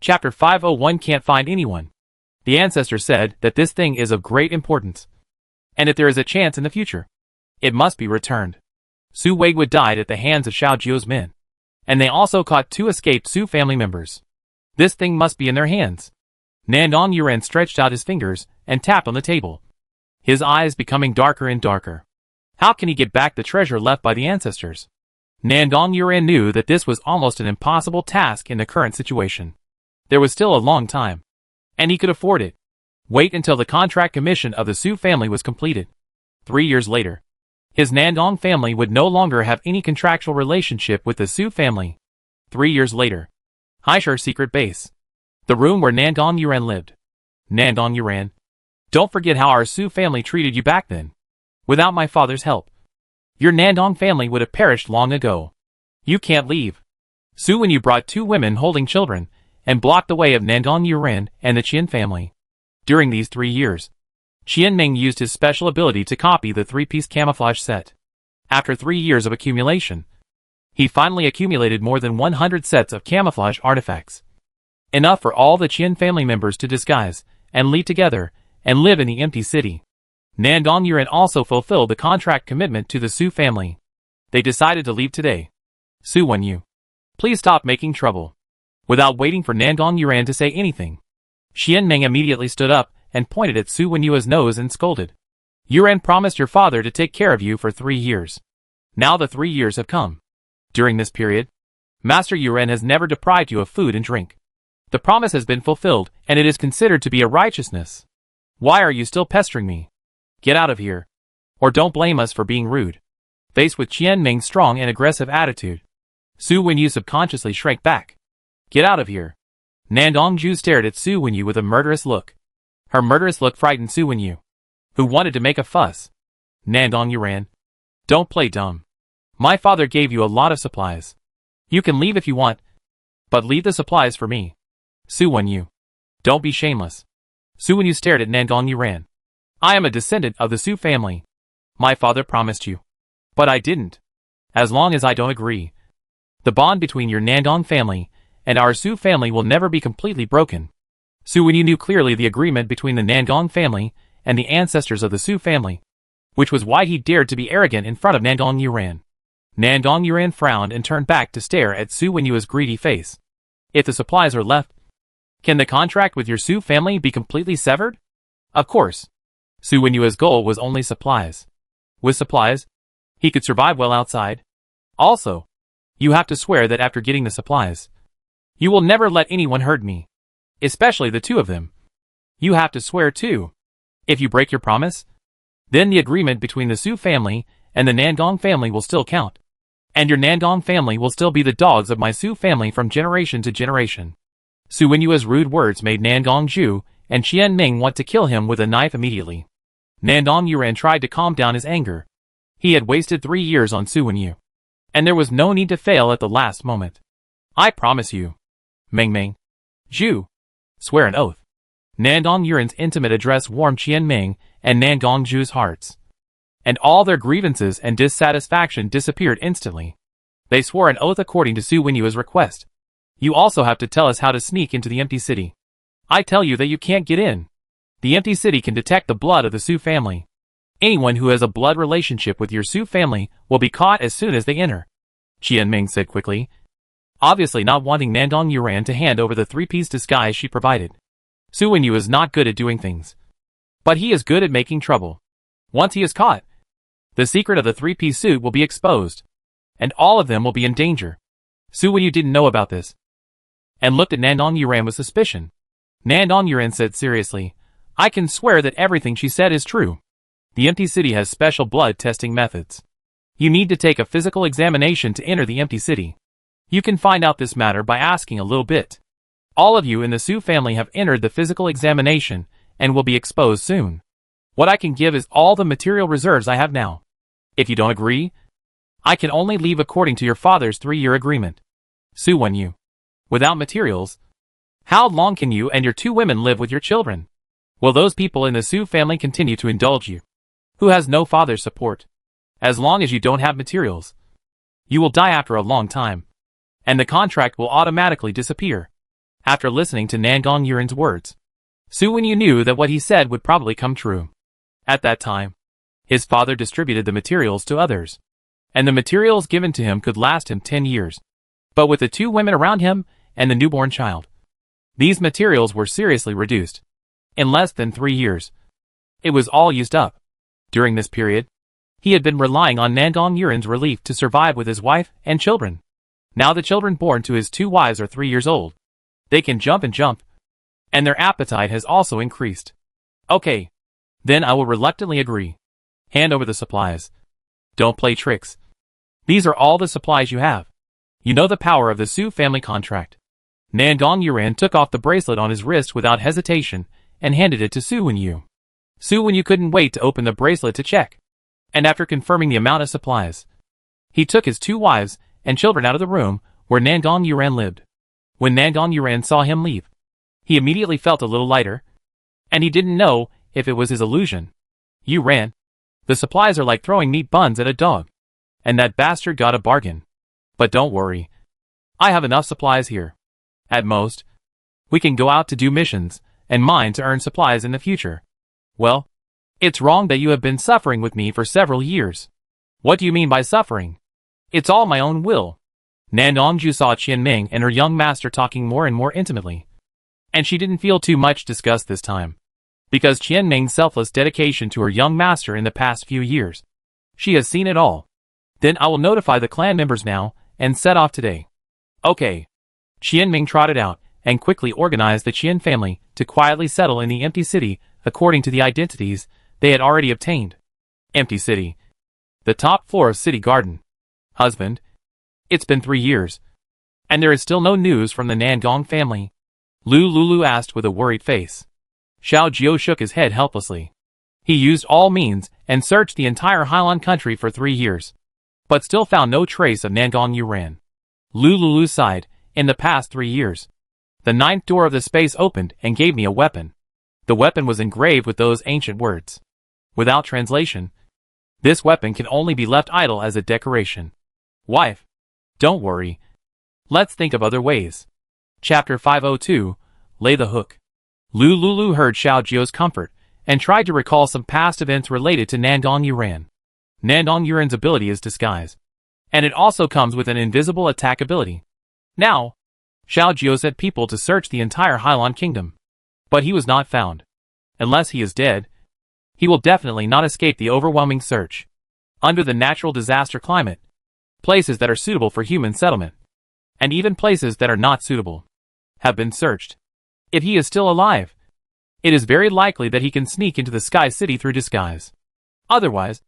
Chapter 501 Can't Find Anyone. The ancestor said that this thing is of great importance, and if there is a chance in the future, it must be returned. Su Weiguo died at the hands of Xiao Jiu's men, and they also caught 2 escaped Su family members. This thing must be in their hands. Nandong Yuren stretched out his fingers and tapped on the table, his eyes becoming darker and darker. How can he get back the treasure left by the ancestors? Nandong Yuren knew that this was almost an impossible task in the current situation. There was still a long time, and he could afford it. Wait until the contract commission of the Su family was completed. 3 years later, his Nandong family would no longer have any contractual relationship with the Su family. 3 years later, Haishar secret base. The room where Nandong Yuren lived. Nandong Yuren, don't forget how our Su family treated you back then. Without my father's help, your Nandong family would have perished long ago. You can't leave. Su Wenyu brought 2 women holding children and blocked the way of Nandong Yuren and the Qian family. During these 3 years, Qian Ming used his special ability to copy the 3-piece camouflage set. After 3 years of accumulation, he finally accumulated more than 100 sets of camouflage artifacts. Enough for all the Qian family members to disguise and lead together and live in the empty city. Nandong Yuren also fulfilled the contract commitment to the Su family. They decided to leave today. Su Wenyu, please stop making trouble. Without waiting for Nandong Yuren to say anything, Qian Ming immediately stood up and pointed at Su Wenyu's nose and scolded. Yuren promised your father to take care of you for 3 years. Now the 3 years have come. During this period, Master Yuren has never deprived you of food and drink. The promise has been fulfilled, and it is considered to be a righteousness. Why are you still pestering me? Get out of here. Or don't blame us for being rude. Faced with Qian Ming's strong and aggressive attitude, Su Wenyu subconsciously shrank back. Get out of here. Nandong Ju stared at Su Wenyu with a murderous look. Her murderous look frightened Su Wenyu, who wanted to make a fuss. Nandong Yuren, don't play dumb. My father gave you a lot of supplies. You can leave if you want, but leave the supplies for me. Su Wenyu, don't be shameless. Su Wenyu stared at Nandong Yuren. I am a descendant of the Su family. My father promised you, but I didn't. As long as I don't agree, the bond between your Nandong family and our Su family will never be completely broken. Su Wenyu knew clearly the agreement between the Nandong family and the ancestors of the Su family, which was why he dared to be arrogant in front of Nandong Yuren. Nandong Yuren frowned and turned back to stare at Su Wenyu's greedy face. If the supplies are left, can the contract with your Su family be completely severed? Of course. Su Wenyu's goal was only supplies. With supplies, he could survive well outside. Also, you have to swear that after getting the supplies, you will never let anyone hurt me. Especially the 2 of them. You have to swear too. If you break your promise, then the agreement between the Su family and the Nandong family will still count. And your Nandong family will still be the dogs of my Su family from generation to generation. Su Wenyu's rude words made Nandong Ju and Qian Ming want to kill him with a knife immediately. Nandong Yuren tried to calm down his anger. He had wasted 3 years on Su Wenyu, and there was no need to fail at the last moment. I promise you. Ming, Ju, swear an oath. Nandong Yuren's intimate address warmed Qian Ming and Nandong Ju's hearts, and all their grievances and dissatisfaction disappeared instantly. They swore an oath according to Su Wenyu's request. You also have to tell us how to sneak into the empty city. I tell you that you can't get in. The empty city can detect the blood of the Su family. Anyone who has a blood relationship with your Su family will be caught as soon as they enter. Qian Ming said quickly, obviously not wanting Nandong Yuren to hand over the 3-piece disguise she provided. Su Wenyu is not good at doing things, but he is good at making trouble. Once he is caught, the secret of the 3-piece suit will be exposed, and all of them will be in danger. Su Wenyu didn't know about this, and looked at Nandong Yuren with suspicion. Nandong Yuren said seriously, I can swear that everything she said is true. The empty city has special blood testing methods. You need to take a physical examination to enter the empty city. You can find out this matter by asking a little bit. All of you in the Su family have entered the physical examination and will be exposed soon. What I can give is all the material reserves I have now. If you don't agree, I can only leave according to your father's 3-year agreement. Su Wenyu, without materials, how long can you and your 2 women live with your children? Will those people in the Su family continue to indulge you, who has no father's support? As long as you don't have materials, you will die after a long time, and the contract will automatically disappear. After listening to Nangong Yuren's words, Su Wenyu knew that what he said would probably come true. At that time, his father distributed the materials to others, and the materials given to him could last him 10 years. But with the 2 women around him and the newborn child, these materials were seriously reduced. In less than 3 years, it was all used up. During this period, he had been relying on Nangong Yuren's relief to survive with his wife and children. Now the children born to his 2 wives are 3 years old. They can jump, and their appetite has also increased. Okay, then I will reluctantly agree. Hand over the supplies. Don't play tricks. These are all the supplies you have. You know the power of the Su family contract. Nangong Yuren took off the bracelet on his wrist without hesitation and handed it to Su Wenyu. Su Wenyu couldn't wait to open the bracelet to check. And after confirming the amount of supplies, he took his 2 wives and children out of the room where Nangong Yuren lived. When Nangong Yuren saw him leave, he immediately felt a little lighter, and he didn't know if it was his illusion. Yuren, the supplies are like throwing meat buns at a dog, and that bastard got a bargain. But don't worry, I have enough supplies here. At most, we can go out to do missions and mine to earn supplies in the future. Well, it's wrong that you have been suffering with me for several years. What do you mean by suffering? It's all my own will. Nangong saw Qianming and her young master talking more and more intimately, and she didn't feel too much disgust this time. Because Qianming's selfless dedication to her young master in the past few years, she has seen it all. Then I will notify the clan members now and set off today. Okay. Qianming trotted out and quickly organized the Qian family to quietly settle in the empty city according to the identities they had already obtained. Empty city. The top floor of City Garden. Husband. It's been 3 years, and there is still no news from the Nangong family. Lu Lulu asked with a worried face. Xiao Jiao shook his head helplessly. He used all means and searched the entire Highland country for 3 years, but still found no trace of Nangong Yuren. Lu Lulu sighed. In the past 3 years, the 9th door of the space opened and gave me a weapon. The weapon was engraved with those ancient words. Without translation, this weapon can only be left idle as a decoration. Wife, don't worry. Let's think of other ways. Chapter 502, Lay the Hook. Lu Lulu heard Xiao Jiao's comfort and tried to recall some past events related to Nangong Yuren. Nangong Yuren's ability is disguise, and it also comes with an invisible attack ability. Now, Xiao Jiao sent people to search the entire Highland Kingdom, but he was not found. Unless he is dead, he will definitely not escape the overwhelming search. Under the natural disaster climate, places that are suitable for human settlement, and even places that are not suitable, have been searched. If he is still alive, it is very likely that he can sneak into the Sky City through disguise. Otherwise,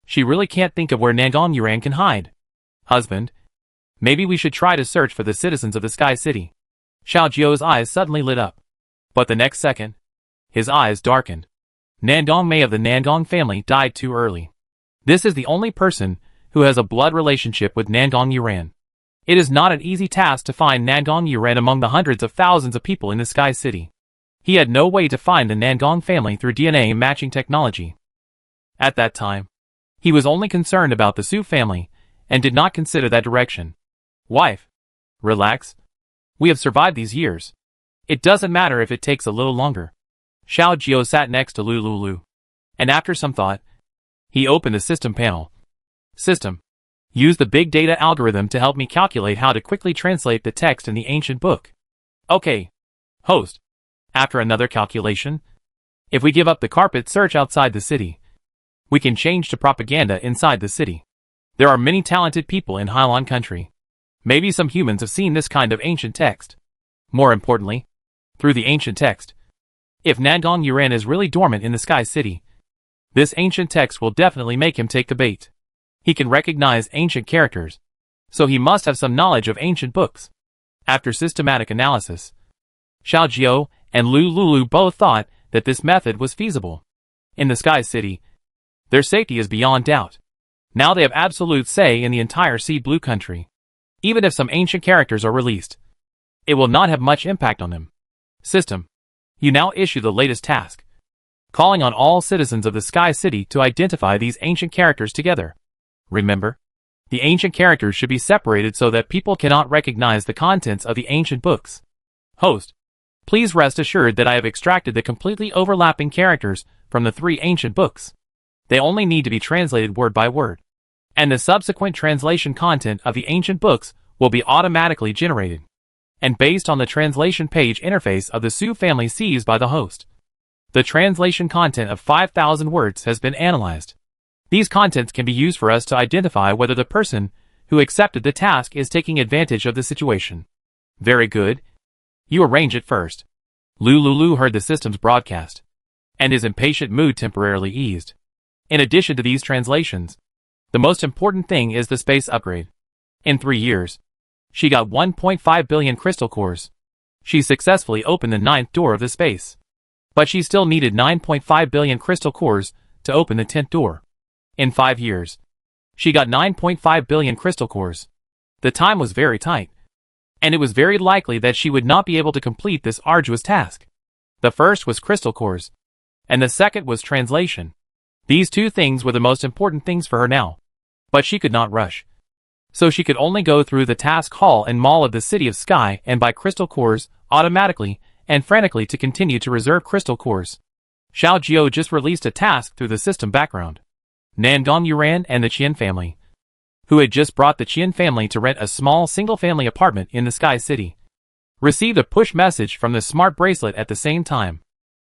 she really can't think of where Nangong Yuren can hide. Husband, maybe we should try to search for the citizens of the Sky City. Xiao Jiao's eyes suddenly lit up. But the next second, his eyes darkened. Nangong Mei of the Nangong family died too early. This is the only person who has a blood relationship with Nangong Yuren. It is not an easy task to find Nangong Yuren among the hundreds of thousands of people in the Sky City. He had no way to find the Nangong family through DNA matching technology. At that time, he was only concerned about the Su family and did not consider that direction. Wife, relax. We have survived these years. It doesn't matter if it takes a little longer. Xiao Jiao sat next to Lu Lulu, and after some thought, he opened the system panel. System. Use the big data algorithm to help me calculate how to quickly translate the text in the ancient book. Okay. Host. After another calculation, if we give up the carpet search outside the city, we can change to propaganda inside the city. There are many talented people in Highland country. Maybe some humans have seen this kind of ancient text. More importantly, through the ancient text, if Nangong Yuren is really dormant in the Sky City, this ancient text will definitely make him take the bait. He can recognize ancient characters, so he must have some knowledge of ancient books. After systematic analysis, Xiao Jiao and Lu Lulu both thought that this method was feasible. In the Sky City, their safety is beyond doubt. Now they have absolute say in the entire Sea Blue country. Even if some ancient characters are released, it will not have much impact on them. System. You now issue the latest task, calling on all citizens of the Sky City to identify these ancient characters together. Remember, the ancient characters should be separated so that people cannot recognize the contents of the ancient books. Host, please rest assured that I have extracted the completely overlapping characters from the 3 ancient books. They only need to be translated word by word, and the subsequent translation content of the ancient books will be automatically generated, and based on the translation page interface of the Su family seized by the host. The translation content of 5,000 words has been analyzed. These contents can be used for us to identify whether the person who accepted the task is taking advantage of the situation. Very good. You arrange it first. Lulu heard the system's broadcast, and his impatient mood temporarily eased. In addition to these translations, the most important thing is the space upgrade. In 3 years, she got 1.5 billion crystal cores. She successfully opened the 9th door of the space. But she still needed 9.5 billion crystal cores to open the 10th door. In 5 years, she got 9.5 billion crystal cores. The time was very tight, and it was very likely that she would not be able to complete this arduous task. The first was crystal cores, and the second was translation. These 2 things were the most important things for her now. But she could not rush. So she could only go through the task hall and mall of the City of Sky and buy crystal cores automatically and frantically to continue to reserve crystal cores. Xiao Jiao just released a task through the system background. Nangong Yuran and the Qian family, who had just brought the Qian family to rent a small single-family apartment in the Sky City, received a push message from the smart bracelet at the same time.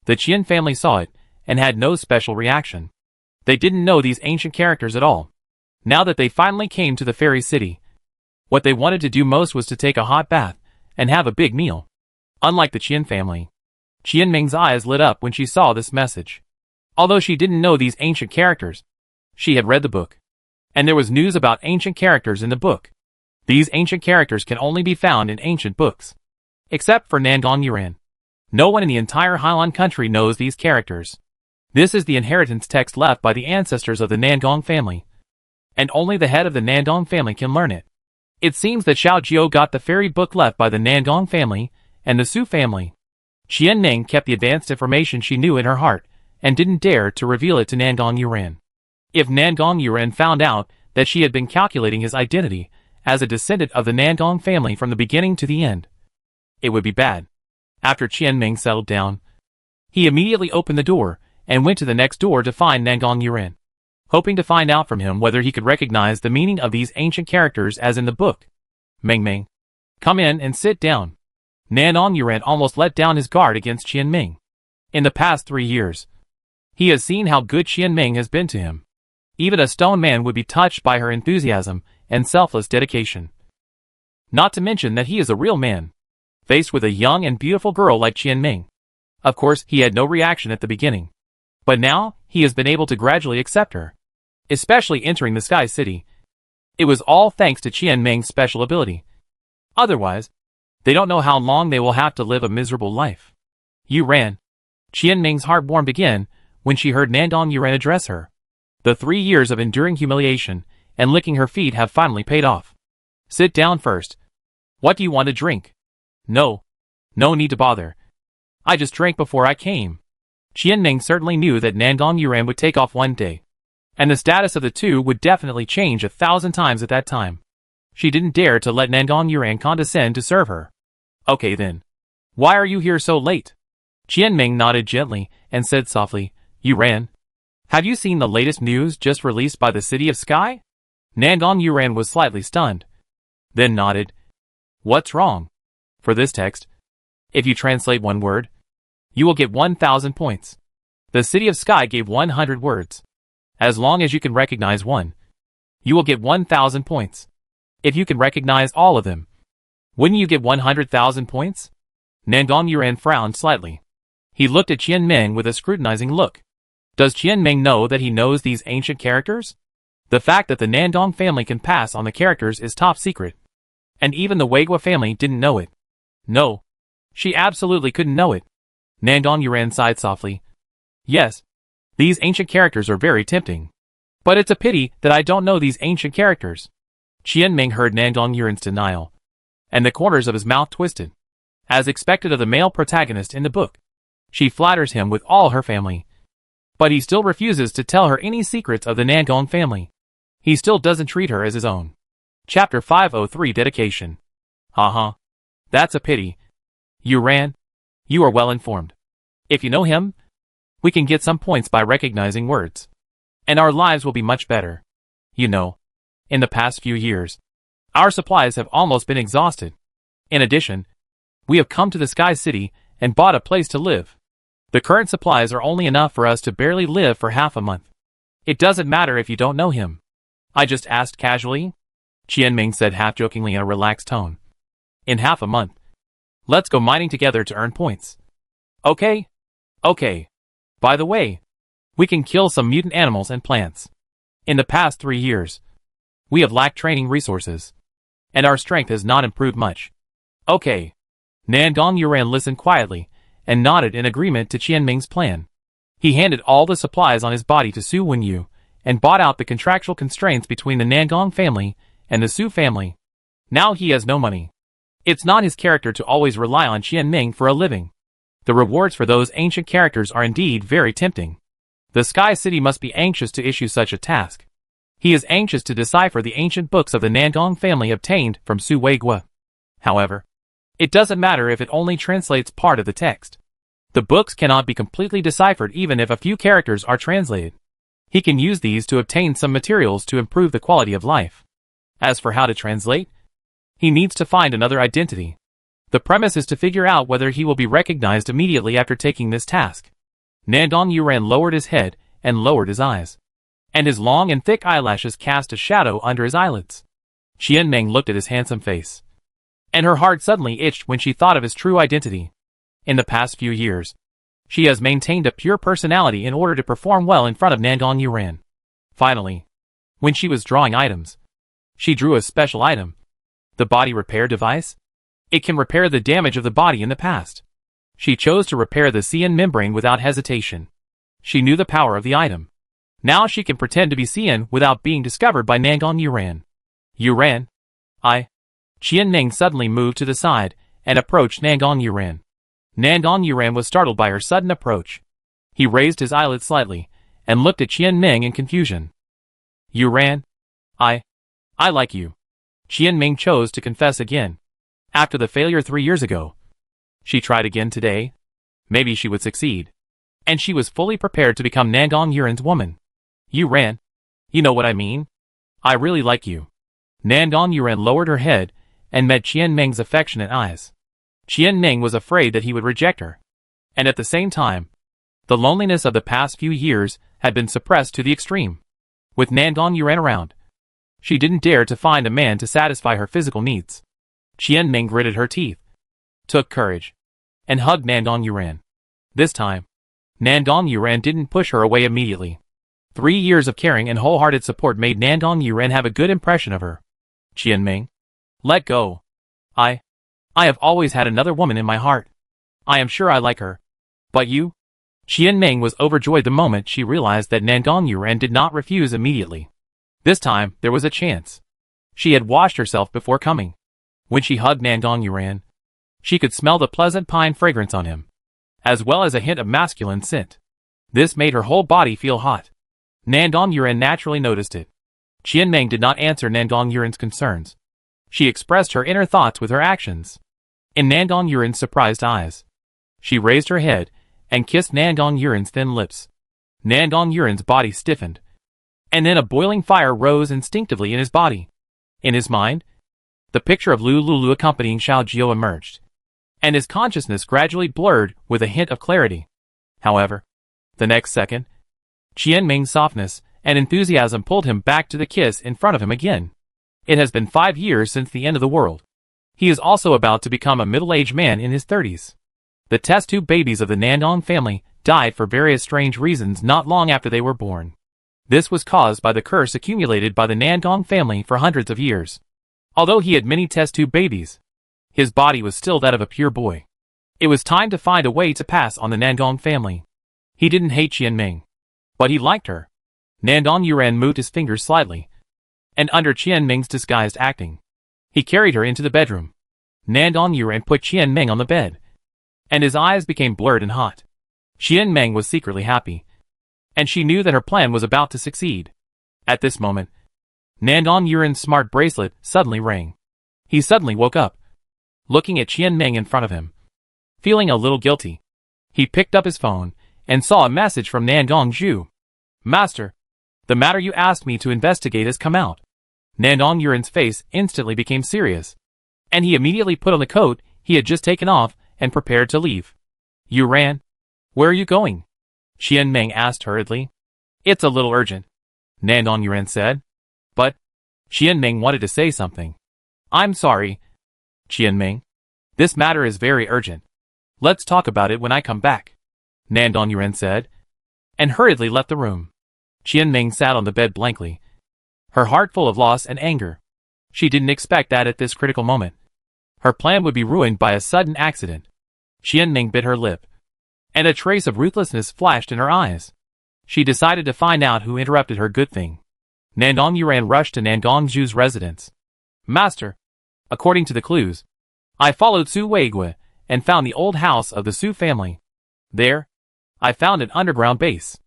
The Qian family saw it and had no special reaction. They didn't know these ancient characters at all. Now that they finally came to the fairy city, what they wanted to do most was to take a hot bath and have a big meal. Unlike the Qian family, Qian Ming's eyes lit up when she saw this message. Although she didn't know these ancient characters, she had read the book, and there was news about ancient characters in the book. These ancient characters can only be found in ancient books. Except for Nangong Yuran. No one in the entire Hailan country knows these characters. This is the inheritance text left by the ancestors of the Nangong family, and only the head of the Nangong family can learn it. It seems that Xiao Jiao got the fairy book left by the Nangong family and the Su family. Qian Ning kept the advanced information she knew in her heart, and didn't dare to reveal it to Nangong Yuran. If Nangong Yuran found out that she had been calculating his identity as a descendant of the Nangong family from the beginning to the end, it would be bad. After Qian Ming settled down, he immediately opened the door and went to the next door to find Nangong Yuran, hoping to find out from him whether he could recognize the meaning of these ancient characters as in the book. Ming, come in and sit down. Nangong Yuran almost let down his guard against Qian Ming. In the past 3 years, he has seen how good Qian Ming has been to him. Even a stone man would be touched by her enthusiasm and selfless dedication. Not to mention that he is a real man, faced with a young and beautiful girl like Qian Ming. Of course, he had no reaction at the beginning, but now he has been able to gradually accept her, especially entering the Sky City. It was all thanks to Qian Ming's special ability. Otherwise, they don't know how long they will have to live a miserable life. Yuran. Qian Ming's heart warmed again when she heard Nangong Yuran address her. The 3 years of enduring humiliation and licking her feet have finally paid off. Sit down first. What do you want to drink? No need to bother. I just drank before I came. Qian Ming certainly knew that Nangong Yuran would take off one day, and the status of the two would definitely change 1,000 times at that time. She didn't dare to let Nangong Yuran condescend to serve her. Okay then. Why are you here so late? Qian Ming nodded gently and said softly, Yuran, have you seen the latest news just released by the City of Sky? Nangong Yuran was slightly stunned, then nodded. What's wrong? For this text, if you translate one word, you will get 1,000 points. The City of Sky gave 100 words. As long as you can recognize one, you will get 1,000 points. If you can recognize all of them, wouldn't you get 100,000 points? Nangong Yuran frowned slightly. He looked at Qian Ming with a scrutinizing look. Does Qian Ming know that he knows these ancient characters? The fact that the Nangong family can pass on the characters is top secret. And even the Weigua family didn't know it. No. She absolutely couldn't know it. Nangong Yuran sighed softly. Yes. These ancient characters are very tempting. But it's a pity that I don't know these ancient characters. Qian Ming heard Nangong Yuran's denial, and the corners of his mouth twisted. As expected of the male protagonist in the book, she flatters him with all her family. But he still refuses to tell her any secrets of the Nangong family. He still doesn't treat her as his own. Chapter 503 Dedication. That's a pity. Yuran, you are well informed. If you know him, we can get some points by recognizing words. And our lives will be much better. You know, in the past few years, our supplies have almost been exhausted. In addition, we have come to the Sky City and bought a place to live. The current supplies are only enough for us to barely live for half a month. It doesn't matter if you don't know him. I just asked casually, Qianming said half-jokingly in a relaxed tone. In half a month. Let's go mining together to earn points. Okay? Okay. By the way, we can kill some mutant animals and plants. In the past 3 years, we have lacked training resources, and our strength has not improved much. Okay. Nandong Yuran listened quietly and nodded in agreement to Qianming's plan. He handed all the supplies on his body to Su Wenyu and bought out the contractual constraints between the Nangong family and the Su family. Now he has no money. It's not his character to always rely on Qianming for a living. The rewards for those ancient characters are indeed very tempting. The Sky City must be anxious to issue such a task. He is anxious to decipher the ancient books of the Nangong family obtained from Su Weigua. However, it doesn't matter if it only translates part of the text. The books cannot be completely deciphered even if a few characters are translated. He can use these to obtain some materials to improve the quality of life. As for how to translate, he needs to find another identity. The premise is to figure out whether he will be recognized immediately after taking this task. Nandong Yuran lowered his head and lowered his eyes, and his long and thick eyelashes cast a shadow under his eyelids. Qianming looked at his handsome face, and her heart suddenly itched when she thought of his true identity. In the past few years, she has maintained a pure personality in order to perform well in front of Nandong Yuran. Finally, when she was drawing items, she drew a special item. The body repair device? It can repair the damage of the body in the past. She chose to repair the Xian membrane without hesitation. She knew the power of the item. Now she can pretend to be Xian without being discovered by Nandong Yuran. Yuran? Qianming suddenly moved to the side and approached Nandong Yuran. Nandong Yuran was startled by her sudden approach. He raised his eyelids slightly and looked at Qianming in confusion. Yuran? I like you. Qianming chose to confess again. After the failure 3 years ago, she tried again today. Maybe she would succeed. And she was fully prepared to become Nandong Yuran's woman. Yuran, you know what I mean? I really like you. Nandong Yuran lowered her head and met Qianming's affectionate eyes. Qianming was afraid that he would reject her. And at the same time, the loneliness of the past few years had been suppressed to the extreme. With Nandong Yuran around, she didn't dare to find a man to satisfy her physical needs. Qianming gritted her teeth, took courage, and hugged Nandong Yuran. This time, Nandong Yuran didn't push her away immediately. 3 years of caring and wholehearted support made Nandong Yuran have a good impression of her. Qianming, let go. I have always had another woman in my heart. I am sure I like her. But you? Qianming was overjoyed the moment she realized that Nandong Yuran did not refuse immediately. This time, there was a chance. She had washed herself before coming. When she hugged Nandong Yuran, she could smell the pleasant pine fragrance on him, as well as a hint of masculine scent. This made her whole body feel hot. Nandong Yuran naturally noticed it. Qianming did not answer Nandong Yuran's concerns. She expressed her inner thoughts with her actions. In Nandong Yuran's surprised eyes, she raised her head and kissed Nandong Yuran's thin lips. Nandong Yuran's body stiffened, and then a boiling fire rose instinctively in his body. In his mind, the picture of Lu Lulu accompanying Xiao Jiao emerged, and his consciousness gradually blurred with a hint of clarity. However, the next second, Qianming's softness and enthusiasm pulled him back to the kiss in front of him again. It has been 5 years since the end of the world. He is also about to become a middle-aged man in his 30s. The test tube babies of the Nandong family died for various strange reasons not long after they were born. This was caused by the curse accumulated by the Nandong family for hundreds of years. Although he had many test tube babies, his body was still that of a pure boy. It was time to find a way to pass on the Nandong family. He didn't hate Qianming, but he liked her. Nandong Yuran moved his fingers slightly, and under Qianming's disguised acting, he carried her into the bedroom. Nandong Yuran put Qianming on the bed, and his eyes became blurred and hot. Qianming was secretly happy, and she knew that her plan was about to succeed. At this moment, Nandong Yuran's smart bracelet suddenly rang. He suddenly woke up, looking at Qianming in front of him. Feeling a little guilty, he picked up his phone and saw a message from Nandong-ju. Master, the matter you asked me to investigate has come out. Nandong Yuren's face instantly became serious, and he immediately put on the coat he had just taken off and prepared to leave. Yuren, where are you going? Qian Ming asked hurriedly. It's a little urgent, Nandong Yuren said. But Qian Ming wanted to say something. I'm sorry, Qian Ming. This matter is very urgent. Let's talk about it when I come back, Nandong Yuren said, and hurriedly left the room. Qian Ming sat on the bed blankly, her heart full of loss and anger. She didn't expect that at this critical moment her plan would be ruined by a sudden accident. Qian Ming bit her lip, and a trace of ruthlessness flashed in her eyes. She decided to find out who interrupted her good thing. Nandong Yuren rushed to Nandong-ju's residence. Master, according to the clues, I followed Su Weigui and found the old house of the Su family. There, I found an underground base.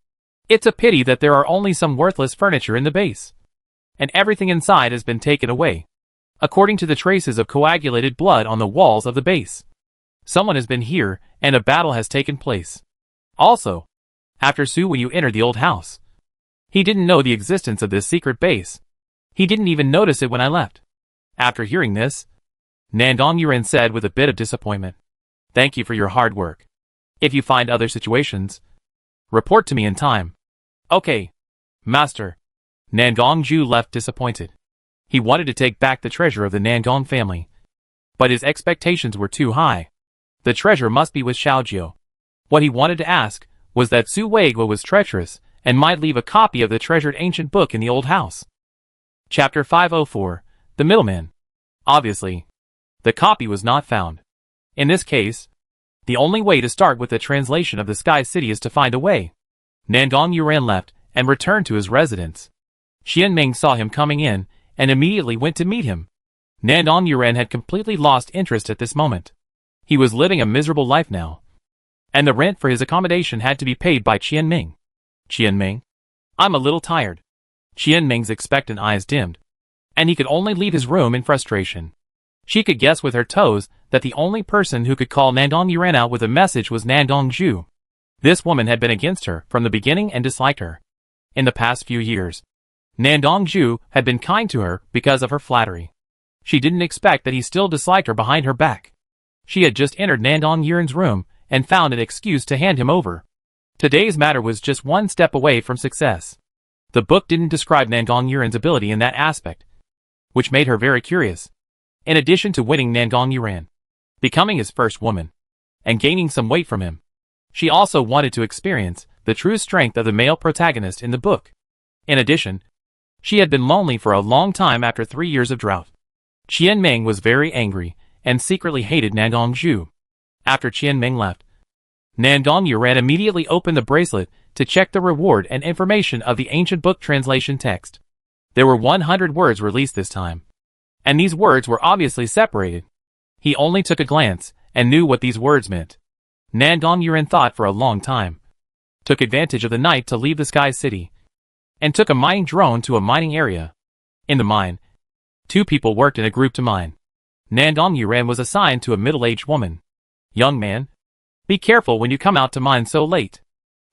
It's a pity that there are only some worthless furniture in the base, and everything inside has been taken away, according to the traces of coagulated blood on the walls of the base. Someone has been here, and a battle has taken place. Also, after Su Weigui entered the old house, he didn't know the existence of this secret base. He didn't even notice it when I left. After hearing this, Nandong Yuren said with a bit of disappointment, Thank you for your hard work. If you find other situations, report to me in time. Okay, Master. Nandong-ju left disappointed. He wanted to take back the treasure of the Nandong family, but his expectations were too high. The treasure must be with Xiaojiu. What he wanted to ask was that Su Weigui was treacherous and might leave a copy of the treasured ancient book in the old house. Chapter 504, The Middleman. Obviously, the copy was not found. In this case, the only way to start with the translation of the Sky City is to find a way. Nandong Yuren left and returned to his residence. Qian Ming saw him coming in and immediately went to meet him. Nandong Yuren had completely lost interest at this moment. He was living a miserable life now, and the rent for his accommodation had to be paid by Qian Ming. Qian Ming, I'm a little tired. Qian Ming's expectant eyes dimmed, and he could only leave his room in frustration. She could guess with her toes that the only person who could call Nandong Yuren out with a message was Nandong-ju. This woman had been against her from the beginning and disliked her. In the past few years, Nandong-ju had been kind to her because of her flattery. She didn't expect that he still disliked her behind her back. She had just entered Nandong Yuren's room and found an excuse to hand him over. Today's matter was just one step away from success. The book didn't describe Nandong Yuren's ability in that aspect, which made her very curious. In addition to winning Nandong Yuren, becoming his first woman, and gaining some weight from him, she also wanted to experience the true strength of the male protagonist in the book. In addition, she had been lonely for a long time after 3 years of drought. Qian Ming was very angry and secretly hated Nandong-ju. After Qian Ming left, Nandong Yuren immediately opened the bracelet to check the reward and information of the ancient book translation text. There were 100 words released this time, and these words were obviously separated. He only took a glance and knew what these words meant. Nandong Yuren thought for a long time, took advantage of the night to leave the Sky City, and took a mining drone to a mining area. In the mine, 2 people worked in a group to mine. Nandong Yuren was assigned to a middle-aged woman. Young man, be careful when you come out to mine so late.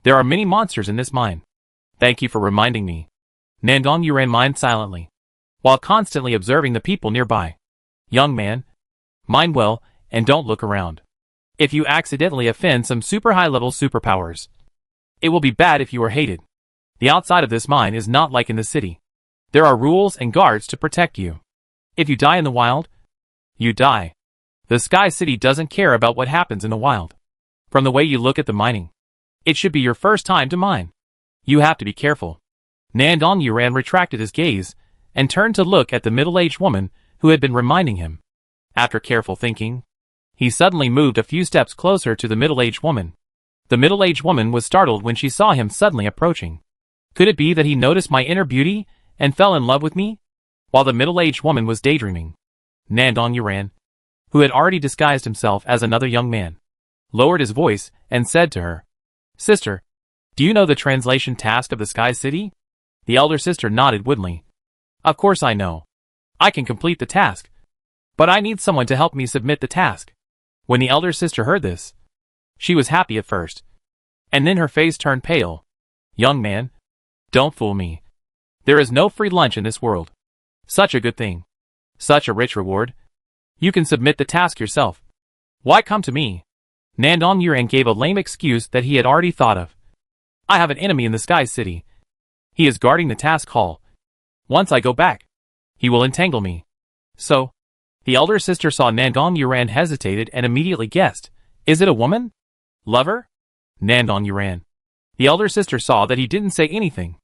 There are many monsters in this mine. Thank you for reminding me. Nandong Yuren mined silently, while constantly observing the people nearby. Young man, mine well and don't look around. If you accidentally offend some super high-level superpowers, it will be bad if you are hated. The outside of this mine is not like in the city. There are rules and guards to protect you. If you die in the wild, you die. The Sky City doesn't care about what happens in the wild. From the way you look at the mining, it should be your first time to mine. You have to be careful. Nandong Yuren retracted his gaze and turned to look at the middle-aged woman who had been reminding him. After careful thinking, he suddenly moved a few steps closer to the middle-aged woman. The middle-aged woman was startled when she saw him suddenly approaching. Could it be that he noticed my inner beauty and fell in love with me? While the middle-aged woman was daydreaming, Nandong Yuren, who had already disguised himself as another young man, lowered his voice and said to her, Sister, do you know the translation task of the Sky City? The elder sister nodded woodenly. Of course I know. I can complete the task, but I need someone to help me submit the task. When the elder sister heard this, she was happy at first, and then her face turned pale. Young man, don't fool me. There is no free lunch in this world. Such a good thing. Such a rich reward. You can submit the task yourself. Why come to me? Nandong Yuran gave a lame excuse that he had already thought of. I have an enemy in the Sky City. He is guarding the task hall. Once I go back, he will entangle me. So, the elder sister saw Nandong Yuran hesitated and immediately guessed. Is it a woman? Lover? Nandong Yuran. The elder sister saw that he didn't say anything,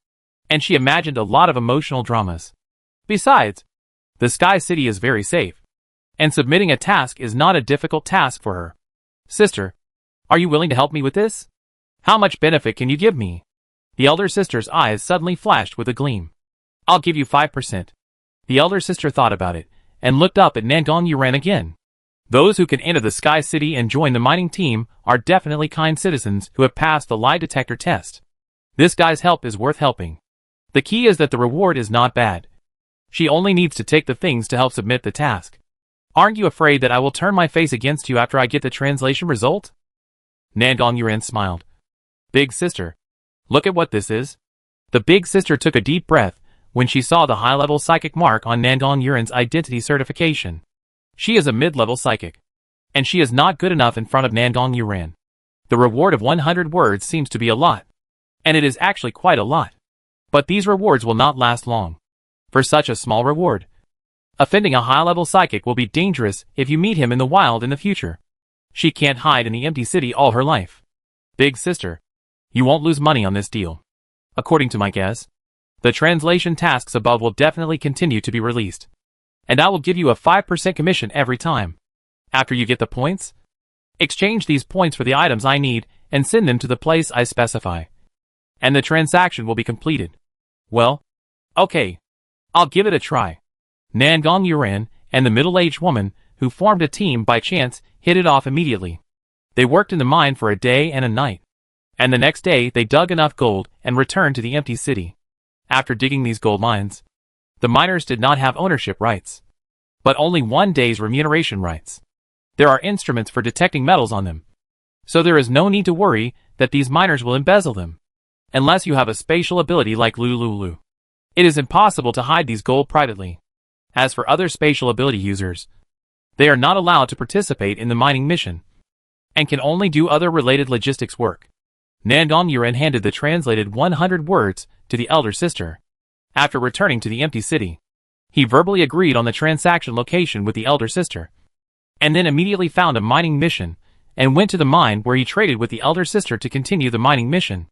and she imagined a lot of emotional dramas. Besides, the Sky City is very safe, and submitting a task is not a difficult task for her. Sister, are you willing to help me with this? How much benefit can you give me? The elder sister's eyes suddenly flashed with a gleam. I'll give you 5%. The elder sister thought about it, and looked up at Nandong Yuran again. Those who can enter the Sky City and join the mining team are definitely kind citizens who have passed the lie detector test. This guy's help is worth helping. The key is that the reward is not bad. She only needs to take the things to help submit the task. Aren't you afraid that I will turn my face against you after I get the translation result? Nandong Yuran smiled. Big sister, look at what this is. The big sister took a deep breath when she saw the high-level psychic mark on Nandong Yuran's identity certification. She is a mid-level psychic, and she is not good enough in front of Nandong Yuran. The reward of 100 words seems to be a lot, and it is actually quite a lot. But these rewards will not last long. For such a small reward, offending a high-level psychic will be dangerous if you meet him in the wild in the future. She can't hide in the empty city all her life. Big sister, you won't lose money on this deal. According to my guess, the translation tasks above will definitely continue to be released. And I will give you a 5% commission every time. After you get the points, exchange these points for the items I need and send them to the place I specify. And the transaction will be completed. Well, okay, I'll give it a try. Nandong Yuran and the middle-aged woman, who formed a team by chance, hit it off immediately. They worked in the mine for a day and a night. And the next day they dug enough gold and returned to the empty city. After digging these gold mines, the miners did not have ownership rights, but only 1 day's remuneration rights. There are instruments for detecting metals on them, so there is no need to worry that these miners will embezzle them, unless you have a spatial ability like Lulu. It is impossible to hide these gold privately. As for other spatial ability users, they are not allowed to participate in the mining mission, and can only do other related logistics work. Nandong Yuran handed the translated 100 words to the elder sister. After returning to the empty city, he verbally agreed on the transaction location with the elder sister, and then immediately found a mining mission, and went to the mine where he traded with the elder sister to continue the mining mission.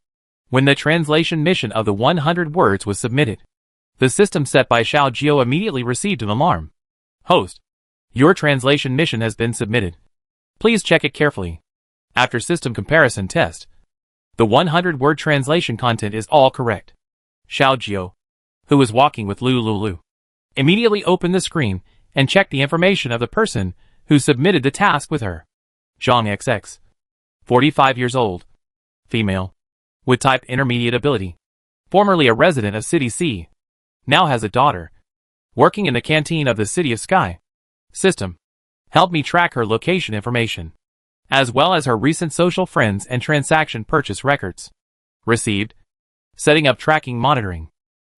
When the translation mission of the 100 words was submitted, the system set by Xiao Jiao immediately received an alarm. Host, your translation mission has been submitted. Please check it carefully. After system comparison test, the 100-word translation content is all correct. Xiao Jiao, who was walking with Lulu, immediately opened the screen and checked the information of the person who submitted the task with her. Zhang XX, 45 years old, female, with type intermediate ability, formerly a resident of City C, now has a daughter, working in the canteen of the City of Sky. System, help me track her location information, as well as her recent social friends and transaction purchase records. Received. Setting up tracking monitoring.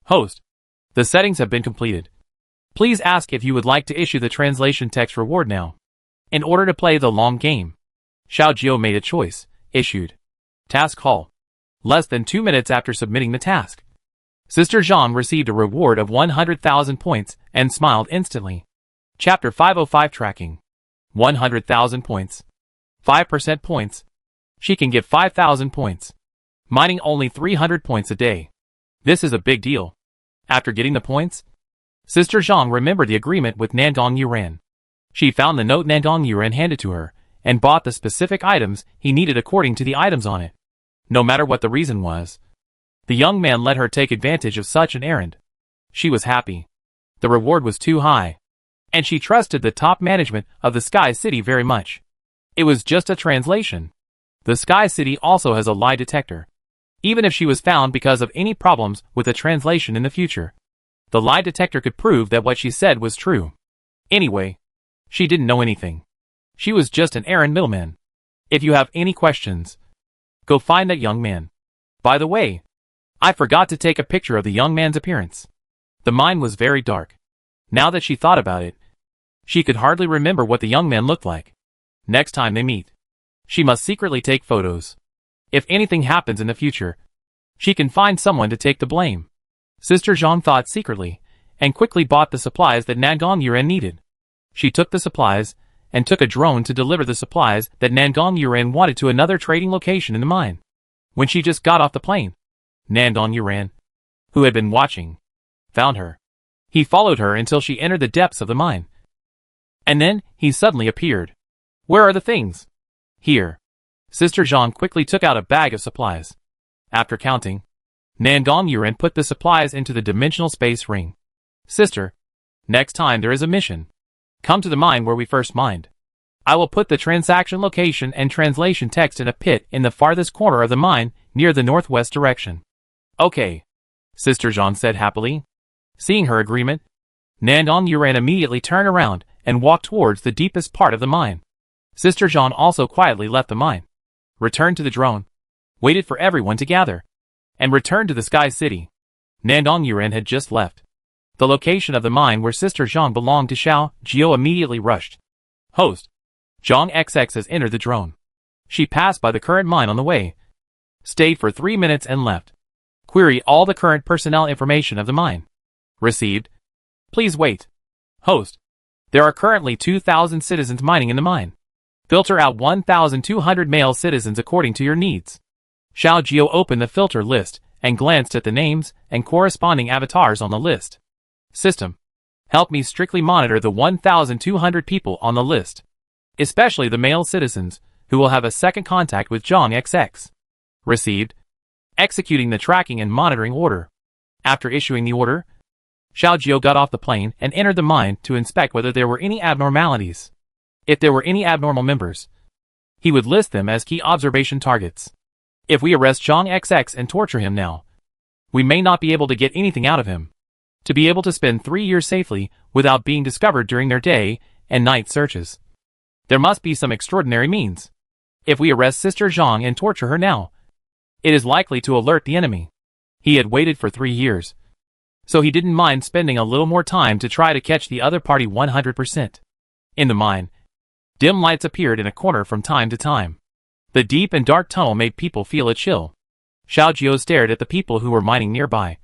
Host, the settings have been completed. Please ask if you would like to issue the translation text reward now. In order to play the long game, Xiao Jiao made a choice. Issued. Task Hall. Less than 2 minutes after submitting the task, Sister Zhang received a reward of 100,000 points and smiled instantly. Chapter 505 Tracking. 100,000 points. 5% points. She can get 5,000 points. Mining only 300 points a day. This is a big deal. After getting the points, Sister Zhang remembered the agreement with Nandong Yuran. She found the note Nandong Yuran handed to her, and bought the specific items he needed according to the items on it. No matter what the reason was, the young man let her take advantage of such an errand. She was happy. The reward was too high, and she trusted the top management of the Sky City very much. It was just a translation. The Sky City also has a lie detector. Even if she was found because of any problems with the translation in the future, the lie detector could prove that what she said was true. Anyway, she didn't know anything. She was just an errand middleman. If you have any questions, go find that young man. By the way, I forgot to take a picture of the young man's appearance. The mine was very dark. Now that she thought about it, she could hardly remember what the young man looked like. Next time they meet, she must secretly take photos. If anything happens in the future, she can find someone to take the blame. Sister Zhang thought secretly, and quickly bought the supplies that Nangong Yuren needed. She took the supplies, and took a drone to deliver the supplies that Nangong Yuren wanted to another trading location in the mine. When she just got off the plane, Nangong Yuren, who had been watching, found her. He followed her until she entered the depths of the mine. And then, he suddenly appeared. Where are the things? Here. Sister Zhang quickly took out a bag of supplies. After counting, Nangong Yuren put the supplies into the dimensional space ring. Sister, next time there is a mission, come to the mine where we first mined. I will put the transaction location and translation text in a pit in the farthest corner of the mine near the northwest direction. Okay, Sister Zhang said happily. Seeing her agreement, Nangong Yuren immediately turned around and walked towards the deepest part of the mine. Sister Zhang also quietly left the mine, returned to the drone, waited for everyone to gather, and returned to the Sky City. Nangong Yuren had just left the location of the mine where Sister Zhang belonged to. Xiao Jiao immediately rushed. Host, Zhang XX has entered the drone. She passed by the current mine on the way, stayed for 3 minutes and left. Query all the current personnel information of the mine. Received. Please wait. Host, there are currently 2,000 citizens mining in the mine. Filter out 1,200 male citizens according to your needs. Xiao Jiao opened the filter list and glanced at the names and corresponding avatars on the list. System, help me strictly monitor the 1,200 people on the list, especially the male citizens, who will have a second contact with Zhang XX. Received. Executing the tracking and monitoring order. After issuing the order, Xiao Jiao got off the plane and entered the mine to inspect whether there were any abnormalities. If there were any abnormal members, he would list them as key observation targets. If we arrest Zhang XX and torture him now, we may not be able to get anything out of him. To be able to spend 3 years safely without being discovered during their day and night searches, there must be some extraordinary means. If we arrest Sister Zhang and torture her now, it is likely to alert the enemy. He had waited for 3 years, so he didn't mind spending a little more time to try to catch the other party 100%. In the mine, dim lights appeared in a corner from time to time. The deep and dark tunnel made people feel a chill. Xiao Jiao stared at the people who were mining nearby,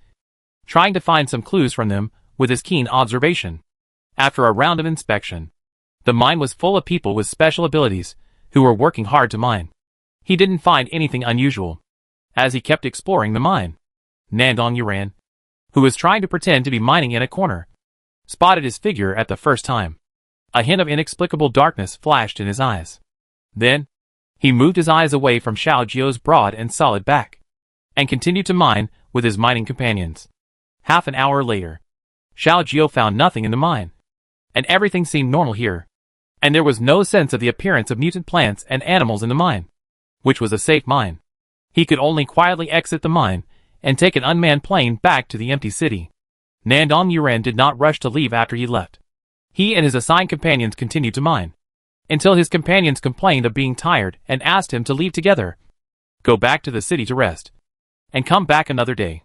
trying to find some clues from them with his keen observation. After a round of inspection, the mine was full of people with special abilities who were working hard to mine. He didn't find anything unusual. As he kept exploring the mine, Nangong Yuren, who was trying to pretend to be mining in a corner, spotted his figure at the first time. A hint of inexplicable darkness flashed in his eyes. Then, he moved his eyes away from Xiao Jiao's broad and solid back, and continued to mine with his mining companions. Half an hour later, Xiao Jiao found nothing in the mine, and everything seemed normal here, and there was no sense of the appearance of mutant plants and animals in the mine, which was a safe mine. He could only quietly exit the mine and take an unmanned plane back to the empty city. Nangong Yuren did not rush to leave after he left. He and his assigned companions continued to mine, until his companions complained of being tired and asked him to leave together, go back to the city to rest, and come back another day.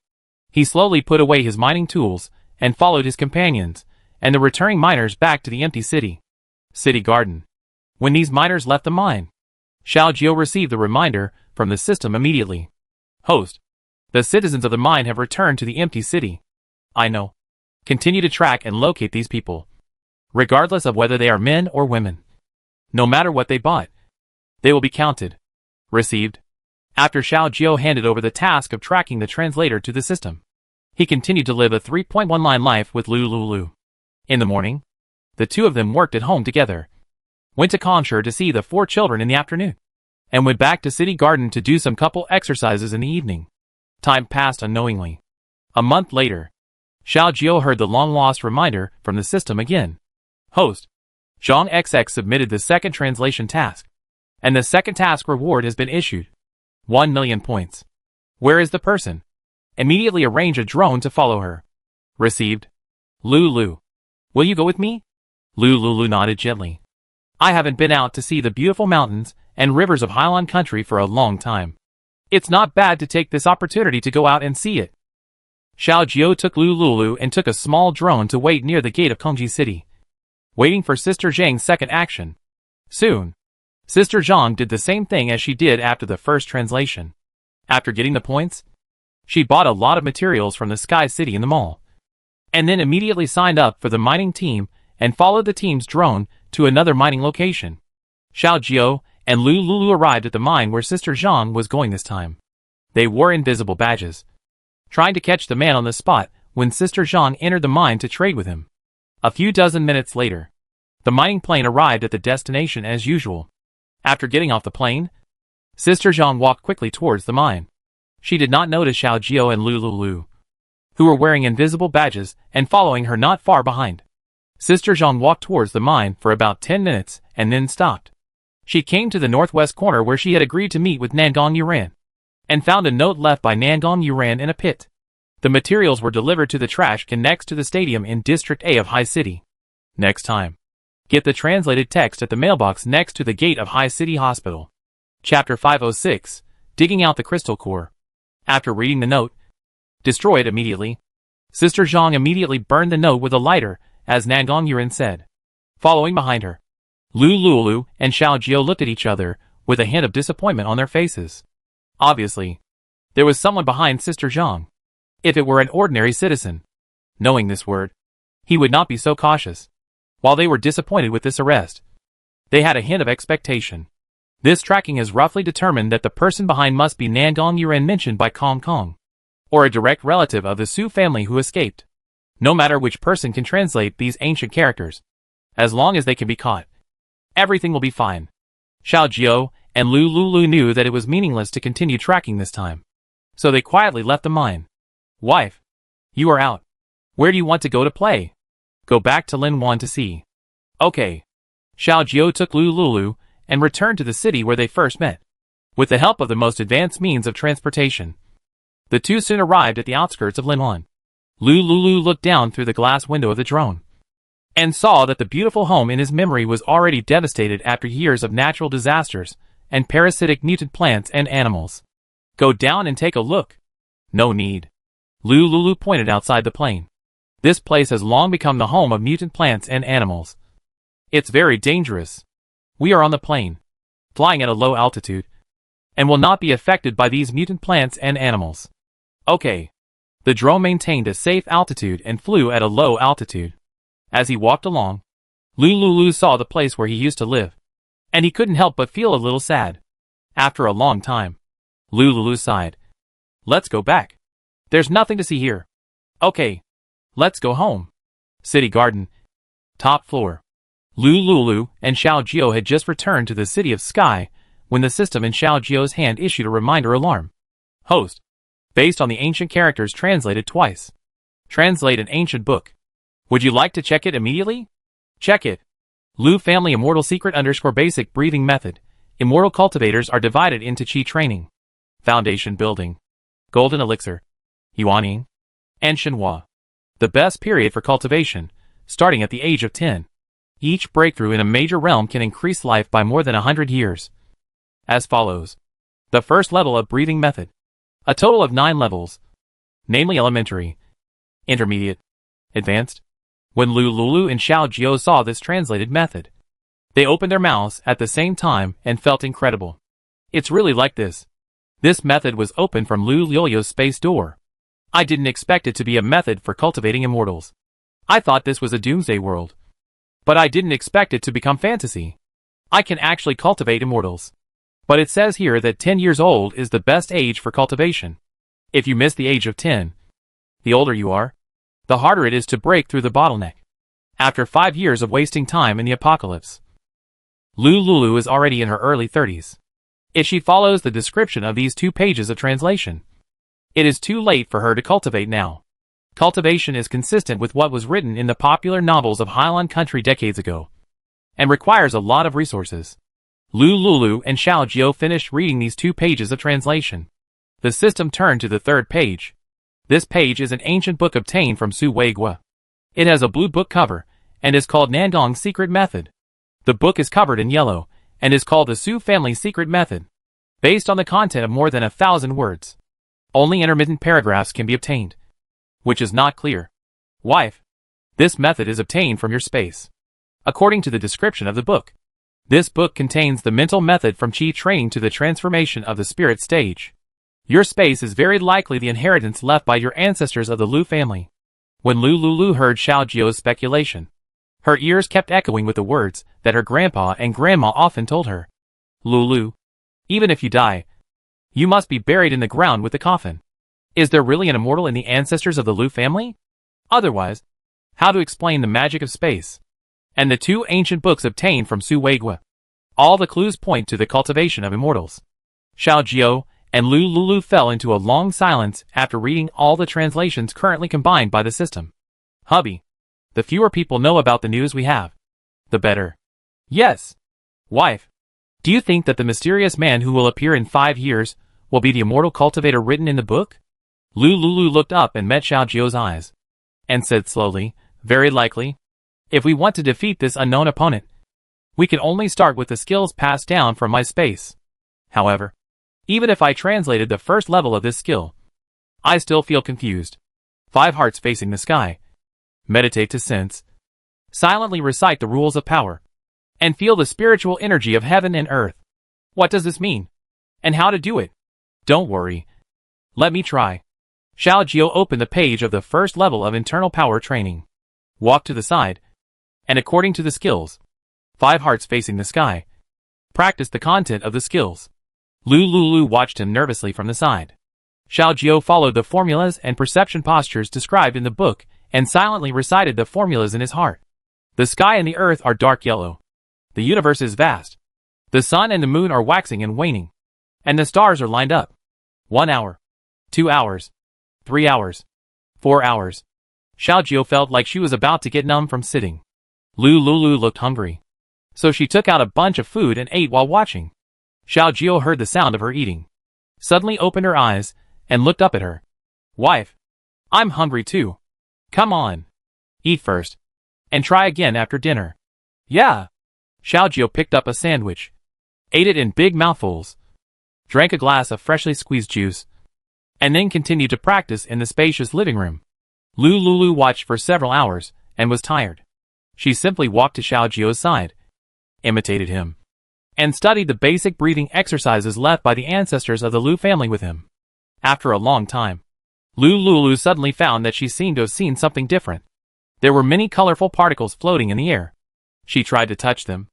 He slowly put away his mining tools and followed his companions and the returning miners back to the empty city. City Garden. When these miners left the mine, Xiao Jiao received the reminder from the system immediately. Host, the citizens of the mine have returned to the empty city. I know. Continue to track and locate these people, regardless of whether they are men or women. No matter what they bought, they will be counted. Received. After Xiao Jiao handed over the task of tracking the translator to the system, he continued to live a 3.1-line life with Lu. In the morning, the two of them worked at home together, went to Conshur to see the 4 children in the afternoon, and went back to City Garden to do some couple exercises in the evening. Time passed unknowingly. A month later, Xiao Jiao heard the long-lost reminder from the system again. Host, Zhang XX submitted the second translation task, and the second task reward has been issued. 1 million points. Where is the person? Immediately arrange a drone to follow her. Received. Lu. Will you go with me? Lu nodded gently. I haven't been out to see the beautiful mountains and rivers of Highland country for a long time. It's not bad to take this opportunity to go out and see it. Xiao Jiao took Lulu and took a small drone to wait near the gate of Kongji City, waiting for Sister Zhang's second action. Soon, Sister Zhang did the same thing as she did after the first translation. After getting the points, she bought a lot of materials from the Sky City in the mall, and then immediately signed up for the mining team and followed the team's drone to another mining location. Xiao Jiao and Lulu arrived at the mine where Sister Zhang was going this time. They wore invisible badges, trying to catch the man on the spot when Sister Zhang entered the mine to trade with him. A few dozen minutes later, the mining plane arrived at the destination as usual. After getting off the plane, Sister Zhang walked quickly towards the mine. She did not notice Xiao Jiao and Lulu, who were wearing invisible badges and following her not far behind. Sister Zhang walked towards the mine for about 10 minutes and then stopped. She came to the northwest corner where she had agreed to meet with Nangong Yuran, and found a note left by Nangong Yuran in a pit. The materials were delivered to the trash can next to the stadium in District A of High City. Next time, get the translated text at the mailbox next to the gate of High City Hospital. Chapter 506, Digging Out the Crystal Core. After reading the note, destroy it immediately. Sister Zhang immediately burned the note with a lighter, as Nangong Yuran said. Following behind her, Lulu and Xiao Jiao looked at each other with a hint of disappointment on their faces. Obviously, there was someone behind Sister Zhang. If it were an ordinary citizen, knowing this word, he would not be so cautious. While they were disappointed with this arrest, they had a hint of expectation. This tracking is roughly determined that the person behind must be Nangong Yuran mentioned by Kong Kong, or a direct relative of the Su family who escaped. No matter which person can translate these ancient characters, as long as they can be caught, everything will be fine. Xiao Jiao and Lulu knew that it was meaningless to continue tracking this time, so they quietly left the mine. Wife, you are out. Where do you want to go to play? Go back to Linwan to see. Okay. Xiao Jiao took Lulu and returned to the city where they first met. With the help of the most advanced means of transportation, the two soon arrived at the outskirts of Linwan. Lulu looked down through the glass window of the drone, and saw that the beautiful home in his memory was already devastated after years of natural disasters and parasitic mutant plants and animals. Go down and take a look. No need. Lulu pointed outside the plane. This place has long become the home of mutant plants and animals. It's very dangerous. We are on the plane, flying at a low altitude, and will not be affected by these mutant plants and animals. Okay. The drone maintained a safe altitude and flew at a low altitude. As he walked along, Lulu saw the place where he used to live, and he couldn't help but feel a little sad. After a long time, Lulu sighed. Let's go back. There's nothing to see here. Okay. Let's go home. City Garden. Top floor. Lulu and Xiao Jiao had just returned to the City of Sky when the system in Xiao Jiao's hand issued a reminder alarm. Host. Based on the ancient characters translated twice. Translate an ancient book. Would you like to check it immediately? Check it. Lu Family Immortal Secret _ Basic Breathing Method. Immortal cultivators are divided into Qi Training, Foundation Building, Golden Elixir, Yuaning, and Shenhua. The best period for cultivation, starting at the age of 10. Each breakthrough in a major realm can increase life by more than 100 years. As follows. The first level of breathing method. A total of 9 levels, namely elementary, intermediate, advanced. When Lulu and Xiao Jiao saw this translated method, they opened their mouths at the same time and felt incredible. It's really like this. This method was opened from Lu Yoyo's space door. I didn't expect it to be a method for cultivating immortals. I thought this was a doomsday world. But I didn't expect it to become fantasy. I can actually cultivate immortals. But it says here that 10 years old is the best age for cultivation. If you miss the age of 10, the older you are, the harder it is to break through the bottleneck. After 5 years of wasting time in the apocalypse, Lulu is already in her early 30s. If she follows the description of these 2 pages of translation, it is too late for her to cultivate now. Cultivation is consistent with what was written in the popular novels of Highland country decades ago, and requires a lot of resources. Lulu and Xiao Jiao finished reading these 2 pages of translation. The system turned to the 3rd page. This page is an ancient book obtained from Su Weigua. It has a blue book cover, and is called Nangong's Secret Method. The book is covered in yellow, and is called the Su Family Secret Method, based on the content of more than 1,000 words. Only intermittent paragraphs can be obtained, which is not clear. Wife, this method is obtained from your space. According to the description of the book, this book contains the mental method from chi training to the transformation of the spirit stage. Your space is very likely the inheritance left by your ancestors of the Lu family. When Lu heard Xiao Jiao's speculation, her ears kept echoing with the words that her grandpa and grandma often told her. Lu, even if you die, you must be buried in the ground with the coffin. Is there really an immortal in the ancestors of the Lu family? Otherwise, how to explain the magic of space? And the 2 ancient books obtained from Su Weigui. All the clues point to the cultivation of immortals. Xiao Jiao and Lu fell into a long silence after reading all the translations currently combined by the system. Hubby, the fewer people know about the news we have, the better. Yes. Wife, do you think that the mysterious man who will appear in 5 years will be the immortal cultivator written in the book? Lu looked up and met Xiao Jiao's eyes, and said slowly, very likely. If we want to defeat this unknown opponent, we can only start with the skills passed down from my space. However, even if I translated the first level of this skill, I still feel confused. 5 hearts facing the sky. Meditate to sense. Silently recite the rules of power, and feel the spiritual energy of heaven and earth. What does this mean? And how to do it? Don't worry. Let me try. Xiao Jiao opened the page of the first level of internal power training. Walk to the side, and according to the skills, 5 hearts facing the sky. Practice the content of the skills. Lu watched him nervously from the side. Xiao Jiao followed the formulas and perception postures described in the book and silently recited the formulas in his heart. The sky and the earth are dark yellow. The universe is vast. The sun and the moon are waxing and waning, and the stars are lined up. 1 hour, 2 hours, 3 hours, 4 hours. Xiao Jiao felt like she was about to get numb from sitting. Lu looked hungry, so she took out a bunch of food and ate while watching. Xiao Jiao heard the sound of her eating, suddenly opened her eyes, and looked up at her. Wife, I'm hungry too. Come on. Eat first, and try again after dinner. Yeah. Xiao Jiao picked up a sandwich, ate it in big mouthfuls, drank a glass of freshly squeezed juice, and then continued to practice in the spacious living room. Lu watched for several hours, and was tired. She simply walked to Xiao Jiao's side, imitated him, and studied the basic breathing exercises left by the ancestors of the Lu family with him. After a long time, Lu suddenly found that she seemed to have seen something different. There were many colorful particles floating in the air. She tried to touch them.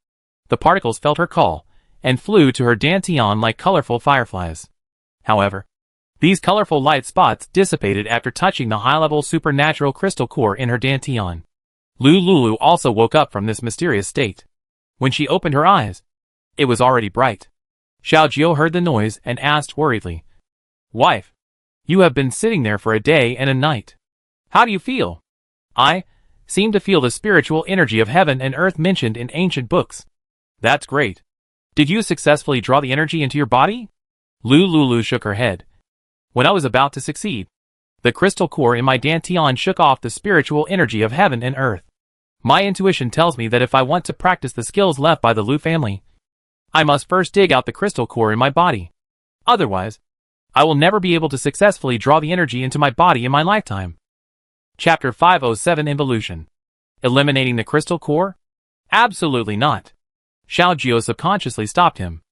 The particles felt her call, and flew to her dantian like colorful fireflies. However, these colorful light spots dissipated after touching the high-level supernatural crystal core in her dantian. Lu also woke up from this mysterious state. When she opened her eyes, it was already bright. Xiao Jiao heard the noise and asked worriedly, Wife, you have been sitting there for a day and a night. How do you feel? I seem to feel the spiritual energy of heaven and earth mentioned in ancient books. That's great. Did you successfully draw the energy into your body? Lu shook her head. When I was about to succeed, the crystal core in my dantian shook off the spiritual energy of heaven and earth. My intuition tells me that if I want to practice the skills left by the Lu family, I must first dig out the crystal core in my body. Otherwise, I will never be able to successfully draw the energy into my body in my lifetime. Chapter 507 Involution. Eliminating the crystal core? Absolutely not. Xiao Jiao subconsciously stopped him.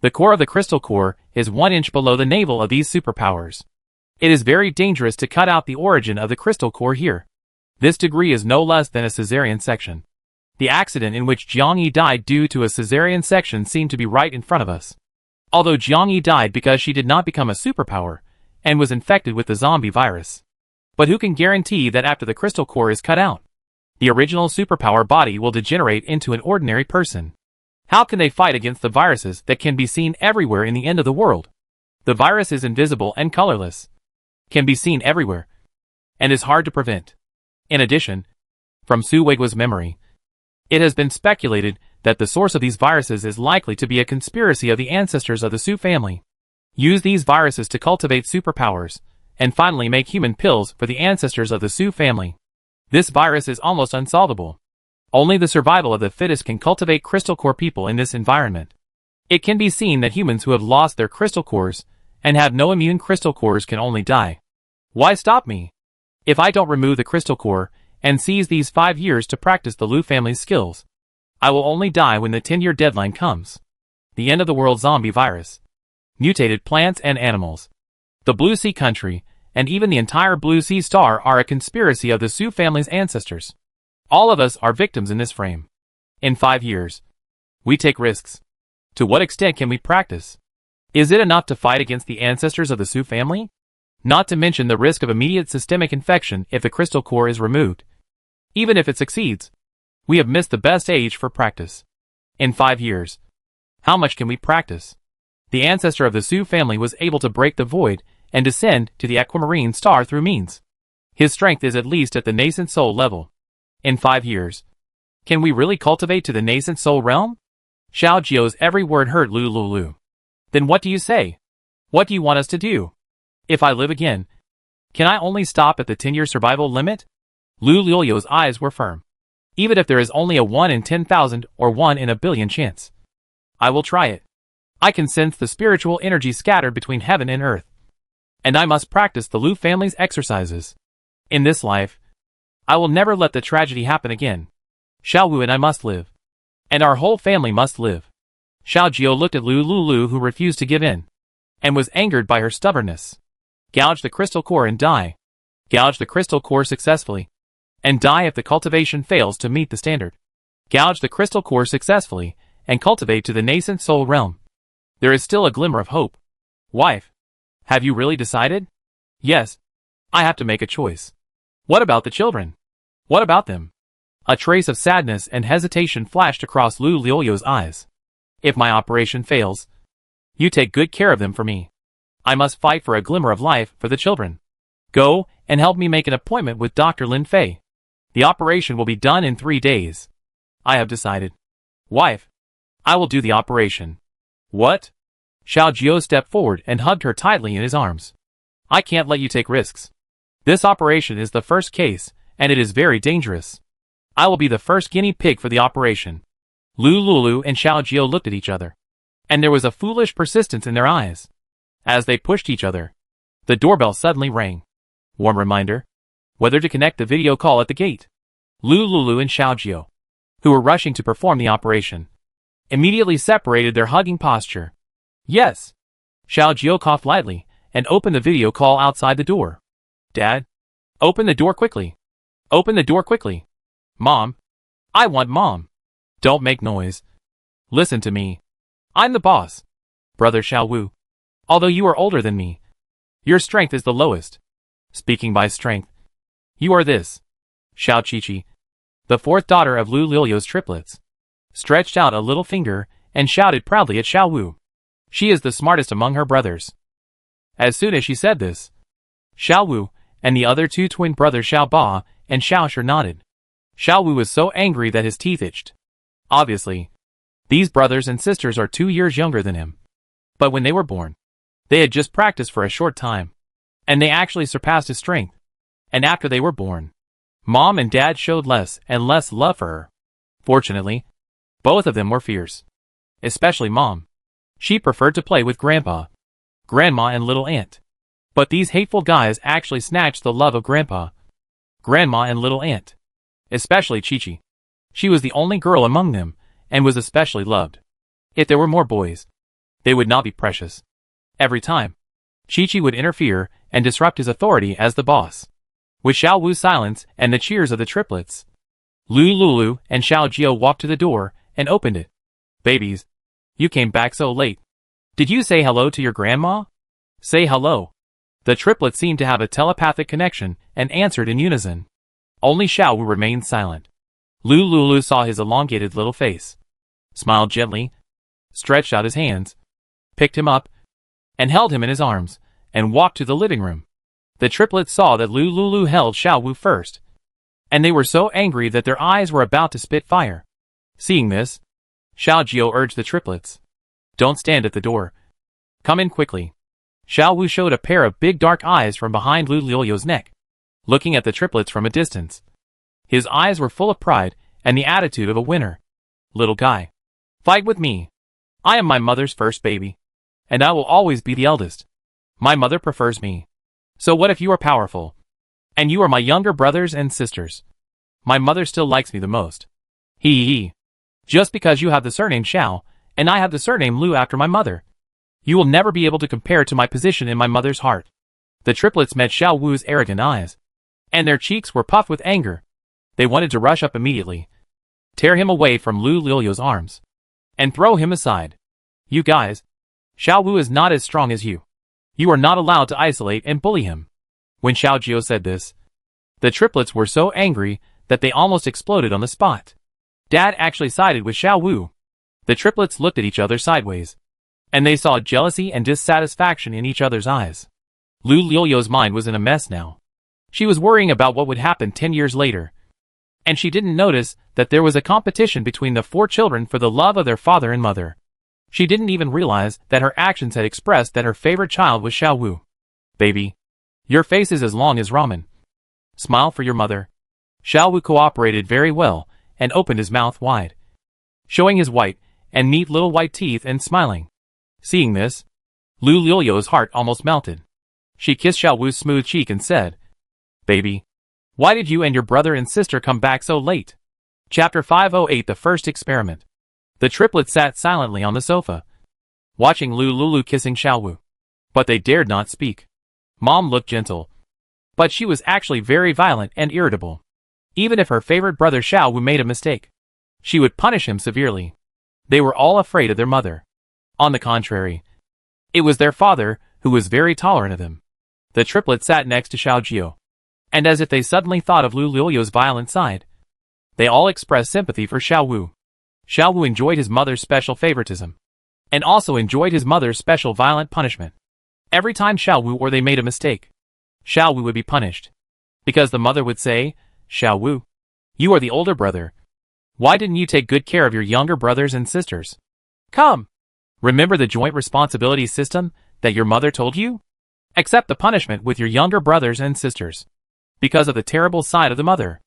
The core of the crystal core is 1 inch below the navel of these superpowers. It is very dangerous to cut out the origin of the crystal core here. This degree is no less than a cesarean section. The accident in which Jiang Yi died due to a cesarean section seemed to be right in front of us. Although Jiang Yi died because she did not become a superpower, and was infected with the zombie virus. But who can guarantee that after the crystal core is cut out, the original superpower body will degenerate into an ordinary person? How can they fight against the viruses that can be seen everywhere in the end of the world? The virus is invisible and colorless, can be seen everywhere, and is hard to prevent. In addition, from Su Weigui's memory, it has been speculated that the source of these viruses is likely to be a conspiracy of the ancestors of the Su family. Use these viruses to cultivate superpowers, and finally make human pills for the ancestors of the Su family. This virus is almost unsolvable. Only the survival of the fittest can cultivate crystal core people in this environment. It can be seen that humans who have lost their crystal cores and have no immune crystal cores can only die. Why stop me? If I don't remove the crystal core and seize these 5 years to practice the Lu family's skills, I will only die when the 10-year deadline comes. The end of the world zombie virus. Mutated plants and animals. The Blue Sea country, and even the entire Blue Sea star are a conspiracy of the Su family's ancestors. All of us are victims in this frame. In 5 years, we take risks. To what extent can we practice? Is it enough to fight against the ancestors of the Su family? Not to mention the risk of immediate systemic infection if the crystal core is removed. Even if it succeeds, we have missed the best age for practice. In 5 years, how much can we practice? The ancestor of the Su family was able to break the void and descend to the aquamarine star through means. His strength is at least at the nascent soul level. In 5 years, can we really cultivate to the nascent soul realm? Xiao Jiu's every word hurt Lu Lulu. Then what do you say? What do you want us to do? If I live again, can I only stop at the 10-year survival limit? Lu Lulu's eyes were firm. Even if there is only a 1 in 10,000 or 1 in a billion chance, I will try it. I can sense the spiritual energy scattered between heaven and earth. And I must practice the Lu family's exercises. In this life, I will never let the tragedy happen again. Xiao Wu and I must live. And our whole family must live. Xiao Jiu looked at Lu Lulu, who refused to give in, and was angered by her stubbornness. Gouge the crystal core and die. Gouge the crystal core successfully, and die if the cultivation fails to meet the standard. Gouge the crystal core successfully, and cultivate to the nascent soul realm. There is still a glimmer of hope. Wife, have you really decided? Yes. I have to make a choice. What about the children? What about them? A trace of sadness and hesitation flashed across Lu Liu's eyes. If my operation fails, you take good care of them for me. I must fight for a glimmer of life for the children. Go and help me make an appointment with Dr. Lin Fei. The operation will be done in 3 days. I have decided. Wife, I will do the operation. What? Xiao Jiu stepped forward and hugged her tightly in his arms. I can't let you take risks. This operation is the first case, and it is very dangerous. I will be the first guinea pig for the operation. Lu Lulu and Xiao Jiu looked at each other, and there was a foolish persistence in their eyes. As they pushed each other, the doorbell suddenly rang. Warm reminder, whether to connect the video call at the gate. Lu Lulu and Xiao Jiu, who were rushing to perform the operation, immediately separated their hugging posture. Yes. Xiao Jiu coughed lightly and opened the video call outside the door. Dad, open the door quickly. Open the door quickly. Mom, I want Mom. Don't make noise. Listen to me. I'm the boss. Brother Xiao Wu. Although you are older than me, your strength is the lowest. Speaking by strength, you are this. Xiao Qiqi, the 4th daughter of Lu Liu's triplets, stretched out a little finger and shouted proudly at Xiao Wu. She is the smartest among her brothers. As soon as she said this, Xiao Wu and the other 2 twin brothers Xiao Ba and Xiao Shi nodded. Xiao Wu was so angry that his teeth itched. Obviously, these brothers and sisters are 2 years younger than him. But when they were born, they had just practiced for a short time, and they actually surpassed his strength. And after they were born, Mom and Dad showed less and less love for her. Fortunately, both of them were fierce. Especially Mom. She preferred to play with Grandpa, Grandma and Little Aunt. But these hateful guys actually snatched the love of Grandpa, Grandma and Little Aunt. Especially Qiqi. She was the only girl among them, and was especially loved. If there were more boys, they would not be precious. Every time, Qiqi would interfere and disrupt his authority as the boss. With Xiao Wu's silence and the cheers of the triplets, Lu Lulu and Xiao Jiu walked to the door and opened it. Babies, you came back so late. Did you say hello to your grandma? Say hello. The triplets seemed to have a telepathic connection and answered in unison. Only Xiao Wu remained silent. Lu Lulu saw his elongated little face, smiled gently, stretched out his hands, picked him up, and held him in his arms, and walked to the living room. The triplets saw that Lu Lulu held Xiao Wu first, and they were so angry that their eyes were about to spit fire. Seeing this, Xiao Jiu urged the triplets. Don't stand at the door. Come in quickly. Xiao Wu showed a pair of big dark eyes from behind Lu Liu's neck, looking at the triplets from a distance. His eyes were full of pride and the attitude of a winner. Little guy. Fight with me. I am my mother's first baby. And I will always be the eldest. My mother prefers me. So what if you are powerful? And you are my younger brothers and sisters. My mother still likes me the most. Hee. Just because you have the surname Xiao, and I have the surname Lu after my mother. You will never be able to compare to my position in my mother's heart. The triplets met Xiao Wu's arrogant eyes. And their cheeks were puffed with anger. They wanted to rush up immediately, tear him away from Lu Lilio's arms, and throw him aside. You guys. Xiao Wu is not as strong as you. You are not allowed to isolate and bully him. When Xiao Jiao said this, the triplets were so angry that they almost exploded on the spot. Dad actually sided with Xiao Wu. The triplets looked at each other sideways, and they saw jealousy and dissatisfaction in each other's eyes. Lu Lilio's mind was in a mess now. She was worrying about what would happen 10 years later. And she didn't notice that there was a competition between the 4 children for the love of their father and mother. She didn't even realize that her actions had expressed that her favorite child was Xiao Wu. Baby. Your face is as long as ramen. Smile for your mother. Xiao Wu cooperated very well and opened his mouth wide, showing his white and neat little white teeth and smiling. Seeing this, Lu Lilio's heart almost melted. She kissed Xiao Wu's smooth cheek and said, Baby. Why did you and your brother and sister come back so late? Chapter 508 The First Experiment. The triplets sat silently on the sofa, watching Lu Lulu kissing Xiao Wu. But they dared not speak. Mom looked gentle, but she was actually very violent and irritable. Even if her favorite brother Xiao Wu made a mistake, she would punish him severely. They were all afraid of their mother. On the contrary, it was their father who was very tolerant of them. The triplets sat next to Xiao Jiao, and as if they suddenly thought of Lu Lilio's violent side, they all expressed sympathy for Xiao Wu. Xiao Wu enjoyed his mother's special favoritism, and also enjoyed his mother's special violent punishment. Every time Xiao Wu or they made a mistake, Xiao Wu would be punished. Because the mother would say, Xiao Wu, you are the older brother. Why didn't you take good care of your younger brothers and sisters? Come! Remember the joint responsibility system that your mother told you? Accept the punishment with your younger brothers and sisters. Because of the terrible side of the mother,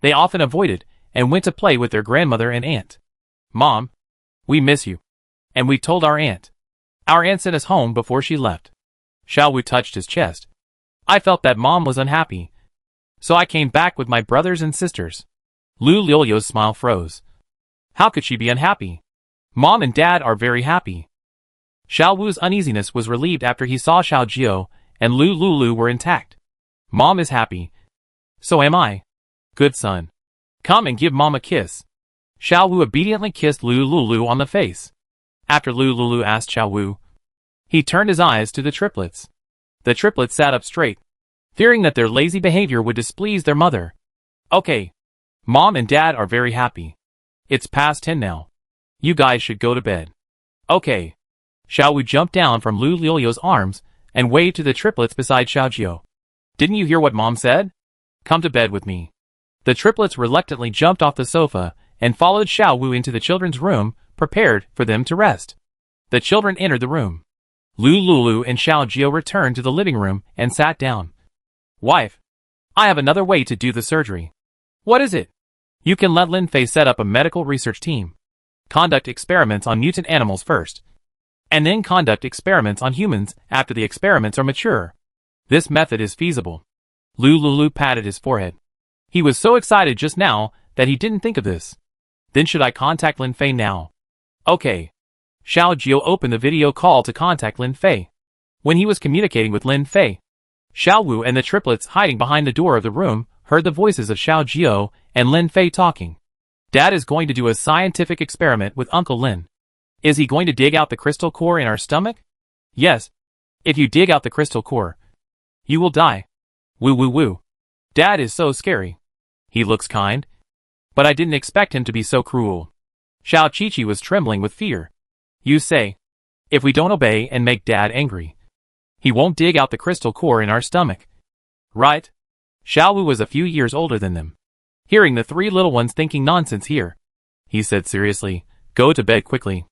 they often avoided and went to play with their grandmother and aunt. Mom, we miss you. And we told our aunt. Our aunt sent us home before she left. Xiao Wu touched his chest. I felt that Mom was unhappy. So I came back with my brothers and sisters. Lu Lilio's smile froze. How could she be unhappy? Mom and Dad are very happy. Xiao Wu's uneasiness was relieved after he saw Xiao Jiao and Lu Lulu were intact. Mom is happy. So am I. Good son. Come and give Mom a kiss. Xiao Wu obediently kissed Lu Lulu on the face. After Lu Lulu asked Xiao Wu, he turned his eyes to the triplets. The triplets sat up straight, fearing that their lazy behavior would displease their mother. Okay. Mom and Dad are very happy. It's past 10 now. You guys should go to bed. Okay. Xiao Wu jumped down from Lu Lilio's arms and waved to the triplets beside Xiao Jiao. Didn't you hear what Mom said? Come to bed with me. The triplets reluctantly jumped off the sofa and followed Xiao Wu into the children's room, prepared for them to rest. The children entered the room. Lu Lulu and Xiao Jiao returned to the living room and sat down. Wife, I have another way to do the surgery. What is it? You can let Lin Fei set up a medical research team. Conduct experiments on mutant animals first, and then conduct experiments on humans after the experiments are mature. This method is feasible. Lu Lulu patted his forehead. He was so excited just now that he didn't think of this. Then should I contact Lin Fei now? Okay. Xiao Jiao opened the video call to contact Lin Fei. When he was communicating with Lin Fei, Xiao Wu and the triplets hiding behind the door of the room heard the voices of Xiao Jiao and Lin Fei talking. Dad is going to do a scientific experiment with Uncle Lin. Is he going to dig out the crystal core in our stomach? Yes. If you dig out the crystal core, you will die. Woo woo woo. Dad is so scary. He looks kind, but I didn't expect him to be so cruel. Xiao Qiqi was trembling with fear. You say, if we don't obey and make Dad angry, he won't dig out the crystal core in our stomach. Right? Xiao Wu was a few years older than them. Hearing the 3 little ones thinking nonsense here, he said seriously, go to bed quickly.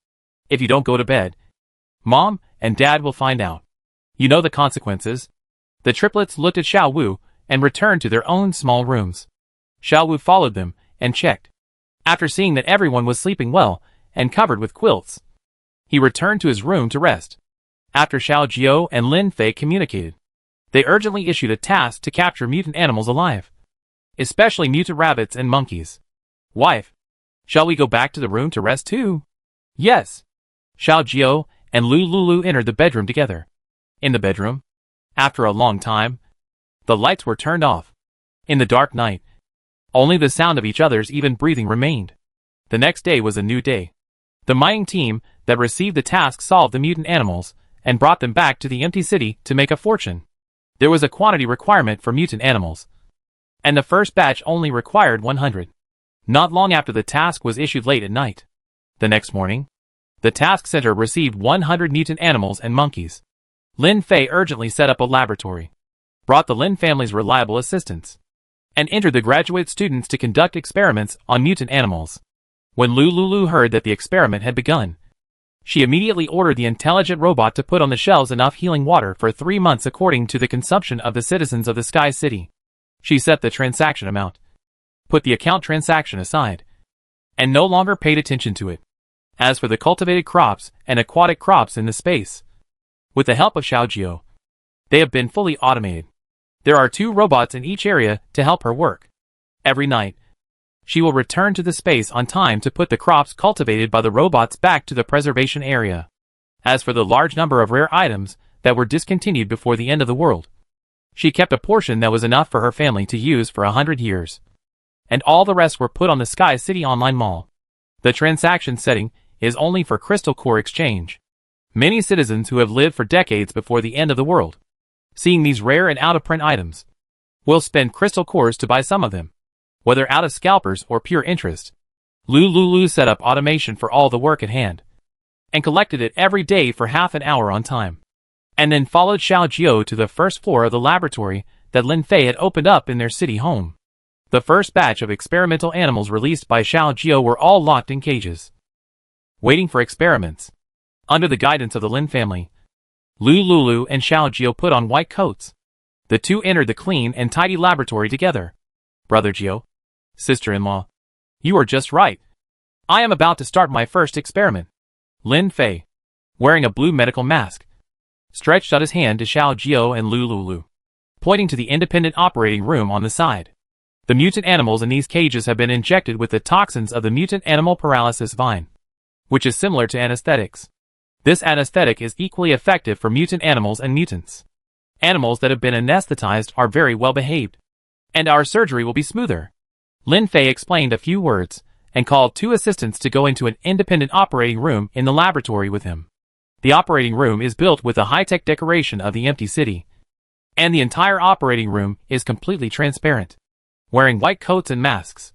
If you don't go to bed, Mom and Dad will find out. You know the consequences. The triplets looked at Xiao Wu and returned to their own small rooms. Xiao Wu followed them and checked. After seeing that everyone was sleeping well and covered with quilts, he returned to his room to rest. After Xiao Jiao and Lin Fei communicated, they urgently issued a task to capture mutant animals alive, especially mutant rabbits and monkeys. Wife, shall we go back to the room to rest too? Yes. Xiao Jiao and Lu Lulu entered the bedroom together. In the bedroom, after a long time, the lights were turned off. In the dark night, only the sound of each other's even breathing remained. The next day was a new day. The mining team that received the task solved the mutant animals and brought them back to the empty city to make a fortune. There was a quantity requirement for mutant animals, and the first batch only required 100. Not long after the task was issued late at night. The next morning, the task center received 100 mutant animals and monkeys. Lin Fei urgently set up a laboratory, brought the Lin family's reliable assistants, and entered the graduate students to conduct experiments on mutant animals. When Lu Lulu heard that the experiment had begun, she immediately ordered the intelligent robot to put on the shelves enough healing water for 3 months according to the consumption of the citizens of the Sky City. She set the transaction amount, put the account transaction aside, and no longer paid attention to it. As for the cultivated crops and aquatic crops in the space, with the help of Xiao Jiao, they have been fully automated. There are 2 robots in each area to help her work. Every night, she will return to the space on time to put the crops cultivated by the robots back to the preservation area. As for the large number of rare items that were discontinued before the end of the world, she kept a portion that was enough for her family to use for 100 years. And all the rest were put on the Sky City Online Mall. The transaction setting is only for crystal core exchange. Many citizens who have lived for decades before the end of the world, seeing these rare and out-of-print items, will spend crystal cores to buy some of them, whether out of scalpers or pure interest. Lu Lulu set up automation for all the work at hand, and collected it every day for half an hour on time, and then followed Xiao Jiao to the first floor of the laboratory that Lin Fei had opened up in their city home. The first batch of experimental animals released by Xiao Jiao were all locked in cages, waiting for experiments. Under the guidance of the Lin family, Lu Lulu and Xiao Jiao put on white coats. The 2 entered the clean and tidy laboratory together. Brother Jiao, sister-in-law, you are just right. I am about to start my first experiment. Lin Fei, wearing a blue medical mask, stretched out his hand to Xiao Jiao and Lu Lulu, pointing to the independent operating room on the side. The mutant animals in these cages have been injected with the toxins of the mutant animal paralysis vine, which is similar to anesthetics. This anesthetic is equally effective for mutant animals and mutants. Animals that have been anesthetized are very well behaved, and our surgery will be smoother. Lin Fei explained a few words, and called 2 assistants to go into an independent operating room in the laboratory with him. The operating room is built with a high-tech decoration of the empty city, and the entire operating room is completely transparent. Wearing white coats and masks,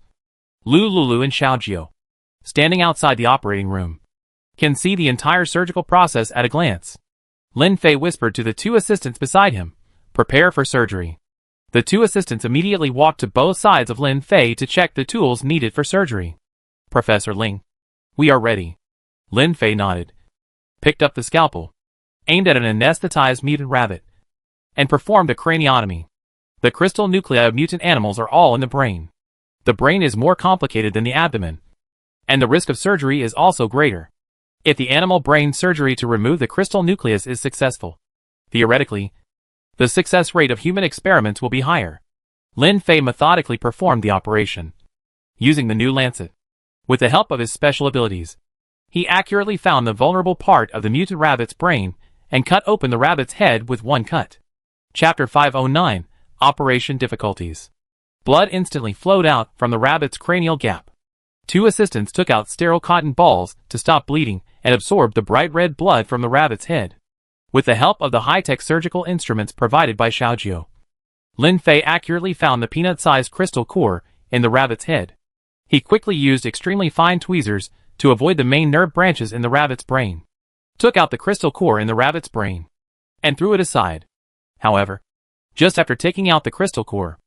Lu Lulu and Xiao Jiao, standing outside the operating room, can see the entire surgical process at a glance. Lin Fei whispered to the 2 assistants beside him, "Prepare for surgery." The 2 assistants immediately walked to both sides of Lin Fei to check the tools needed for surgery. "Professor Ling, we are ready." Lin Fei nodded, picked up the scalpel, aimed at an anesthetized mutant rabbit, and performed a craniotomy. The crystal nuclei of mutant animals are all in the brain. The brain is more complicated than the abdomen, and the risk of surgery is also greater. If the animal brain surgery to remove the crystal nucleus is successful, theoretically, the success rate of human experiments will be higher. Lin Fei methodically performed the operation, using the new lancet. With the help of his special abilities, he accurately found the vulnerable part of the mutant rabbit's brain and cut open the rabbit's head with one cut. Chapter 509, Operation Difficulties. Blood instantly flowed out from the rabbit's cranial gap. 2 assistants took out sterile cotton balls to stop bleeding and absorbed the bright red blood from the rabbit's head. With the help of the high-tech surgical instruments provided by Xiao Jiao, Lin Fei accurately found the peanut-sized crystal core in the rabbit's head. He quickly used extremely fine tweezers to avoid the main nerve branches in the rabbit's brain, took out the crystal core in the rabbit's brain, and threw it aside. However, just after taking out the crystal core,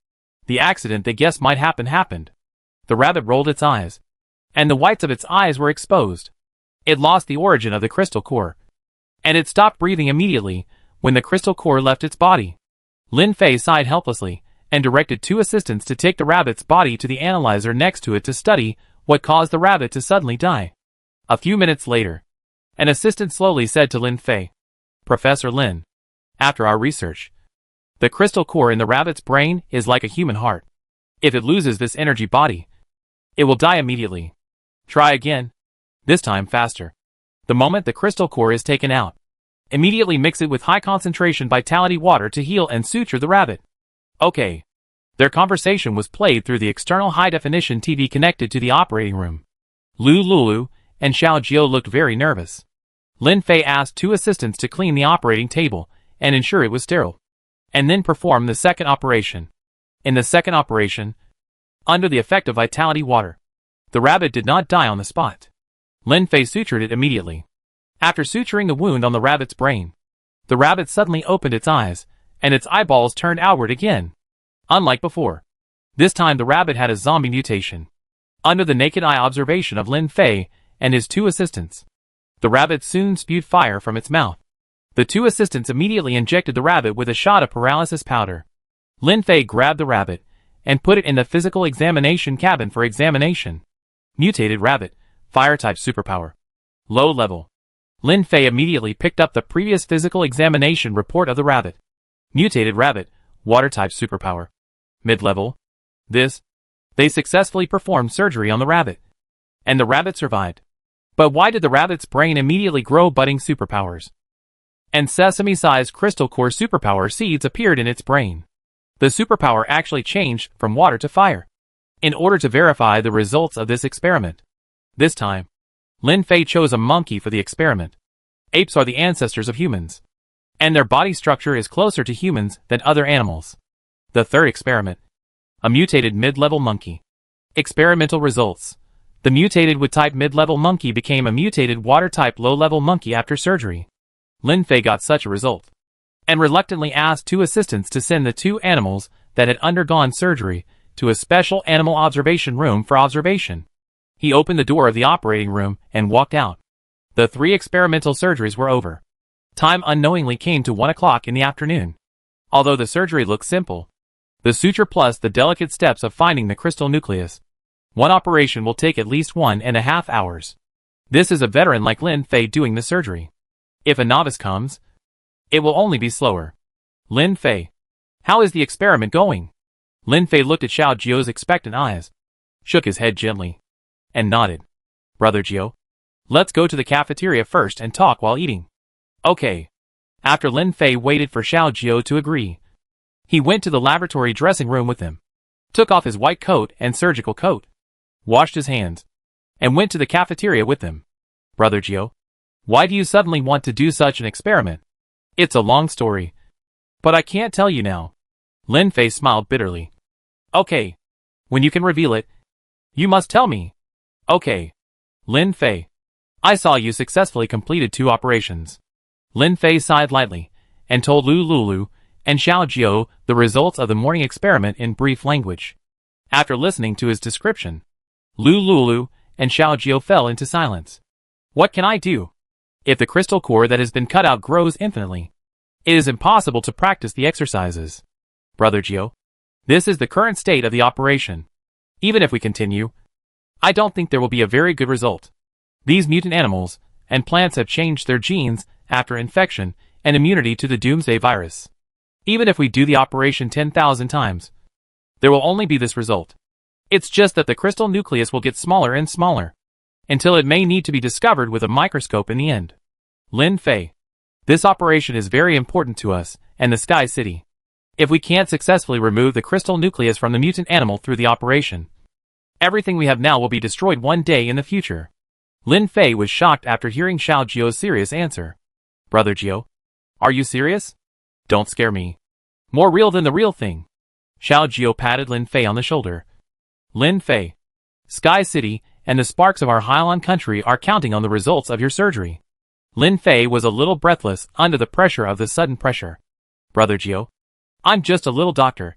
the accident they guessed might happen happened. The rabbit rolled its eyes, and the whites of its eyes were exposed. It lost the origin of the crystal core, and it stopped breathing immediately when the crystal core left its body. Lin Fei sighed helplessly and directed 2 assistants to take the rabbit's body to the analyzer next to it to study What caused the rabbit to suddenly die? A few minutes later, an assistant slowly said to Lin Fei, Professor Lin, after our research, the crystal core in the rabbit's brain is like a human heart. If it loses this energy body, it will die immediately. Try again. This time faster. The moment the crystal core is taken out, immediately mix it with high concentration vitality water to heal and suture the rabbit. Okay. Their conversation was played through the external high-definition TV connected to the operating room. Lu Lulu and Xiao Jiao looked very nervous. Lin Fei asked 2 assistants to clean the operating table and ensure it was sterile, and then perform the second operation. In the second operation, under the effect of vitality water, the rabbit did not die on the spot. Lin Fei sutured it immediately. After suturing the wound on the rabbit's brain, the rabbit suddenly opened its eyes, and its eyeballs turned outward again. Unlike before, this time the rabbit had a zombie mutation. Under the naked eye observation of Lin Fei and his 2 assistants, the rabbit soon spewed fire from its mouth. The 2 assistants immediately injected the rabbit with a shot of paralysis powder. Lin Fei grabbed the rabbit and put it in the physical examination cabin for examination. Mutated rabbit, fire-type superpower. Low level. Lin Fei immediately picked up the previous physical examination report of the rabbit. Mutated rabbit, water-type superpower. Mid-level. They successfully performed surgery on the rabbit, and the rabbit survived. But why did the rabbit's brain immediately grow budding superpowers? And sesame-sized crystal core superpower seeds appeared in its brain. The superpower actually changed from water to fire. In order to verify the results of this experiment, this time, Lin Fei chose a monkey for the experiment. Apes are the ancestors of humans, and their body structure is closer to humans than other animals. The third experiment. A mutated mid-level monkey. Experimental results. The mutated wood-type mid-level monkey became a mutated water-type low-level monkey after surgery. Lin Fei got such a result, and reluctantly asked 2 assistants to send the 2 animals that had undergone surgery to a special animal observation room for observation. He opened the door of the operating room and walked out. The 3 experimental surgeries were over. Time unknowingly came to 1 o'clock in the afternoon. Although the surgery looked simple, the suture plus the delicate steps of finding the crystal nucleus, one operation will take at least 1.5 hours. This is a veteran like Lin Fei doing the surgery. If a novice comes, it will only be slower. Lin Fei. How is the experiment going? Lin Fei looked at Xiao Jiao's expectant eyes, shook his head gently, and nodded. Brother Jiao, let's go to the cafeteria first and talk while eating. Okay. After Lin Fei waited for Xiao Jiao to agree, he went to the laboratory dressing room with him, took off his white coat and surgical coat, washed his hands, and went to the cafeteria with them. Brother Jiao, why do you suddenly want to do such an experiment? It's a long story, but I can't tell you now. Lin Fei smiled bitterly. Okay. When you can reveal it, you must tell me. Okay. Lin Fei, I saw you successfully completed 2 operations. Lin Fei sighed lightly, and told Lu Lulu and Xiao Jiao the results of the morning experiment in brief language. After listening to his description, Lu Lulu and Xiao Jiao fell into silence. What can I do? If the crystal core that has been cut out grows infinitely, it is impossible to practice the exercises. Brother Jiao, this is the current state of the operation. Even if we continue, I don't think there will be a very good result. These mutant animals and plants have changed their genes after infection and immunity to the doomsday virus. Even if we do the operation 10,000 times, there will only be this result. It's just that the crystal nucleus will get smaller and smaller, until it may need to be discovered with a microscope in the end. Lin Fei, this operation is very important to us and the Sky City. If we can't successfully remove the crystal nucleus from the mutant animal through the operation, everything we have now will be destroyed one day in the future. Lin Fei was shocked after hearing Xiao Jiao's serious answer. Brother Jiao, are you serious? Don't scare me. More real than the real thing. Xiao Jiao patted Lin Fei on the shoulder. Lin Fei, Sky City and the sparks of our Hailan country are counting on the results of your surgery. Lin Fei was a little breathless under the pressure of the sudden pressure. Brother Jiao, I'm just a little doctor.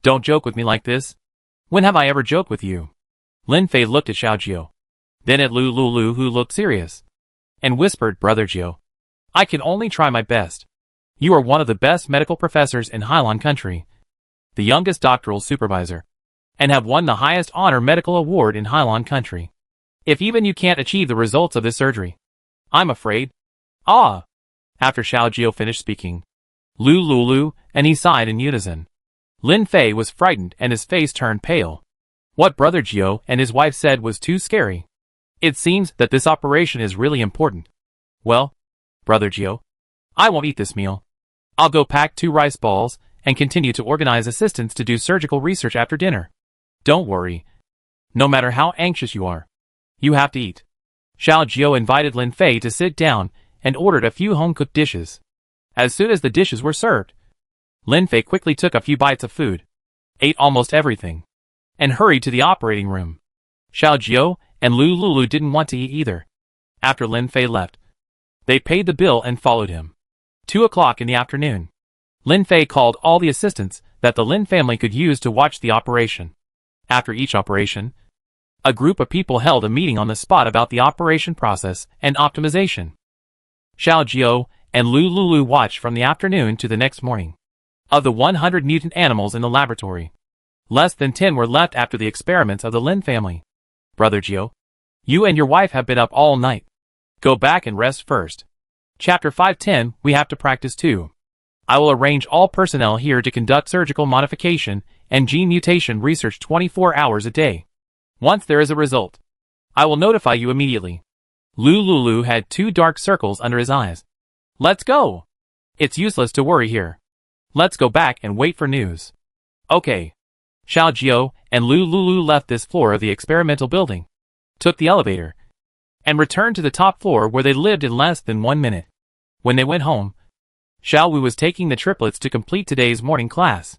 Don't joke with me like this. When have I ever joked with you? Lin Fei looked at Xiao Jiao, then at Lu Lulu, who looked serious, and whispered, Brother Jiao, I can only try my best. You are one of the best medical professors in Hailan country, the youngest doctoral supervisor. and have won the highest honor medical award in Hylon country. If even you can't achieve the results of this surgery, I'm afraid. Ah! After Xiao Jiao finished speaking, Lu Lulu and he sighed in unison. Lin Fei was frightened and his face turned pale. What Brother Jiao and his wife said was too scary. It seems that this operation is really important. Well, Brother Jiao, I won't eat this meal. I'll go pack 2 rice balls and continue to organize assistants to do surgical research after dinner. Don't worry. No matter how anxious you are, you have to eat. Xiao Jiao invited Lin Fei to sit down and ordered a few home-cooked dishes. As soon as the dishes were served, Lin Fei quickly took a few bites of food, ate almost everything, and hurried to the operating room. Xiao Jiao and Lu Lulu didn't want to eat either. After Lin Fei left, they paid the bill and followed him. 2 o'clock in the afternoon, Lin Fei called all the assistants that the Lin family could use to watch the operation. After each operation, a group of people held a meeting on the spot about the operation process and optimization. Xiao Jiao and Lu Lulu watched from the afternoon to the next morning. Of the 100 mutant animals in the laboratory, less than 10 were left after the experiments of the Lin family. Brother Jiao, you and your wife have been up all night. Go back and rest first. Chapter 510, we have to practice too. I will arrange all personnel here to conduct surgical modification and gene mutation research 24 hours a day. Once there is a result, I will notify you immediately. Lu Lulu had 2 dark circles under his eyes. Let's go. It's useless to worry here. Let's go back and wait for news. Okay. Xiao Jiao and Lu Lulu left this floor of the experimental building, took the elevator, and returned to the top floor where they lived in less than 1 minute. When they went home, Xiao Wu was taking the triplets to complete today's morning class.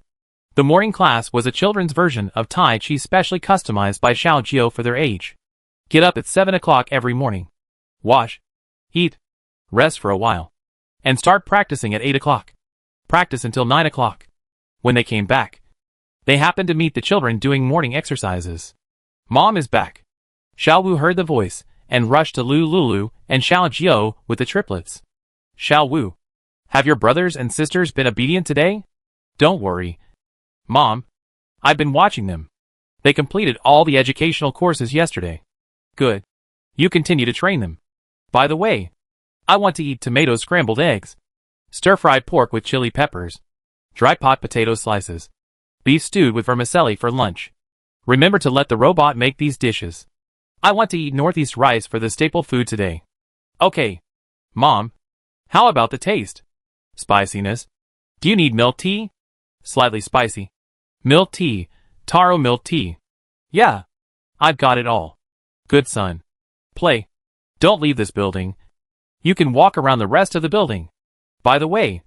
The morning class was a children's version of Tai Chi specially customized by Xiao Jiao for their age. Get up at 7 o'clock every morning. Wash, eat, rest for a while, and start practicing at 8 o'clock. Practice until 9 o'clock. When they came back, they happened to meet the children doing morning exercises. Mom is back. Xiao Wu heard the voice and rushed to Lu Lulu and Xiao Jiao with the triplets. Xiao Wu, have your brothers and sisters been obedient today? Don't worry. Mom, I've been watching them. They completed all the educational courses yesterday. Good. You continue to train them. By the way, I want to eat tomato scrambled eggs, stir-fried pork with chili peppers, dry pot potato slices, beef stewed with vermicelli for lunch. Remember to let the robot make these dishes. I want to eat Northeast rice for the staple food today. Okay. Mom, how about the taste? Spiciness? Do you need milk tea? Slightly spicy. Milk tea, taro milk tea. Yeah. I've got it all. Good son. Play. Don't leave this building. You can walk around the rest of the building. By the way,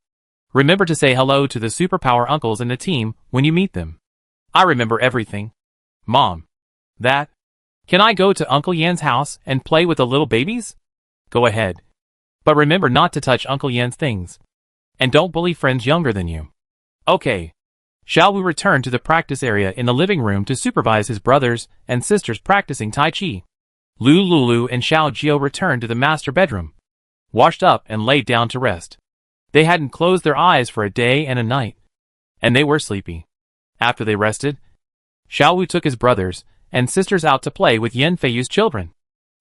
remember to say hello to the superpower uncles in the team when you meet them. I remember everything. Mom. That? Can I go to Uncle Yan's house and play with the little babies? Go ahead. But remember not to touch Uncle Yan's things. And don't bully friends younger than you. Okay. Shall we return to the practice area in the living room to supervise his brothers and sisters practicing Tai Chi? Lu Lulu and Xiao Jiao returned to the master bedroom, washed up and laid down to rest. They hadn't closed their eyes for a day and a night, and they were sleepy. After they rested, Xiao Wu took his brothers and sisters out to play with Yan Feiyu's children.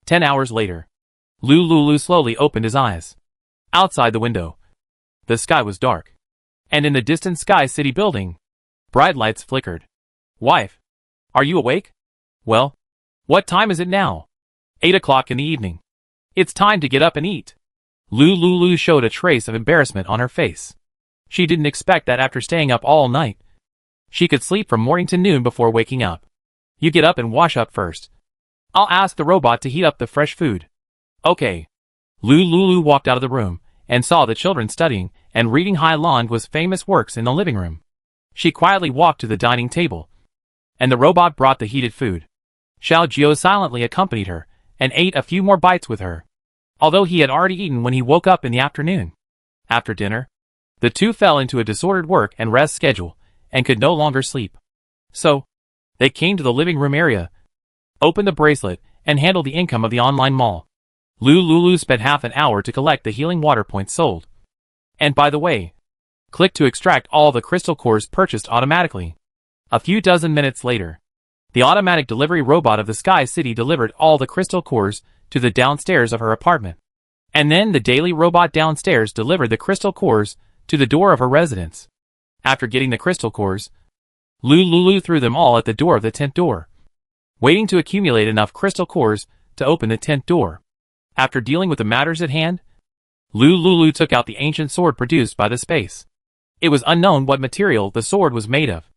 10 hours later, Lu Lulu slowly opened his eyes. Outside the window, the sky was dark, and in the distant Sky City building, bright lights flickered. Wife, are you awake? Well, what time is it now? 8 o'clock in the evening. It's time to get up and eat. Lu Lulu showed a trace of embarrassment on her face. She didn't expect that after staying up all night, she could sleep from morning to noon before waking up. You get up and wash up first. I'll ask the robot to heat up the fresh food. Okay. Lu Lulu walked out of the room and saw the children studying and reading Hai Lan was famous works in the living room. She quietly walked to the dining table, and the robot brought the heated food. Xiao Jiao silently accompanied her and ate a few more bites with her, although he had already eaten when he woke up in the afternoon. After dinner, the two fell into a disordered work and rest schedule and could no longer sleep. So, they came to the living room area, opened the bracelet, and handled the income of the online mall. Lu Lulu spent half an hour to collect the healing water points sold. And by the way, click to extract all the crystal cores purchased automatically. A few dozen minutes later, The automatic delivery robot of the Sky City delivered all the crystal cores to the downstairs of her apartment. And then the daily robot downstairs delivered the crystal cores to the door of her residence. After getting the crystal cores, Lulu threw them all at the door of the tent door, waiting to accumulate enough crystal cores to open the tent door. After dealing with the matters at hand, Lulu took out the ancient sword produced by the space. It was unknown what material the sword was made of.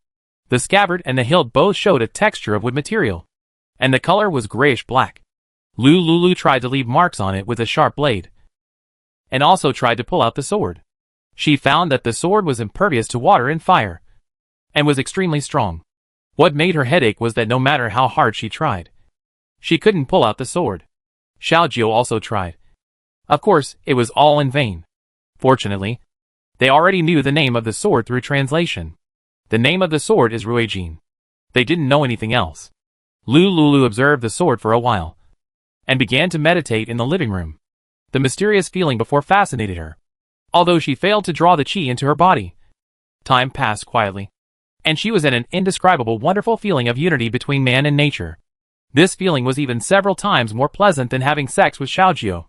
The scabbard and the hilt both showed a texture of wood material, and the color was grayish-black. Lulu tried to leave marks on it with a sharp blade, and also tried to pull out the sword. She found that the sword was impervious to water and fire, and was extremely strong. What made her headache was that no matter how hard she tried, she couldn't pull out the sword. Xiaojiu also tried. Of course, it was all in vain. Fortunately, they already knew the name of the sword through translation. The name of the sword is Ruijin. They didn't know anything else. Lulu observed the sword for a while, and began to meditate in the living room. The mysterious feeling before fascinated her. Although she failed to draw the qi into her body, time passed quietly, and she was in an indescribable wonderful feeling of unity between man and nature. This feeling was even several times more pleasant than having sex with Xiaojiu.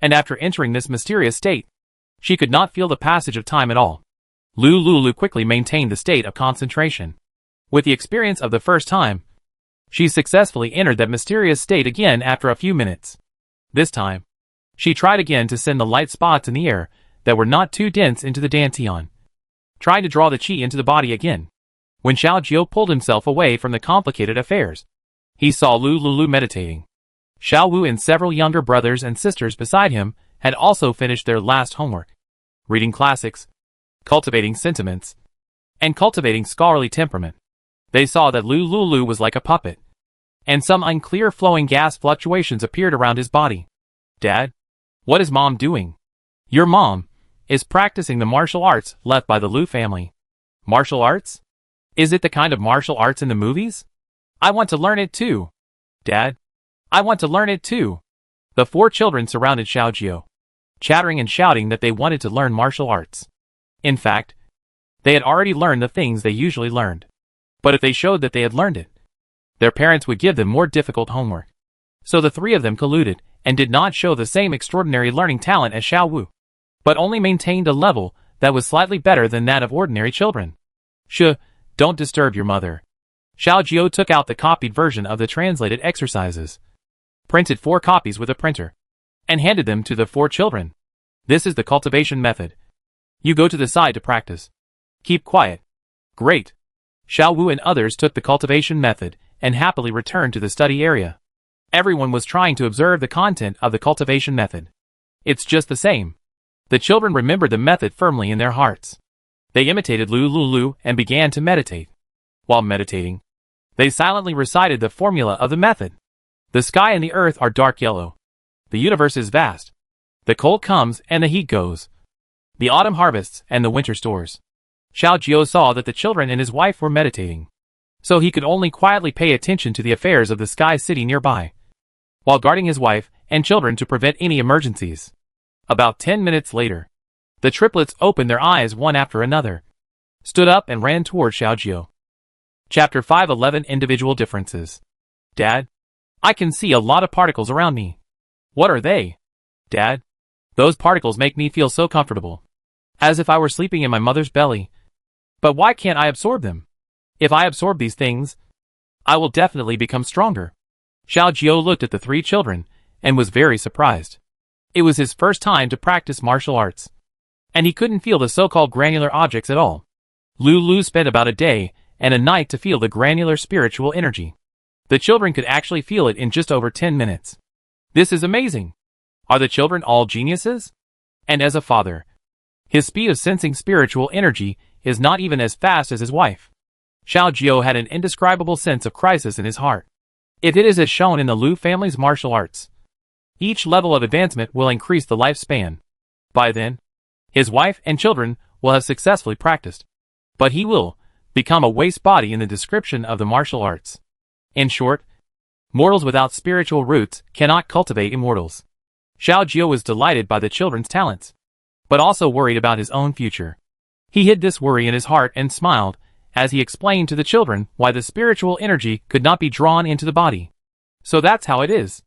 And after entering this mysterious state, she could not feel the passage of time at all. Lulu quickly maintained the state of concentration. With the experience of the first time, she successfully entered that mysterious state again after a few minutes. This time, she tried again to send the light spots in the air that were not too dense into the dantian, trying to draw the qi into the body again. When Xiaojiu pulled himself away from the complicated affairs, he saw Lulu meditating. Xiaowu and several younger brothers and sisters beside him had also finished their last homework, reading classics, cultivating sentiments, and cultivating scholarly temperament. They saw that Lulu was like a puppet, and some unclear flowing gas fluctuations appeared around his body. Dad? What is Mom doing? Your mom is practicing the martial arts left by the Lu family. Martial arts? Is it the kind of martial arts in the movies? I want to learn it too. Dad? I want to learn it too. The four children surrounded Xiaojiu, chattering and shouting that they wanted to learn martial arts. In fact, they had already learned the things they usually learned. But if they showed that they had learned it, their parents would give them more difficult homework. So the three of them colluded, and did not show the same extraordinary learning talent as Xiaowu, but only maintained a level that was slightly better than that of ordinary children. Don't disturb your mother. Xiaojiu took out the copied version of the translated exercises, printed 4 copies with a printer, and handed them to the 4 children. This is the cultivation method. You go to the side to practice. Keep quiet. Great. Xiaowu and others took the cultivation method and happily returned to the study area. Everyone was trying to observe the content of the cultivation method. It's just the same. The children remembered the method firmly in their hearts. They imitated Lulu and began to meditate. While meditating, they silently recited the formula of the method. The sky and the earth are dark yellow. The universe is vast. The cold comes and the heat goes. The autumn harvests and the winter stores. Xiaojiu saw that the children and his wife were meditating, so he could only quietly pay attention to the affairs of the Sky City nearby, while guarding his wife and children to prevent any emergencies. About 10 minutes later, the triplets opened their eyes one after another, stood up and ran toward Xiaojiu. Chapter 511 Individual Differences. Dad? I can see a lot of particles around me. What are they? Dad? Those particles make me feel so comfortable, as if I were sleeping in my mother's belly. But why can't I absorb them? If I absorb these things, I will definitely become stronger. Xiaojiu looked at the 3 children and was very surprised. It was his first time to practice martial arts, and he couldn't feel the so-called granular objects at all. Lulu spent about a day and a night to feel the granular spiritual energy. The children could actually feel it in just over 10 minutes. This is amazing. Are the children all geniuses? And as a father, his speed of sensing spiritual energy is not even as fast as his wife. Xiaojiu had an indescribable sense of crisis in his heart. If it is as shown in the Lu family's martial arts, each level of advancement will increase the lifespan. By then, his wife and children will have successfully practiced, but he will become a waste body in the description of the martial arts. In short, mortals without spiritual roots cannot cultivate immortals. Xiaojiu was delighted by the children's talents, but also worried about his own future. He hid this worry in his heart and smiled as he explained to the children why the spiritual energy could not be drawn into the body. So that's how it is.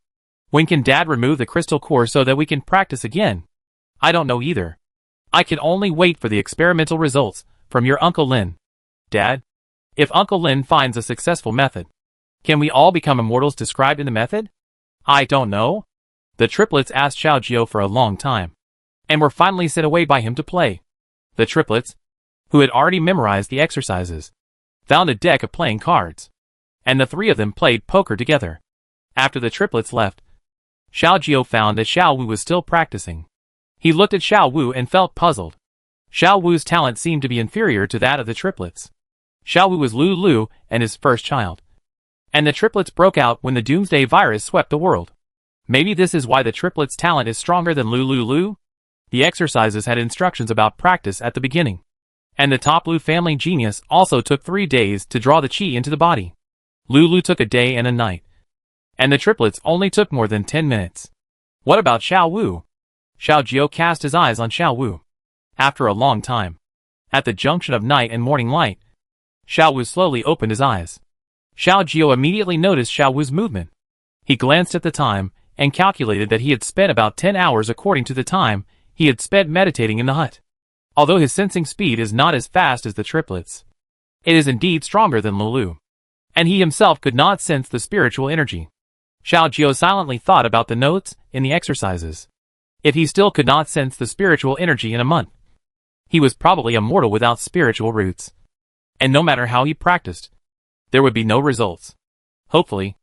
When can Dad remove the crystal core so that we can practice again? I don't know either. I can only wait for the experimental results from your Uncle Lin. Dad, if Uncle Lin finds a successful method, can we all become immortals described in the method? I don't know. The triplets asked Xiaojiao for a long time, and were finally sent away by him to play. The triplets, who had already memorized the exercises, found a deck of playing cards, and the three of them played poker together. After the triplets left, Xiaojiao found that Xiao Wu was still practicing. He looked at Xiao Wu and felt puzzled. Xiao Wu's talent seemed to be inferior to that of the triplets. Xiao Wu was Lu Lu and his first child, and the triplets broke out when the doomsday virus swept the world. Maybe this is why the triplets' talent is stronger than Lu Lu Lu? The exercises had instructions about practice at the beginning, and the top Lu family genius also took 3 days to draw the qi into the body. Lu Lu took a day and a night, and the triplets only took more than 10 minutes. What about Xiao Wu? Xiaojiao cast his eyes on Xiao Wu. After a long time, at the junction of night and morning light, Xiao Wu slowly opened his eyes. Xiaojiao immediately noticed Xiao Wu's movement. He glanced at the time and calculated that he had spent about 10 hours according to the time he had spent meditating in the hut. Although his sensing speed is not as fast as the triplets, it is indeed stronger than Lulu, and he himself could not sense the spiritual energy. Xiaojiao silently thought about the notes in the exercises. If he still could not sense the spiritual energy in a month, he was probably a mortal without spiritual roots. And no matter how he practiced, there would be no results. Hopefully,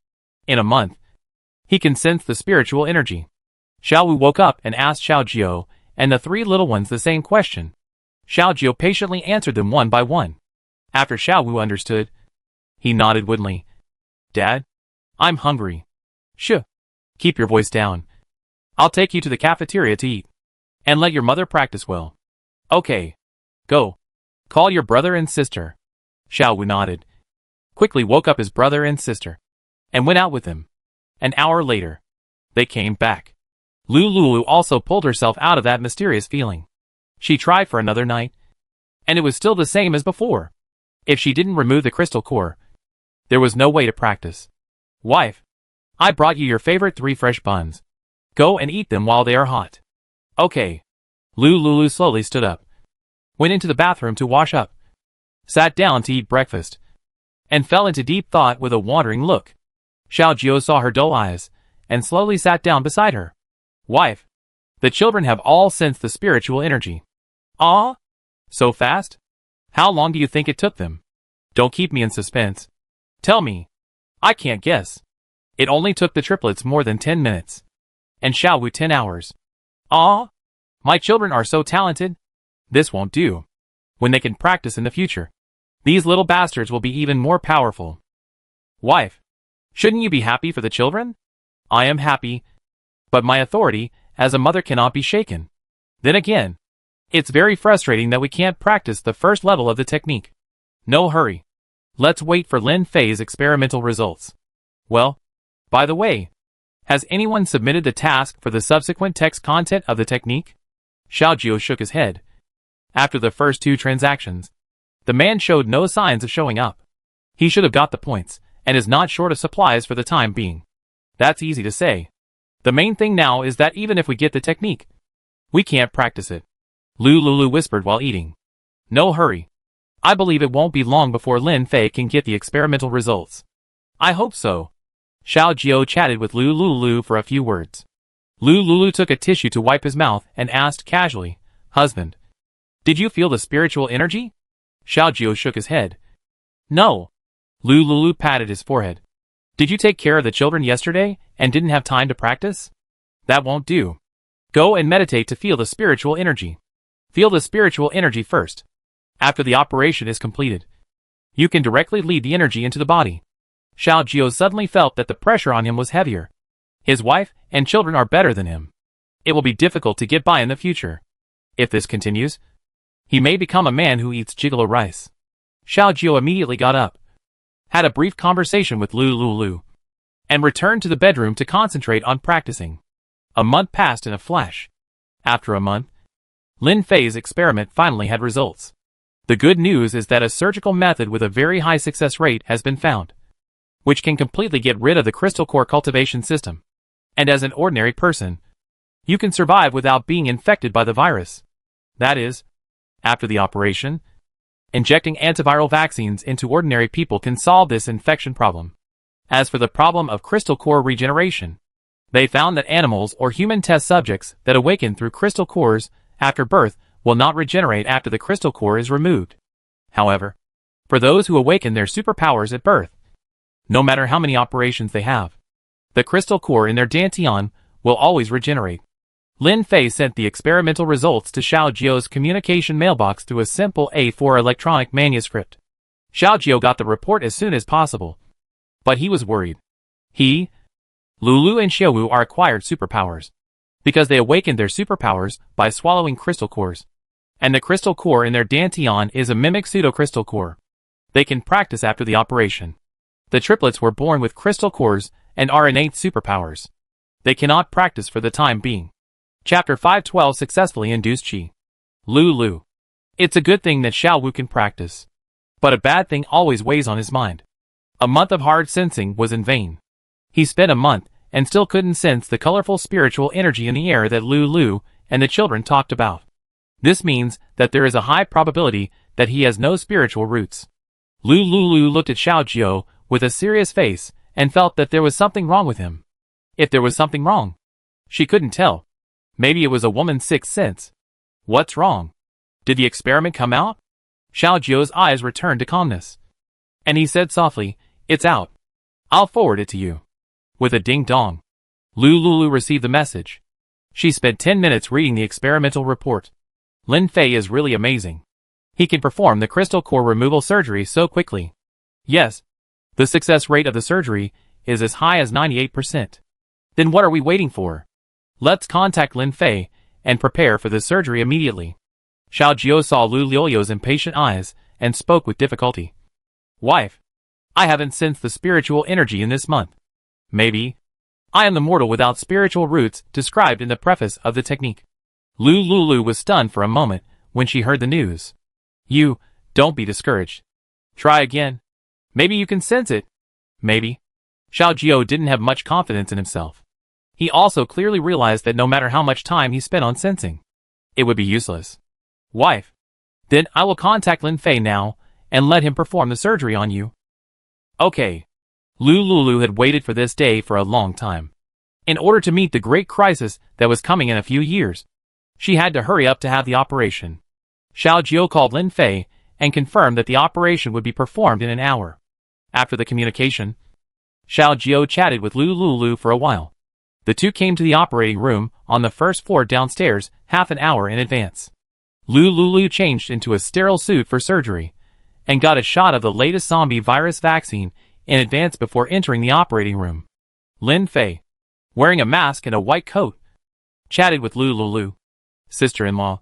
in a month, he can sense the spiritual energy. Xiao Wu woke up and asked Xiaojiao and the three little ones the same question. Xiaojiao patiently answered them one by one. After Xiao Wu understood, he nodded woodenly. Dad, I'm hungry. Shh. Keep your voice down. I'll take you to the cafeteria to eat. And let your mother practice well. Okay. Go. Call your brother and sister. Xiao Wu nodded, quickly woke up his brother and sister, and went out with them. An hour later, they came back. Lu Lulu also pulled herself out of that mysterious feeling. She tried for another night, and it was still the same as before. If she didn't remove the crystal core, there was no way to practice. Wife, I brought you your favorite 3 fresh buns. Go and eat them while they are hot. Okay. Lu Lulu slowly stood up, went into the bathroom to wash up, sat down to eat breakfast, and fell into deep thought with a wandering look. Xiaojiao saw her dull eyes, and slowly sat down beside her. Wife, the children have all sensed the spiritual energy. Ah? So fast? How long do you think it took them? Don't keep me in suspense. Tell me. I can't guess. It only took the triplets more than 10 minutes. And Xiao Wu 10 hours. Ah? My children are so talented. This won't do. When they can practice in the future, these little bastards will be even more powerful. Wife, shouldn't you be happy for the children? I am happy, but my authority as a mother cannot be shaken. Then again, it's very frustrating that we can't practice the first level of the technique. No hurry. Let's wait for Lin Fei's experimental results. Well, by the way, has anyone submitted the task for the subsequent text content of the technique? Xiaojiao shook his head. After the first 2 transactions, the man showed no signs of showing up. He should have got the points, and is not short of supplies for the time being. That's easy to say. The main thing now is that even if we get the technique, we can't practice it. Lu Lulu whispered while eating. No hurry. I believe it won't be long before Lin Fei can get the experimental results. I hope so. Xiaojiao chatted with Lu Lulu for a few words. Lu Lulu took a tissue to wipe his mouth and asked casually, Husband, did you feel the spiritual energy? Xiaojiao shook his head. No. Lu Lulu patted his forehead. Did you take care of the children yesterday and didn't have time to practice? That won't do. Go and meditate to feel the spiritual energy. Feel the spiritual energy first. After the operation is completed, you can directly lead the energy into the body. Xiaojiao suddenly felt that the pressure on him was heavier. His wife and children are better than him. It will be difficult to get by in the future. If this continues, he may become a man who eats gigolo rice. Xiaojiao immediately got up, had a brief conversation with Lu Lulu, and returned to the bedroom to concentrate on practicing. A month passed in a flash. After a month, Lin Fei's experiment finally had results. The good news is that a surgical method with a very high success rate has been found, which can completely get rid of the crystal core cultivation system. And as an ordinary person, you can survive without being infected by the virus. That is, after the operation, injecting antiviral vaccines into ordinary people can solve this infection problem. As for the problem of crystal core regeneration, they found that animals or human test subjects that awaken through crystal cores after birth will not regenerate after the crystal core is removed. However, for those who awaken their superpowers at birth, no matter how many operations they have, the crystal core in their dantian will always regenerate. Lin Fei sent the experimental results to Xiao Jiao's communication mailbox through a simple A4 electronic manuscript. Xiao Jiao got the report as soon as possible, but he was worried. He, Lulu and Xiaowu are acquired superpowers, because they awakened their superpowers by swallowing crystal cores. And the crystal core in their dantian is a mimic pseudo-crystal core. They can practice after the operation. The triplets were born with crystal cores and are innate superpowers. They cannot practice for the time being. Chapter 512 Successfully Induced Qi. Lulu. It's a good thing that Xiaowu can practice, but a bad thing always weighs on his mind. A month of hard sensing was in vain. He spent a month and still couldn't sense the colorful spiritual energy in the air that Lulu and the children talked about. This means that there is a high probability that he has no spiritual roots. Lulu looked at Xiao Jiao with a serious face and felt that there was something wrong with him. If there was something wrong, she couldn't tell. Maybe it was a woman's sixth sense. What's wrong? Did the experiment come out? Xiao Jiao's eyes returned to calmness, and he said softly, "It's out. I'll forward it to you." With a ding-dong, Lulu received the message. She spent 10 minutes reading the experimental report. Lin Fei is really amazing. He can perform the crystal core removal surgery so quickly. Yes, the success rate of the surgery is as high as 98%. Then what are we waiting for? Let's contact Lin Fei and prepare for the surgery immediately. Xiao Jiao saw Lulu's impatient eyes and spoke with difficulty. Wife, I haven't sensed the spiritual energy in this month. Maybe I am the mortal without spiritual roots described in the preface of the technique. Lulu was stunned for a moment when she heard the news. You, don't be discouraged. Try again. Maybe you can sense it. Maybe. Xiao Jiao didn't have much confidence in himself. He also clearly realized that no matter how much time he spent on sensing, it would be useless. Wife, then I will contact Lin Fei now and let him perform the surgery on you. Okay. Lulu had waited for this day for a long time. In order to meet the great crisis that was coming in a few years, she had to hurry up to have the operation. Xiao Jiao called Lin Fei and confirmed that the operation would be performed in an hour. After the communication, Xiao Jiao chatted with Lulu for a while. The two came to the operating room on the first floor downstairs half an hour in advance. Lulu changed into a sterile suit for surgery and got a shot of the latest zombie virus vaccine in advance before entering the operating room. Lin Fei, wearing a mask and a white coat, chatted with Lulu. Sister-in-law,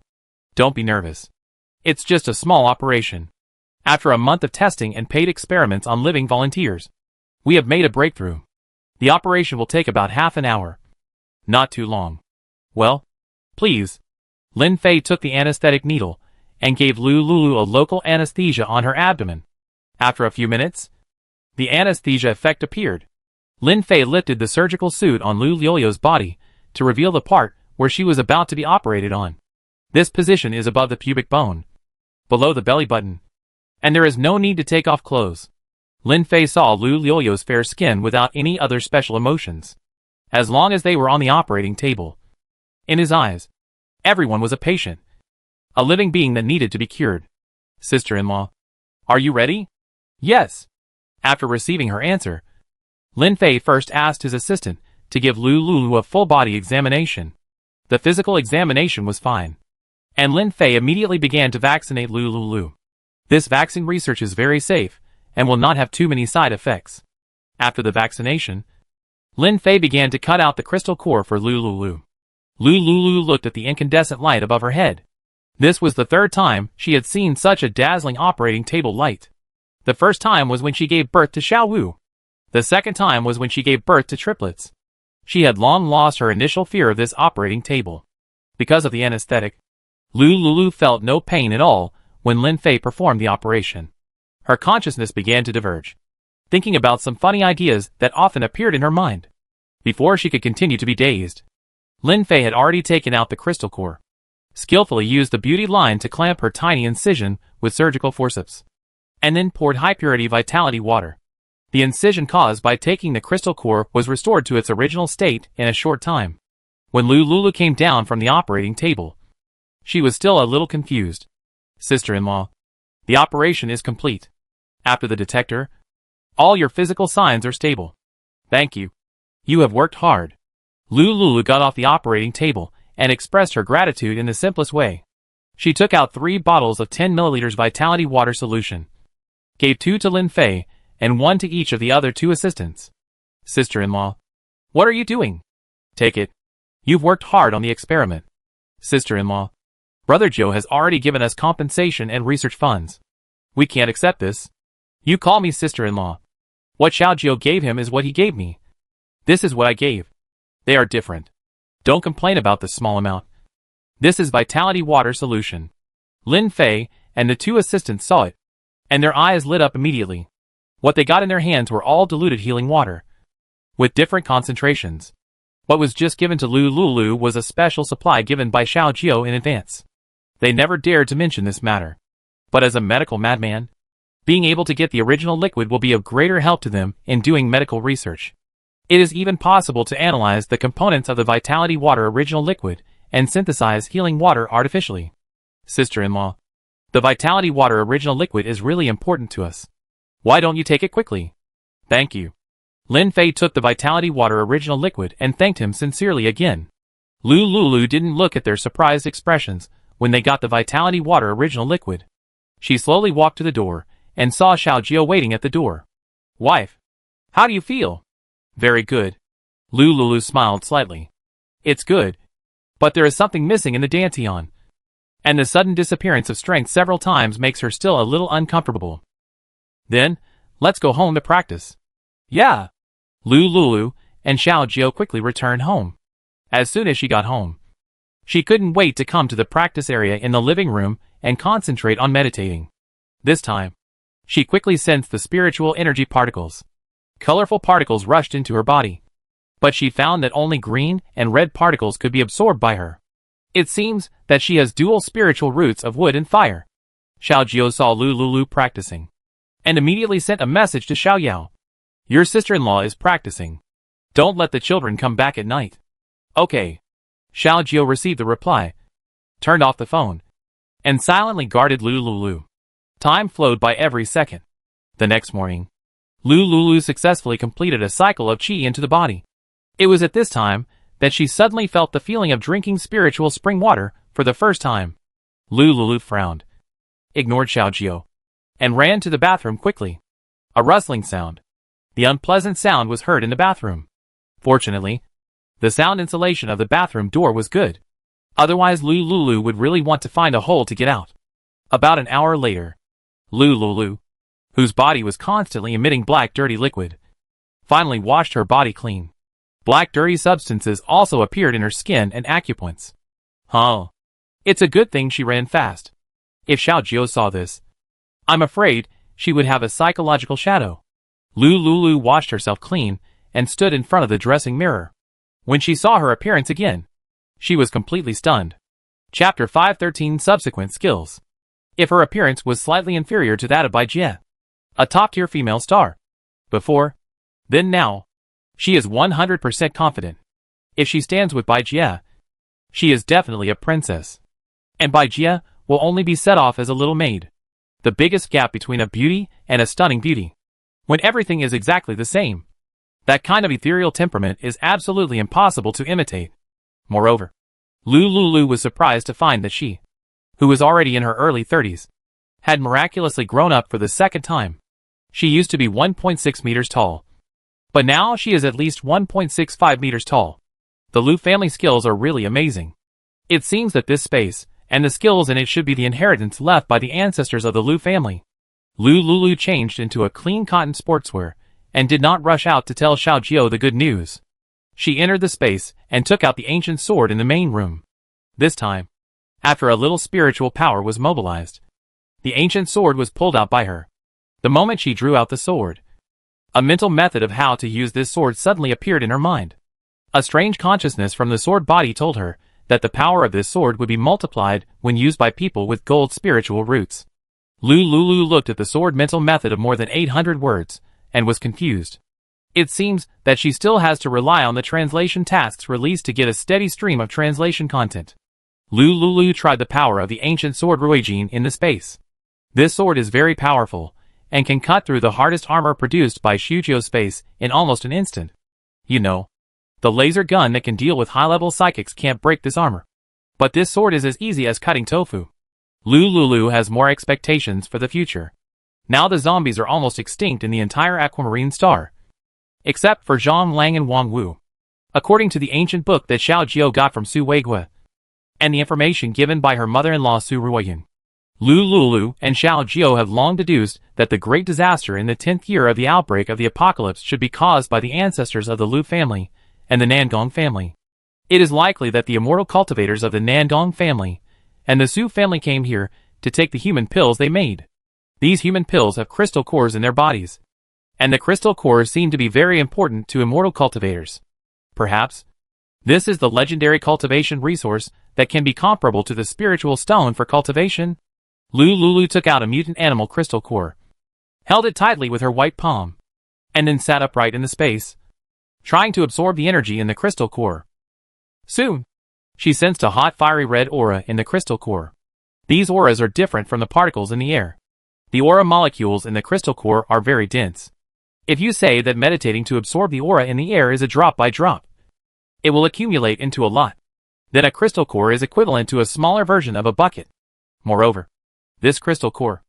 don't be nervous. It's just a small operation. After a month of testing and paid experiments on living volunteers, we have made a breakthrough. The operation will take about half an hour. Not too long. Well, please. Lin Fei took the anesthetic needle and gave Lulu a local anesthesia on her abdomen. After a few minutes, the anesthesia effect appeared. Lin Fei lifted the surgical suit on Lulu's body to reveal the part where she was about to be operated on. This position is above the pubic bone, below the belly button, and there is no need to take off clothes. Lin Fei saw Lulu's fair skin without any other special emotions, as long as they were on the operating table. In his eyes, everyone was a patient, a living being that needed to be cured. Sister-in-law, are you ready? Yes. After receiving her answer, Lin Fei first asked his assistant to give Lulu a full-body examination. The physical examination was fine, and Lin Fei immediately began to vaccinate Lulu. This vaccine research is very safe and will not have too many side effects. After the vaccination, Lin Fei began to cut out the crystal core for Lulu. Lulu looked at the incandescent light above her head. This was the third time she had seen such a dazzling operating table light. The first time was when she gave birth to Xiaowu. The second time was when she gave birth to triplets. She had long lost her initial fear of this operating table. Because of the anesthetic, Lulu felt no pain at all when Lin Fei performed the operation. Her consciousness began to diverge, thinking about some funny ideas that often appeared in her mind. Before she could continue to be dazed, Lin Fei had already taken out the crystal core, skillfully used the beauty line to clamp her tiny incision with surgical forceps, and then poured high-purity vitality water. The incision caused by taking the crystal core was restored to its original state in a short time. When Lulu came down from the operating table, she was still a little confused. Sister-in-law, the operation is complete. After the detector, all your physical signs are stable. Thank you. You have worked hard. Lulu got off the operating table and expressed her gratitude in the simplest way. She took out 3 bottles of 10 milliliters vitality water solution, gave 2 to Lin Fei, and 1 to each of the other 2 assistants. Sister-in-law, what are you doing? Take it. You've worked hard on the experiment. Sister-in-law, Brother Joe has already given us compensation and research funds. We can't accept this. You call me sister-in-law. What Xiao Jiao gave him is what he gave me. This is what I gave. They are different. Don't complain about the small amount. This is vitality water solution. Lin Fei and the 2 assistants saw it, and their eyes lit up immediately. What they got in their hands were all diluted healing water, with different concentrations. What was just given to Lulu was a special supply given by Xiao Jiao in advance. They never dared to mention this matter. But as a medical madman, being able to get the original liquid will be of greater help to them in doing medical research. It is even possible to analyze the components of the vitality water original liquid and synthesize healing water artificially. Sister-in-law, the vitality water original liquid is really important to us. Why don't you take it quickly? Thank you. Lin Fei took the vitality water original liquid and thanked him sincerely again. Lulu didn't look at their surprised expressions when they got the vitality water original liquid. She slowly walked to the door and saw Xiao Jiao waiting at the door. Wife, how do you feel? Very good. Lulu smiled slightly. It's good, but there is something missing in the dantian, and the sudden disappearance of strength several times makes her still a little uncomfortable. Then, let's go home to practice. Yeah. Lulu and Xiao Jiao quickly returned home. As soon as she got home, she couldn't wait to come to the practice area in the living room and concentrate on meditating. This time, she quickly sensed the spiritual energy particles. Colorful particles rushed into her body, but she found that only green and red particles could be absorbed by her. It seems that she has dual spiritual roots of wood and fire. Xiao Jiao saw Lulu practicing, and immediately sent a message to Xiao Yao. Your sister-in-law is practicing. Don't let the children come back at night. Okay. Xiao Jiao received the reply, turned off the phone, and silently guarded Lulu. Time flowed by every second. The next morning, Lulu successfully completed a cycle of qi into the body. It was at this time that she suddenly felt the feeling of drinking spiritual spring water for the first time. Lulu frowned, ignored Xiao Jiao, and ran to the bathroom quickly. A rustling sound. The unpleasant sound was heard in the bathroom. Fortunately, the sound insulation of the bathroom door was good. Otherwise Lulu would really want to find a hole to get out. About an hour later, Lulu, whose body was constantly emitting black dirty liquid, finally washed her body clean. Black dirty substances also appeared in her skin and acupoints. Huh. It's a good thing she ran fast. If Xiao Jiao saw this, I'm afraid she would have a psychological shadow. Lulu washed herself clean and stood in front of the dressing mirror. When she saw her appearance again, she was completely stunned. Chapter 513 Subsequent Skills. If her appearance was slightly inferior to that of Bai Jie, a top-tier female star, before, then now, she is 100% confident. If she stands with Bai Jie, she is definitely a princess. And Bai Jie will only be set off as a little maid. The biggest gap between a beauty and a stunning beauty. When everything is exactly the same. That kind of ethereal temperament is absolutely impossible to imitate. Moreover, Lulu was surprised to find that she, who was already in her early 30s, had miraculously grown up for the second time. She used to be 1.6 meters tall, but now she is at least 1.65 meters tall. The Lu family skills are really amazing. It seems that this space, and the skills in it should be the inheritance left by the ancestors of the Lu family. Lulu changed into a clean cotton sportswear, and did not rush out to tell Xiao Jiao the good news. She entered the space, and took out the ancient sword in the main room. This time, after a little spiritual power was mobilized, The ancient sword was pulled out by her. The moment she drew out the sword, a mental method of how to use this sword suddenly appeared in her mind. A strange consciousness from the sword body told her that the power of this sword would be multiplied when used by people with gold spiritual roots. Lulu looked at the sword mental method of more than 800 words, and was confused. It seems that she still has to rely on the translation tasks released to get a steady stream of translation content. Lulu tried the power of the ancient sword Ruijin in the space. This sword is very powerful, and can cut through the hardest armor produced by Shujio space in almost an instant. You know, the laser gun that can deal with high-level psychics can't break this armor. But this sword is as easy as cutting tofu. Lulu has more expectations for the future. Now the zombies are almost extinct in the entire aquamarine star, except for Zhang Lang and Wang Wu. According to the ancient book that Xiao Jiao got from Su Weigui, and the information given by her mother-in-law Su Ruoyan, Lulu and Xiao Jiao have long deduced that the great disaster in the 10th year of the outbreak of the apocalypse should be caused by the ancestors of the Lu family and the Nangong family. It is likely that the immortal cultivators of the Nangong family and the Su family came here to take the human pills they made. These human pills have crystal cores in their bodies, and the crystal cores seem to be very important to immortal cultivators. Perhaps this is the legendary cultivation resource that can be comparable to the spiritual stone for cultivation. Lulu took out a mutant animal crystal core, held it tightly with her white palm, and then sat upright in the space, trying to absorb the energy in the crystal core. Soon, she sensed a hot fiery red aura in the crystal core. These auras are different from the particles in the air. The aura molecules in the crystal core are very dense. If you say that meditating to absorb the aura in the air is a drop by drop, it will accumulate into a lot. Then a crystal core is equivalent to a smaller version of a bucket. Moreover, this crystal core,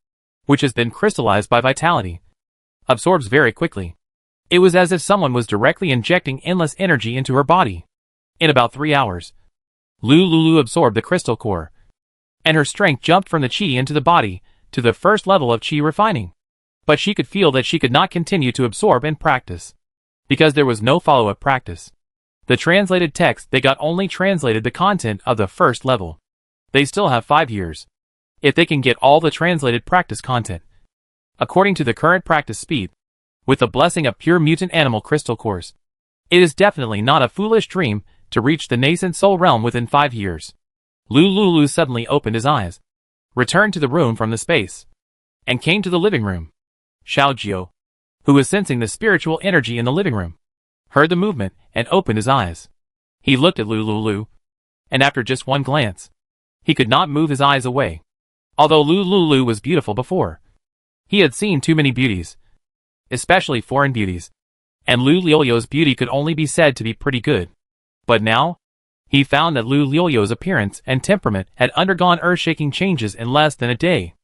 which has been crystallized by vitality, absorbs very quickly. It was as if someone was directly injecting endless energy into her body. In about 3 hours, Lulu absorbed the crystal core, and her strength jumped from the chi into the body to the first level of chi refining. But she could feel that she could not continue to absorb and practice, because there was no follow-up practice. The translated text they got only translated the content of the first level. They still have 5 years, if they can get all the translated practice content. According to the current practice speed, with the blessing of pure mutant animal crystal cores, it is definitely not a foolish dream to reach the nascent soul realm within 5 years. Lulu suddenly opened his eyes, returned to the room from the space, and came to the living room. Xiao Jiao, who was sensing the spiritual energy in the living room, heard the movement and opened his eyes. He looked at Lulu, and after just one glance, he could not move his eyes away. Although Lulu was beautiful before, he had seen too many beauties, especially foreign beauties, and Lulu's beauty could only be said to be pretty good. But now, he found that Lulu's appearance and temperament had undergone earth-shaking changes in less than a day.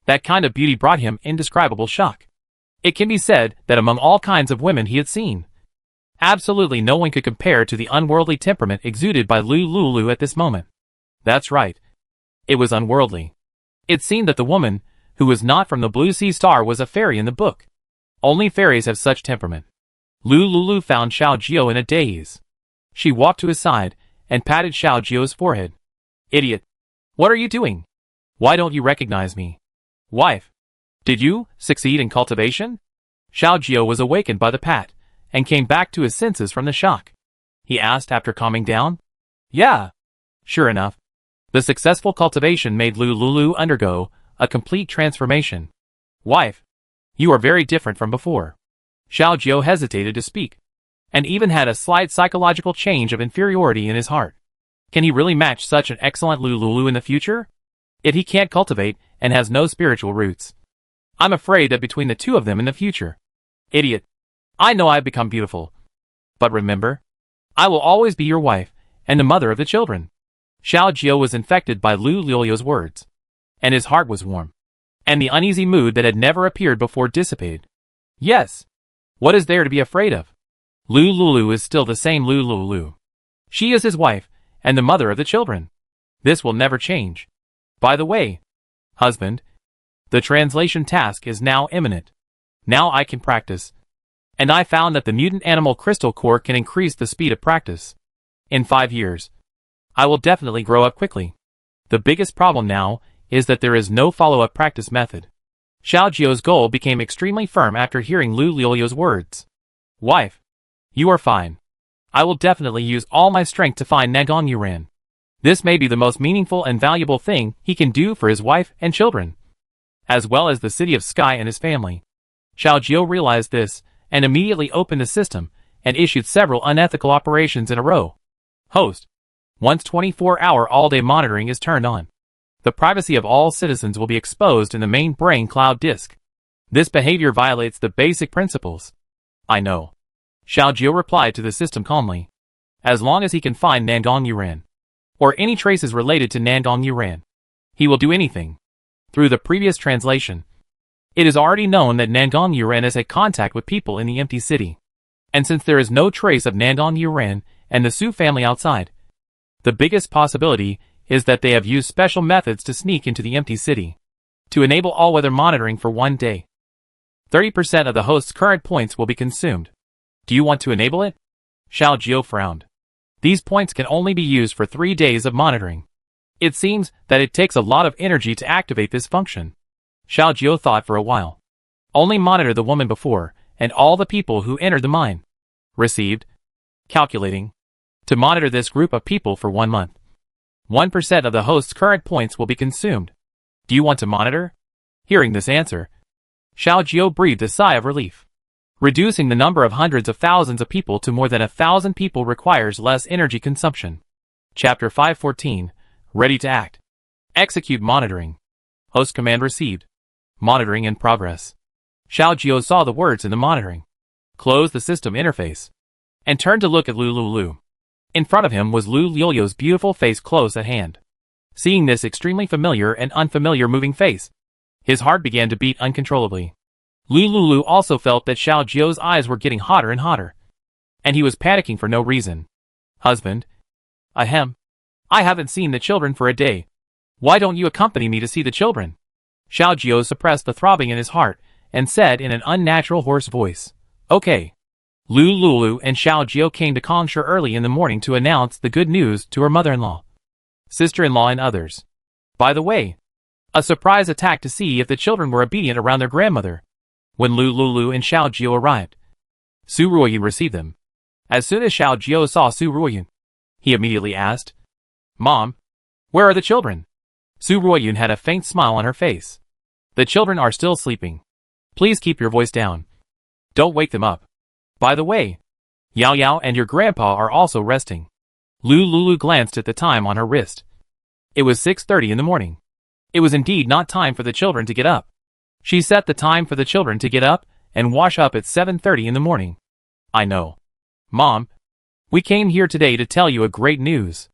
That kind of beauty brought him indescribable shock. It can be said that among all kinds of women he had seen, absolutely no one could compare to the unworldly temperament exuded by Lulu at this moment. That's right. It was unworldly. It seemed that the woman, who was not from the Blue Sea Star, was a fairy in the book. Only fairies have such temperament. Lulu found Xiao Jiao in a daze. She walked to his side and patted Xiao Jiao's forehead. Idiot! What are you doing? Why don't you recognize me? Wife, did you succeed in cultivation? Xiao Jiao was awakened by the pat, and came back to his senses from the shock. He asked after calming down. Yeah. Sure enough, the successful cultivation made Lulu undergo a complete transformation. Wife, you are very different from before. Xiao Jiao hesitated to speak, and even had a slight psychological change of inferiority in his heart. Can he really match such an excellent Lulu in the future? If he can't cultivate and has no spiritual roots, I'm afraid that between the two of them in the future. Idiot. I know I've become beautiful. But remember, I will always be your wife and the mother of the children. Xiao Jiao was infected by Lulu's words, and his heart was warm, and the uneasy mood that had never appeared before dissipated. Yes. What is there to be afraid of? Lulu is still the same Lulu. She is his wife and the mother of the children. This will never change. By the way, husband, the translation task is now imminent. Now I can practice. And I found that the mutant animal crystal core can increase the speed of practice. In 5 years, I will definitely grow up quickly. The biggest problem now is that there is no follow-up practice method. Xiao Jiu's goal became extremely firm after hearing Lu Liuliu's words. Wife, you are fine. I will definitely use all my strength to find Nagong Yuran. This may be the most meaningful and valuable thing he can do for his wife and children, as well as the city of Sky and his family. Xiao Jiu realized this, and immediately opened a system, and issued several unethical operations in a row. Host. Once 24-hour all-day monitoring is turned on, the privacy of all citizens will be exposed in the main brain cloud disk. This behavior violates the basic principles. I know. Xiao Jiu replied to the system calmly. As long as he can find Nagong Yuran, or any traces related to Nagong Yuran, he will do anything. Through the previous translation, it is already known that Nagong Yuran has had contact with people in the empty city. And since there is no trace of Nagong Yuran and the Su family outside, the biggest possibility is that they have used special methods to sneak into the empty city, to enable all-weather monitoring for 1 day. 30% of the host's current points will be consumed. Do you want to enable it? Xiao Jiu frowned. These points can only be used for 3 days of monitoring. It seems that it takes a lot of energy to activate this function. Xiao Jiu thought for a while. Only monitor the woman before, and all the people who entered the mine. Received. Calculating. To monitor this group of people for 1 month. 1% of the host's current points will be consumed. Do you want to monitor? Hearing this answer, Xiao Jiu breathed a sigh of relief. Reducing the number of hundreds of thousands of people to more than 1,000 people requires less energy consumption. Chapter 514. Ready to act. Execute monitoring. Host command received. Monitoring in progress. Xiao Jiu saw the words in the monitoring, closed the system interface, and turned to look at Lu Lulu. In front of him was Lu Liuliu's beautiful face close at hand. Seeing this extremely familiar and unfamiliar moving face, his heart began to beat uncontrollably. Lu Lulu also felt that Xiao Jiu's eyes were getting hotter and hotter, and he was panicking for no reason. Husband? Ahem. I haven't seen the children for a day. Why don't you accompany me to see the children? Xiao Jiu suppressed the throbbing in his heart, and said in an unnatural hoarse voice, Okay. Lu Lulu and Xiao Jiu came to Kongsha early in the morning to announce the good news to her mother-in-law, sister-in-law and others. By the way, a surprise attack to see if the children were obedient around their grandmother. When Lu Lulu and Xiao Jiu arrived, Su Ruoyun received them. As soon as Xiao Jiu saw Su Ruoyun, he immediately asked, Mom, where are the children? Su Ruoyun had a faint smile on her face. The children are still sleeping. Please keep your voice down. Don't wake them up. By the way, Yao Yao and your grandpa are also resting. Lu Lulu glanced at the time on her wrist. It was 6:30 in the morning. It was indeed not time for the children to get up. She set the time for the children to get up and wash up at 7:30 in the morning. I know. Mom, we came here today to tell you a great news.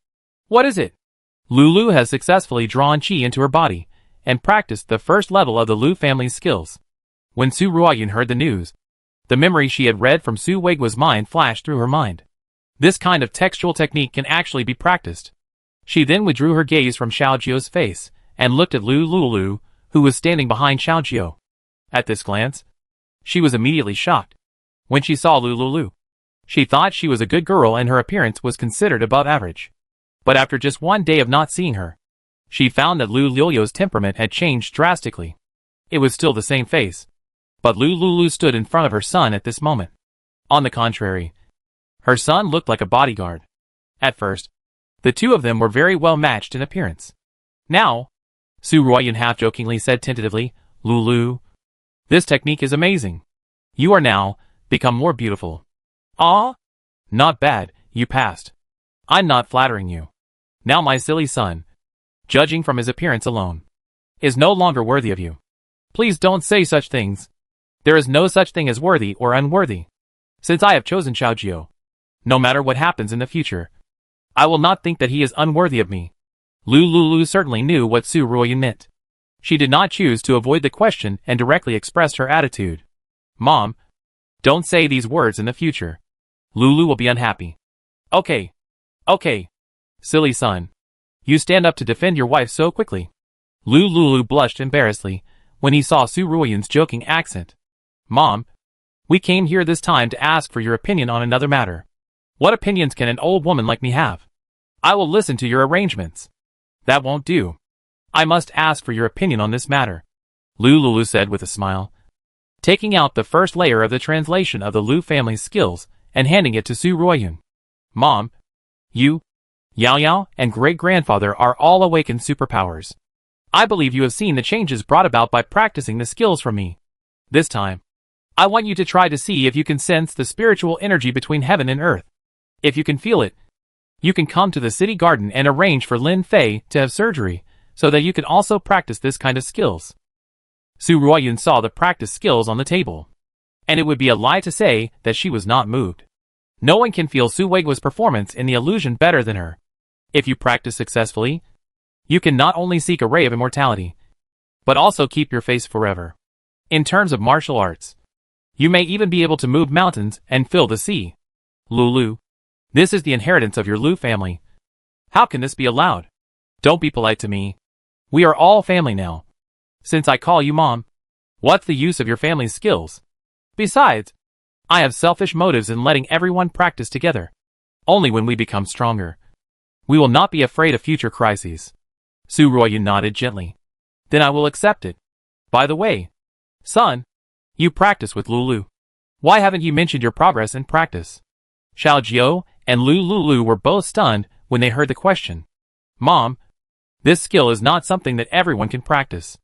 What is it? Lulu has successfully drawn Qi into her body and practiced the first level of the Lu family's skills. When Su Ruoyun heard the news, the memory she had read from Su Weiguo's mind flashed through her mind. This kind of textual technique can actually be practiced. She then withdrew her gaze from Xiao Jiu's face and looked at Lu Lulu, who was standing behind Xiao Jiu. At this glance, she was immediately shocked. When she saw Lu Lulu, she thought she was a good girl and her appearance was considered above average. But after just 1 day of not seeing her, she found that Lu Liuliu's temperament had changed drastically. It was still the same face, but Lu Lulu stood in front of her son at this moment. On the contrary, her son looked like a bodyguard. At first, the two of them were very well matched in appearance. Now, Su Ruoyun half-jokingly said tentatively, Lulu, this technique is amazing. You are now become more beautiful. Ah? Not bad, you passed. I'm not flattering you. Now my silly son, judging from his appearance alone, is no longer worthy of you. Please don't say such things. There is no such thing as worthy or unworthy. Since I have chosen Xiao Jiu, no matter what happens in the future, I will not think that he is unworthy of me. Lu Lulu certainly knew what Su Ruoyun meant. She did not choose to avoid the question and directly expressed her attitude. Mom, don't say these words in the future. Lulu will be unhappy. Okay. Okay. Silly son. You stand up to defend your wife so quickly. Lu Lulu blushed embarrassedly when he saw Su Ruoyun's joking accent. Mom, we came here this time to ask for your opinion on another matter. What opinions can an old woman like me have? I will listen to your arrangements. That won't do. I must ask for your opinion on this matter, Lulu said with a smile, taking out the first layer of the translation of the Lu family's skills and handing it to Su Ruoyun. Mom, you, Yao Yao, and great-grandfather are all awakened superpowers. I believe you have seen the changes brought about by practicing the skills from me. This time, I want you to try to see if you can sense the spiritual energy between heaven and earth. If you can feel it, you can come to the city garden and arrange for Lin Fei to have surgery, so that you can also practice this kind of skills. Su Ruoyun saw the practice skills on the table, and it would be a lie to say that she was not moved. No one can feel Su Weigu's performance in the illusion better than her. If you practice successfully, you can not only seek a ray of immortality, but also keep your face forever. In terms of martial arts, you may even be able to move mountains and fill the sea. Lulu, this is the inheritance of your Lu family. How can this be allowed? Don't be polite to me. We are all family now. Since I call you Mom, what's the use of your family's skills? Besides, I have selfish motives in letting everyone practice together. Only when we become stronger, we will not be afraid of future crises. Su Ruoyun nodded gently. Then I will accept it. By the way, son, you practice with Lulu. Why haven't you mentioned your progress in practice? Xiao Jiao and Lulu were both stunned when they heard the question. Mom, this skill is not something that everyone can practice.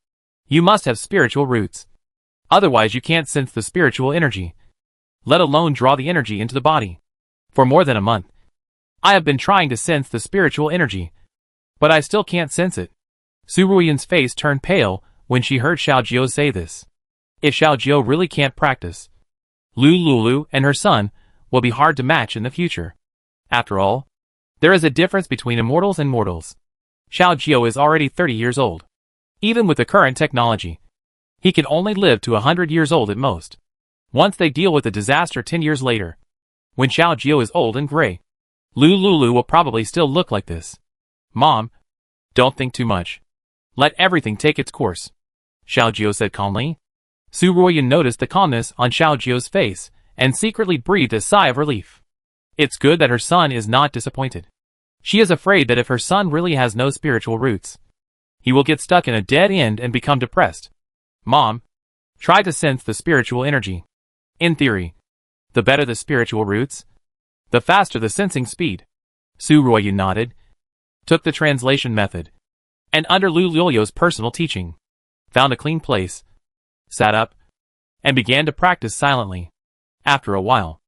You must have spiritual roots. Otherwise you can't sense the spiritual energy, let alone draw the energy into the body. For more than a month, I have been trying to sense the spiritual energy, but I still can't sense it. Su Ruoyun's face turned pale when she heard Xiao Jiao say this. If Xiao Jiao really can't practice, Lulu and her son will be hard to match in the future. After all, there is a difference between immortals and mortals. Xiao Jiao is already 30 years old. Even with the current technology, he can only live to 100 years old at most. Once they deal with the disaster 10 years later, when Xiao Jiao is old and gray, Lulu will probably still look like this. Mom, don't think too much. Let everything take its course, Xiao Jiao said calmly. Su Ruoyun noticed the calmness on Xiao Jiao's face and secretly breathed a sigh of relief. It's good that her son is not disappointed. She is afraid that if her son really has no spiritual roots, he will get stuck in a dead end and become depressed. Mom, try to sense the spiritual energy. In theory, the better the spiritual roots, the faster the sensing speed. Su Ruoyun nodded, took the translation method, and under Lu Luo's personal teaching, found a clean place, sat up, and began to practice silently. After a while,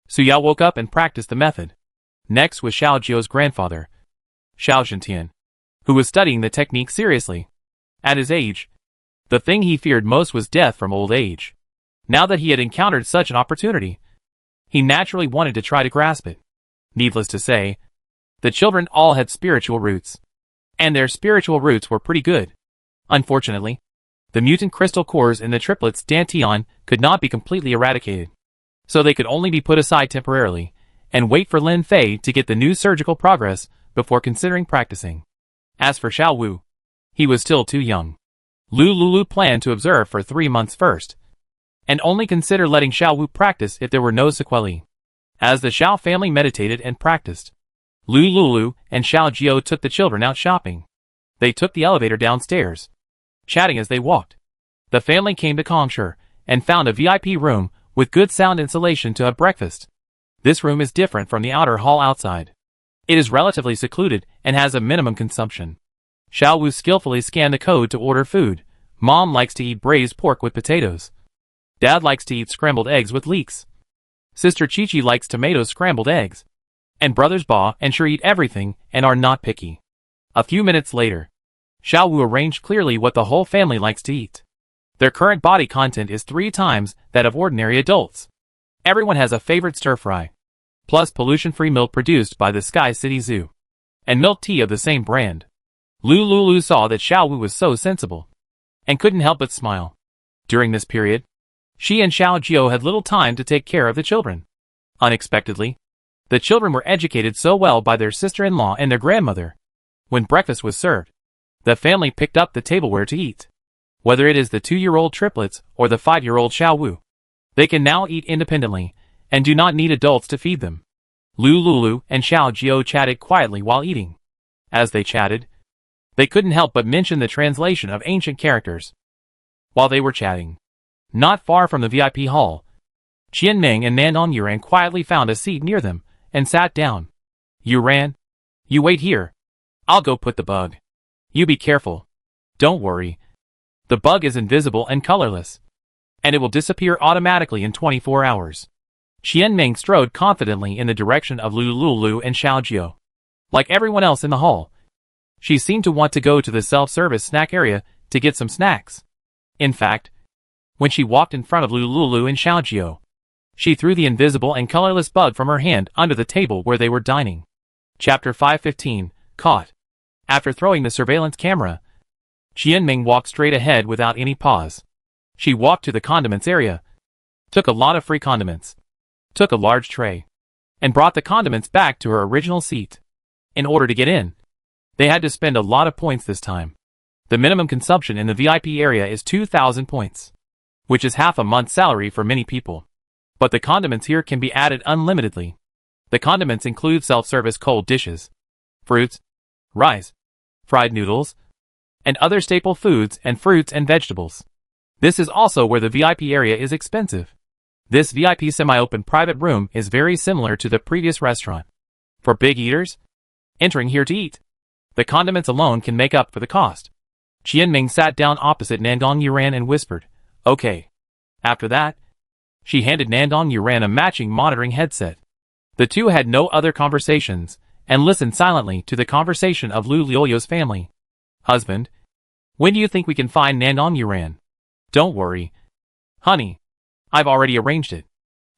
Su Yao woke up and practiced the method. Next was Xiao Jiao's grandfather, Xiao Zhentian, who was studying the technique seriously. At his age, the thing he feared most was death from old age. Now that he had encountered such an opportunity, he naturally wanted to try to grasp it. Needless to say, the children all had spiritual roots, and their spiritual roots were pretty good. Unfortunately, the mutant crystal cores in the triplets Dantian could not be completely eradicated, so they could only be put aside temporarily and wait for Lin Fei to get the new surgical progress before considering practicing. As for Xiao Wu, he was still too young. Lulu planned to observe for 3 months first, and only consider letting Xiao Wu practice if there were no sequelae. As the Xiao family meditated and practiced, Lulu and Xiao Jiao took the children out shopping. They took the elevator downstairs, chatting as they walked. The family came to Kongsher and found a VIP room with good sound insulation to have breakfast. This room is different from the outer hall outside. It is relatively secluded and has a minimum consumption. Xiao Wu skillfully scanned the code to order food. Mom likes to eat braised pork with potatoes. Dad likes to eat scrambled eggs with leeks. Sister Chi-Chi likes tomato scrambled eggs. And brothers Ba and Sure eat everything and are not picky. A few minutes later, Xiao Wu arranged clearly what the whole family likes to eat. Their current body content is 3 times that of ordinary adults. Everyone has a favorite stir-fry, plus pollution-free milk produced by the Sky City Zoo, and milk tea of the same brand. Lulu saw that Xiao Wu was so sensible, and couldn't help but smile. During this period, she and Xiao Jiao had little time to take care of the children. Unexpectedly, the children were educated so well by their sister-in-law and their grandmother. When breakfast was served, the family picked up the tableware to eat. Whether it is the 2-year-old triplets or the 5-year-old Xiao Wu, they can now eat independently and do not need adults to feed them. Lulu and Xiao Jiao chatted quietly while eating. As they chatted, They couldn't help but mention the translation of ancient characters. While they were chatting, not far from the VIP hall, Qianming and Nandong Yuran quietly found a seat near them and sat down. Yuran, you wait here. I'll go put the bug. You be careful. Don't worry. The bug is invisible and colorless, and it will disappear automatically in 24 hours. Qianming strode confidently in the direction of Lu Lulu and Xiaojiu. Like everyone else in the hall, she seemed to want to go to the self-service snack area to get some snacks. In fact, when she walked in front of Lu Lulu and Xiaojiu, she threw the invisible and colorless bug from her hand under the table where they were dining. Chapter 515, Caught. After throwing the surveillance camera, Qianming walked straight ahead without any pause. She walked to the condiments area, took a lot of free condiments, took a large tray, and brought the condiments back to her original seat. In order to get in, they had to spend a lot of points this time. The minimum consumption in the VIP area is 2,000 points, which is half a month's salary for many people. But the condiments here can be added unlimitedly. The condiments include self-service cold dishes, fruits, rice, fried noodles, and other staple foods and fruits and vegetables. This is also where the VIP area is expensive. This VIP semi-open private room is very similar to the previous restaurant. For big eaters entering here to eat, the condiments alone can make up for the cost. Qianming sat down opposite Nandong Yuran and whispered, "Okay." After that, she handed Nandong Yuran a matching monitoring headset. The two had no other conversations, and listened silently to the conversation of Lu Liuliu's family. "Husband, when do you think we can find Nandong Yuran?" "Don't worry, honey. I've already arranged it.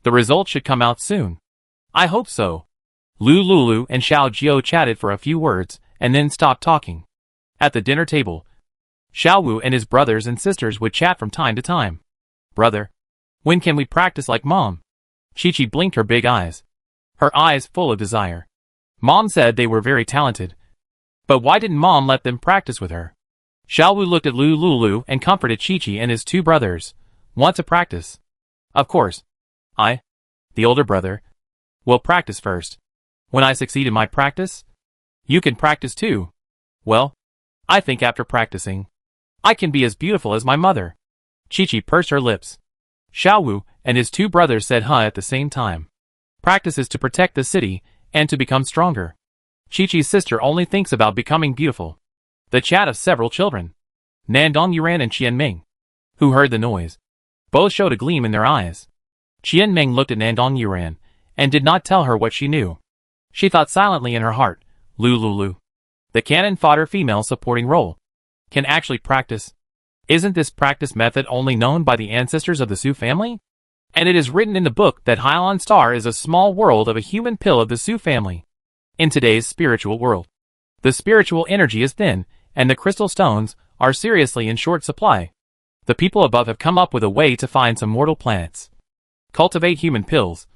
The results should come out soon." "I hope so." Lu Lulu and Xiaojiu chatted for a few words, and then stopped talking. At the dinner table, Xiaowu and his brothers and sisters would chat from time to time. "Brother, when can we practice like Mom?" Chi-Chi blinked her big eyes, her eyes full of desire. Mom said they were very talented, but why didn't Mom let them practice with her? Xiaowu looked at Lu Lulu and comforted Chi-Chi and his two brothers. "Want to practice? Of course. I, the older brother, will practice first. When I succeed in my practice, you can practice too. Well, I think after practicing, I can be as beautiful as my mother." Chi-Chi pursed her lips. Xiaowu and his two brothers said huh at the same time. Practice is to protect the city and to become stronger. Chi-Chi's sister only thinks about becoming beautiful. The chat of several children, Nandong Yuran and Qianming, who heard the noise, both showed a gleam in their eyes. Qianming looked at Nandong Yuran and did not tell her what she knew. She thought silently in her heart, Lu Lulu, the cannon fodder female supporting role, can actually practice. Isn't this practice method only known by the ancestors of the Su family? And it is written in the book that Hyalon Star is a small world of a human pill of the Su family. In today's spiritual world, the spiritual energy is thin, and the crystal stones are seriously in short supply. The people above have come up with a way to find some mortal planets, cultivate human pills,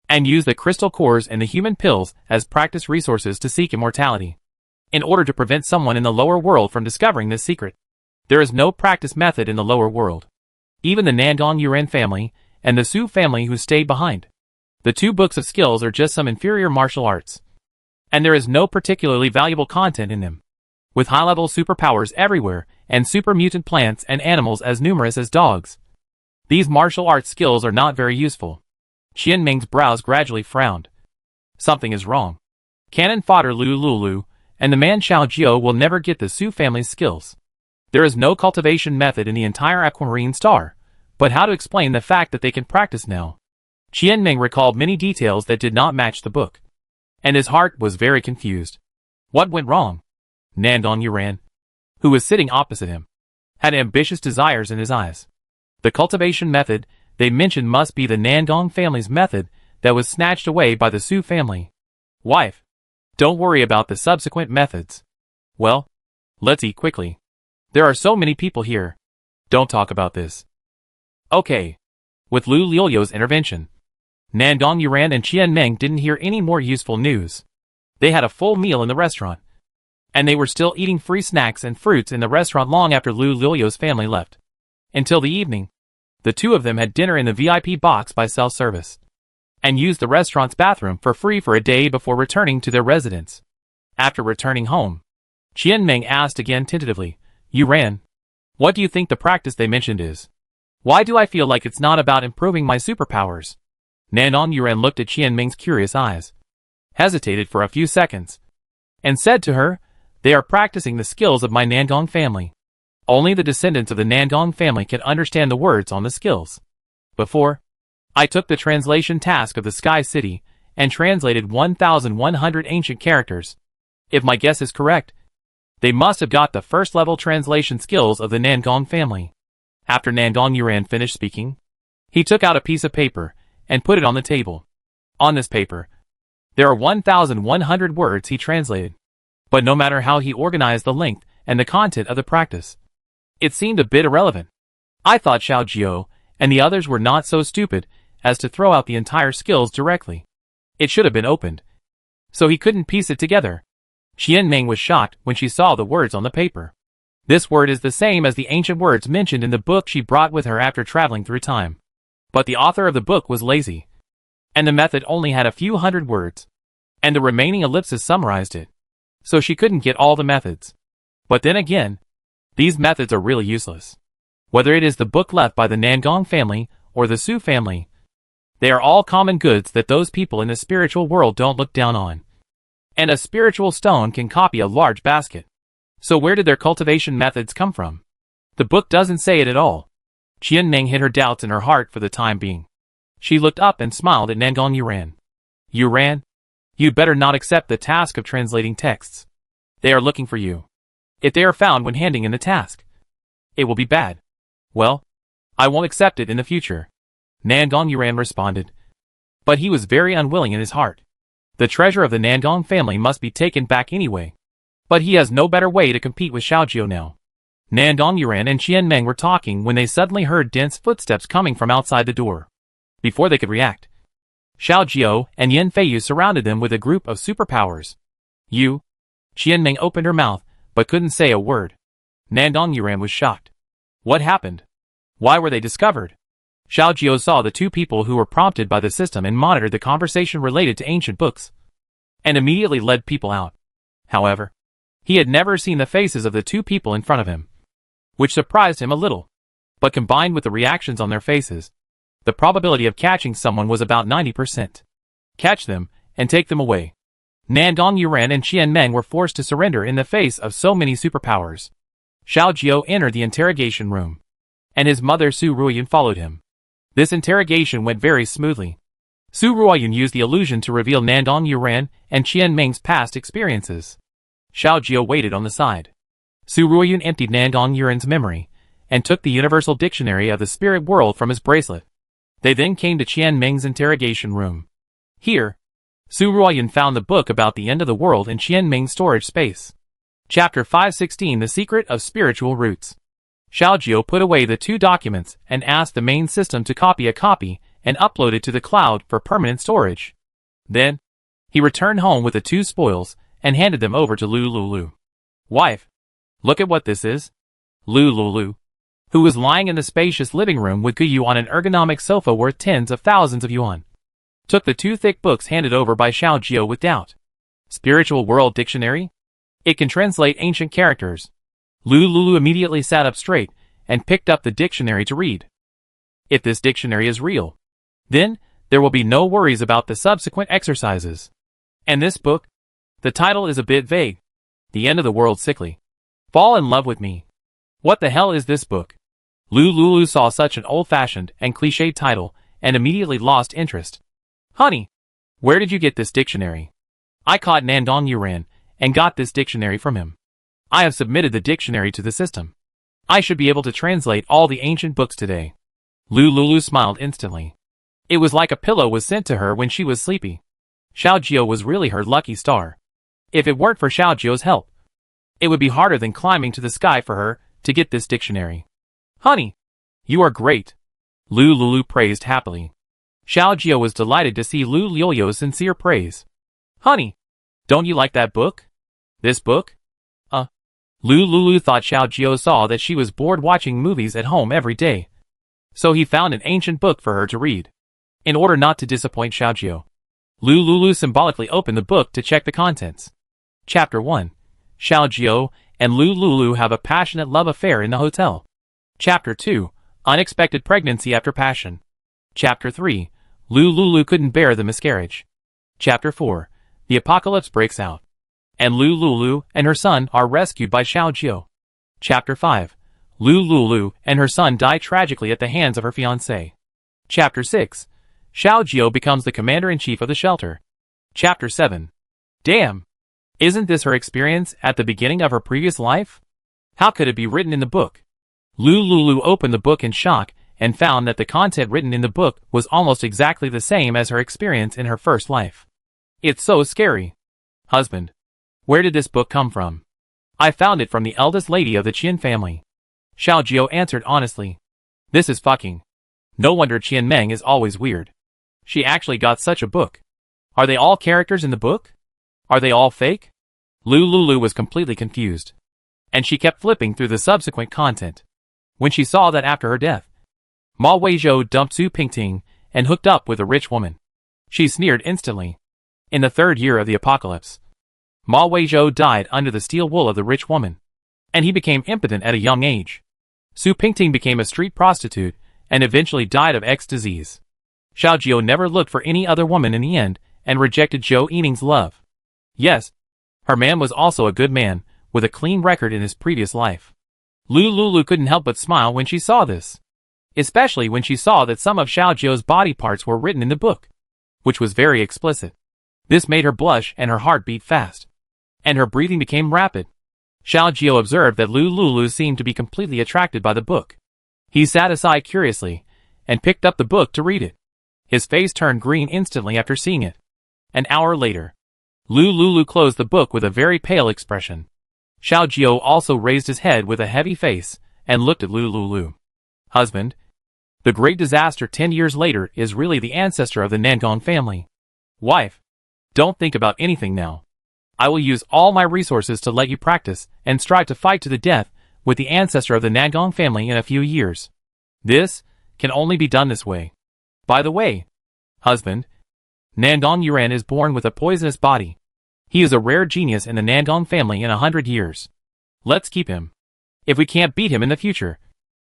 and use the crystal cores in the human pills as practice resources to seek immortality. In order to prevent someone in the lower world from discovering this secret, there is no practice method in the lower world. Even the Nandong Yuran family and the Su family who stayed behind. The two books of skills are just some inferior martial arts, and there is no particularly valuable content in them. With high-level superpowers everywhere, and super mutant plants and animals as numerous as dogs, these martial arts skills are not very useful. Qianming's brows gradually frowned. Something is wrong. Cannon fodder Lu Lulu and the man Xiaojiu will never get the Su family's skills. There is no cultivation method in the entire aquamarine star, but how to explain the fact that they can practice now? Qianming recalled many details that did not match the book, and his heart was very confused. What went wrong? Nandong Yuran, who was sitting opposite him, had ambitious desires in his eyes. The cultivation method they mentioned must be the Nandong family's method that was snatched away by the Su family. Wife, don't worry about the subsequent methods. Well, let's eat quickly. There are so many people here. Don't talk about this. Okay. With Lu Liuliu's intervention, Nandong Yuran and Qianming didn't hear any more useful news. They had a full meal in the restaurant, and they were still eating free snacks and fruits in the restaurant long after Lu Liuliu's family left. Until the evening, the two of them had dinner in the VIP box by self-service, and used the restaurant's bathroom for free for a day before returning to their residence. After returning home, Qianming asked again tentatively. You ran. What do you think the practice they mentioned is? Why do I feel like it's not about improving my superpowers? Nandong Yuran looked at Qianming's curious eyes, hesitated for a few seconds, and said to her, they are practicing the skills of my Nandong family. Only the descendants of the Nandong family can understand the words on the skills. Before, I took the translation task of the Sky City and translated 1,100 ancient characters. If my guess is correct, they must have got the first-level translation skills of the Nandong family. After Nandong Yuran finished speaking, he took out a piece of paper and put it on the table. On this paper, there are 1,100 words he translated. But no matter how he organized the length and the content of the practice, it seemed a bit irrelevant. I thought Xiao Jiao and the others were not so stupid as to throw out the entire skills directly. It should have been opened, so he couldn't piece it together. Qianming was shocked when she saw the words on the paper. This word is the same as the ancient words mentioned in the book she brought with her after traveling through time. But the author of the book was lazy, and the method only had a few hundred words, and the remaining ellipses summarized it. So she couldn't get all the methods. But then again, these methods are really useless. Whether it is the book left by the Nangong family or the Su family, they are all common goods that those people in the spiritual world don't look down on. And a spiritual stone can copy a large basket. So where did their cultivation methods come from? The book doesn't say it at all. Qianming hid her doubts in her heart for the time being. She looked up and smiled at Nandong Yuran. Yuran, you'd better not accept the task of translating texts. They are looking for you. If they are found when handing in the task, it will be bad. Well, I won't accept it in the future. Nandong Yuran responded. But he was very unwilling in his heart. The treasure of the Nandong family must be taken back anyway. But he has no better way to compete with Xiaojiu now. Nandong Yuran and Qianming were talking when they suddenly heard dense footsteps coming from outside the door. Before they could react, Xiaojiu and Yin Feiyu surrounded them with a group of superpowers. You? Qianming opened her mouth, but couldn't say a word. Nandong Yuran was shocked. What happened? Why were they discovered? Xiaojiu saw the two people who were prompted by the system and monitored the conversation related to ancient books, and immediately led people out. However, he had never seen the faces of the two people in front of him, which surprised him a little. But combined with the reactions on their faces, the probability of catching someone was about 90%. Catch them, and take them away. Nandong Yuran and Qianming were forced to surrender in the face of so many superpowers. Xiaojiu entered the interrogation room, and his mother Su Ruoyun followed him. This interrogation went very smoothly. Su Ruoyun used the illusion to reveal Nandong Yuran and Qianming's past experiences. Xiaojiu waited on the side. Su Ruoyun emptied Nandong Yuran's memory, and took the universal dictionary of the spirit world from his bracelet. They then came to Qianming's interrogation room. Here, Su Ruoyun found the book about the end of the world in Qianming's storage space. Chapter 516 The Secret of Spiritual Roots. Xiaojiu put away the two documents and asked the main system to copy a copy and upload it to the cloud for permanent storage. Then, he returned home with the two spoils and handed them over to Lu Lulu. Wife, look at what this is. Lu Lulu, who was lying in the spacious living room with Guyu on an ergonomic sofa worth tens of thousands of yuan, took the two thick books handed over by Xiaojiu with doubt. Spiritual World Dictionary? It can translate ancient characters. Lu Lulu immediately sat up straight and picked up the dictionary to read. If this dictionary is real, then there will be no worries about the subsequent exercises. And this book? The title is a bit vague. The End of the World Sickly. Fall in Love with Me. What the hell is this book? Lu Lulu saw such an old-fashioned and cliched title and immediately lost interest. Honey, where did you get this dictionary? I caught Nandong Yuran and got this dictionary from him. I have submitted the dictionary to the system. I should be able to translate all the ancient books today. Lu Lulu smiled instantly. It was like a pillow was sent to her when she was sleepy. Xiaojiu was really her lucky star. If it weren't for Xiaojiu's help, it would be harder than climbing to the sky for her to get this dictionary. Honey, you are great. Lu Lulu praised happily. Xiaojiu was delighted to see Lu Liu's sincere praise. Honey, don't you like that book? This book? Lu Lulu thought Xiaojiu saw that she was bored watching movies at home every day. So he found an ancient book for her to read. In order not to disappoint Xiaojiu, Lu Lulu symbolically opened the book to check the contents. Chapter 1. Xiaojio and Lu Lulu have a passionate love affair in the hotel. Chapter 2. Unexpected pregnancy after passion. Chapter 3. Lu Lulu couldn't bear the miscarriage. Chapter 4. The apocalypse breaks out, and Lu Lulu and her son are rescued by Xiaojio. Chapter 5. Lu Lulu and her son die tragically at the hands of her fiancé. Chapter 6. Xiaojio becomes the commander-in-chief of the shelter. Chapter 7. Damn! Isn't this her experience at the beginning of her previous life? How could it be written in the book? Lu Lulu opened the book in shock and found that the content written in the book was almost exactly the same as her experience in her first life. It's so scary. Husband, where did this book come from? I found it from the eldest lady of the Qian family. Xiaojio answered honestly. This is fucking. No wonder Qian Meng is always weird. She actually got such a book. Are they all characters in the book? Are they all fake? Lu Lulu was completely confused, and she kept flipping through the subsequent content. When she saw that after her death, Ma Weizhou dumped Su Pingting and hooked up with a rich woman, she sneered instantly. In the third year of the apocalypse, Ma Weizhou died under the steel wool of the rich woman, and he became impotent at a young age. Su Pingting became a street prostitute and eventually died of X disease. Xiaojio never looked for any other woman in the end and rejected Zhou Yining's love. Yes, her man was also a good man, with a clean record in his previous life. Lu Lulu couldn't help but smile when she saw this, especially when she saw that some of Xiaojio's body parts were written in the book, which was very explicit. This made her blush and her heart beat fast, and her breathing became rapid. Xiaojio observed that Lu Lulu seemed to be completely attracted by the book. He sat aside curiously, and picked up the book to read it. His face turned green instantly after seeing it. An hour later, Lu Lulu closed the book with a very pale expression. Xiaojio also raised his head with a heavy face, and looked at Lu Lulu. Husband, the great disaster 10 years later is really the ancestor of the Nangong family. Wife, don't think about anything now. I will use all my resources to let you practice and strive to fight to the death with the ancestor of the Nangong family in a few years. This can only be done this way. By the way, husband, Nangong Yuan is born with a poisonous body. He is a rare genius in the Nangong family in 100 years. Let's keep him. If we can't beat him in the future,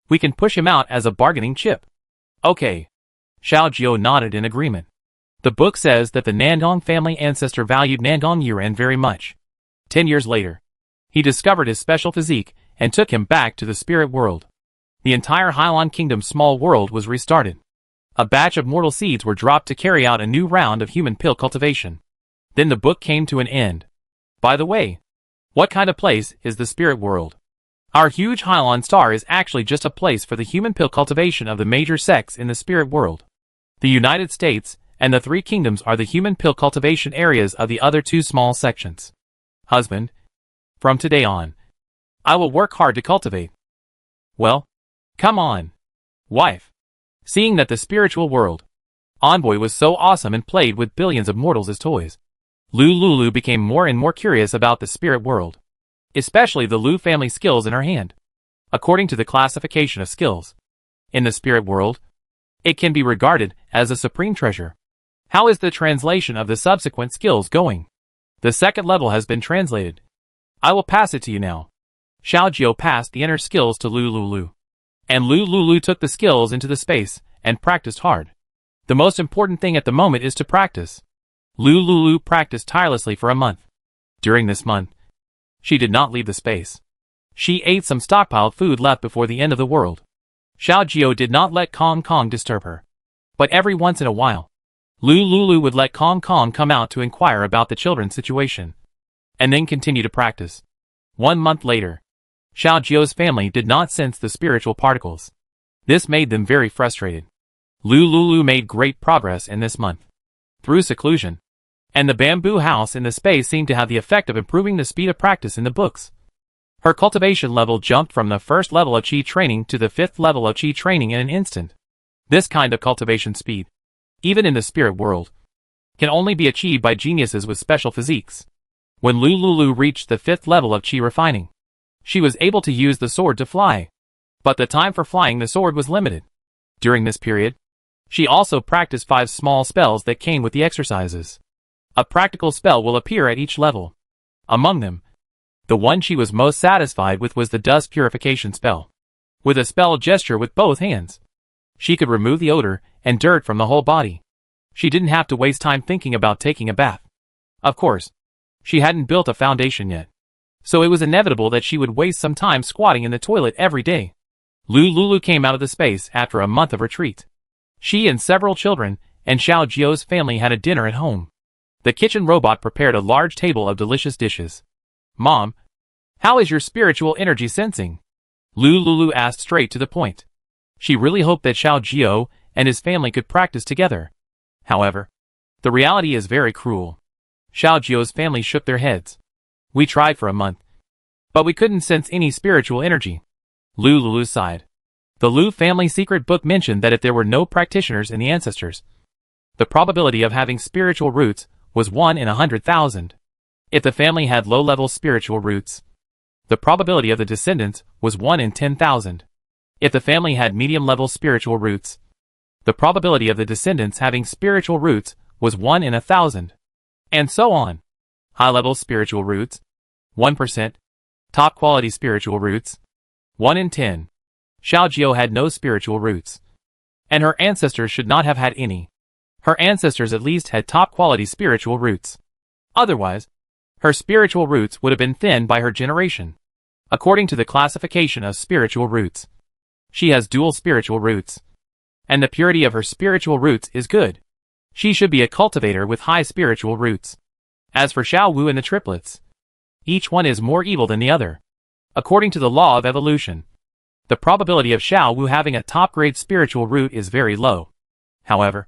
we can push him out as a bargaining chip. Okay. Xiaojio nodded in agreement. The book says that the Nangong family ancestor valued Nangong Yuan very much. 10 years later, he discovered his special physique and took him back to the spirit world. The entire Hailan Kingdom's small world was restarted. A batch of mortal seeds were dropped to carry out a new round of human pill cultivation. Then the book came to an end. By the way, what kind of place is the spirit world? Our huge Hailan star is actually just a place for the human pill cultivation of the major sects in the spirit world. The United States and the 3 kingdoms are the human pill cultivation areas of the other 2 small sections. Husband, from today on, I will work hard to cultivate. Well, come on. Wife. Seeing that the spiritual world envoy was so awesome and played with billions of mortals as toys, Lu Lulu became more and more curious about the spirit world, especially the Lu family skills in her hand. According to the classification of skills in the spirit world, it can be regarded as a supreme treasure. How is the translation of the subsequent skills going? The second level has been translated. I will pass it to you now. Xiaojio passed the inner skills to Lu Lulu, and Lu Lulu took the skills into the space and practiced hard. The most important thing at the moment is to practice. Lu Lulu practiced tirelessly for a month. During this month, she did not leave the space. She ate some stockpiled food left before the end of the world. Xiaojio did not let Kong Kong disturb her, but every once in a while, Lu Lulu would let Kong Kong come out to inquire about the children's situation, and then continue to practice. 1 month later, Xiaojio's family did not sense the spiritual particles. This made them very frustrated. Lu Lulu made great progress in this month, through seclusion, and the bamboo house in the space seemed to have the effect of improving the speed of practice in the books. Her cultivation level jumped from the 1st level of Qi training to the 5th level of Qi training in an instant. This kind of cultivation speed, even in the spirit world, can only be achieved by geniuses with special physiques. When Lu Lulu reached the 5th level of Qi refining, she was able to use the sword to fly, but the time for flying the sword was limited. During this period, she also practiced 5 small spells that came with the exercises. A practical spell will appear at each level. Among them, The one she was most satisfied with was the dust purification spell. With a spell gesture with both hands, she could remove the odor and dirt from the whole body. She didn't have to waste time thinking about taking a bath. Of course, she hadn't built a foundation yet, so it was inevitable that she would waste some time squatting in the toilet every day. Lulu came out of the space after a month of retreat. She and several children and Xiao Jio's family had a dinner at home. The kitchen robot prepared a large table of delicious dishes. "Mom, how is your spiritual energy sensing?" Lulu asked straight to the point. She really hoped that Xiao Jio and his family could practice together. However, the reality is very cruel. Xiao Jio's family shook their heads. "We tried for a month, but we couldn't sense any spiritual energy." Lulu sighed. The Lu family secret book mentioned that if there were no practitioners in the ancestors, the probability of having spiritual roots was 1 in 100,000. If the family had low-level spiritual roots, the probability of the descendants was 1 in 10,000. If the family had medium-level spiritual roots, the probability of the descendants having spiritual roots was 1 in 1,000. And so on. High-level spiritual roots, 1%. Top-quality spiritual roots, 1 in 10. Xiao Jio had no spiritual roots, and her ancestors should not have had any. Her ancestors at least had top-quality spiritual roots. Otherwise, her spiritual roots would have been thin by her generation. According to the classification of spiritual roots, she has dual spiritual roots, and the purity of her spiritual roots is good. She should be a cultivator with high spiritual roots. As for Xiao Wu and the triplets, each one is more evil than the other. According to the law of evolution, the probability of Xiao Wu having a top-grade spiritual root is very low. However,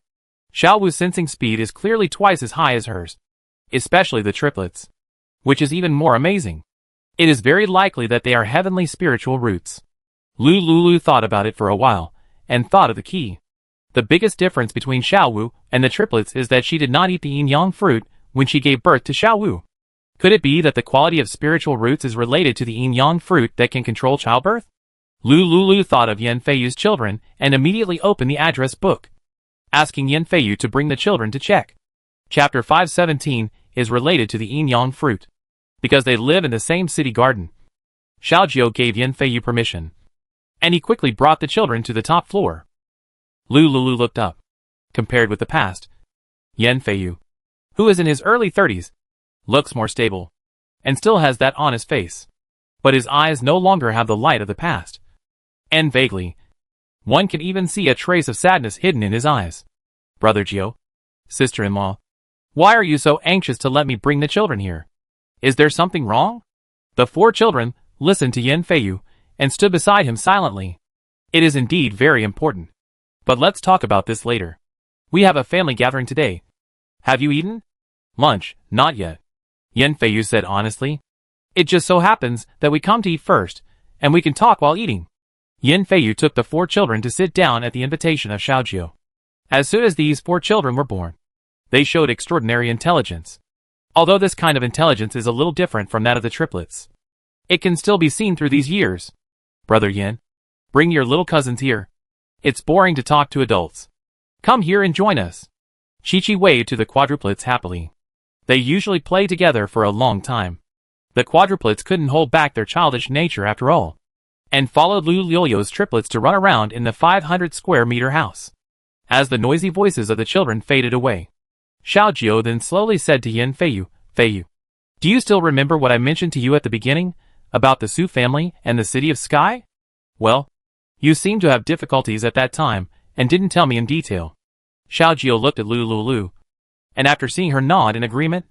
Xiao Wu's sensing speed is clearly twice as high as hers, especially the triplets, which is even more amazing. It is very likely that they are heavenly spiritual roots. Lulu thought about it for a while, and thought of the key. The biggest difference between Xiao Wu and the triplets is that she did not eat the yin-yang fruit when she gave birth to Xiao Wu. Could it be that the quality of spiritual roots is related to the yin-yang fruit that can control childbirth? Lulu thought of Yan Feiyu's children and immediately opened the address book, asking Yan Feiyu to bring the children to check. Chapter 517 is related to the yin-yang fruit, because they live in the same city garden. Xiao Jio gave Yan Feiyu permission, and he quickly brought the children to the top floor. Lulu looked up. Compared with the past, Yan Feiyu, who is in his early 30s, looks more stable, and still has that honest face. But his eyes no longer have the light of the past. And vaguely, one can even see a trace of sadness hidden in his eyes. "Brother Jio, sister-in-law, why are you so anxious to let me bring the children here? Is there something wrong?" The 4 children listened to Yan Feiyu and stood beside him silently. "It is indeed very important. But let's talk about this later. We have a family gathering today. Have you eaten?" "Lunch, not yet," Yan Feiyu said honestly. "It just so happens that we come to eat first, and we can talk while eating." Yan Feiyu took the 4 children to sit down at the invitation of Xiao Jio. As soon as these 4 children were born, they showed extraordinary intelligence. Although this kind of intelligence is a little different from that of the triplets, it can still be seen through these years. "Brother Yan, bring your little cousins here. It's boring to talk to adults. Come here and join us." Chi waved to the quadruplets happily. They usually play together for a long time. The quadruplets couldn't hold back their childish nature after all, and followed Lu Liu's triplets to run around in the 500-square-meter house. As the noisy voices of the children faded away, Xiao Jio then slowly said to Yan Feiyu, "Feiyu, do you still remember what I mentioned to you at the beginning, about the Su family and the City of Sky? Well, you seemed to have difficulties at that time, and didn't tell me in detail." Xiao Jio looked at Lulu, and after seeing her nod in agreement,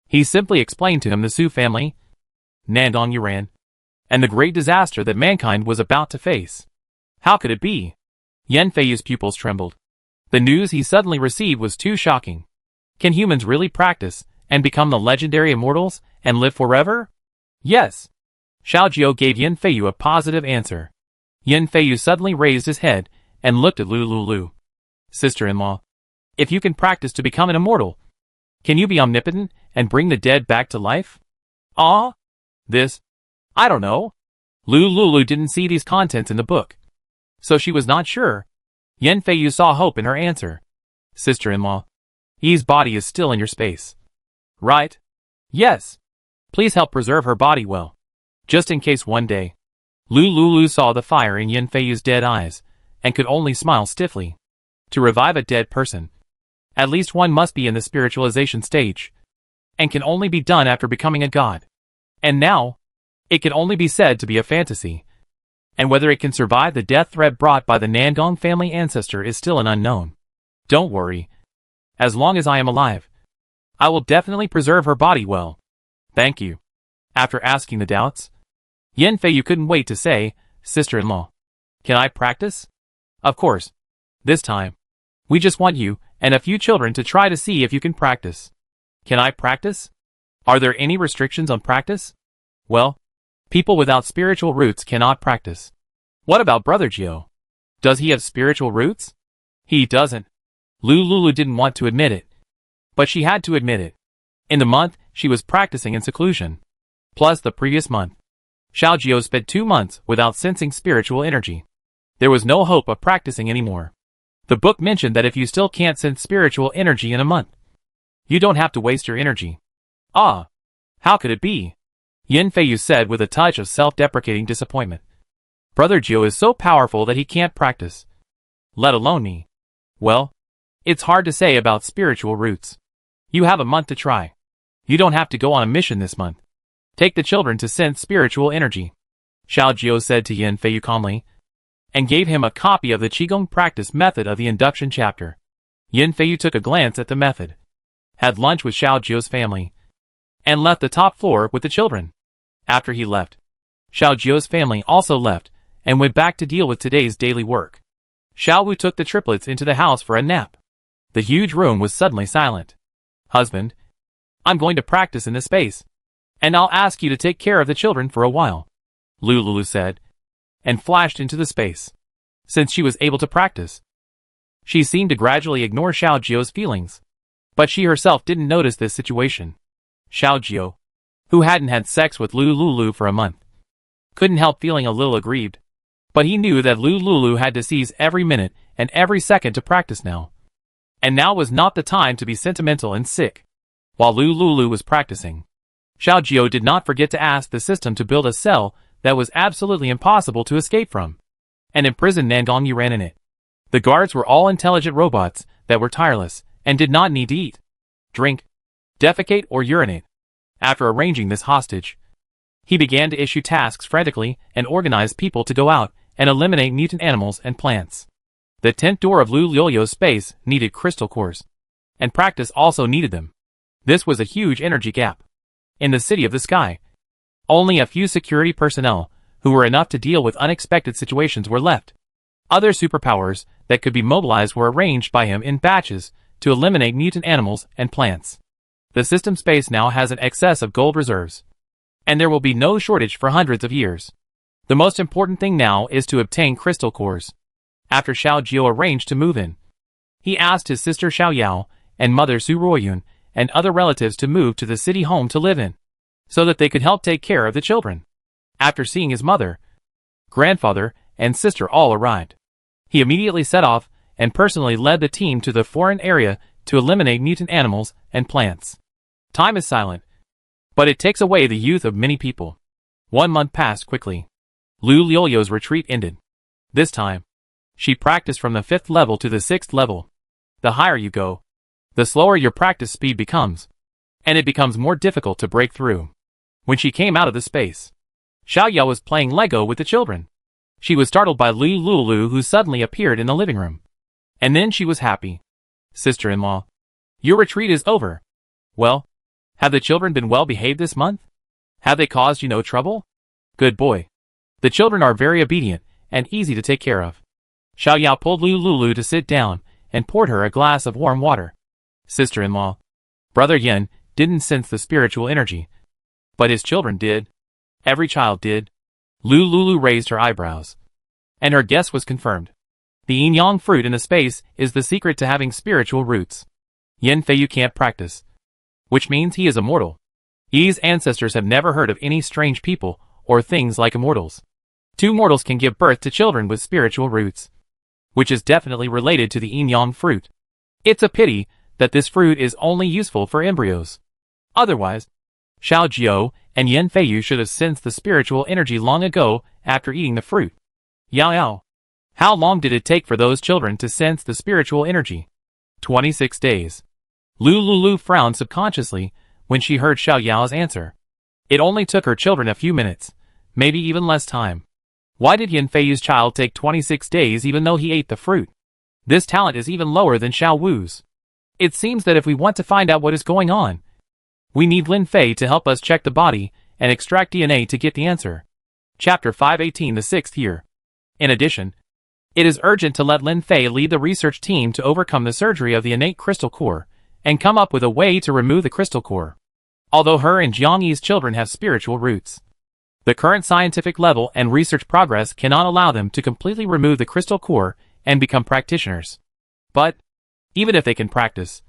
he simply explained to him the Su family, Nandong Yuran, and the great disaster that mankind was about to face. How could it be? Yan Feiyu's pupils trembled. The news he suddenly received was too shocking. Can humans really practice and become the legendary immortals and live forever? Yes. Xiao Jio gave Yan Feiyu a positive answer. Yan Feiyu suddenly raised his head and looked at Lulu. "Sister-in-law, if you can practice to become an immortal, can you be omnipotent and bring the dead back to life?" This, I don't know. Lulu didn't see these contents in the book, so she was not sure. Yan Feiyu saw hope in her answer. "Sister-in-law, Yi's body is still in your space, right?" "Yes. Please help preserve her body well." Just in case one day, Lulu saw the fire in Yin Feiyu's dead eyes, and could only smile stiffly. To revive a dead person, at least one must be in the spiritualization stage, and can only be done after becoming a god. And now, it can only be said to be a fantasy, and whether it can survive the death threat brought by the Nangong family ancestor is still an unknown. Don't worry. As long as I am alive, I will definitely preserve her body well. Thank you. After asking the doubts, Yin Feiyu couldn't wait to say, Sister-in-law, can I practice? Of course. This time, we just want you and a few children to try to see if you can practice. Can I practice? Are there any restrictions on practice? Well, people without spiritual roots cannot practice. What about Brother Gio? Does he have spiritual roots? He doesn't. Lulu didn't want to admit it, but she had to admit it. In the month, she was practicing in seclusion. Plus the previous month, Xiao Jio spent 2 months without sensing spiritual energy. There was no hope of practicing anymore. The book mentioned that if you still can't sense spiritual energy in a month, you don't have to waste your energy. Ah, how could it be? Yin Feiyu said with a touch of self-deprecating disappointment. Brother Gio is so powerful that he can't practice. Let alone me. Well, it's hard to say about spiritual roots. You have a month to try. You don't have to go on a mission this month. Take the children to sense spiritual energy, Xiao Jio said to Yin Feiyu calmly, and gave him a copy of the Qigong practice method of the induction chapter. Yin Feiyu took a glance at the method, had lunch with Xiao Jio's family, and left the top floor with the children. After he left, Xiao Jio's family also left and went back to deal with today's daily work. Xiao Wu took the triplets into the house for a nap. The huge room was suddenly silent. Husband, I'm going to practice in this space, and I'll ask you to take care of the children for a while, Lulu said, and flashed into the space. Since she was able to practice, she seemed to gradually ignore Xiao Jio's feelings, but she herself didn't notice this situation. Xiao Jio, who hadn't had sex with Lulu for a month, couldn't help feeling a little aggrieved, but he knew that Lulu had to seize every minute and every second to practice now. And now was not the time to be sentimental and sick. While Lulu was practicing, Xiao Jio did not forget to ask the system to build a cell that was absolutely impossible to escape from, and imprison Nangong Yuan in it. The guards were all intelligent robots that were tireless and did not need to eat, drink, defecate or urinate. After arranging this hostage, he began to issue tasks frantically and organize people to go out and eliminate mutant animals and plants. The 10th door of Lu Liu's space needed crystal cores, and practice also needed them. This was a huge energy gap. In the City of the Sky, only a few security personnel, who were enough to deal with unexpected situations, were left. Other superpowers that could be mobilized were arranged by him in batches to eliminate mutant animals and plants. The system space now has an excess of gold reserves, and there will be no shortage for hundreds of years. The most important thing now is to obtain crystal cores. After Xiao Jio arranged to move in, he asked his sister Xiao Yao and mother Su Ruoyun and other relatives to move to the city home to live in, so that they could help take care of the children. After seeing his mother, grandfather, and sister all arrived, he immediately set off and personally led the team to the foreign area to eliminate mutant animals and plants. Time is silent, but it takes away the youth of many people. 1 month passed quickly. Lu Liu's retreat ended. This time, she practiced from the 5th level to the 6th level. The higher you go, the slower your practice speed becomes, and it becomes more difficult to break through. When she came out of the space, Xiao Yao was playing Lego with the children. She was startled by Lulu, who suddenly appeared in the living room. And then she was happy. Sister-in-law, your retreat is over. Well, have the children been well behaved this month? Have they caused you no trouble? Good boy. The children are very obedient and easy to take care of. Xiao Yao pulled Lulu to sit down and poured her a glass of warm water. Sister-in-law, Brother Yin didn't sense the spiritual energy, but his children did. Every child did. Lulu raised her eyebrows, and her guess was confirmed. The yin-yang fruit in the space is the secret to having spiritual roots. Yin Feiyu can't practice, which means he is immortal. Yi's ancestors have never heard of any strange people or things like immortals. 2 mortals can give birth to children with spiritual roots, which is definitely related to the yin-yang fruit. It's a pity that this fruit is only useful for embryos. Otherwise, Xiao Jiao and Yan Feiyu should have sensed the spiritual energy long ago after eating the fruit. Yao Yao. How long did it take for those children to sense the spiritual energy? 26 days. Lulu frowned subconsciously when she heard Xiao Yao's answer. It only took her children a few minutes, maybe even less time. Why did Yan Feiyu's child take 26 days even though he ate the fruit? This talent is even lower than Xiao Wu's. It seems that if we want to find out what is going on, we need Lin Fei to help us check the body and extract DNA to get the answer. Chapter 518, the 6th year. In addition, it is urgent to let Lin Fei lead the research team to overcome the surgery of the innate crystal core and come up with a way to remove the crystal core. Although her and Jiang Yi's children have spiritual roots, the current scientific level and research progress cannot allow them to completely remove the crystal core and become practitioners. But, even if they can practice,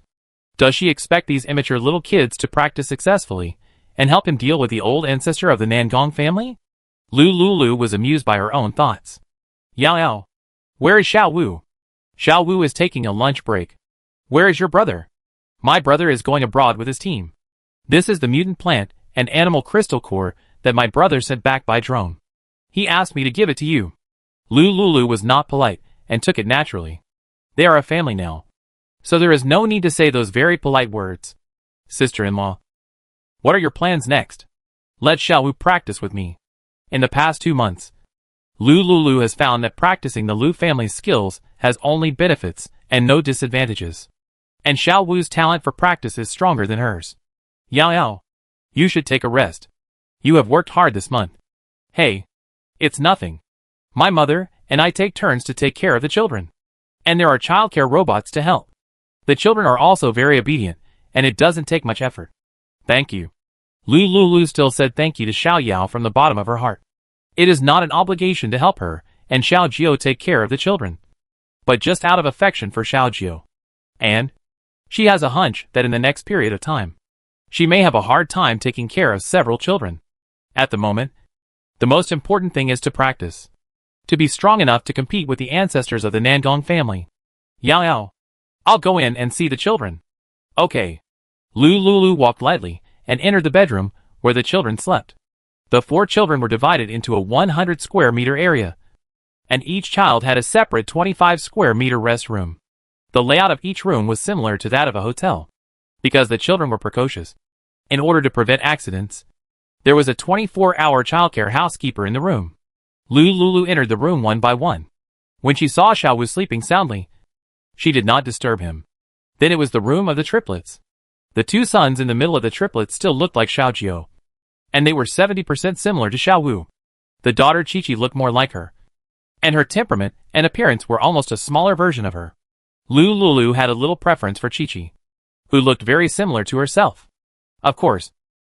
does she expect these immature little kids to practice successfully and help him deal with the old ancestor of the Nangong family? Lulu was amused by her own thoughts. Yao Yao. Where is Xiao Wu? Xiao Wu is taking a lunch break. Where is your brother? My brother is going abroad with his team. This is the mutant plant and animal crystal core that my brother sent back by drone. He asked me to give it to you. Lulu was not polite and took it naturally. They are a family now, so there is no need to say those very polite words. Sister-in-law. What are your plans next? Let Xiao Wu practice with me. In the past 2 months, Lulu has found that practicing the Lu family's skills has only benefits and no disadvantages. And Xiao Wu's talent for practice is stronger than hers. Yao Yao. You should take a rest. You have worked hard this month. Hey. It's nothing. My mother and I take turns to take care of the children. And there are childcare robots to help. The children are also very obedient, and it doesn't take much effort. Thank you. Lulu still said thank you to Xiao Yao from the bottom of her heart. It is not an obligation to help her and Xiao Jiao take care of the children, but just out of affection for Xiao Jiao. And she has a hunch that in the next period of time, she may have a hard time taking care of several children. At the moment, the most important thing is to practice, to be strong enough to compete with the ancestors of the Nangong family. Yao Yao. I'll go in and see the children. Okay. Lulu walked lightly and entered the bedroom where the children slept. The 4 children were divided into a 100 square meter area, and each child had a separate 25 square meter rest room. The layout of each room was similar to that of a hotel. Because the children were precocious, in order to prevent accidents, there was a 24-hour childcare housekeeper in the room. Lulu entered the room one by one. When she saw Xiao Wu sleeping soundly, she did not disturb him. Then it was the room of the triplets. The 2 sons in the middle of the triplets still looked like Xiao Jiao, and they were 70% similar to Xiao Wu. The daughter Qiqi looked more like her, and her temperament and appearance were almost a smaller version of her. Lulu had a little preference for Qiqi, who looked very similar to herself. Of course,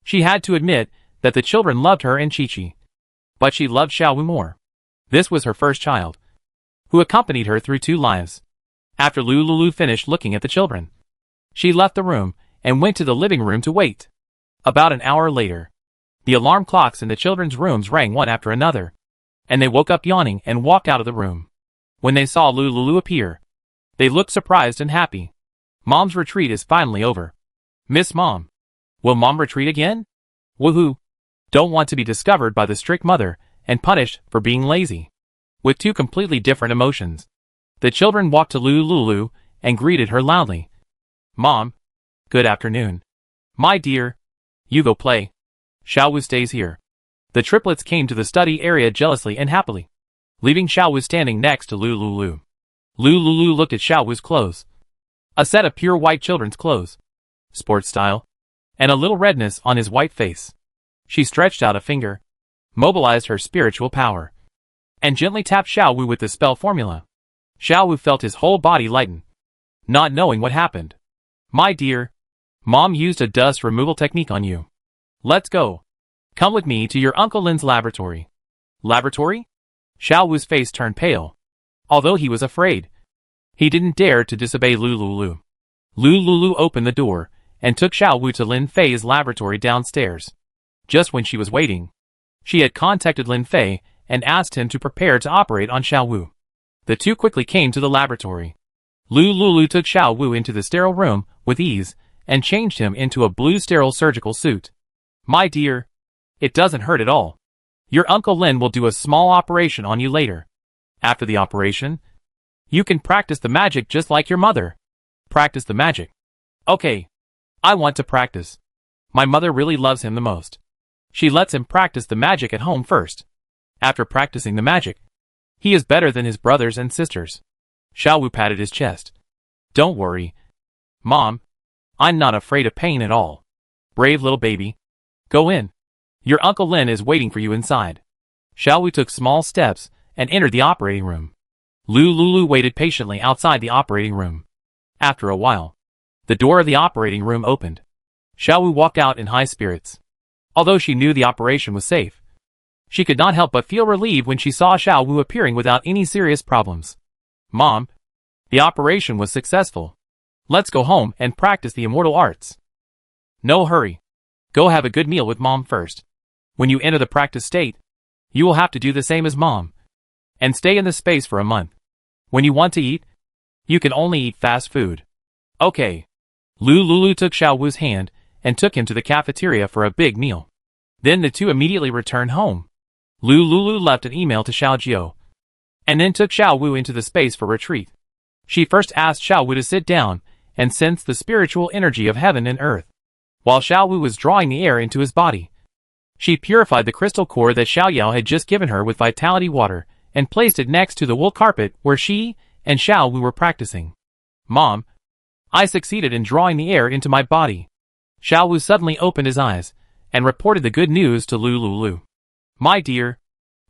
she had to admit that the children loved her and Qiqi, but she loved Xiao Wu more. This was her first child, who accompanied her through 2 lives. After Lulu finished looking at the children, she left the room and went to the living room to wait. About an hour later, the alarm clocks in the children's rooms rang one after another, and they woke up yawning and walked out of the room. When they saw Lulu appear, they looked surprised and happy. Mom's retreat is finally over. Miss Mom. Will Mom retreat again? Woohoo! Don't want to be discovered by the strict mother and punished for being lazy. With 2 completely different emotions, the children walked to Lulu and greeted her loudly. Mom. Good afternoon. My dear. You go play. Xiao Wu stays here. The triplets came to the study area jealously and happily, leaving Xiao Wu standing next to Lulu. Lulu looked at Xiao Wu's clothes. A set of pure white children's clothes, sports style, and a little redness on his white face. She stretched out a finger, mobilized her spiritual power, and gently tapped Xiao Wu with the spell formula. Xiao Wu felt his whole body lighten, not knowing what happened. My dear, Mom used a dust removal technique on you. Let's go. Come with me to your Uncle Lin's laboratory. Laboratory? Xiao Wu's face turned pale. Although he was afraid, he didn't dare to disobey Lulu. Lulu opened the door and took Xiao Wu to Lin Fei's laboratory downstairs. Just when she was waiting, she had contacted Lin Fei and asked him to prepare to operate on Xiao Wu. The 2 quickly came to the laboratory. Lulu took Xiao Wu into the sterile room with ease and changed him into a blue sterile surgical suit. My dear, it doesn't hurt at all. Your Uncle Lin will do a small operation on you later. After the operation, you can practice the magic just like your mother. Practice the magic. Okay. I want to practice. My mother really loves him the most. She lets him practice the magic at home first. After practicing the magic, he is better than his brothers and sisters. Xiao Wu patted his chest. Don't worry, Mom. I'm not afraid of pain at all. Brave little baby. Go in. Your Uncle Lin is waiting for you inside. Xiao Wu took small steps and entered the operating room. Lu Lulu waited patiently outside the operating room. After a while, the door of the operating room opened. Xiao Wu walked out in high spirits. Although she knew the operation was safe, she could not help but feel relieved when she saw Xiao Wu appearing without any serious problems. Mom, the operation was successful. Let's go home and practice the immortal arts. No hurry. Go have a good meal with Mom first. When you enter the practice state, you will have to do the same as Mom. And stay in this space for a month. When you want to eat, you can only eat fast food. Okay. Lu Lulu took Xiao Wu's hand and took him to the cafeteria for a big meal. Then the two immediately returned home. Lu Lulu left an email to Xiao Jiao, and then took Xiao Wu into the space for retreat. She first asked Xiao Wu to sit down and sense the spiritual energy of heaven and earth. While Xiao Wu was drawing the air into his body, she purified the crystal core that Xiao Yao had just given her with vitality water and placed it next to the wool carpet where she and Xiao Wu were practicing. Mom, I succeeded in drawing the air into my body. Xiao Wu suddenly opened his eyes and reported the good news to Lu Lulu. My dear,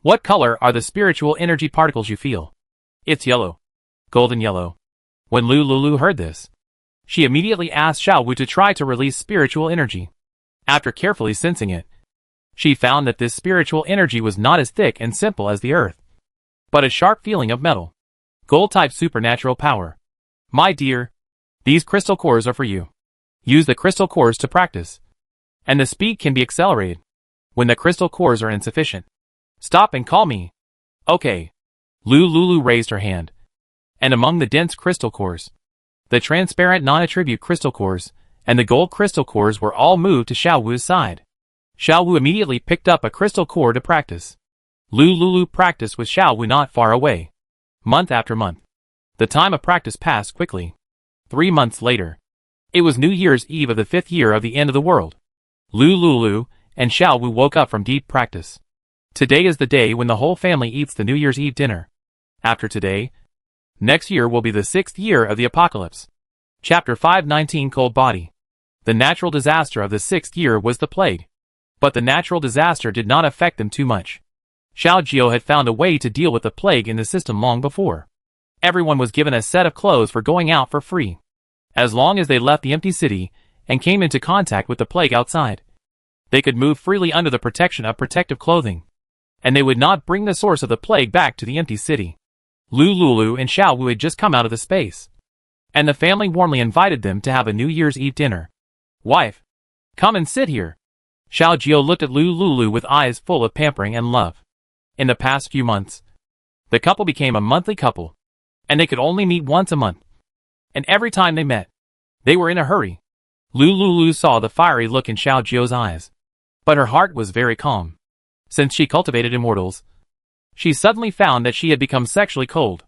what color are the spiritual energy particles you feel? It's yellow. Golden yellow. When Lu Lulu heard this, she immediately asked Xiao Wu to try to release spiritual energy. After carefully sensing it, she found that this spiritual energy was not as thick and simple as the earth, but a sharp feeling of metal. Gold-type supernatural power. My dear, these crystal cores are for you. Use the crystal cores to practice, and the speed can be accelerated. When the crystal cores are insufficient, stop and call me. Okay. Lu Lulu raised her hand, and among the dense crystal cores, the transparent non-attribute crystal cores and the gold crystal cores were all moved to Xiao Wu's side. Xiao Wu immediately picked up a crystal core to practice. Lu Lulu practiced with Xiao Wu not far away. Month after month, the time of practice passed quickly. 3 months later, it was New Year's Eve of the 5th year of the end of the world. Lu Lulu and Xiao Wu woke up from deep practice. Today is the day when the whole family eats the New Year's Eve dinner. After today, next year will be the 6th year of the apocalypse. Chapter 519 Cold Body. The natural disaster of the 6th year was the plague. But the natural disaster did not affect them too much. Xiao Jiao had found a way to deal with the plague in the system long before. Everyone was given a set of clothes for going out for free, as long as they left the empty city and came into contact with the plague outside. They could move freely under the protection of protective clothing, and they would not bring the source of the plague back to the empty city. Lu Lulu and Xiao Wu had just come out of the space, and the family warmly invited them to have a New Year's Eve dinner. Wife, come and sit here. Xiao Jiao looked at Lu Lulu with eyes full of pampering and love. In the past few months, the couple became a monthly couple, and they could only meet once a month. And every time they met, they were in a hurry. Lu Lulu saw the fiery look in Xiao Jiao's eyes, but her heart was very calm. Since she cultivated immortals, she suddenly found that she had become sexually cold.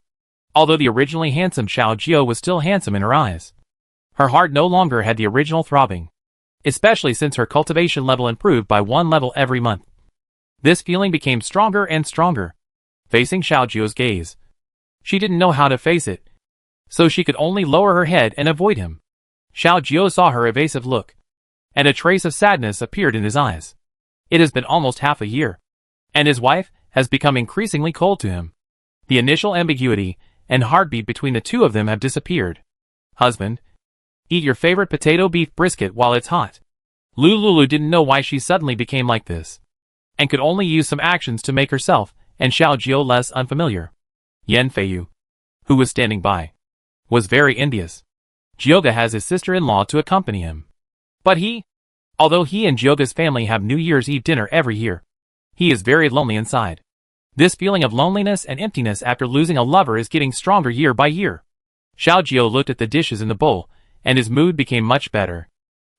Although the originally handsome Xiao Jiao was still handsome in her eyes, her heart no longer had the original throbbing, especially since her cultivation level improved by 1 level every month. This feeling became stronger and stronger. Facing Xiao Jiao's gaze, she didn't know how to face it, so she could only lower her head and avoid him. Xiao Jiao saw her evasive look, and a trace of sadness appeared in his eyes. It has been almost half a year, and his wife has become increasingly cold to him. The initial ambiguity and heartbeat between the two of them have disappeared. Husband, eat your favorite potato beef brisket while it's hot. Lu Lulu didn't know why she suddenly became like this, and could only use some actions to make herself and Xiao Jiao less unfamiliar. Yan Feiyu, who was standing by, was very envious. Jioga has his sister-in-law to accompany him. But although he and Jioga's family have New Year's Eve dinner every year, he is very lonely inside. This feeling of loneliness and emptiness after losing a lover is getting stronger year by year. Xiao Jiao looked at the dishes in the bowl, and his mood became much better.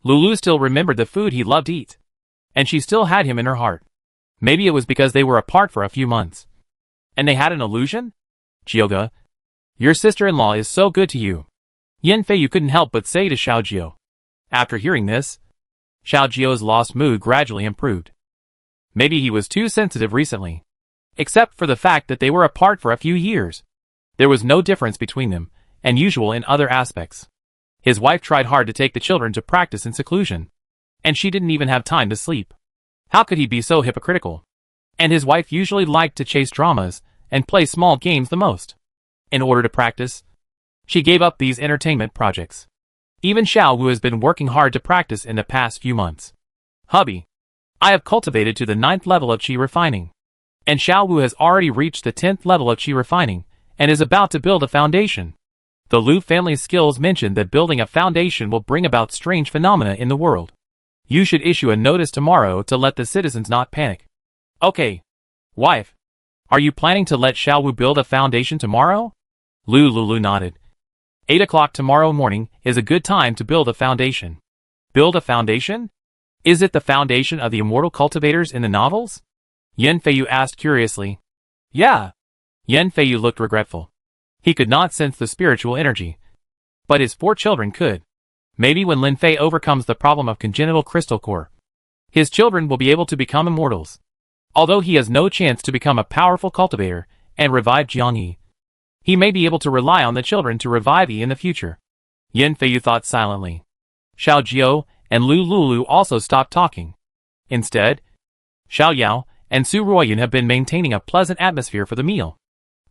Lulu still remembered the food he loved to eat. and she still had him in her heart. Maybe it was because they were apart for a few months. And they had an illusion? Jioga, your sister-in-law is so good to you. Yan Feiyu couldn't help but say to Xiao Jio. After hearing this, Xiao Jio's lost mood gradually improved. Maybe he was too sensitive recently. Except for the fact that they were apart for a few years. There was no difference between them, and usual in other aspects. His wife tried hard to take the children to practice in seclusion. And she didn't even have time to sleep. How could he be so hypocritical? And his wife usually liked to chase dramas and play small games the most. In order to practice, she gave up these entertainment projects. Even Xiao Wu has been working hard to practice in the past few months. Hubby, I have cultivated to the 9th level of qi refining. And Xiao Wu has already reached the 10th level of qi refining and is about to build a foundation. The Lu family's skills mentioned that building a foundation will bring about strange phenomena in the world. You should issue a notice tomorrow to let the citizens not panic. Okay. Wife, are you planning to let Xiao Wu build a foundation tomorrow? Lu Lulu nodded. 8 o'clock tomorrow morning is a good time to build a foundation. Build a foundation? Is it the foundation of the immortal cultivators in the novels? Yan Feiyu asked curiously. Yeah. Yan Feiyu looked regretful. He could not sense the spiritual energy. But his 4 children could. Maybe when Lin Fei overcomes the problem of congenital crystal core, his children will be able to become immortals. Although he has no chance to become a powerful cultivator and revive Jiang Yi, he may be able to rely on the children to revive Yi in the future. Yan Feiyu thought silently. Xiao Jiao and Lu Lulu also stopped talking. Instead, Xiao Yao and Su Ruoyan have been maintaining a pleasant atmosphere for the meal,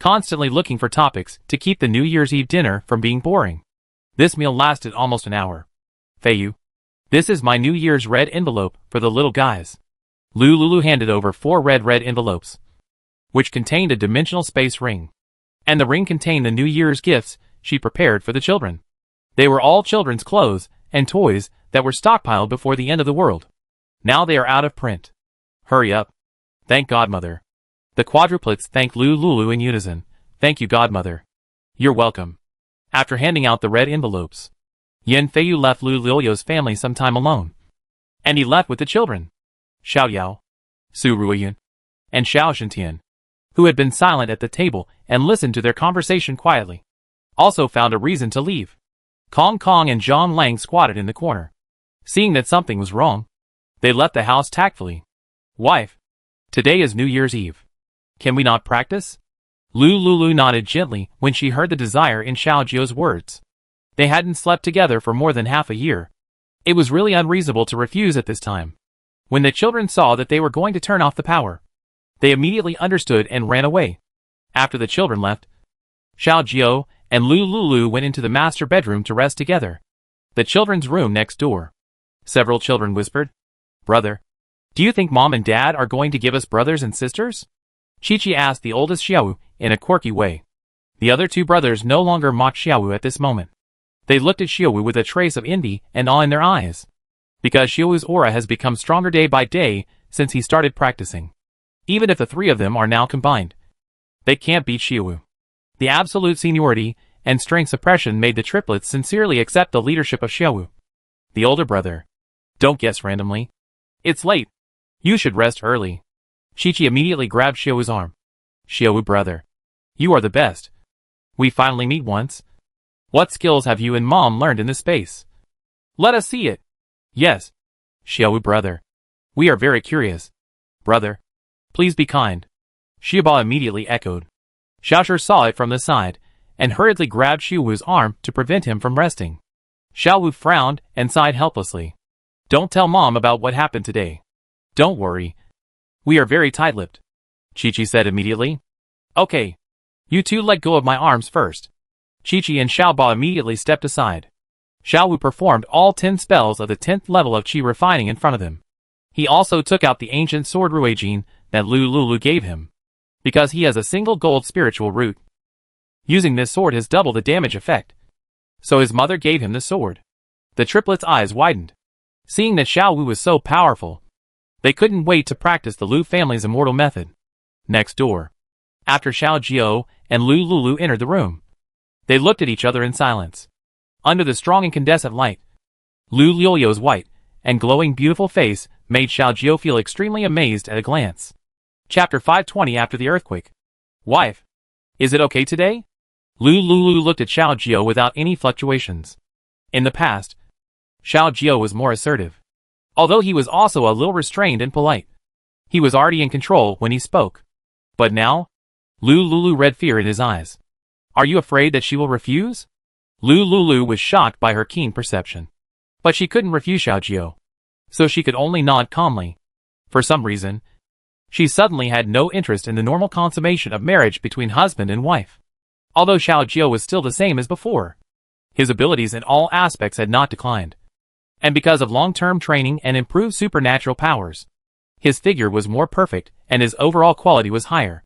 constantly looking for topics to keep the New Year's Eve dinner from being boring. This meal lasted almost an hour. Feiyu, this is my New Year's red envelope for the little guys. Lu Lulu handed over 4 red envelopes, which contained a dimensional space ring. And the ring contained the New Year's gifts she prepared for the children. They were all children's clothes and toys that were stockpiled before the end of the world. Now they are out of print. Hurry up. Thank Godmother. The quadruplets thanked Lu Lulu in unison. Thank you, Godmother. You're welcome. After handing out the red envelopes, Yan Feiyu left Lu Lilyo's family some time alone. And he left with the children. Xiao Yao, Su Ruoyan, and Xiao Shantian, who had been silent at the table and listened to their conversation quietly, also found a reason to leave. Kong Kong and Zhang Lang squatted in the corner. Seeing that something was wrong, they left the house tactfully. Wife, today is New Year's Eve. Can we not practice? Lu Lulu nodded gently when she heard the desire in Xiao Jiao's words. They hadn't slept together for more than half a year. It was really unreasonable to refuse at this time. When the children saw that they were going to turn off the power, they immediately understood and ran away. After the children left, Xiao Jiao and Lu Lulu went into the master bedroom to rest together, the children's room next door. Several children whispered, Brother, do you think Mom and Dad are going to give us brothers and sisters? Chi-Chi asked the oldest Xiaowu in a quirky way. The other 2 brothers no longer mocked Xiaowu at this moment. They looked at Xiaowu with a trace of envy and awe in their eyes, because Xiaowu's aura has become stronger day by day since he started practicing. Even if the 3 of them are now combined, they can't beat Xiaowu. The absolute seniority and strength suppression made the triplets sincerely accept the leadership of Xiaowu. The older brother, don't guess randomly. It's late. You should rest early. Chi-Chi immediately grabbed Xiaowu's arm. Xiaowu brother, you are the best. We finally meet once. What skills have you and Mom learned in this space? Let us see it. Yes. Xiaowu brother, we are very curious. Brother, please be kind. Xiaoba immediately echoed. Xiaoshi saw it from the side, and hurriedly grabbed Xiaowu's arm to prevent him from resting. Xiaowu frowned and sighed helplessly. Don't tell Mom about what happened today. Don't worry. We are very tight-lipped. Chi-Chi said immediately. Okay. You 2 let go of my arms first. Chi-Chi and Xiaoba immediately stepped aside. Xiaowu performed all 10 spells of the 10th level of qi refining in front of him. He also took out the ancient sword Ruijin that Lu Lulu gave him, because he has a single gold spiritual root. Using this sword has double the damage effect. So his mother gave him the sword. The triplets' eyes widened. Seeing that Xiaowu was so powerful, they couldn't wait to practice the Lu family's immortal method. Next door, after Xiao Jiao and Lu Lulu entered the room, they looked at each other in silence. Under the strong incandescent light, Lu Lilyo's white and glowing beautiful face made Xiao Jiao feel extremely amazed at a glance. Chapter 520 After the Earthquake. Wife. Is it okay today? Lu Lulu looked at Xiao Jiao without any fluctuations. In the past, Xiao Jiao was more assertive. Although he was also a little restrained and polite. He was already in control when he spoke. But now, Lu Lulu read fear in his eyes. Are you afraid that she will refuse? Lu Lulu was shocked by her keen perception. But she couldn't refuse Xiao Jiao. So she could only nod calmly. For some reason, she suddenly had no interest in the normal consummation of marriage between husband and wife. Although Xiao Jiao was still the same as before, his abilities in all aspects had not declined. And because of long-term training and improved supernatural powers, his figure was more perfect and his overall quality was higher.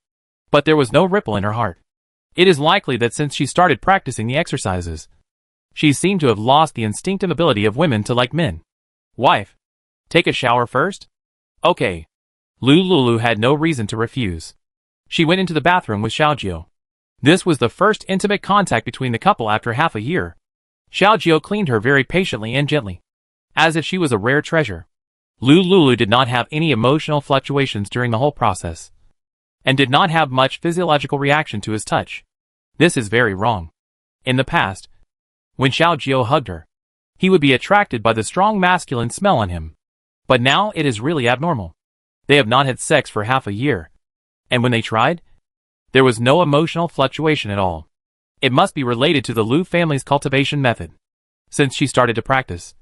But there was no ripple in her heart. It is likely that since she started practicing the exercises, she seemed to have lost the instinctive ability of women to like men. Wife, take a shower first? Okay. Lu Lulu had no reason to refuse. She went into the bathroom with Xiao Jiao. This was the first intimate contact between the couple after half a year. Xiao Jiao cleaned her very patiently and gently, as if she was a rare treasure. Lu Lulu did not have any emotional fluctuations during the whole process, and did not have much physiological reaction to his touch. This is very wrong. In the past, when Xiao Jiao hugged her, he would be attracted by the strong masculine smell on him. But now it is really abnormal. They have not had sex for half a year, and when they tried, there was no emotional fluctuation at all. It must be related to the Lu family's cultivation method. Since she started to practice,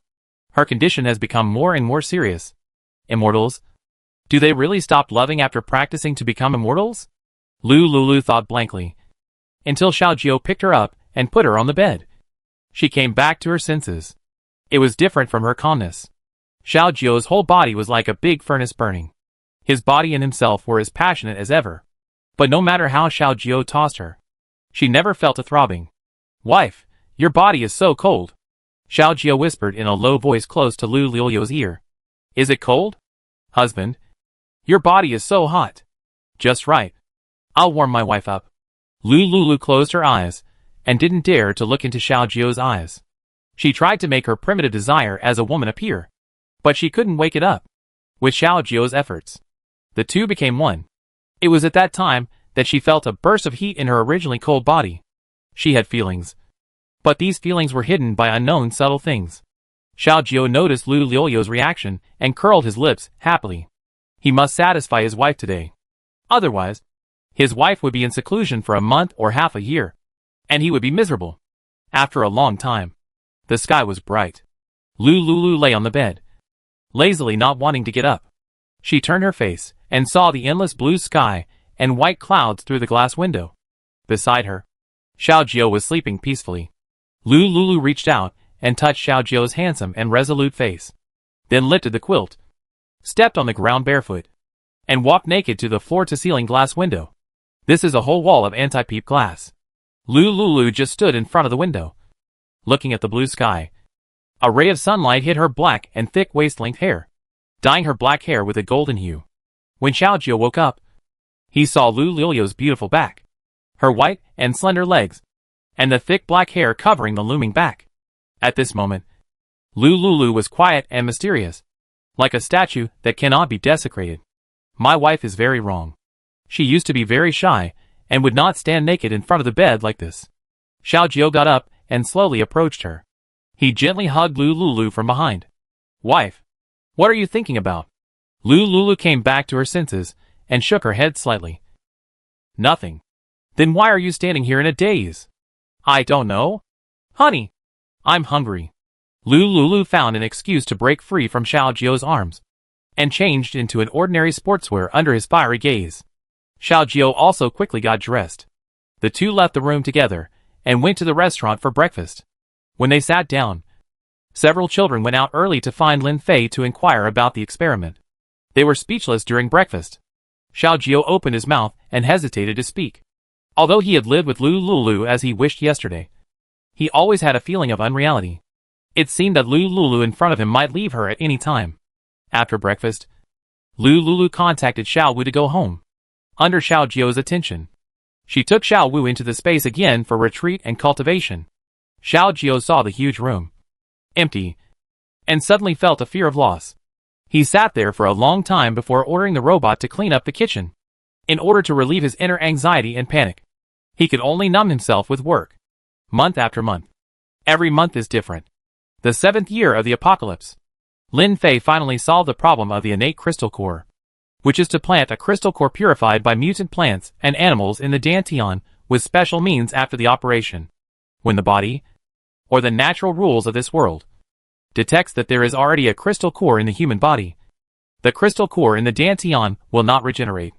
her condition has become more and more serious. Immortals? Do they really stop loving after practicing to become immortals? Lu Lulu thought blankly, until Xiao Jiao picked her up and put her on the bed. She came back to her senses. It was different from her calmness. Xiao Jiao's whole body was like a big furnace burning. His body and himself were as passionate as ever. But no matter how Xiao Jiao tossed her, she never felt a throbbing. Wife, your body is so cold. Xiao Jiao whispered in a low voice close to Lu Lulu's ear. Is it cold? Husband, your body is so hot. Just right. I'll warm my wife up. Lu Lulu closed her eyes, and didn't dare to look into Xiao Jiao's eyes. She tried to make her primitive desire as a woman appear, but she couldn't wake it up. With Xiao Jiao's efforts, the two became one. It was at that time that she felt a burst of heat in her originally cold body. She had feelings, but these feelings were hidden by unknown subtle things. Xiao Jiao noticed Lu Lulu's reaction and curled his lips happily. He must satisfy his wife today. Otherwise, his wife would be in seclusion for a month or half a year, and he would be miserable. After a long time, the sky was bright. Lu Lulu lay on the bed, lazily not wanting to get up. She turned her face and saw the endless blue sky and white clouds through the glass window. Beside her, Xiao Jiao was sleeping peacefully. Lu Lulu reached out and touched Xiao Jiao's handsome and resolute face, then lifted the quilt, stepped on the ground barefoot, and walked naked to the floor-to-ceiling glass window. This is a whole wall of anti-peep glass. Lu Lulu just stood in front of the window, looking at the blue sky. A ray of sunlight hit her black and thick waist-length hair, dyeing her black hair with a golden hue. When Xiao Jiao woke up, he saw Lu Lulu's beautiful back, her white and slender legs, and the thick black hair covering the looming back. At this moment, Lu Lulu was quiet and mysterious, like a statue that cannot be desecrated. My wife is very wrong. She used to be very shy, and would not stand naked in front of the bed like this. Xiao Jiao got up and slowly approached her. He gently hugged Lu Lulu from behind. Wife, what are you thinking about? Lu Lulu came back to her senses, and shook her head slightly. Nothing. Then why are you standing here in a daze? I don't know. Honey, I'm hungry. Lu Lulu found an excuse to break free from Xiao Jiao's arms, and changed into an ordinary sportswear under his fiery gaze. Xiao Jiao also quickly got dressed. The two left the room together, and went to the restaurant for breakfast. When they sat down, several children went out early to find Lin Fei to inquire about the experiment. They were speechless during breakfast. Xiao Jiao opened his mouth and hesitated to speak. Although he had lived with Lu Lulu as he wished yesterday, he always had a feeling of unreality. It seemed that Lu Lulu in front of him might leave her at any time. After breakfast, Lu Lulu contacted Xiao Wu to go home. Under Xiao Jiao's attention, she took Xiao Wu into the space again for retreat and cultivation. Xiao Jiao saw the huge room, empty, and suddenly felt a fear of loss. He sat there for a long time before ordering the robot to clean up the kitchen. In order to relieve his inner anxiety and panic, he could only numb himself with work. Month after month. Every month is different. The 7th year of the apocalypse. Lin Fei finally solved the problem of the innate crystal core, which is to plant a crystal core purified by mutant plants and animals in the Dantian with special means after the operation. When the body, or the natural rules of this world, detects that there is already a crystal core in the human body, the crystal core in the Dantian will not regenerate.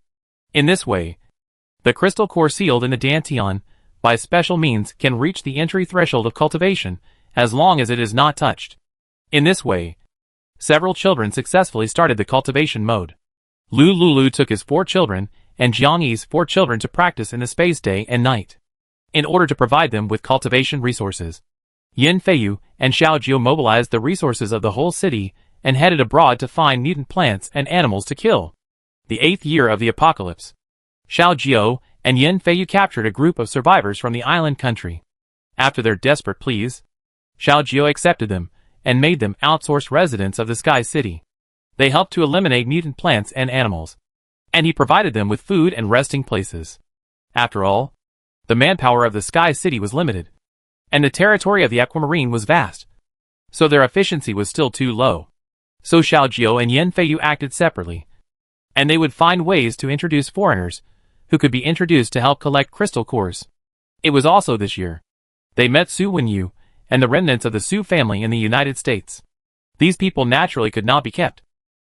In this way, the crystal core sealed in the Dantian, by special means, can reach the entry threshold of cultivation, as long as it is not touched. In this way, several children successfully started the cultivation mode. Lu Lulu took his 4 children, and Jiang Yi's 4 children to practice in the space day and night, in order to provide them with cultivation resources. Yin Feiyu and Xiao Jiu mobilized the resources of the whole city, and headed abroad to find mutant plants and animals to kill. The 8th year of the apocalypse. Xiao Jiu and Yin Feiyu captured a group of survivors from the island country. After their desperate pleas, Xiao Jiu accepted them, and made them outsourced residents of the Sky City. They helped to eliminate mutant plants and animals, and he provided them with food and resting places. After all, the manpower of the Sky City was limited, and the territory of the Aquamarine was vast, so their efficiency was still too low. So Xiao Jiu and Yin Feiyu acted separately, and they would find ways to introduce foreigners, who could be introduced to help collect crystal cores. It was also this year they met Su Wenyu and the remnants of the Su family in the United States. These people naturally could not be kept,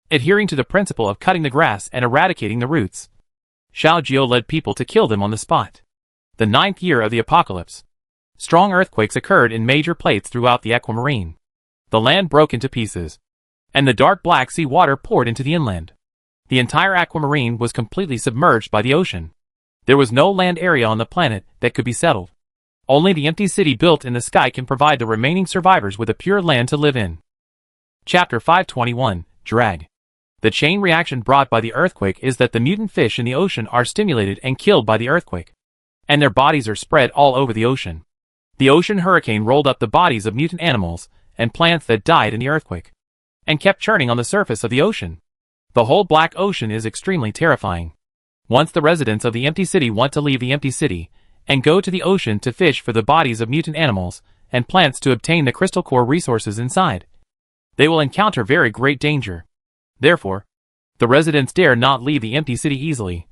adhering to the principle of cutting the grass and eradicating the roots. Xiao Jiu led people to kill them on the spot. The 9th year of the apocalypse. Strong earthquakes occurred in major plates throughout the Aquamarine. The land broke into pieces, and the dark Black Sea water poured into the inland. The entire Aquamarine was completely submerged by the ocean. There was no land area on the planet that could be settled. Only the empty city built in the sky can provide the remaining survivors with a pure land to live in. Chapter 521, Drag. The chain reaction brought by the earthquake is that the mutant fish in the ocean are stimulated and killed by the earthquake, and their bodies are spread all over the ocean. The ocean hurricane rolled up the bodies of mutant animals and plants that died in the earthquake, and kept churning on the surface of the ocean. The whole Black Ocean is extremely terrifying. Once the residents of the empty city want to leave the empty city, and go to the ocean to fish for the bodies of mutant animals and plants to obtain the crystal core resources inside, they will encounter very great danger. Therefore, the residents dare not leave the empty city easily,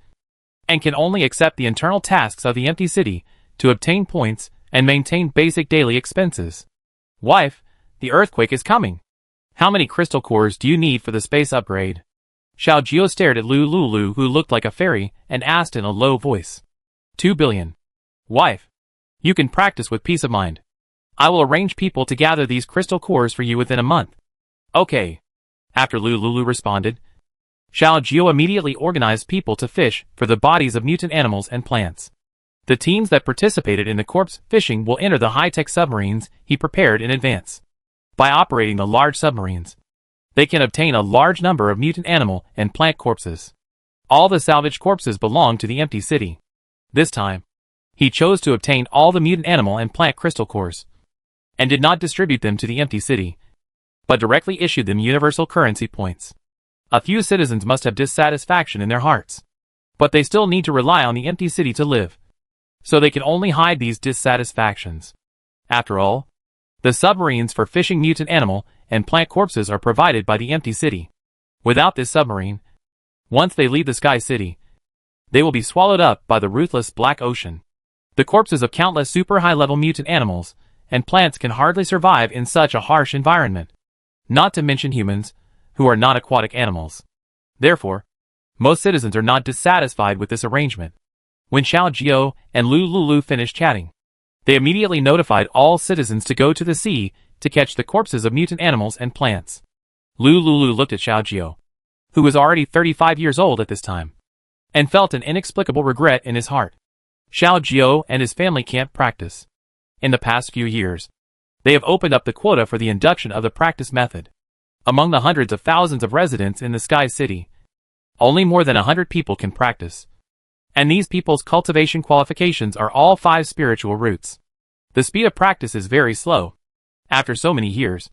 and can only accept the internal tasks of the empty city to obtain points and maintain basic daily expenses. Wife, the earthquake is coming. How many crystal cores do you need for the space upgrade? Xiao Jiu stared at Lu Lulu, who looked like a fairy, and asked in a low voice. 2 billion. Wife, you can practice with peace of mind. I will arrange people to gather these crystal cores for you within a month. Okay. After Lu Lulu responded, Xiao Jiu immediately organized people to fish for the bodies of mutant animals and plants. The teams that participated in the corpse fishing will enter the high-tech submarines he prepared in advance. By operating the large submarines, they can obtain a large number of mutant animal and plant corpses. All the salvaged corpses belong to the empty city. This time, he chose to obtain all the mutant animal and plant crystal cores, and did not distribute them to the empty city, but directly issued them universal currency points. A few citizens must have dissatisfaction in their hearts, but they still need to rely on the empty city to live, so they can only hide these dissatisfactions. After all, the submarines for fishing mutant animal and plant corpses are provided by the empty city. Without this submarine, once they leave the Sky City, they will be swallowed up by the ruthless Black Ocean. The corpses of countless super high-level mutant animals and plants can hardly survive in such a harsh environment, not to mention humans, who are not aquatic animals. Therefore, most citizens are not dissatisfied with this arrangement. When Xiao Jiu and Lu Lulu finished chatting, they immediately notified all citizens to go to the sea to catch the corpses of mutant animals and plants. Lu Lulu looked at Xiao Jiu, who was already 35 years old at this time, and felt an inexplicable regret in his heart. Xiao Jiu and his family can't practice. In the past few years, they have opened up the quota for the induction of the practice method. Among the hundreds of thousands of residents in the Sky City, only more than 100 people can practice. And these people's cultivation qualifications are all 5 spiritual roots. The speed of practice is very slow. After so many years,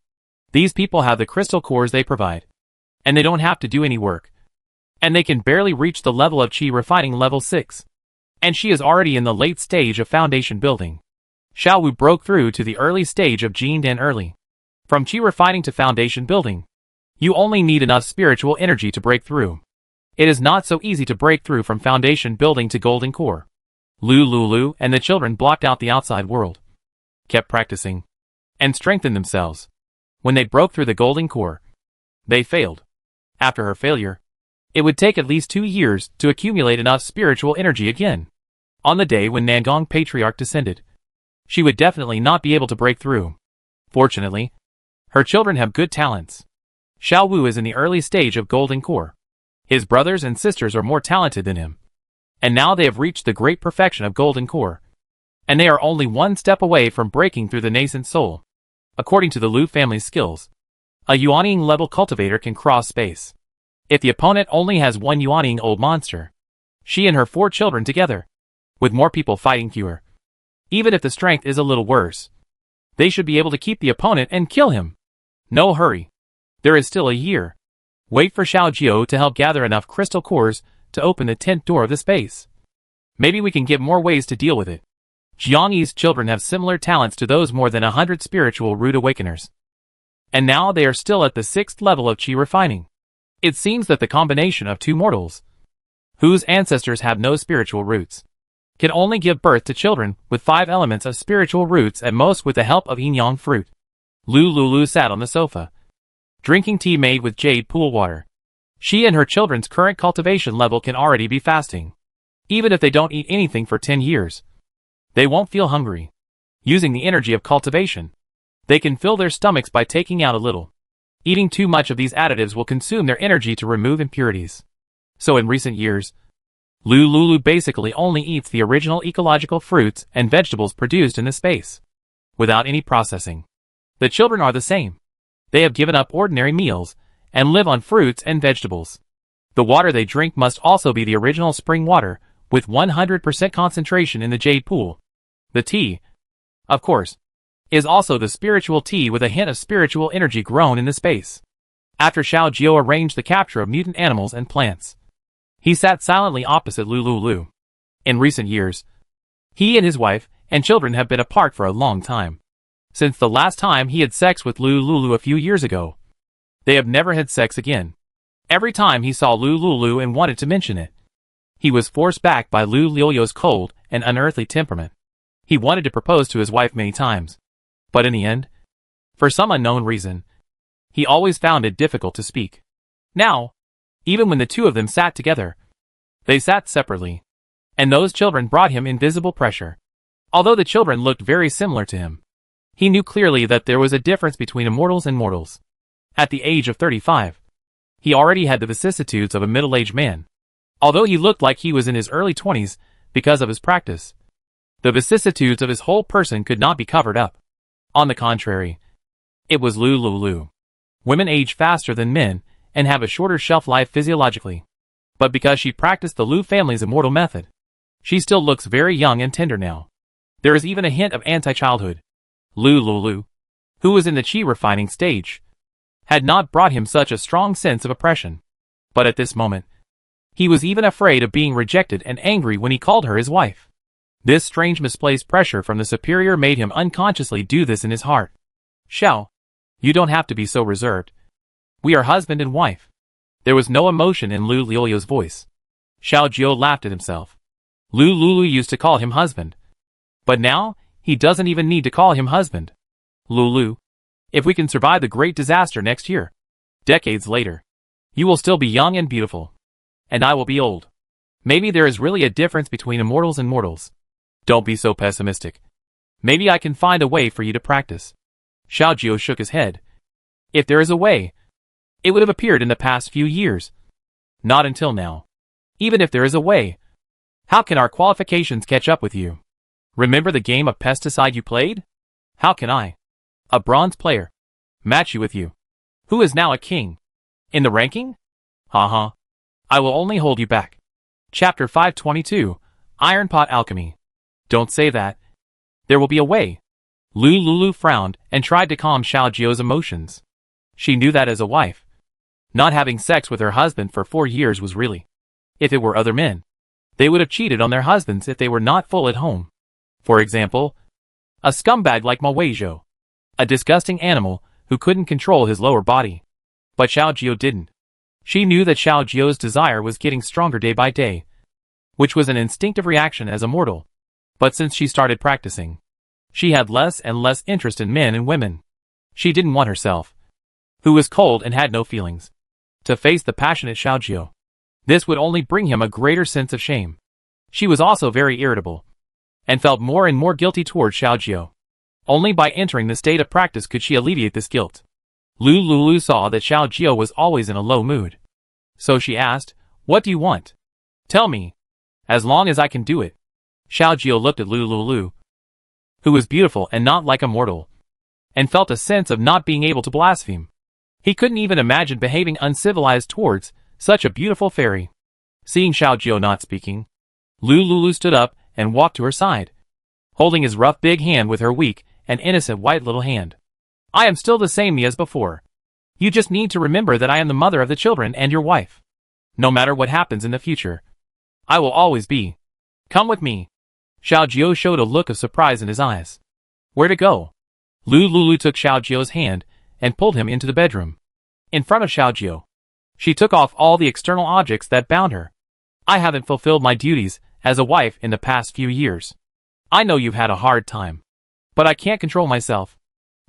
these people have the crystal cores they provide, and they don't have to do any work. And they can barely reach the level of Qi refining level 6. And she is already in the late stage of foundation building. Xiao Wu broke through to the early stage of Jindan early. From Qi refining to foundation building, you only need enough spiritual energy to break through. It is not so easy to break through from foundation building to golden core. Lu and the children blocked out the outside world, kept practicing, and strengthened themselves. When they broke through the golden core, they failed. After her failure, it would take at least 2 years to accumulate enough spiritual energy again. On the day when Nangong Patriarch descended, she would definitely not be able to break through. Fortunately, her children have good talents. Xiao Wu is in the early stage of golden core. His brothers and sisters are more talented than him. And now they have reached the great perfection of golden core. And they are only one step away from breaking through the nascent soul. According to the Lu family's skills, a Yuaning level cultivator can cross space. If the opponent only has one Yuaning old monster, she and her 4 children together, with more people fighting fewer. Even if the strength is a little worse, they should be able to keep the opponent and kill him. No hurry. There is still a year. Wait for Xiao Jiao to help gather enough crystal cores to open the 10th door of the space. Maybe we can get more ways to deal with it. Jiangyi's children have similar talents to those more than 100 spiritual root awakeners. And now they are still at the 6th level of Qi refining. It seems that the combination of 2 mortals, whose ancestors have no spiritual roots, can only give birth to children with 5 elements of spiritual roots at most with the help of yin-yang fruit. Lu sat on the sofa, drinking tea made with jade pool water. She and her children's current cultivation level can already be fasting. Even if they don't eat anything for 10 years, they won't feel hungry. Using the energy of cultivation, they can fill their stomachs by taking out a little. Eating too much of these additives will consume their energy to remove impurities. So in recent years, Lu basically only eats the original ecological fruits and vegetables produced in the space, without any processing. The children are the same. They have given up ordinary meals and live on fruits and vegetables. The water they drink must also be the original spring water, with 100% concentration in the jade pool. The tea, of course, is also the spiritual tea with a hint of spiritual energy grown in the space. After Xiao Jiao arranged the capture of mutant animals and plants, he sat silently opposite Lu. In recent years, he and his wife and children have been apart for a long time. Since the last time he had sex with Lu a few years ago, they have never had sex again. Every time he saw Lu and wanted to mention it, he was forced back by Lu Liu's cold and unearthly temperament. He wanted to propose to his wife many times, but in the end, for some unknown reason, he always found it difficult to speak. Now, even when the 2 of them sat together, they sat separately, and those children brought him invisible pressure. Although the children looked very similar to him, he knew clearly that there was a difference between immortals and mortals. At the age of 35, he already had the vicissitudes of a middle-aged man. Although he looked like he was in his early 20s because of his practice, the vicissitudes of his whole person could not be covered up. On the contrary, it was Lu. Women age faster than men and have a shorter shelf life physiologically. But because she practiced the Lu family's immortal method, she still looks very young and tender now. There is even a hint of anti-childhood. Lu, who was in the Qi refining stage, had not brought him such a strong sense of oppression. But at this moment, he was even afraid of being rejected and angry when he called her his wife. This strange misplaced pressure from the superior made him unconsciously do this in his heart. Xiao, you don't have to be so reserved. We are husband and wife. There was no emotion in Lu Liu's voice. Xiao Jiao laughed at himself. Lu used to call him husband. But now, he doesn't even need to call him husband. Lu, if we can survive the great disaster next year, decades later, you will still be young and beautiful. And I will be old. Maybe there is really a difference between immortals and mortals. Don't be so pessimistic. Maybe I can find a way for you to practice. Xiao Jiao shook his head. If there is a way, it would have appeared in the past few years. Not until now. Even if there is a way, how can our qualifications catch up with you? Remember the game of pesticide you played? How can I, a bronze player, match you with you, who is now a king? In the ranking? Haha. I will only hold you back. Chapter 522, Iron Pot Alchemy. Don't say that. There will be a way. Lu frowned and tried to calm Xiao Jiao's emotions. She knew that as a wife, Not having sex with her husband for 4 years was really. If it were other men, they would have cheated on their husbands if they were not full at home. For example, a scumbag like Mawejo, a disgusting animal who couldn't control his lower body. But Xiaojio didn't. She knew that Xiaojio's desire was getting stronger day by day, which was an instinctive reaction as a mortal. But since she started practicing, she had less and less interest in men and women. She didn't want herself, who was cold and had no feelings, to face the passionate Xiaojio. This would only bring him a greater sense of shame. She was also very irritable, and felt more and more guilty towards Xiaojio. Only by entering the state of practice could she alleviate this guilt. Lulu saw that Xiaojio was always in a low mood. So she asked, "What do you want? Tell me. As long as I can do it." Xiaojio looked at Lulu, who was beautiful and not like a mortal, and felt a sense of not being able to blaspheme. He couldn't even imagine behaving uncivilized towards such a beautiful fairy. Seeing Xiaojio not speaking, Lulu stood up and walked to her side, holding his rough big hand with her weak and innocent white little hand. "I am still the same me as before. You just need to remember that I am the mother of the children and your wife. No matter what happens in the future, I will always be. Come with me." Xiaojio showed a look of surprise in his eyes. Where to go? Lulu took Xiaojio's hand and pulled him into the bedroom. In front of Xiaojio, she took off all the external objects that bound her. "I haven't fulfilled my duties as a wife in the past few years. I know you've had a hard time, but I can't control myself.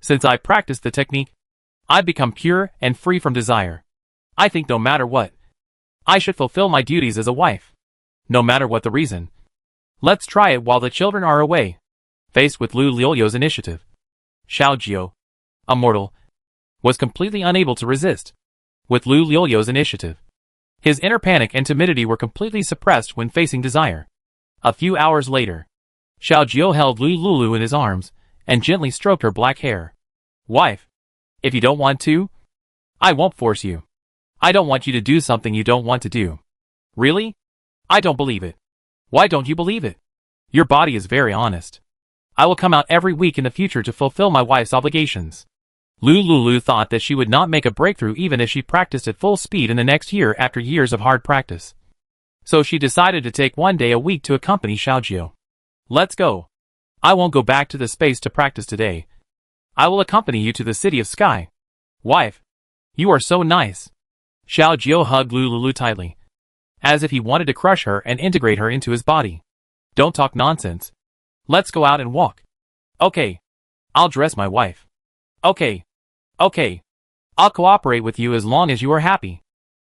Since I practiced the technique, I've become pure and free from desire. I think no matter what, I should fulfill my duties as a wife. No matter what the reason. Let's try it while the children are away." Faced with Lu Liu's initiative, Xiaojio, a mortal, was completely unable to resist. With Lu Liu's initiative, his inner panic and timidity were completely suppressed when facing desire. A few hours later, Xiaojio held Lulu in his arms and gently stroked her black hair. "Wife, if you don't want to, I won't force you. I don't want you to do something you don't want to do." "Really? I don't believe it." "Why don't you believe it? Your body is very honest. I will come out every week in the future to fulfill my wife's obligations." Lulu thought that she would not make a breakthrough even if she practiced at full speed in the next year after years of hard practice. So she decided to take 1 day a week to accompany Xiaojio. "Let's go. I won't go back to the space to practice today. I will accompany you to the city of sky." "Wife, you are so nice." Xiaojio hugged Lulu tightly, as if he wanted to crush her and integrate her into his body. "Don't talk nonsense. Let's go out and walk." "Okay. I'll dress my wife." "Okay. Okay. I'll cooperate with you as long as you are happy."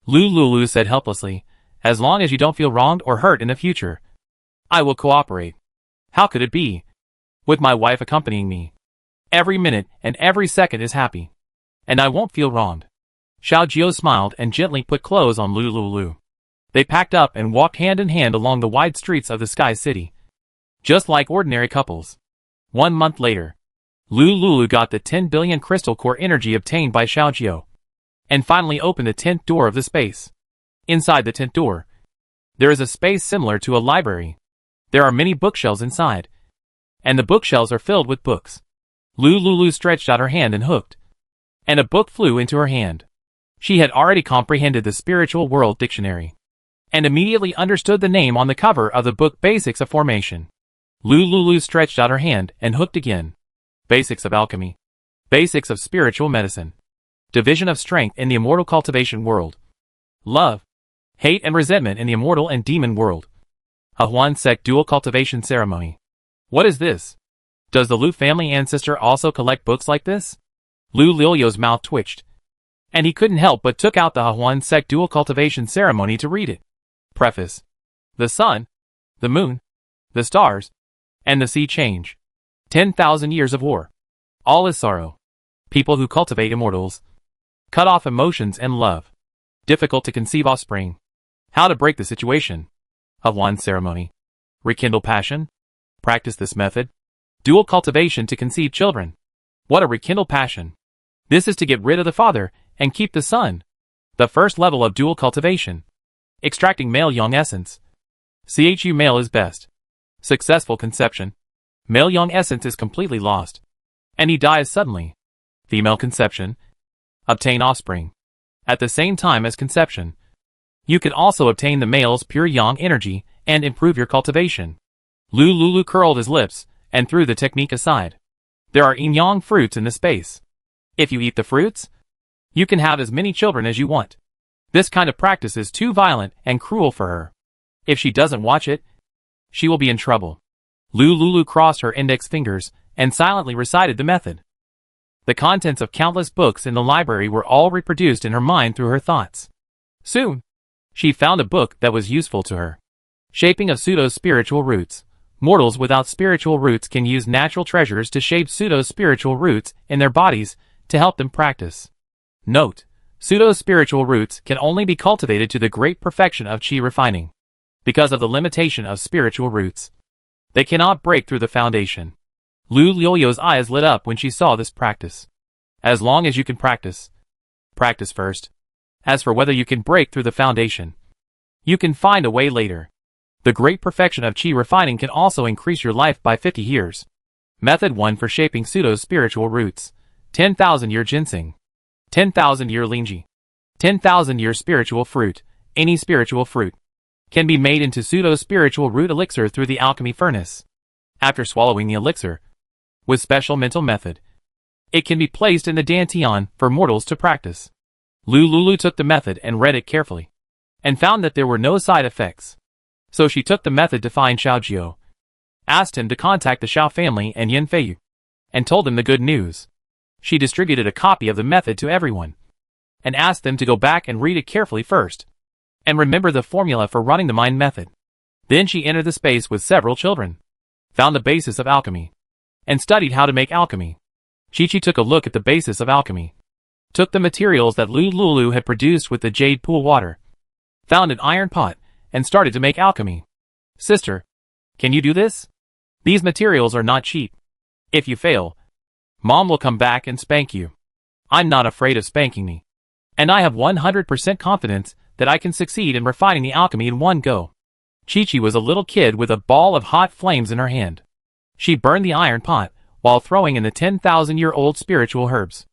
Lulu said helplessly, "As long as you don't feel wronged or hurt in the future, I will cooperate." How could it be? With my wife accompanying me, every minute and every second is happy, and I won't feel wronged. Xiaojio smiled and gently put clothes on Lulu. They packed up and walked hand in hand along the wide streets of the Sky City, just like ordinary couples. 1 month later, Lulu got the 10 billion crystal core energy obtained by Xiaojio, and finally opened the 10th door of the space. Inside the 10th door, there is a space similar to a library. There are many bookshelves inside, and the bookshelves are filled with books. Lulu stretched out her hand and hooked, and a book flew into her hand. She had already comprehended the Spiritual World Dictionary, and immediately understood the name on the cover of the book Basics of Formation. Lulu stretched out her hand and hooked again. Basics of Alchemy. Basics of Spiritual Medicine. Division of Strength in the Immortal Cultivation World. Love, Hate and Resentment in the Immortal and Demon World. A Huan Sect Dual Cultivation Ceremony. What is this? Does the Lu family ancestor also collect books like this? Lu Liu's mouth twitched, and he couldn't help but took out the Huan Sect Dual Cultivation Ceremony to read it. Preface. The sun, the moon, the stars, and the sea change. 10,000 years of war. All is sorrow. People who cultivate immortals. Cut off emotions and love. Difficult to conceive offspring. How to break the situation. Huan ceremony. Rekindle passion. Practice this method. Dual cultivation to conceive children. What a rekindle passion. This is to get rid of the father and keep the son. The first level of dual cultivation. Extracting male young essence. Chu male is best. Successful conception. Male young essence is completely lost, and he dies suddenly. Female conception. Obtain offspring. at the same time as conception. You can also obtain the male's pure yang energy and improve your cultivation. Lulu curled his lips and threw the technique aside. There are yin-yang fruits in the space. If you eat the fruits, you can have as many children as you want. This kind of practice is too violent and cruel for her. If she doesn't watch it, she will be in trouble. Lulu crossed her index fingers and silently recited the method. The contents of countless books in the library were all reproduced in her mind through her thoughts. Soon, she found a book that was useful to her. Shaping of Pseudo-Spiritual Roots. Mortals without spiritual roots can use natural treasures to shape pseudo-spiritual roots in their bodies to help them practice. Note: pseudo-spiritual roots can only be cultivated to the great perfection of qi refining. Because of the limitation of spiritual roots, they cannot break through the foundation. Lu Liu's eyes lit up when she saw this practice. As long as you can practice first. As for whether you can break through the foundation, you can find a way later. The great perfection of qi refining can also increase your life by 50 years. Method 1 for shaping pseudo-spiritual roots. 10,000-year ginseng. 10,000-year lingji. 10,000-year spiritual fruit. Any spiritual fruit can be made into pseudo-spiritual root elixir through the alchemy furnace. After swallowing the elixir, with special mental method, it can be placed in the dantian for mortals to practice. Lulu took the method and read it carefully, and found that there were no side effects. So she took the method to find Xiaojiu, asked him to contact the Xiao family and Yin Feiyu, and told them the good news. She distributed a copy of the method to everyone, and asked them to go back and read it carefully first, and remember the formula for running the mind method. Then she entered the space with several children, found the basis of alchemy, and studied how to make alchemy. Chi-Chi took a look at the basis of alchemy, took the materials that Lulu had produced with the jade pool water, found an iron pot, and started to make alchemy. Sister, can you do this? These materials are not cheap. If you fail, Mom will come back and spank you. I'm not afraid of spanking me, and I have 100% confidence that I can succeed in refining the alchemy in one go. Chi-Chi was a little kid with a ball of hot flames in her hand. She burned the iron pot while throwing in the 10,000-year-old spiritual herbs.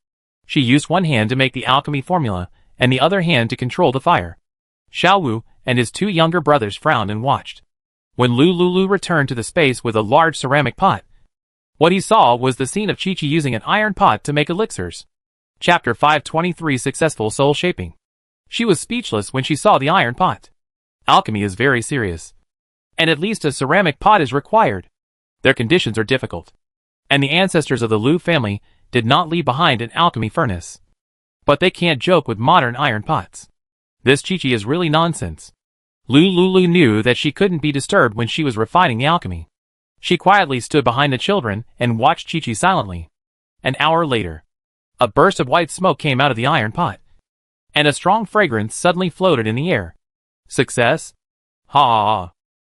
She used one hand to make the alchemy formula and the other hand to control the fire. Xiao Wu and his two younger brothers frowned and watched. When Lulu returned to the space with a large ceramic pot, what he saw was the scene of Chi-Chi using an iron pot to make elixirs. Chapter 523 Successful Soul Shaping. She was speechless when she saw the iron pot. Alchemy is very serious, and at least a ceramic pot is required. Their conditions are difficult, and the ancestors of the Lu family did not leave behind an alchemy furnace. But they can't joke with modern iron pots. This Chi-Chi is really nonsense. Lulu knew that she couldn't be disturbed when she was refining the alchemy. She quietly stood behind the children and watched Chi-Chi silently. An hour later, a burst of white smoke came out of the iron pot, and a strong fragrance suddenly floated in the air. Success? Ha!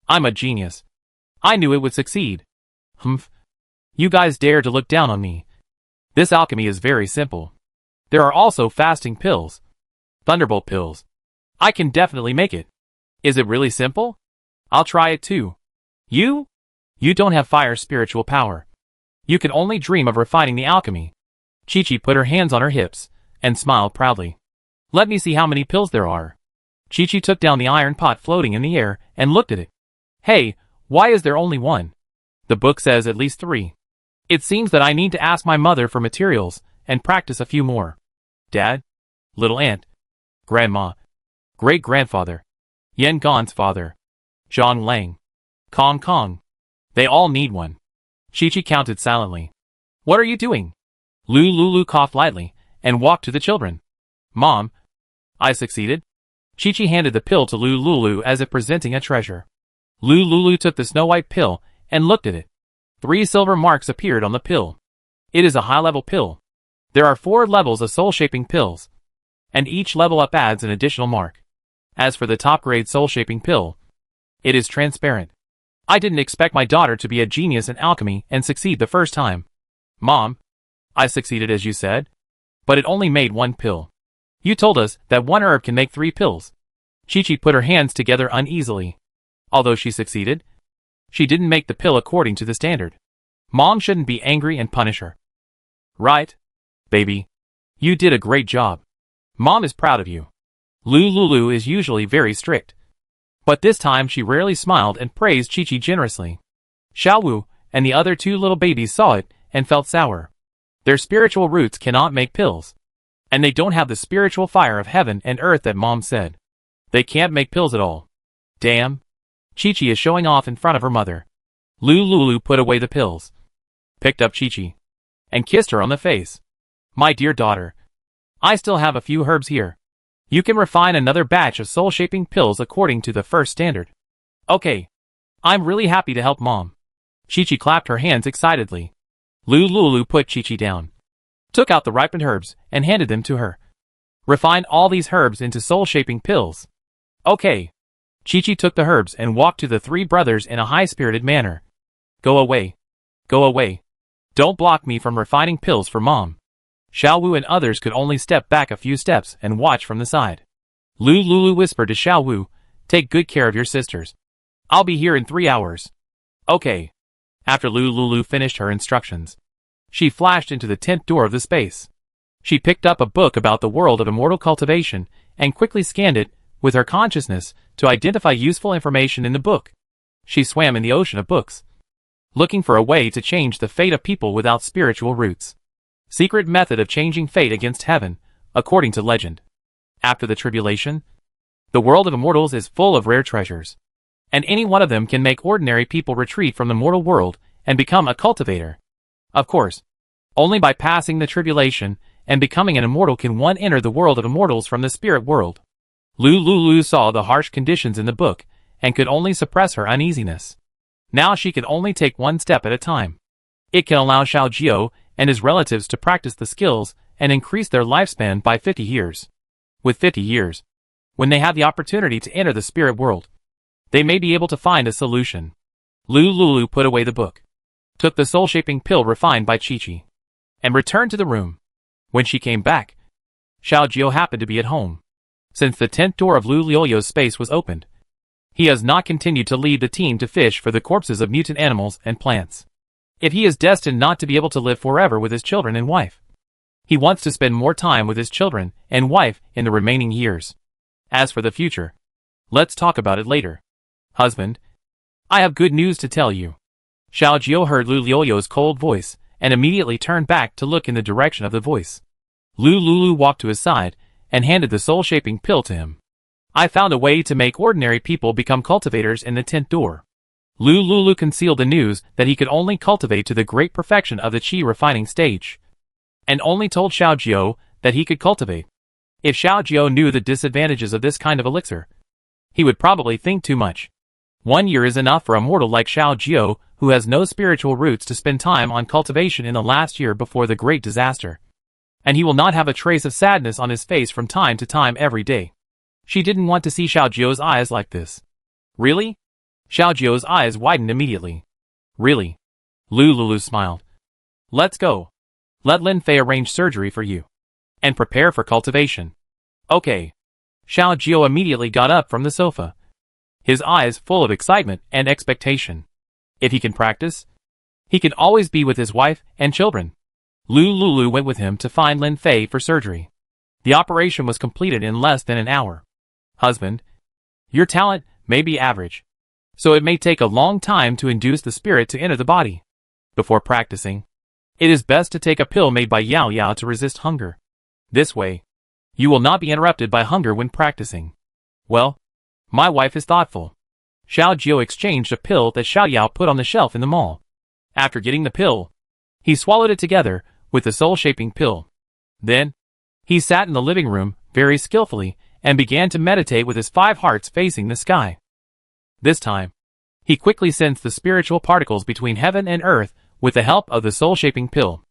I'm a genius. I knew it would succeed. Humph. You guys dare to look down on me. This alchemy is very simple. There are also fasting pills. Thunderbolt pills. I can definitely make it. Is it really simple? I'll try it too. You don't have fire spiritual power. You can only dream of refining the alchemy. Chi-Chi put her hands on her hips and smiled proudly. Let me see how many pills there are. Chi-Chi took down the iron pot floating in the air and looked at it. Hey, why is there only one? The book says at least 3. It seems that I need to ask my mother for materials and practice a few more. Dad? Little aunt? Grandma? Great-grandfather? Yen Gon's father? Zhang Lang? Kong? They all need one. Chi-Chi counted silently. What are you doing? Lulu coughed lightly and walked to the children. Mom, I succeeded. Chi-Chi handed the pill to Lulu as if presenting a treasure. Lulu took the snow-white pill and looked at it. 3 silver marks appeared on the pill. It is a high-level pill. There are 4 levels of soul-shaping pills, and each level up adds an additional mark. As for the top-grade soul-shaping pill, it is transparent. I didn't expect my daughter to be a genius in alchemy and succeed the first time. Mom, I succeeded as you said, but it only made 1 pill. You told us that 1 herb can make 3 pills. Chi-Chi put her hands together uneasily. Although she succeeded, she didn't make the pill according to the standard. Mom shouldn't be angry and punish her. Right, baby. You did a great job. Mom is proud of you. Lulu is usually very strict. But this time she rarely smiled and praised Chi-Chi generously. Xiaowu and the other two little babies saw it and felt sour. Their spiritual roots cannot make pills. And they don't have the spiritual fire of heaven and earth that Mom said. They can't make pills at all. Damn. Chi-Chi is showing off in front of her mother. Lulu put away the pills, picked up Chi-Chi, and kissed her on the face. My dear daughter, I still have a few herbs here. You can refine another batch of soul-shaping pills according to the first standard. Okay. I'm really happy to help Mom. Chi-Chi clapped her hands excitedly. Lulu put Chi-Chi down, took out the ripened herbs, and handed them to her. Refine all these herbs into soul-shaping pills. Okay. Chi-Chi took the herbs and walked to the three brothers in a high-spirited manner. Go away. Go away. Don't block me from refining pills for Mom. Xiaowu and others could only step back a few steps and watch from the side. Lulu whispered to Xiaowu, take good care of your sisters. I'll be here in 3 hours. Okay. After Lulu finished her instructions, she flashed into the 10th door of the space. She picked up a book about the world of immortal cultivation and quickly scanned it with her consciousness to identify useful information in the book. She swam in the ocean of books, looking for a way to change the fate of people without spiritual roots. Secret method of changing fate against heaven, according to legend. After the tribulation, the world of immortals is full of rare treasures, and any one of them can make ordinary people retreat from the mortal world and become a cultivator. Of course, only by passing the tribulation and becoming an immortal can one enter the world of immortals from the spirit world. Lulu saw the harsh conditions in the book and could only suppress her uneasiness. Now she could only take one step at a time. It can allow Xiao Jiao and his relatives to practice the skills and increase their lifespan by 50 years. With 50 years, when they have the opportunity to enter the spirit world, they may be able to find a solution. Lulu put away the book, took the soul-shaping pill refined by Chi-Chi, and returned to the room. When she came back, Xiao Jiao happened to be at home. Since the 10th door of Lulu's space was opened, he has not continued to lead the team to fish for the corpses of mutant animals and plants. If he is destined not to be able to live forever with his children and wife, he wants to spend more time with his children and wife in the remaining years. As for the future, let's talk about it later. Husband, I have good news to tell you. Xiao Jiao heard Lulu's cold voice and immediately turned back to look in the direction of the voice. Lulu walked to his side and handed the soul-shaping pill to him. I found a way to make ordinary people become cultivators in the 10th door. Lulu concealed the news that he could only cultivate to the great perfection of the qi refining stage, and only told Xiao Jiao that he could cultivate. If Xiao Jiao knew the disadvantages of this kind of elixir, he would probably think too much. 1 year is enough for a mortal like Xiao Jiao, who has no spiritual roots, to spend time on cultivation in the last year before the great disaster. And he will not have a trace of sadness on his face from time to time every day. She didn't want to see Xiao Jiao's eyes like this. Really? Xiao Jiao's eyes widened immediately. Really? Lulu smiled. Let's go. Let Lin Fei arrange surgery for you. And prepare for cultivation. Okay. Xiao Jiao immediately got up from the sofa, his eyes full of excitement and expectation. If he can practice, he can always be with his wife and children. Lulu went with him to find Lin Fei for surgery. The operation was completed in less than an hour. Husband, your talent may be average, so it may take a long time to induce the spirit to enter the body. Before practicing, it is best to take a pill made by Yao Yao to resist hunger. This way, you will not be interrupted by hunger when practicing. Well, my wife is thoughtful. Xiao Jiao exchanged a pill that Xiao Yao put on the shelf in the mall. After getting the pill, he swallowed it together with the soul-shaping pill. Then, he sat in the living room very skillfully and began to meditate with his 5 hearts facing the sky. This time, he quickly sensed the spiritual particles between heaven and earth with the help of the soul-shaping pill.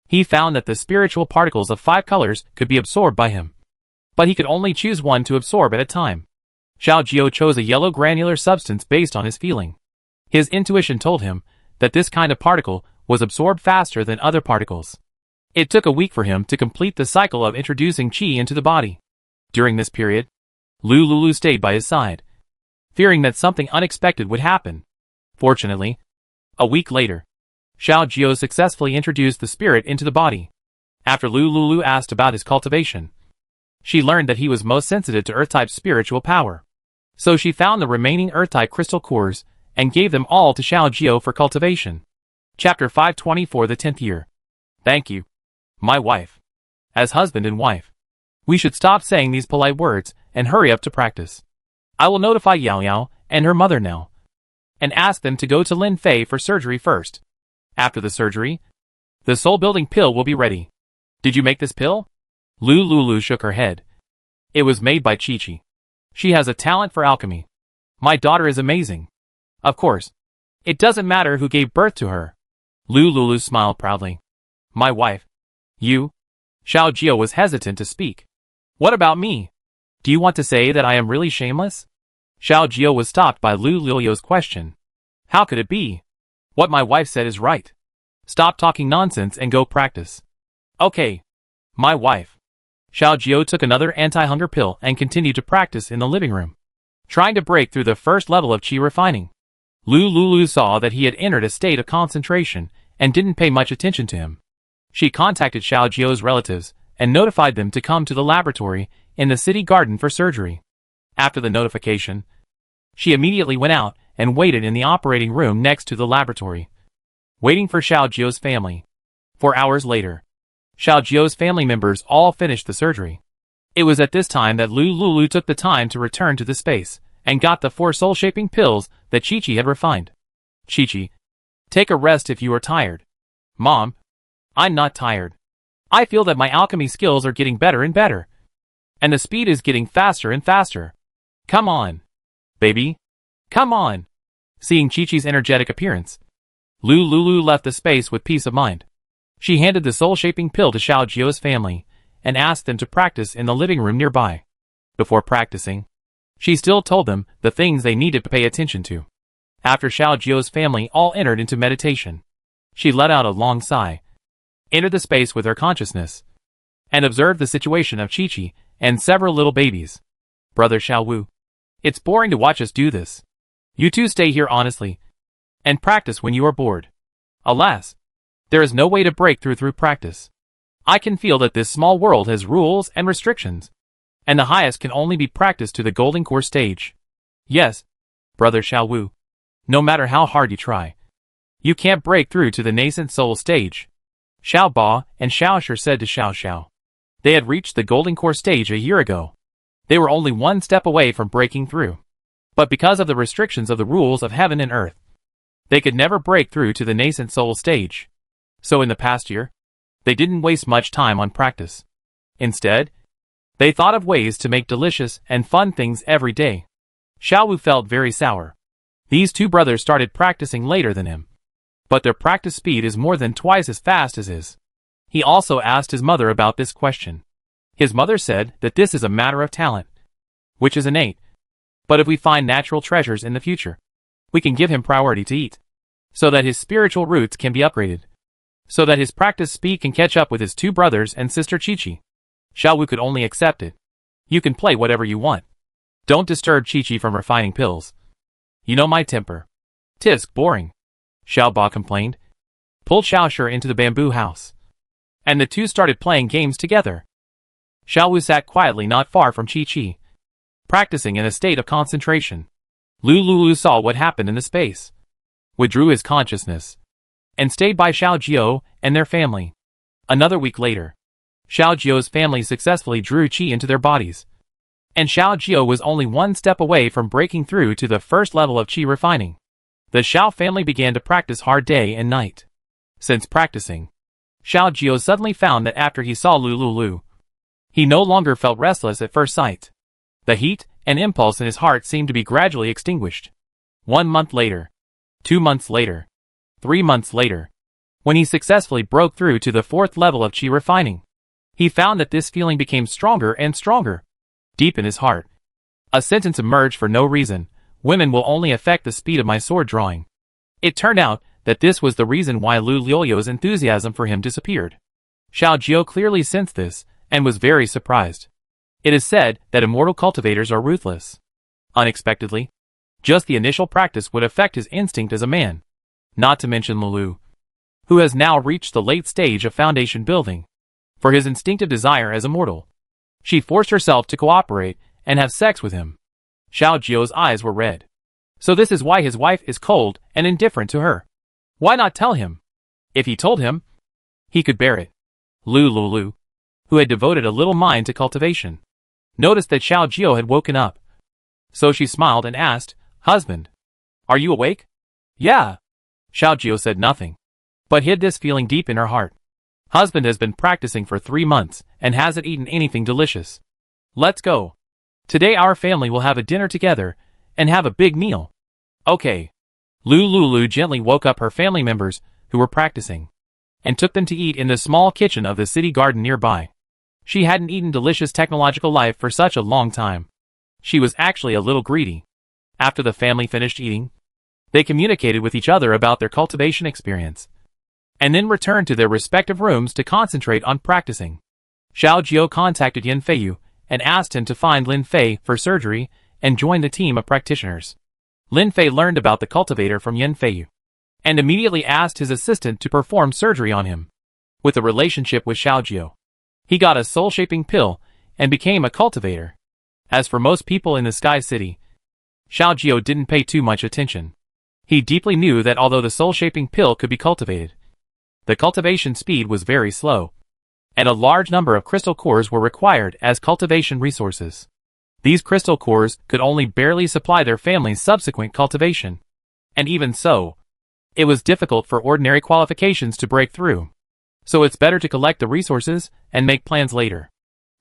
He found that the spiritual particles of 5 colors could be absorbed by him, but he could only choose one to absorb at a time. Xiao Jiao chose a yellow granular substance based on his feeling. His intuition told him that this kind of particle was absorbed faster than other particles. It took a week for him to complete the cycle of introducing qi into the body. During this period, Lulu stayed by his side, fearing that something unexpected would happen. Fortunately, a week later, Xiao Jiao successfully introduced the spirit into the body. After Lulu asked about his cultivation, She learned that he was most sensitive to Earth-type spiritual power. So she found the remaining Earth-type crystal cores and gave them all to Xiao Jiao for cultivation. Chapter 524, the 10th year. Thank you, my wife. As husband and wife, we should stop saying these polite words and hurry up to practice. I will notify Yao Yao and her mother now, and ask them to go to Lin Fei for surgery first. After the surgery, the soul-building pill will be ready. Did you make this pill? Lu Lulu shook her head. It was made by Chi-Chi. She has a talent for alchemy. My daughter is amazing. Of course. It doesn't matter who gave birth to her. Lu Lulu smiled proudly. My wife. You? Xiao Jiao was hesitant to speak. What about me? Do you want to say that I am really shameless? Xiao Jiao was stopped by Lu Lulu's question. How could it be? What my wife said is right. Stop talking nonsense and go practice. Okay. My wife. Xiao Jiao took another anti-hunger pill and continued to practice in the living room, trying to break through the first level of qi refining. Lu Lulu saw that he had entered a state of concentration and didn't pay much attention to him. She contacted Xiao Jiao's relatives and notified them to come to the laboratory in the city garden for surgery. After the notification, she immediately went out and waited in the operating room next to the laboratory, waiting for Xiao Jiao's family. 4 hours later, Xiao Jiao's family members all finished the surgery. It was at this time that Lu Lulu took the time to return to the space and got the 4 soul-shaping pills that Chi-Chi had refined. Chi-Chi, take a rest if you are tired. Mom, I'm not tired. I feel that my alchemy skills are getting better and better. And the speed is getting faster and faster. Come on, baby. Come on. Seeing Chi-Chi's energetic appearance, Lu Lulu left the space with peace of mind. She handed the soul-shaping pill to Xiao Jiao's family and asked them to practice in the living room nearby. Before practicing, she still told them the things they needed to pay attention to. After Xiao Jiao's family all entered into meditation, she let out a long sigh, entered the space with her consciousness, and observed the situation of Chi-Chi and several little babies. Brother Xiao Wu, it's boring to watch us do this. You two stay here honestly and practice when you are bored. Alas, there is no way to break through practice. I can feel that this small world has rules and restrictions, and the highest can only be practiced to the golden core stage. Yes, Brother Xiao Wu, no matter how hard you try, you can't break through to the nascent soul stage. Xiao Ba and Xiao Shi said to Xiao Xiao. They had reached the golden core stage a year ago. They were only one step away from breaking through. But because of the restrictions of the rules of heaven and earth, they could never break through to the nascent soul stage. So in the past year, they didn't waste much time on practice. Instead, they thought of ways to make delicious and fun things every day. Xiao Wu felt very sour. These two brothers started practicing later than him, but their practice speed is more than twice as fast as his. He also asked his mother about this question. His mother said that this is a matter of talent, which is innate. But if we find natural treasures in the future, we can give him priority to eat, so that his spiritual roots can be upgraded, so that his practice speed can catch up with his two brothers and sister Chi-Chi. Xiao Wu could only accept it. You can play whatever you want. Don't disturb Chi-Chi from refining pills. You know my temper. Tisk, boring. Xiao Ba complained. Pulled Xiao Shi into the bamboo house, and the two started playing games together. Xiao Wu sat quietly not far from Chi-Chi, practicing in a state of concentration. Lu Lulu saw what happened in the space, withdrew his consciousness, and stayed by Xiao Jiao and their family. Another week later, Xiao Jiao's family successfully drew qi into their bodies, and Xiao Jiao was only one step away from breaking through to the first level of qi refining. The Xiao family began to practice hard day and night. Since practicing, Xiao Jiao suddenly found that after he saw Lu Lulu, he no longer felt restless at first sight. The heat and impulse in his heart seemed to be gradually extinguished. 1 month later, 2 months later, 3 months later, when he successfully broke through to the 4th level of qi refining, he found that this feeling became stronger and stronger. Deep in his heart, a sentence emerged for no reason: women will only affect the speed of my sword drawing. It turned out that this was the reason why Lu Liu's enthusiasm for him disappeared. Xiao Jiao clearly sensed this and was very surprised. It is said that immortal cultivators are ruthless. Unexpectedly, just the initial practice would affect his instinct as a man, not to mention Lulu, who has now reached the late stage of foundation building. For his instinctive desire as a mortal, She forced herself to cooperate and have sex with him. Xiao Jiu's eyes were red. So this is why his wife is cold and indifferent to her. Why not tell him? If he told him, he could bear it. Lu, who had devoted a little mind to cultivation, noticed that Xiao Jiu had woken up. So she smiled and asked, "Husband, are you awake?" "Yeah." Xiao Jiu said nothing, but hid this feeling deep in her heart. Husband has been practicing for 3 months and hasn't eaten anything delicious. Let's go. Today our family will have a dinner together and have a big meal. Okay. Lu gently woke up her family members who were practicing and took them to eat in the small kitchen of the city garden nearby. She hadn't eaten delicious technological life for such a long time. She was actually a little greedy. After the family finished eating, they communicated with each other about their cultivation experience, and then returned to their respective rooms to concentrate on practicing. Xiao Jiu contacted Yin Feiyu and asked him to find Lin Fei for surgery and join the team of practitioners. Lin Fei learned about the cultivator from Yin Feiyu and immediately asked his assistant to perform surgery on him. With a relationship with Xiao Jiu, he got a soul-shaping pill and became a cultivator. As for most people in the Sky City, Xiao Jiu didn't pay too much attention. He deeply knew that although the soul-shaping pill could be cultivated, the cultivation speed was very slow, and a large number of crystal cores were required as cultivation resources. These crystal cores could only barely supply their family's subsequent cultivation, and even so, it was difficult for ordinary qualifications to break through. So it's better to collect the resources and make plans later.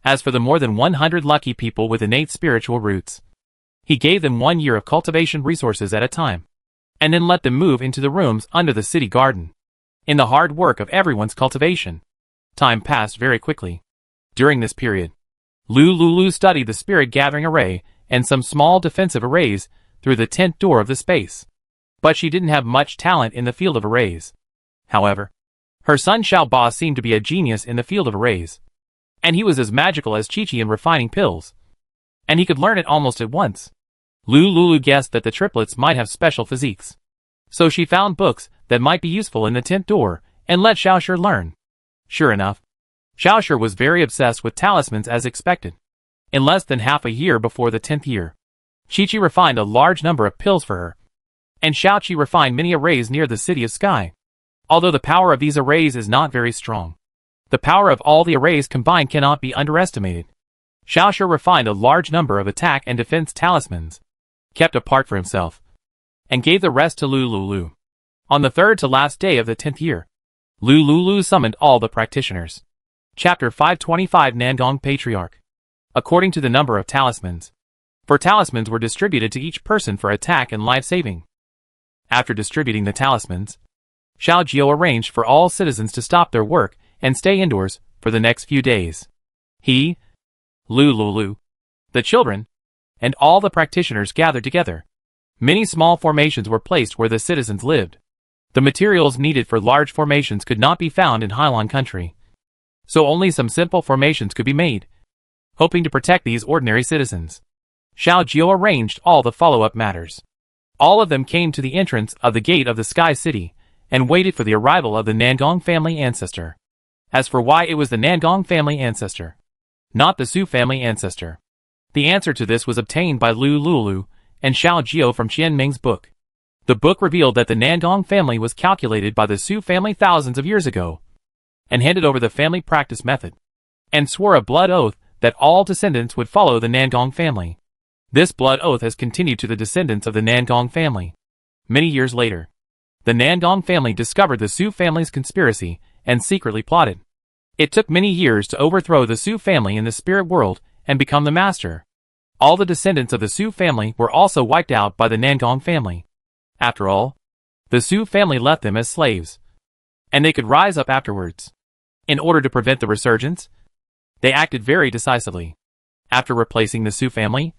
As for the more than 100 lucky people with innate spiritual roots, he gave them 1 year of cultivation resources at a time, and then let them move into the rooms under the city garden. In the hard work of everyone's cultivation, time passed very quickly. During this period, Lu studied the spirit gathering array and some small defensive arrays through the 10th door of the space. But she didn't have much talent in the field of arrays. However, her son Xiao Ba seemed to be a genius in the field of arrays, and he was as magical as Chi in refining pills, and he could learn it almost at once. Lu guessed that the triplets might have special physiques, so she found books that might be useful in the 10th door and let Xiaoshi learn. Sure enough, Xiaoshi was very obsessed with talismans as expected. In less than half a year before the 10th year, Chi refined a large number of pills for her, and Xiaoqi refined many arrays near the City of Sky. Although the power of these arrays is not very strong, the power of all the arrays combined cannot be underestimated. Xiaoshi refined a large number of attack and defense talismans, kept apart for himself, and gave the rest to Lu. On the 3rd to last day of the 10th year, Lu summoned all the practitioners. Chapter 525 Nangong Patriarch. According to the number of talismans, 4 talismans were distributed to each person for attack and life saving. After distributing the talismans, Xiao Jiu arranged for all citizens to stop their work and stay indoors for the next few days. He, Lu, the children, and all the practitioners gathered together. Many small formations were placed where the citizens lived. The materials needed for large formations could not be found in Hailan country, so only some simple formations could be made. Hoping to protect these ordinary citizens, Xiao Jiu arranged all the follow-up matters. All of them came to the entrance of the gate of the Sky City and waited for the arrival of the Nangong family ancestor. As for why it was the Nangong family ancestor, not the Su family ancestor, the answer to this was obtained by Lu and Xiao Jiu from Qian Ming's book. The book revealed that the Nangong family was calculated by the Su family thousands of years ago, and handed over the family practice method, and swore a blood oath that all descendants would follow the Nangong family. This blood oath has continued to the descendants of the Nangong family. Many years later, the Nangong family discovered the Su family's conspiracy and secretly plotted. It took many years to overthrow the Su family in the spirit world and become the master. All the descendants of the Su family were also wiped out by the Nangong family. After all, the Su family left them as slaves, and they could rise up afterwards. In order to prevent the resurgence, they acted very decisively. After replacing the Su family,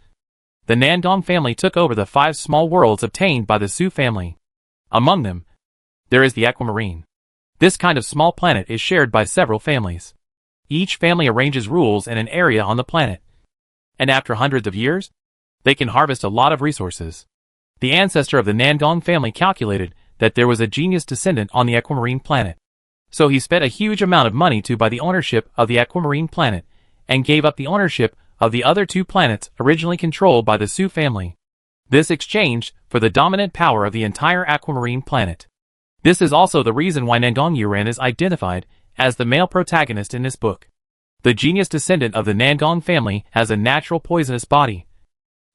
the Nangong family took over the 5 small worlds obtained by the Su family. Among them, there is the Aquamarine. This kind of small planet is shared by several families. Each family arranges rules in an area on the planet, and after hundreds of years, they can harvest a lot of resources. The ancestor of the Nangong family calculated that there was a genius descendant on the Aquamarine planet, so he spent a huge amount of money to buy the ownership of the Aquamarine planet and gave up the ownership of the other 2 planets originally controlled by the Su family. This exchanged for the dominant power of the entire aquamarine planet. This is also the reason why Nangong Yuran is identified as the male protagonist in this book. The genius descendant of the Nangong family has a natural poisonous body,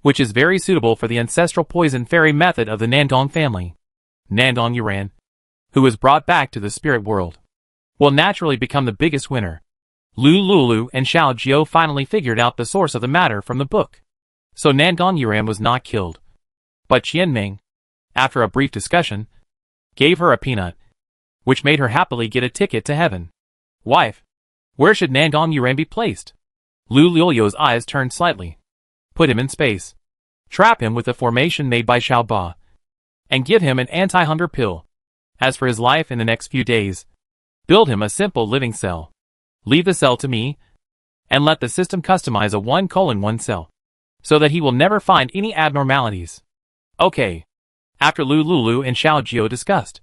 which is very suitable for the ancestral poison fairy method of the Nangong family. Nangong Yuran, who is brought back to the spirit world, will naturally become the biggest winner. Lu Lulu and Xiao Jiao finally figured out the source of the matter from the book. So Nangong Yuran was not killed. But Qian Ming, after a brief discussion, gave her a peanut, which made her happily get a ticket to heaven. Wife, where should Nangong Yuran be placed? Lu Liu's eyes turned slightly. Put him in space. Trap him with the formation made by Xiao Ba. And give him an anti-hunger pill. As for his life in the next few days, build him a simple living cell. Leave the cell to me, and let the system customize a 1:1 cell, so that he will never find any abnormalities. Okay. After Lu Lulu and Xiao Jiao discussed,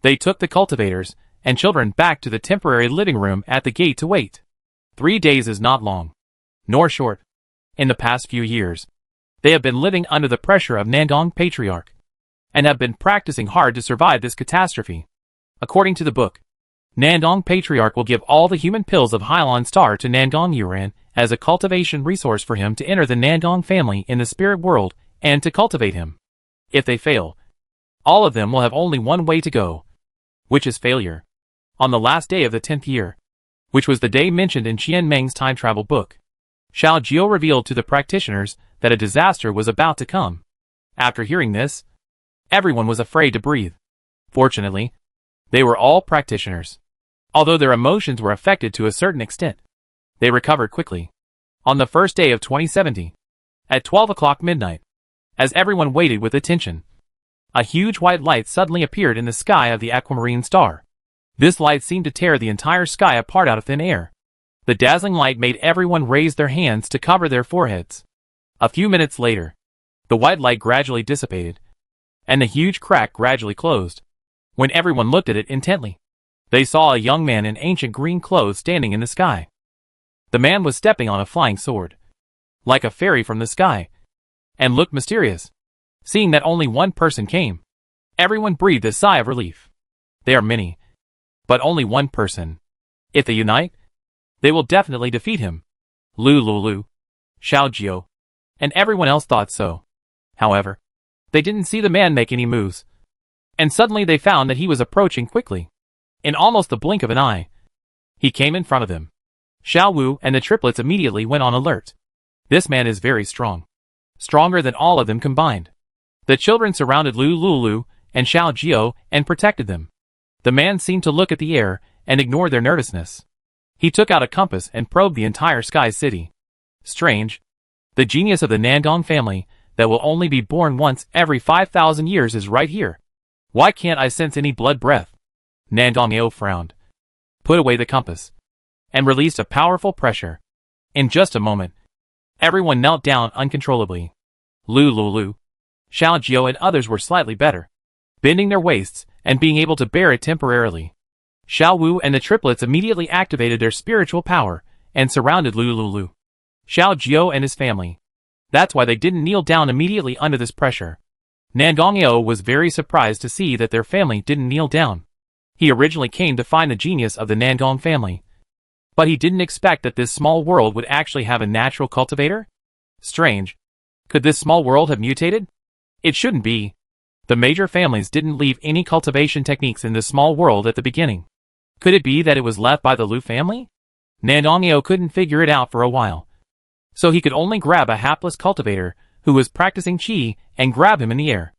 they took the cultivators and children back to the temporary living room at the gate to wait. 3 days is not long, nor short. In the past few years, they have been living under the pressure of Nangong Patriarch, and have been practicing hard to survive this catastrophe. According to the book, Nangong Patriarch will give all the human pills of Hylan Star to Nangong Yuran as a cultivation resource for him to enter the Nangong family in the spirit world and to cultivate him. If they fail, all of them will have only one way to go, which is failure. On the last day of the 10th year, which was the day mentioned in Qian Meng's time travel book, Xiao Jiao revealed to the practitioners that a disaster was about to come. After hearing this, everyone was afraid to breathe. Fortunately, they were all practitioners. Although their emotions were affected to a certain extent, they recovered quickly. On the first day of 2070, at 12 o'clock midnight, as everyone waited with attention, a huge white light suddenly appeared in the sky of the aquamarine star. This light seemed to tear the entire sky apart out of thin air. The dazzling light made everyone raise their hands to cover their foreheads. A few minutes later, the white light gradually dissipated, and the huge crack gradually closed. When everyone looked at it intently, they saw a young man in ancient green clothes standing in the sky. The man was stepping on a flying sword, like a fairy from the sky, and looked mysterious. Seeing that only one person came, everyone breathed a sigh of relief. They are many, but only one person. If they unite, they will definitely defeat him. Lu Lulu, Xiao Jiao, and everyone else thought so. However, they didn't see the man make any moves, and suddenly they found that he was approaching quickly. In almost the blink of an eye, he came in front of them. Xiao Wu and the triplets immediately went on alert. This man is very strong, stronger than all of them combined. The children surrounded Lu Lulu and Xiao Jiao and protected them. The man seemed to look at the air and ignore their nervousness. He took out a compass and probed the entire sky city. Strange. The genius of the Nangong family that will only be born once every 5,000 years is right here. Why can't I sense any blood breath? Nangong Ao frowned, put away the compass, and released a powerful pressure. In just a moment, everyone knelt down uncontrollably. Lu Lulu, Xiao Jiao and others were slightly better, bending their waists and being able to bear it temporarily. Xiao Wu and the triplets immediately activated their spiritual power and surrounded Lu Lulu, Xiao Jiao and his family. That's why they didn't kneel down immediately under this pressure. Nangong Ao was very surprised to see that their family didn't kneel down. He originally came to find the genius of the Nangong family, but he didn't expect that this small world would actually have a natural cultivator. Strange. Could this small world have mutated? It shouldn't be. The major families didn't leave any cultivation techniques in this small world at the beginning. Could it be that it was left by the Lu family? Nangong Ao couldn't figure it out for a while, so he could only grab a hapless cultivator who was practicing qi and grab him in the air.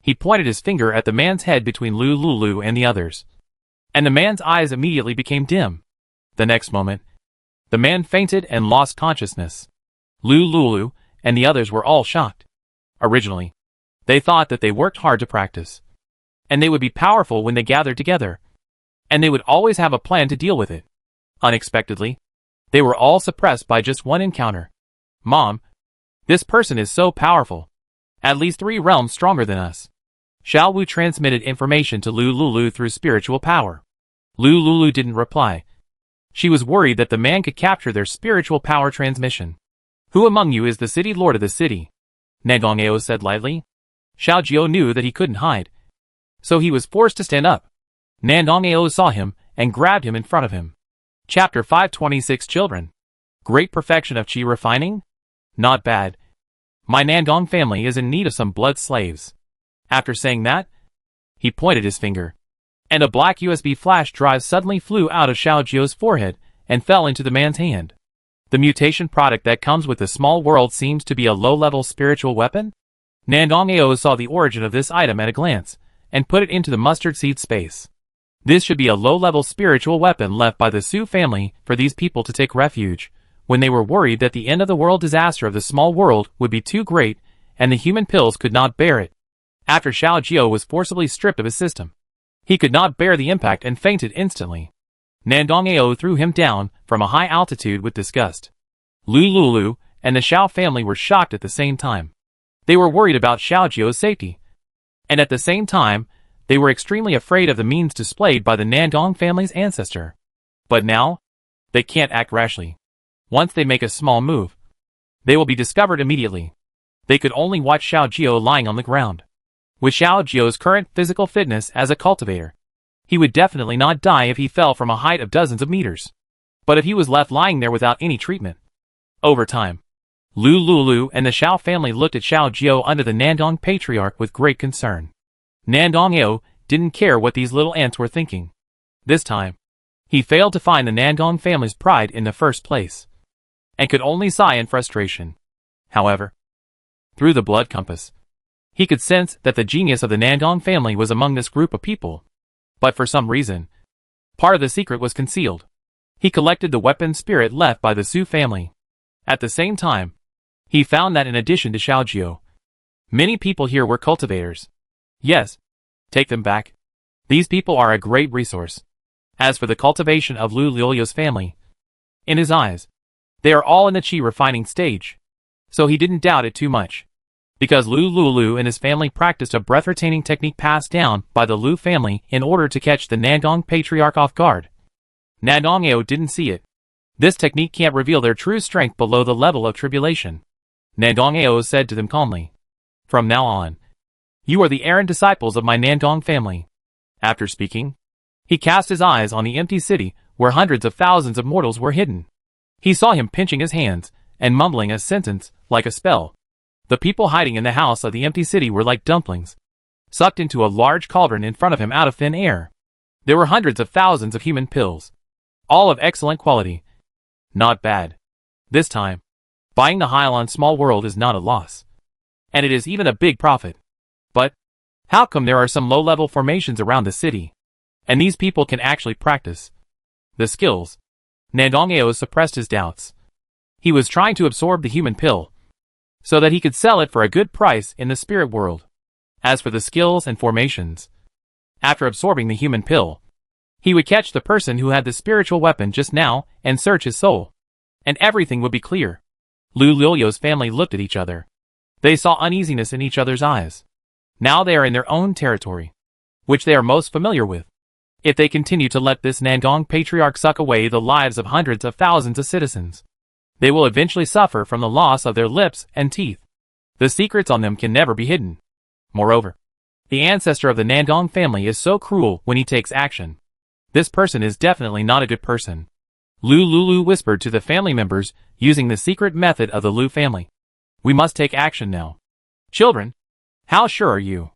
He pointed his finger at the man's head between Lu Lulu and the others, and the man's eyes immediately became dim. The next moment, the man fainted and lost consciousness. Lu Lulu and the others were all shocked. Originally, they thought that they worked hard to practice, and they would be powerful when they gathered together, and they would always have a plan to deal with it. Unexpectedly, they were all suppressed by just one encounter. Mom, this person is so powerful. At least 3 realms stronger than us. Xiao Wu transmitted information to Lu Lulu through spiritual power. Lu Lulu didn't reply, She was worried that the man could capture their spiritual power transmission. Who among you is the city lord of the city? Nandong said lightly. Xiao Jiao knew that he couldn't hide, so he was forced to stand up. Nandong saw him and grabbed him in front of him. Chapter 526 Children. Great perfection of qi refining? Not bad. My Nandong family is in need of some blood slaves. After saying that, he pointed his finger, and a black USB flash drive suddenly flew out of Xiao Jiao's forehead and fell into the man's hand. The mutation product that comes with the small world seems to be a low-level spiritual weapon? Nandong saw the origin of this item at a glance, and put it into the mustard seed space. This should be a low-level spiritual weapon left by the Su family for these people to take refuge, when they were worried that the end-of-the-world disaster of the small world would be too great, and the human pills could not bear it. After Xiao Jiao was forcibly stripped of his system, he could not bear the impact and fainted instantly. Nandong threw him down from a high altitude with disgust. Lulu and the Xiao family were shocked at the same time. They were worried about Xiao Jiao's safety, and at the same time, they were extremely afraid of the means displayed by the Nandong family's ancestor. But now, they can't act rashly. Once they make a small move, they will be discovered immediately. They could only watch Xiao Jiao lying on the ground. With Xiao Jiao's current physical fitness as a cultivator, he would definitely not die if he fell from a height of dozens of meters. But if he was left lying there without any treatment. Over time, Lulu and the Xiao family looked at Xiao Jiao under the Nandong patriarch with great concern. Nandong didn't care what these little ants were thinking. This time, he failed to find the Nandong family's pride in the first place, and could only sigh in frustration. However, through the blood compass, he could sense that the genius of the Nandong family was among this group of people. But for some reason, part of the secret was concealed. He collected the weapon spirit left by the Su family. At the same time, he found that in addition to Xiao Jiao, many people here were cultivators. Yes, take them back. These people are a great resource. As for the cultivation of Lulu's family, in his eyes, they are all in the qi refining stage. So he didn't doubt it too much. Because Lulu and his family practiced a breath-retaining technique passed down by the Lu family in order to catch the Nandong patriarch off guard. Nandong didn't see it. This technique can't reveal their true strength below the level of tribulation. Nandong said to them calmly. From now on, you are the errant disciples of my Nandong family. After speaking, he cast his eyes on the empty city where hundreds of thousands of mortals were hidden. He saw him pinching his hands and mumbling a sentence like a spell. The people hiding in the house of the empty city were like dumplings, sucked into a large cauldron in front of him out of thin air. There were hundreds of thousands of human pills, all of excellent quality. Not bad. This time, buying the Hyalon small world is not a loss, and it is even a big profit. But how come there are some low-level formations around the city, and these people can actually practice the skills? Nandong suppressed his doubts. He was trying to absorb the human pill, so that he could sell it for a good price in the spirit world. As for the skills and formations, after absorbing the human pill, he would catch the person who had the spiritual weapon just now and search his soul, and everything would be clear. Lulu's family looked at each other. They saw uneasiness in each other's eyes. Now they are in their own territory, which they are most familiar with. If they continue to let this Nandong patriarch suck away the lives of hundreds of thousands of citizens, they will eventually suffer from the loss of their lips and teeth. The secrets on them can never be hidden. Moreover, the ancestor of the Nandong family is so cruel when he takes action. This person is definitely not a good person. Lulu whispered to the family members using the secret method of the Lu family. We must take action now. Children, how sure are you?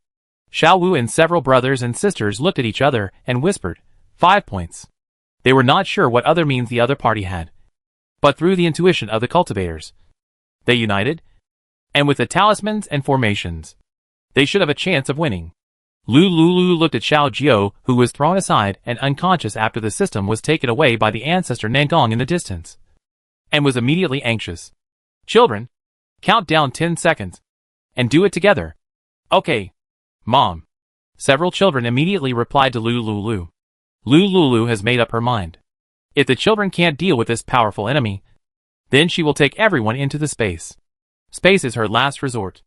Xiao Wu and several brothers and sisters looked at each other and whispered, 5 points. They were not sure what other means the other party had. But through the intuition of the cultivators, they united, and with the talismans and formations, they should have a chance of winning. Lulu looked at Xiao Jiao, who was thrown aside and unconscious after the system was taken away by the ancestor Nandong in the distance, and was immediately anxious. Children, count down 10 seconds, and do it together. Okay, Mom. Several children immediately replied to Lulu. Lulu has made up her mind. If the children can't deal with this powerful enemy, then she will take everyone into the space. Space is her last resort.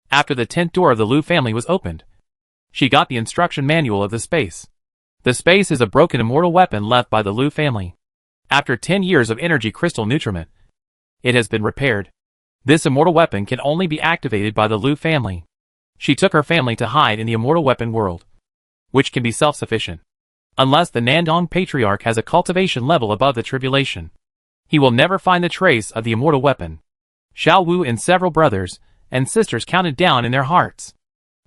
After the 10th door of the Lu family was opened, she got the instruction manual of the space. The space is a broken immortal weapon left by the Lu family. After 10 years of energy crystal nutriment, it has been repaired. This immortal weapon can only be activated by the Lu family. She took her family to hide in the immortal weapon world, which can be self-sufficient. Unless the Nandong Patriarch has a cultivation level above the tribulation, he will never find the trace of the immortal weapon. Xiao Wu and several brothers and sisters counted down in their hearts.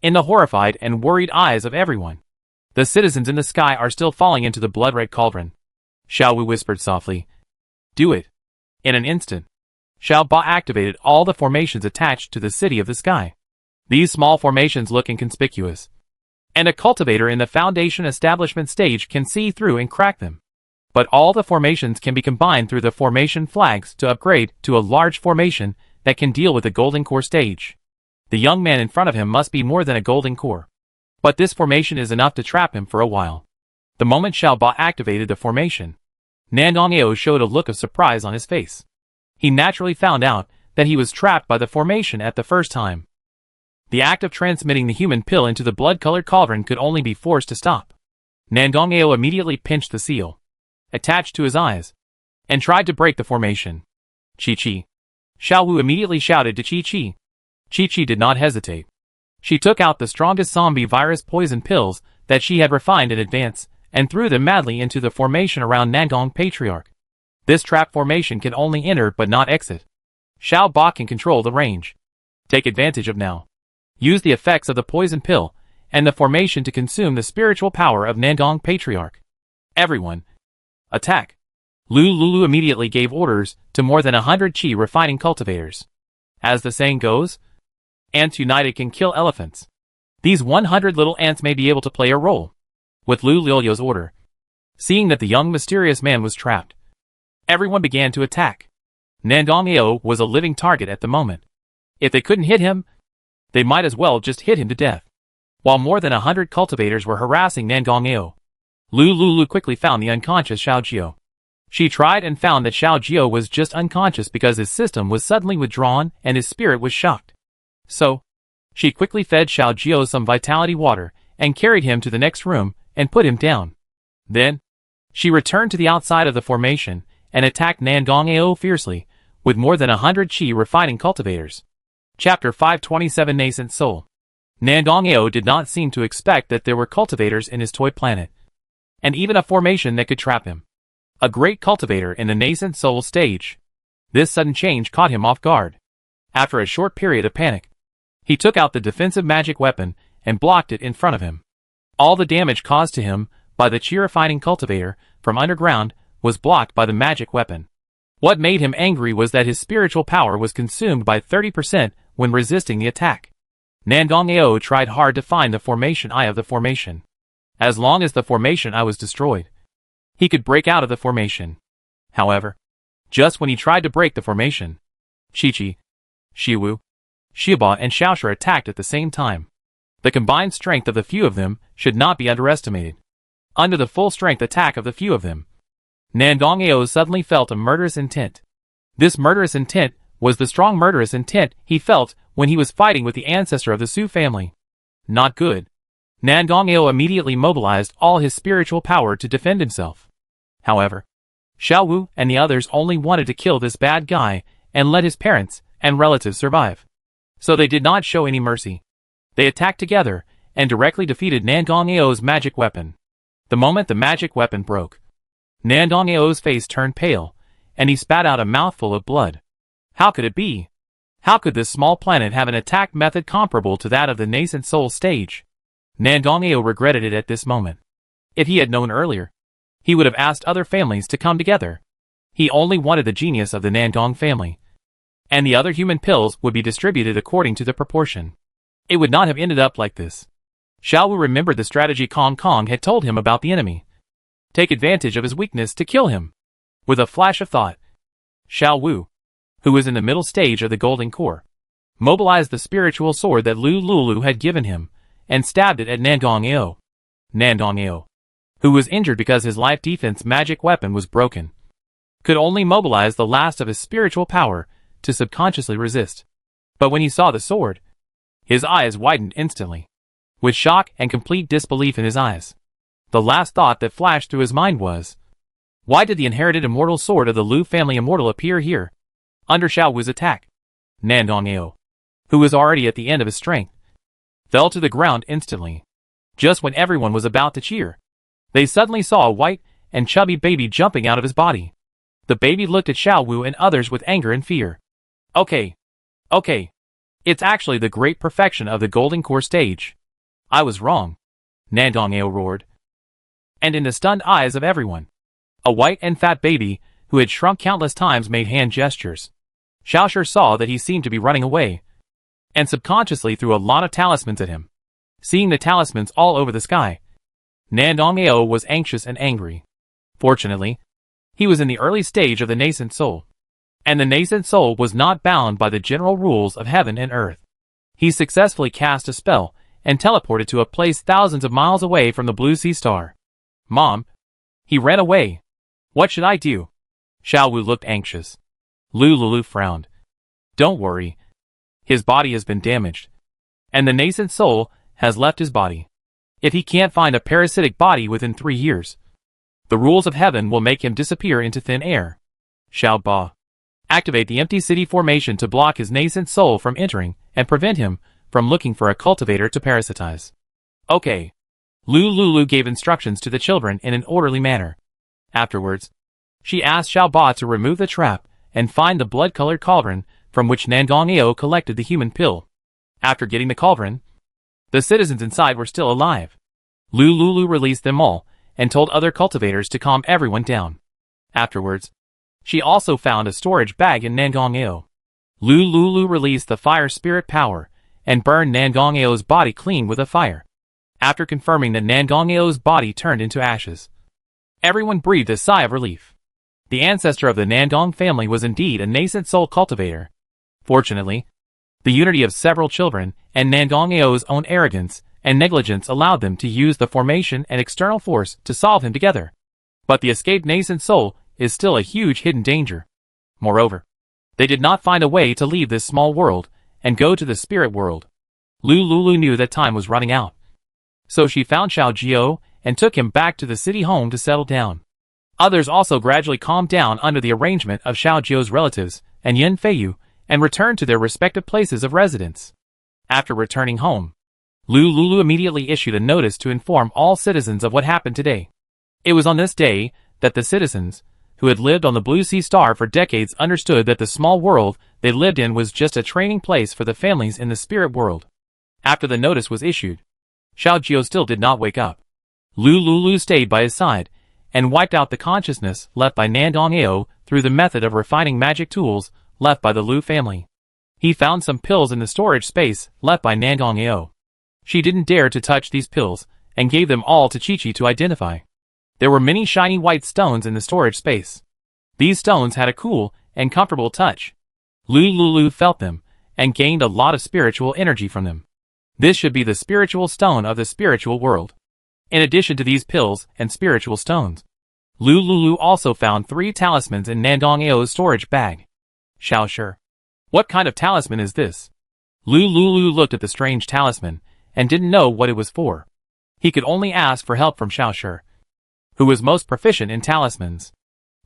In the horrified and worried eyes of everyone, the citizens in the sky are still falling into the blood-red cauldron. Xiao Wu whispered softly, "Do it." In an instant, Xiao Ba activated all the formations attached to the city of the sky. These small formations look inconspicuous, and a cultivator in the foundation establishment stage can see through and crack them. But all the formations can be combined through the formation flags to upgrade to a large formation that can deal with the golden core stage. The young man in front of him must be more than a golden core, but this formation is enough to trap him for a while. The moment Xiao Ba activated the formation, Nandong Ao showed a look of surprise on his face. He naturally found out that he was trapped by the formation at the first time. The act of transmitting the human pill into the blood-colored cauldron could only be forced to stop. Nandong Ao immediately pinched the seal attached to his eyes and tried to break the formation. "Chi-Chi." Xiao Wu immediately shouted to Chi-Chi. Chi-Chi did not hesitate. She took out the strongest zombie virus poison pills that she had refined in advance and threw them madly into the formation around Nandong Patriarch. This trap formation can only enter but not exit. Xiao Ba can control the range. Take advantage of now. Use the effects of the poison pill and the formation to consume the spiritual power of Nandong Patriarch. Everyone, attack! Lulu immediately gave orders to more than 100 Qi refining cultivators. As the saying goes, ants united can kill elephants. These 100 little ants may be able to play a role. With Lu Lilio's order, seeing that the young mysterious man was trapped, everyone began to attack. Nandong Ao was a living target at the moment. If they couldn't hit him, they might as well just hit him to death. While more than 100 cultivators were harassing Nandong Ao, Lulu quickly found the unconscious Xiao Jiao. She tried and found that Xiao Jiao was just unconscious because his system was suddenly withdrawn and his spirit was shocked. So, she quickly fed Xiao Jiao some vitality water and carried him to the next room and put him down. Then, she returned to the outside of the formation and attacked Nandong Ao fiercely, with more than 100 Qi refining cultivators. Chapter 527 Nascent Soul. Nandong Ao did not seem to expect that there were cultivators in his toy planet, and even a formation that could trap him. A great cultivator in the nascent soul stage. This sudden change caught him off guard. After a short period of panic, he took out the defensive magic weapon and blocked it in front of him. All the damage caused to him by the Qi refining cultivator from underground was blocked by the magic weapon. What made him angry was that his spiritual power was consumed by 30% when resisting the attack. Nandong Ao tried hard to find the formation eye of the formation. As long as the formation eye was destroyed, he could break out of the formation. However, just when he tried to break the formation, Chi-Chi, Shiwu, Xiaoba and Xiaoshi attacked at the same time. The combined strength of the few of them should not be underestimated. Under the full strength attack of the few of them, Nandong Ao suddenly felt a murderous intent. This murderous intent was the strong murderous intent he felt when he was fighting with the ancestor of the Su family. Not good. Nandong Ao immediately mobilized all his spiritual power to defend himself. However, Xiao Wu and the others only wanted to kill this bad guy and let his parents and relatives survive. So they did not show any mercy. They attacked together and directly defeated Nandong Ao's magic weapon. The moment the magic weapon broke, Nandong Ao's face turned pale, and he spat out a mouthful of blood. How could it be? How could this small planet have an attack method comparable to that of the nascent soul stage? Nandong Ao regretted it at this moment. If he had known earlier, he would have asked other families to come together. He only wanted the genius of the Nandong family, and the other human pills would be distributed according to the proportion. It would not have ended up like this. Xiao Wu remembered the strategy Kong Kong had told him about the enemy. Take advantage of his weakness to kill him. With a flash of thought, Xiao Wu, who was in the middle stage of the golden core, mobilized the spiritual sword that Lu Lulu had given him, and stabbed it at Nandong Ao. Nandong Ao, who was injured because his life defense magic weapon was broken, could only mobilize the last of his spiritual power to subconsciously resist. But when he saw the sword, his eyes widened instantly. With shock and complete disbelief in his eyes, the last thought that flashed through his mind was, Why did the inherited immortal sword of the Lu family immortal appear here? Under Xiao Wu's attack. Nandong-ao, who was already at the end of his strength, fell to the ground instantly. Just when everyone was about to cheer, they suddenly saw a white and chubby baby jumping out of his body. The baby looked at Xiao Wu and others with anger and fear. Okay. It's actually the great perfection of the Golden Core stage. I was wrong. Nandong-ao roared. And in the stunned eyes of everyone, a white and fat baby, who had shrunk countless times, made hand gestures. Xiaoshi saw that he seemed to be running away, and subconsciously threw a lot of talismans at him. Seeing the talismans all over the sky, Nandong-ao was anxious and angry. Fortunately, he was in the early stage of the nascent soul, and the nascent soul was not bound by the general rules of heaven and earth. He successfully cast a spell and teleported to a place thousands of miles away from the blue sea star. Mom! He ran away. What should I do? Xiao Wu looked anxious. Lulu frowned. Don't worry. His body has been damaged, and the nascent soul has left his body. If he can't find a parasitic body within 3 years, the rules of heaven will make him disappear into thin air. Xiao Ba. Activate the empty city formation to block his nascent soul from entering and prevent him from looking for a cultivator to parasitize. Okay. Lulu gave instructions to the children in an orderly manner. Afterwards, she asked Xiao Ba to remove the trap and find the blood-colored cauldron from which Nandong-ao collected the human pill. After getting the cauldron, the citizens inside were still alive. Lulu released them all and told other cultivators to calm everyone down. Afterwards, she also found a storage bag in Nandong-ao. Lulu released the fire spirit power and burned Nandong-ao's body clean with a fire. After confirming that Nandong-ao's body turned into ashes, everyone breathed a sigh of relief. The ancestor of the Nandong family was indeed a nascent soul cultivator. Fortunately, the unity of several children and Nandong-ao's own arrogance and negligence allowed them to use the formation and external force to solve him together. But the escaped nascent soul is still a huge hidden danger. Moreover, they did not find a way to leave this small world and go to the spirit world. Lulu knew that time was running out. So she found Xiao Jiao and took him back to the city home to settle down. Others also gradually calmed down under the arrangement of Xiao Jiao's relatives and Yin Feiyu and returned to their respective places of residence. After returning home, Lulu immediately issued a notice to inform all citizens of what happened today. It was on this day that the citizens, who had lived on the Blue Sea Star for decades, understood that the small world they lived in was just a training place for the families in the spirit world. After the notice was issued, Xiao Jiao still did not wake up. Lulu stayed by his side and wiped out the consciousness left by Nandong-ao through the method of refining magic tools left by the Lu family. He found some pills in the storage space left by Nandong-ao. She didn't dare to touch these pills and gave them all to Chi-Chi to identify. There were many shiny white stones in the storage space. These stones had a cool and comfortable touch. Lulu felt them and gained a lot of spiritual energy from them. This should be the spiritual stone of the spiritual world. In addition to these pills and spiritual stones, Lulu also found 3 talismans in Nandong-ao's storage bag. Xiaoshi, what kind of talisman is this? Lulu looked at the strange talisman and didn't know what it was for. He could only ask for help from Xiaoshi, who was most proficient in talismans.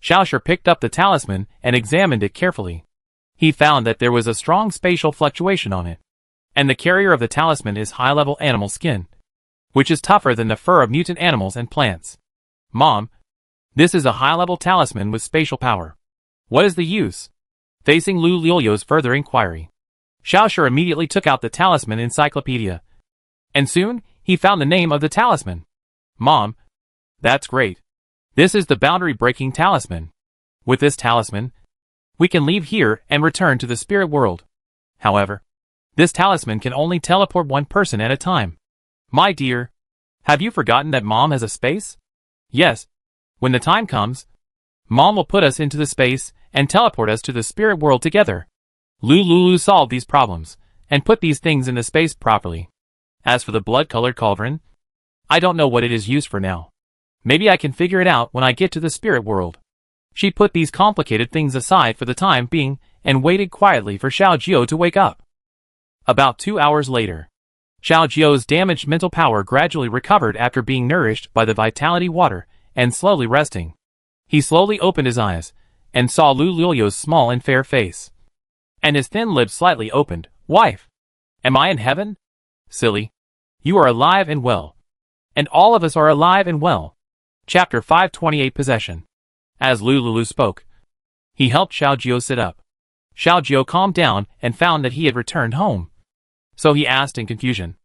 Xiaoshi picked up the talisman and examined it carefully. He found that there was a strong spatial fluctuation on it, and the carrier of the talisman is high-level animal skin, which is tougher than the fur of mutant animals and plants. Mom, this is a high-level talisman with spatial power. What is the use? Facing Lu Liu's further inquiry, Xiaoshi immediately took out the talisman encyclopedia, and soon he found the name of the talisman. Mom, that's great. This is the boundary-breaking talisman. With this talisman, we can leave here and return to the spirit world. However, this talisman can only teleport one person at a time. My dear, have you forgotten that Mom has a space? Yes. When the time comes, Mom will put us into the space and teleport us to the spirit world together. Lulu solved these problems and put these things in the space properly. As for the blood-colored cauldron, I don't know what it is used for now. Maybe I can figure it out when I get to the spirit world. She put these complicated things aside for the time being and waited quietly for Xiao Jiao to wake up. About 2 hours later, Xiao Jiao's damaged mental power gradually recovered after being nourished by the vitality water and slowly resting. He slowly opened his eyes, and saw Lu Lulio's small and fair face. And his thin lips slightly opened. Wife! Am I in heaven? Silly. You are alive and well. And all of us are alive and well. Chapter 528 Possession. As Lu Lulu spoke, he helped Xiaojio sit up. Xiaojio calmed down and found that he had returned home. So he asked in confusion.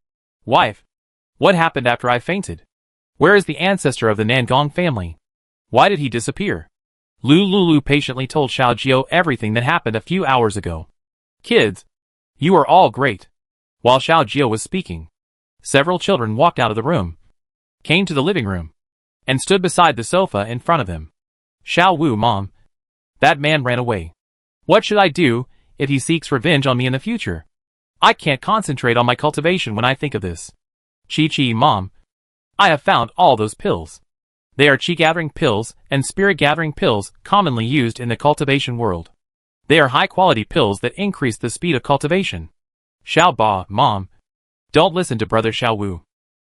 Wife, what happened after I fainted? Where is the ancestor of the Nangong family? Why did he disappear? Lu Lulu patiently told Xiaojio everything that happened a few hours ago. Kids, you are all great. While Xiaojio was speaking, several children walked out of the room, came to the living room, and stood beside the sofa in front of him. Xiao Wu, Mom. That man ran away. What should I do if he seeks revenge on me in the future? I can't concentrate on my cultivation when I think of this. Chi, Mom. I have found all those pills. They are chi-gathering pills and spirit-gathering pills commonly used in the cultivation world. They are high-quality pills that increase the speed of cultivation. Xiao Ba, Mom. Don't listen to Brother Xiao Wu.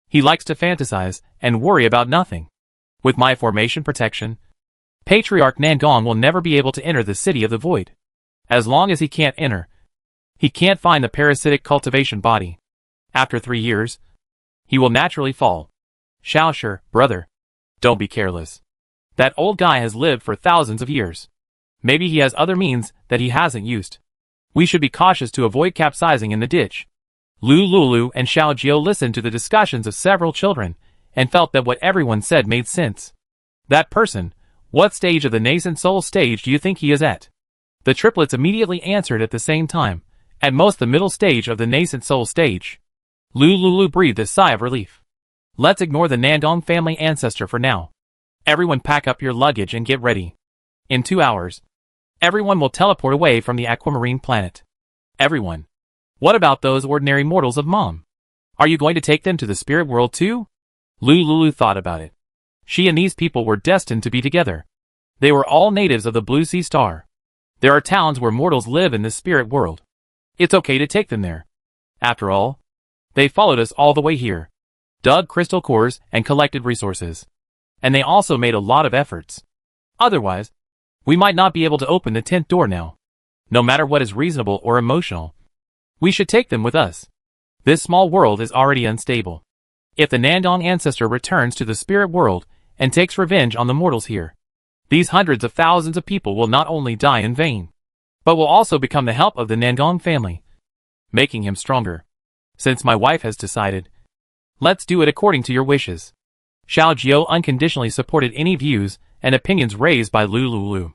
He likes to fantasize and worry about nothing. With my formation protection, Patriarch Nangong will never be able to enter the City of the Void. As long as he can't enter, he can't find the parasitic cultivation body. After 3 years, he will naturally fall. Xiao Shi, brother. Don't be careless. That old guy has lived for thousands of years. Maybe he has other means that he hasn't used. We should be cautious to avoid capsizing in the ditch. Lu Lulu and Xiaojio listened to the discussions of several children, and felt that what everyone said made sense. That person, what stage of the nascent soul stage do you think he is at? The triplets immediately answered at the same time, at most the middle stage of the nascent soul stage. Lu Lulu breathed a sigh of relief. Let's ignore the Nangong family ancestor for now. Everyone pack up your luggage and get ready. In 2 hours, everyone will teleport away from the aquamarine planet. Everyone. What about those ordinary mortals of Mom? Are you going to take them to the spirit world too? Lu Lulu thought about it. She and these people were destined to be together. They were all natives of the Blue Sea Star. There are towns where mortals live in the spirit world. It's okay to take them there. After all, they followed us all the way here, dug crystal cores and collected resources. And they also made a lot of efforts. Otherwise, we might not be able to open the 10th door now. No matter what is reasonable or emotional, we should take them with us. This small world is already unstable. If the Nangong ancestor returns to the spirit world and takes revenge on the mortals here, these hundreds of thousands of people will not only die in vain, but will also become the help of the Nangong family, making him stronger. Since my wife has decided, let's do it according to your wishes. Xiaojio unconditionally supported any views and opinions raised by Lu Lulu.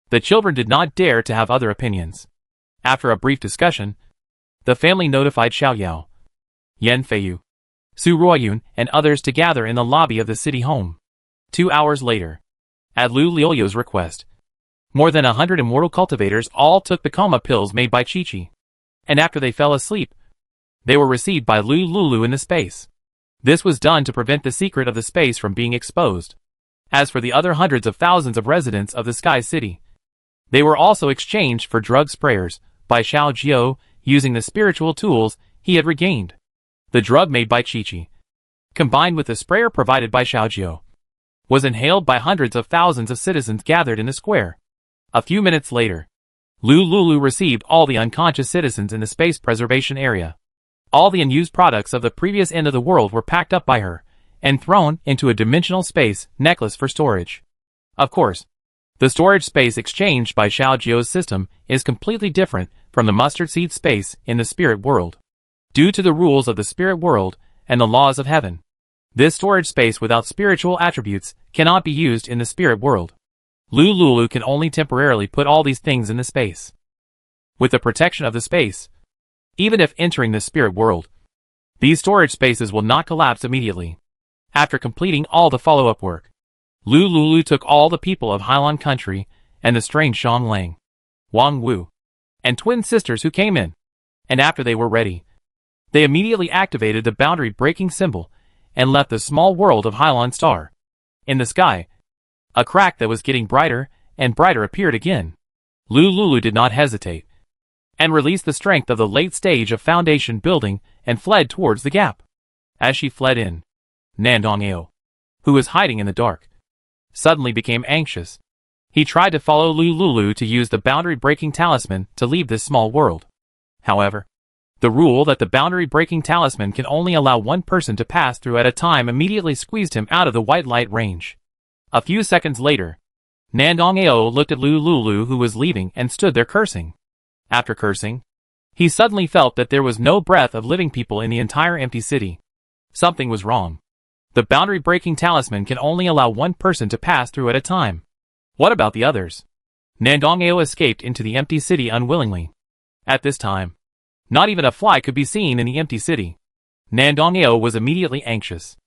The children did not dare to have other opinions. After a brief discussion, the family notified Xiaoyao, Yan Feiyu, Su Ruoyun, and others to gather in the lobby of the city home. 2 hours later, at Lu Liu's request, more than 100 immortal cultivators all took the coma pills made by Chi-Chi. And after they fell asleep, they were received by Lu Lulu in the space. This was done to prevent the secret of the space from being exposed. As for the other hundreds of thousands of residents of the Sky City, they were also exchanged for drug sprayers by Xiaojio using the spiritual tools he had regained. The drug made by Chi-Chi, combined with the sprayer provided by Xiaojio, was inhaled by hundreds of thousands of citizens gathered in the square. A few minutes later, Lu Lulu received all the unconscious citizens in the space preservation area. All the unused products of the previous end of the world were packed up by her and thrown into a dimensional space necklace for storage. Of course, the storage space exchanged by Xiaojio's system is completely different from the mustard seed space in the spirit world. Due to the rules of the spirit world and the laws of heaven, this storage space without spiritual attributes cannot be used in the spirit world. Lu Lulu can only temporarily put all these things in the space. With the protection of the space, even if entering the spirit world, these storage spaces will not collapse immediately. After completing all the follow-up work, Lu Lulu took all the people of Hailan country and the strange Zhang Lang, Wang Wu, and twin sisters who came in, and after they were ready, they immediately activated the boundary-breaking symbol and left the small world of Hailan Star. In the sky, a crack that was getting brighter and brighter appeared again. Lu Lulu did not hesitate, and released the strength of the late stage of foundation building and fled towards the gap. As she fled in, Nandong Ao, who was hiding in the dark, suddenly became anxious. He tried to follow Lulu to use the boundary-breaking talisman to leave this small world. However, the rule that the boundary-breaking talisman can only allow one person to pass through at a time immediately squeezed him out of the white light range. A few seconds later, Nandong-ao looked at Lulu who was leaving and stood there cursing. After cursing, he suddenly felt that there was no breath of living people in the entire empty city. Something was wrong. The boundary-breaking talisman can only allow one person to pass through at a time. What about the others? Nandong-ao escaped into the empty city unwillingly. At this time, not even a fly could be seen in the empty city. Nandong-ao was immediately anxious.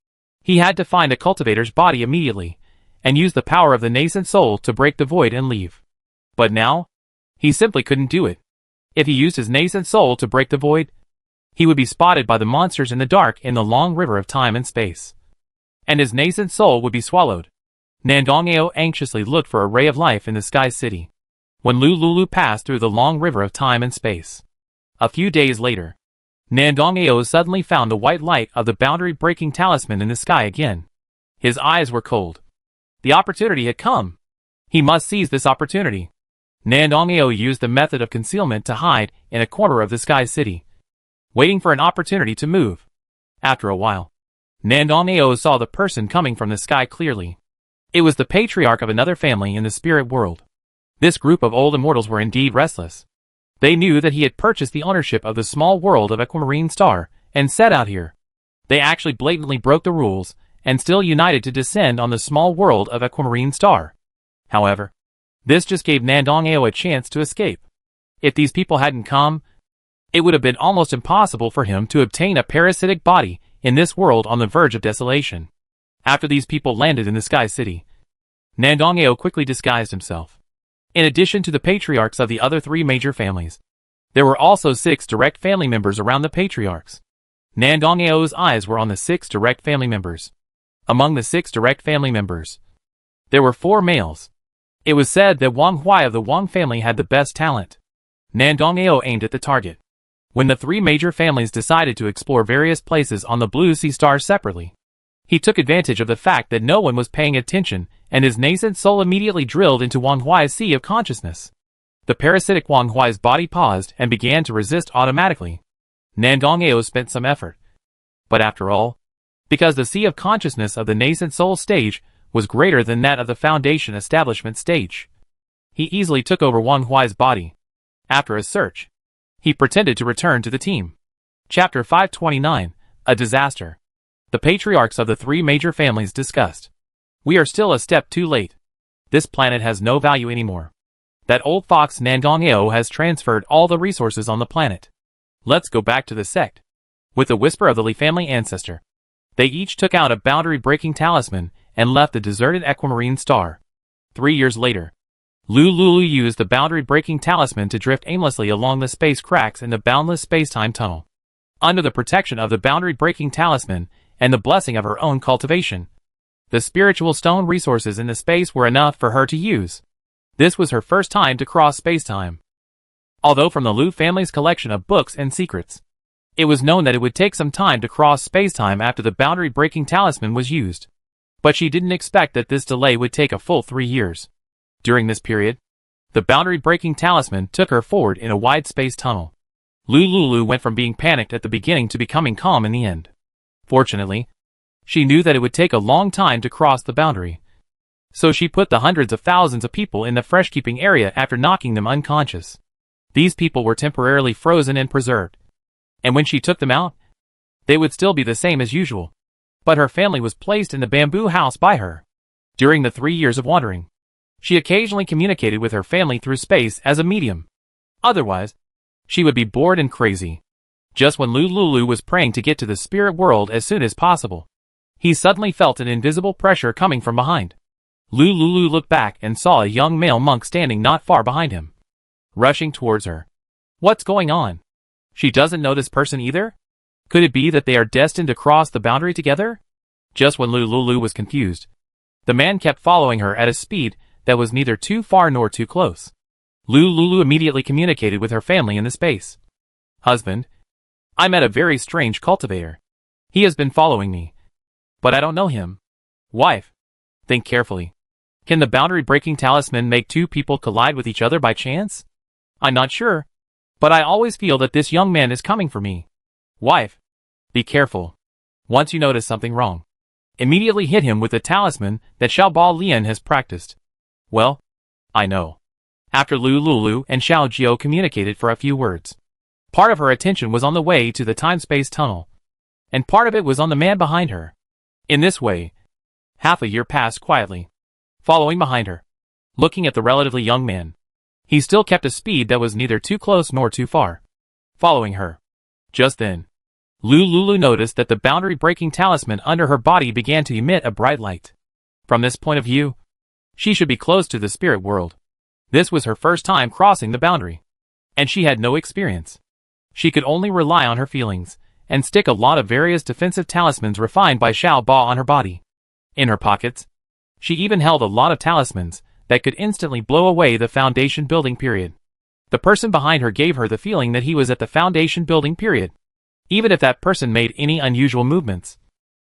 He had to find a cultivator's body immediately, and use the power of the nascent soul to break the void and leave. But now, he simply couldn't do it. If he used his nascent soul to break the void, he would be spotted by the monsters in the dark in the long river of time and space. And his nascent soul would be swallowed. Nandong-ao anxiously looked for a ray of life in the Sky City, when Lulu passed through the long river of time and space. A few days later, Nandong-ao suddenly found the white light of the boundary-breaking talisman in the sky again. His eyes were cold. The opportunity had come. He must seize this opportunity. Nandong-ao used the method of concealment to hide in a corner of the Sky City, waiting for an opportunity to move. After a while, Nandong-ao saw the person coming from the sky clearly. It was the patriarch of another family in the spirit world. This group of old immortals were indeed restless. They knew that he had purchased the ownership of the small world of Aquamarine Star, and set out here. They actually blatantly broke the rules, and still united to descend on the small world of Aquamarine Star. However, this just gave Nandong-ao a chance to escape. If these people hadn't come, it would have been almost impossible for him to obtain a parasitic body in this world on the verge of desolation. After these people landed in the Sky City, Nandong-ao quickly disguised himself. In addition to the patriarchs of the other three major families, there were also 6 direct family members around the patriarchs. Nandong-ao's eyes were on the 6 direct family members. Among the 6 direct family members, there were 4 males. It was said that Wang Huai of the Wang family had the best talent. Nandong-ao aimed at the target. When the 3 major families decided to explore various places on the Blue Sea Star separately, he took advantage of the fact that no one was paying attention, and his nascent soul immediately drilled into Wang Huai's sea of consciousness. The parasitic Wang Huai's body paused and began to resist automatically. Nandong-ao spent some effort. But after all, because the sea of consciousness of the nascent soul stage was greater than that of the foundation establishment stage, he easily took over Wang Huai's body. After a search, he pretended to return to the team. Chapter 529, A Disaster. The patriarchs of the 3 major families discussed. We are still a step too late. This planet has no value anymore. That old fox Nandong-ao has transferred all the resources on the planet. Let's go back to the sect. With the whisper of the Li family ancestor, they each took out a boundary-breaking talisman and left the deserted Aquamarine Star. 3 years later, Lulu used the boundary-breaking talisman to drift aimlessly along the space cracks in the boundless space-time tunnel. Under the protection of the boundary-breaking talisman and the blessing of her own cultivation, the spiritual stone resources in the space were enough for her to use. This was her first time to cross space-time. Although from the Lu family's collection of books and secrets, it was known that it would take some time to cross space-time after the boundary-breaking talisman was used. But she didn't expect that this delay would take a full 3 years. During this period, the boundary-breaking talisman took her forward in a wide space tunnel. Lulu went from being panicked at the beginning to becoming calm in the end. Fortunately, she knew that it would take a long time to cross the boundary. So she put the hundreds of thousands of people in the fresh-keeping area after knocking them unconscious. These people were temporarily frozen and preserved. And when she took them out, they would still be the same as usual. But her family was placed in the bamboo house by her. During the 3 years of wandering, she occasionally communicated with her family through space as a medium. Otherwise, she would be bored and crazy. Just when Lulu was praying to get to the spirit world as soon as possible, he suddenly felt an invisible pressure coming from behind. Lulu looked back and saw a young male monk standing not far behind him, rushing towards her. What's going on? She doesn't know this person either? Could it be that they are destined to cross the boundary together? Just when Lulu was confused, the man kept following her at a speed that was neither too far nor too close. Lulu immediately communicated with her family in the space. Husband, I met a very strange cultivator. He has been following me, but I don't know him. Wife, think carefully. Can the boundary-breaking talisman make two people collide with each other by chance? I'm not sure, but I always feel that this young man is coming for me. Wife, be careful. Once you notice something wrong, immediately hit him with the talisman that Xiao Bao Lian has practiced. Well, I know. After Lu Lulu and Xiao Jiao communicated for a few words, part of her attention was on the way to the time-space tunnel, and part of it was on the man behind her. In this way, half a year passed quietly. Following behind her, looking at the relatively young man, he still kept a speed that was neither too close nor too far. Following her. Just then, Lu Lulu noticed that the boundary-breaking talisman under her body began to emit a bright light. From this point of view, she should be close to the spirit world. This was her first time crossing the boundary, and she had no experience. She could only rely on her feelings, and stick a lot of various defensive talismans refined by Xiao Bao on her body. In her pockets, she even held a lot of talismans that could instantly blow away the foundation building period. The person behind her gave her the feeling that he was at the foundation building period. Even if that person made any unusual movements,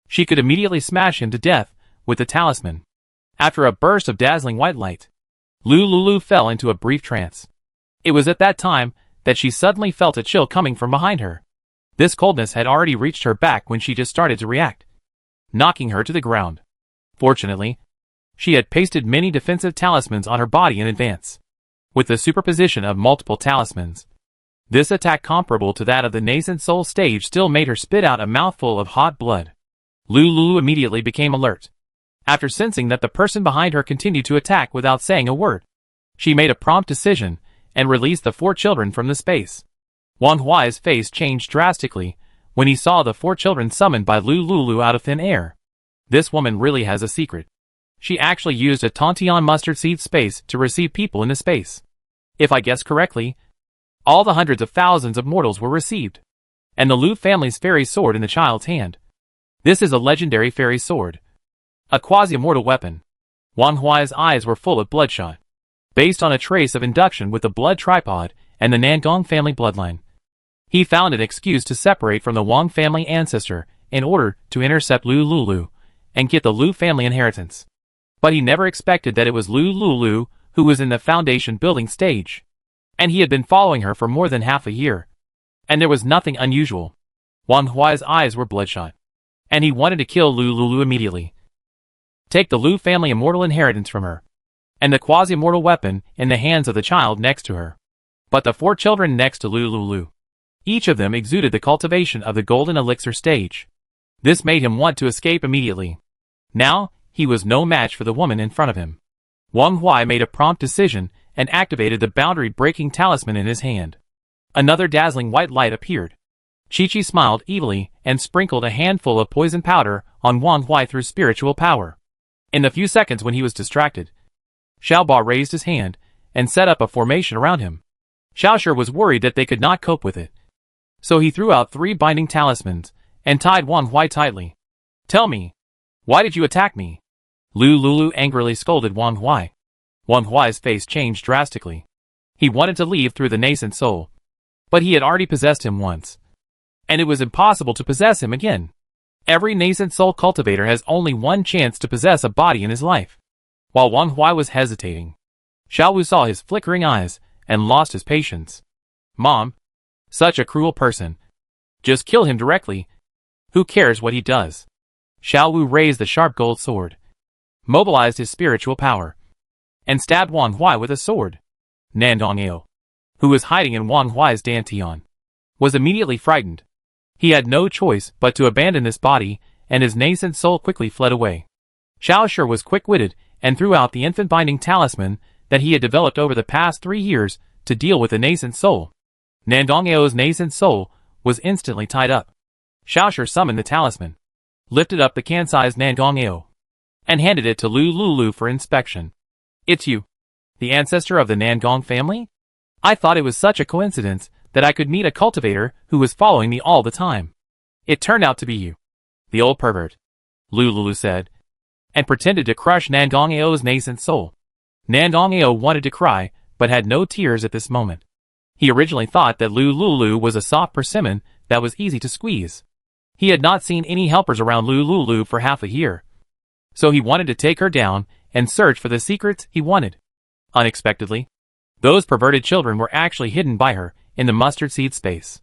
she could immediately smash him to death with the talisman. After a burst of dazzling white light, Lu Lulu fell into a brief trance. It was at that time that she suddenly felt a chill coming from behind her. This coldness had already reached her back when she just started to react, knocking her to the ground. Fortunately, she had pasted many defensive talismans on her body in advance. With the superposition of multiple talismans, this attack comparable to that of the nascent soul stage still made her spit out a mouthful of hot blood. Lu Lulu immediately became alert. After sensing that the person behind her continued to attack without saying a word, she made a prompt decision and released the 4 children from the space. Wang Huai's face changed drastically when he saw the 4 children summoned by Lu Lulu out of thin air. This woman really has a secret. She actually used a Tantian mustard seed space to receive people into space. If I guess correctly, all the hundreds of thousands of mortals were received. And the Lu family's fairy sword in the child's hand. This is a legendary fairy sword, a quasi-immortal weapon. Wang Huai's eyes were full of bloodshot, based on a trace of induction with the blood tripod and the Nangong family bloodline. He found an excuse to separate from the Wang family ancestor in order to intercept Lu Lulu and get the Lu family inheritance. But he never expected that it was Lu Lulu who was in the foundation building stage. And he had been following her for more than half a year. And there was nothing unusual. Wang Huai's eyes were bloodshot, and he wanted to kill Lu Lulu immediately. Take the Lu family immortal inheritance from her, and the quasi-immortal weapon in the hands of the child next to her. But the 4 children next to Lu Lulu, each of them exuded the cultivation of the golden elixir stage. This made him want to escape immediately. Now, he was no match for the woman in front of him. Wang Huai made a prompt decision and activated the boundary-breaking talisman in his hand. Another dazzling white light appeared. Chi-Chi smiled evilly and sprinkled a handful of poison powder on Wang Huai through spiritual power. In the few seconds when he was distracted, Xiao Bao raised his hand and set up a formation around him. Xiao Shi was worried that they could not cope with it. So he threw out 3 binding talismans and tied Wang Huai tightly. Tell me, why did you attack me? Lu Lulu angrily scolded Wang Huai. Wang Huai's face changed drastically. He wanted to leave through the nascent soul, but he had already possessed him once, and it was impossible to possess him again. Every nascent soul cultivator has only one chance to possess a body in his life. While Wang Huai was hesitating, Xiao Wu saw his flickering eyes and lost his patience. Mom, such a cruel person. Just kill him directly. Who cares what he does? Xiao Wu raised the sharp gold sword, mobilized his spiritual power, and stabbed Wang Huai with a sword. Nandong Ao, who was hiding in Wang Huai's dantian, was immediately frightened. He had no choice but to abandon this body, and his nascent soul quickly fled away. Xiao Shi was quick-witted and threw out the infant binding talisman that he had developed over the past 3 years to deal with the nascent soul. Nandong Ao's nascent soul was instantly tied up. Xiao Shi summoned the talisman, lifted up the can-sized Nandong Ao, and handed it to Lu Lulu for inspection. It's you, the ancestor of the Nangong family? I thought it was such a coincidence that I could meet a cultivator who was following me all the time. It turned out to be you, the old pervert, Lu Lulu said, and pretended to crush Nandong Ao's nascent soul. Nandong Ao wanted to cry, but had no tears at this moment. He originally thought that Lu Lulu was a soft persimmon that was easy to squeeze. He had not seen any helpers around Lu Lulu for half a year, so he wanted to take her down and search for the secrets he wanted. Unexpectedly, those perverted children were actually hidden by her in the mustard seed space.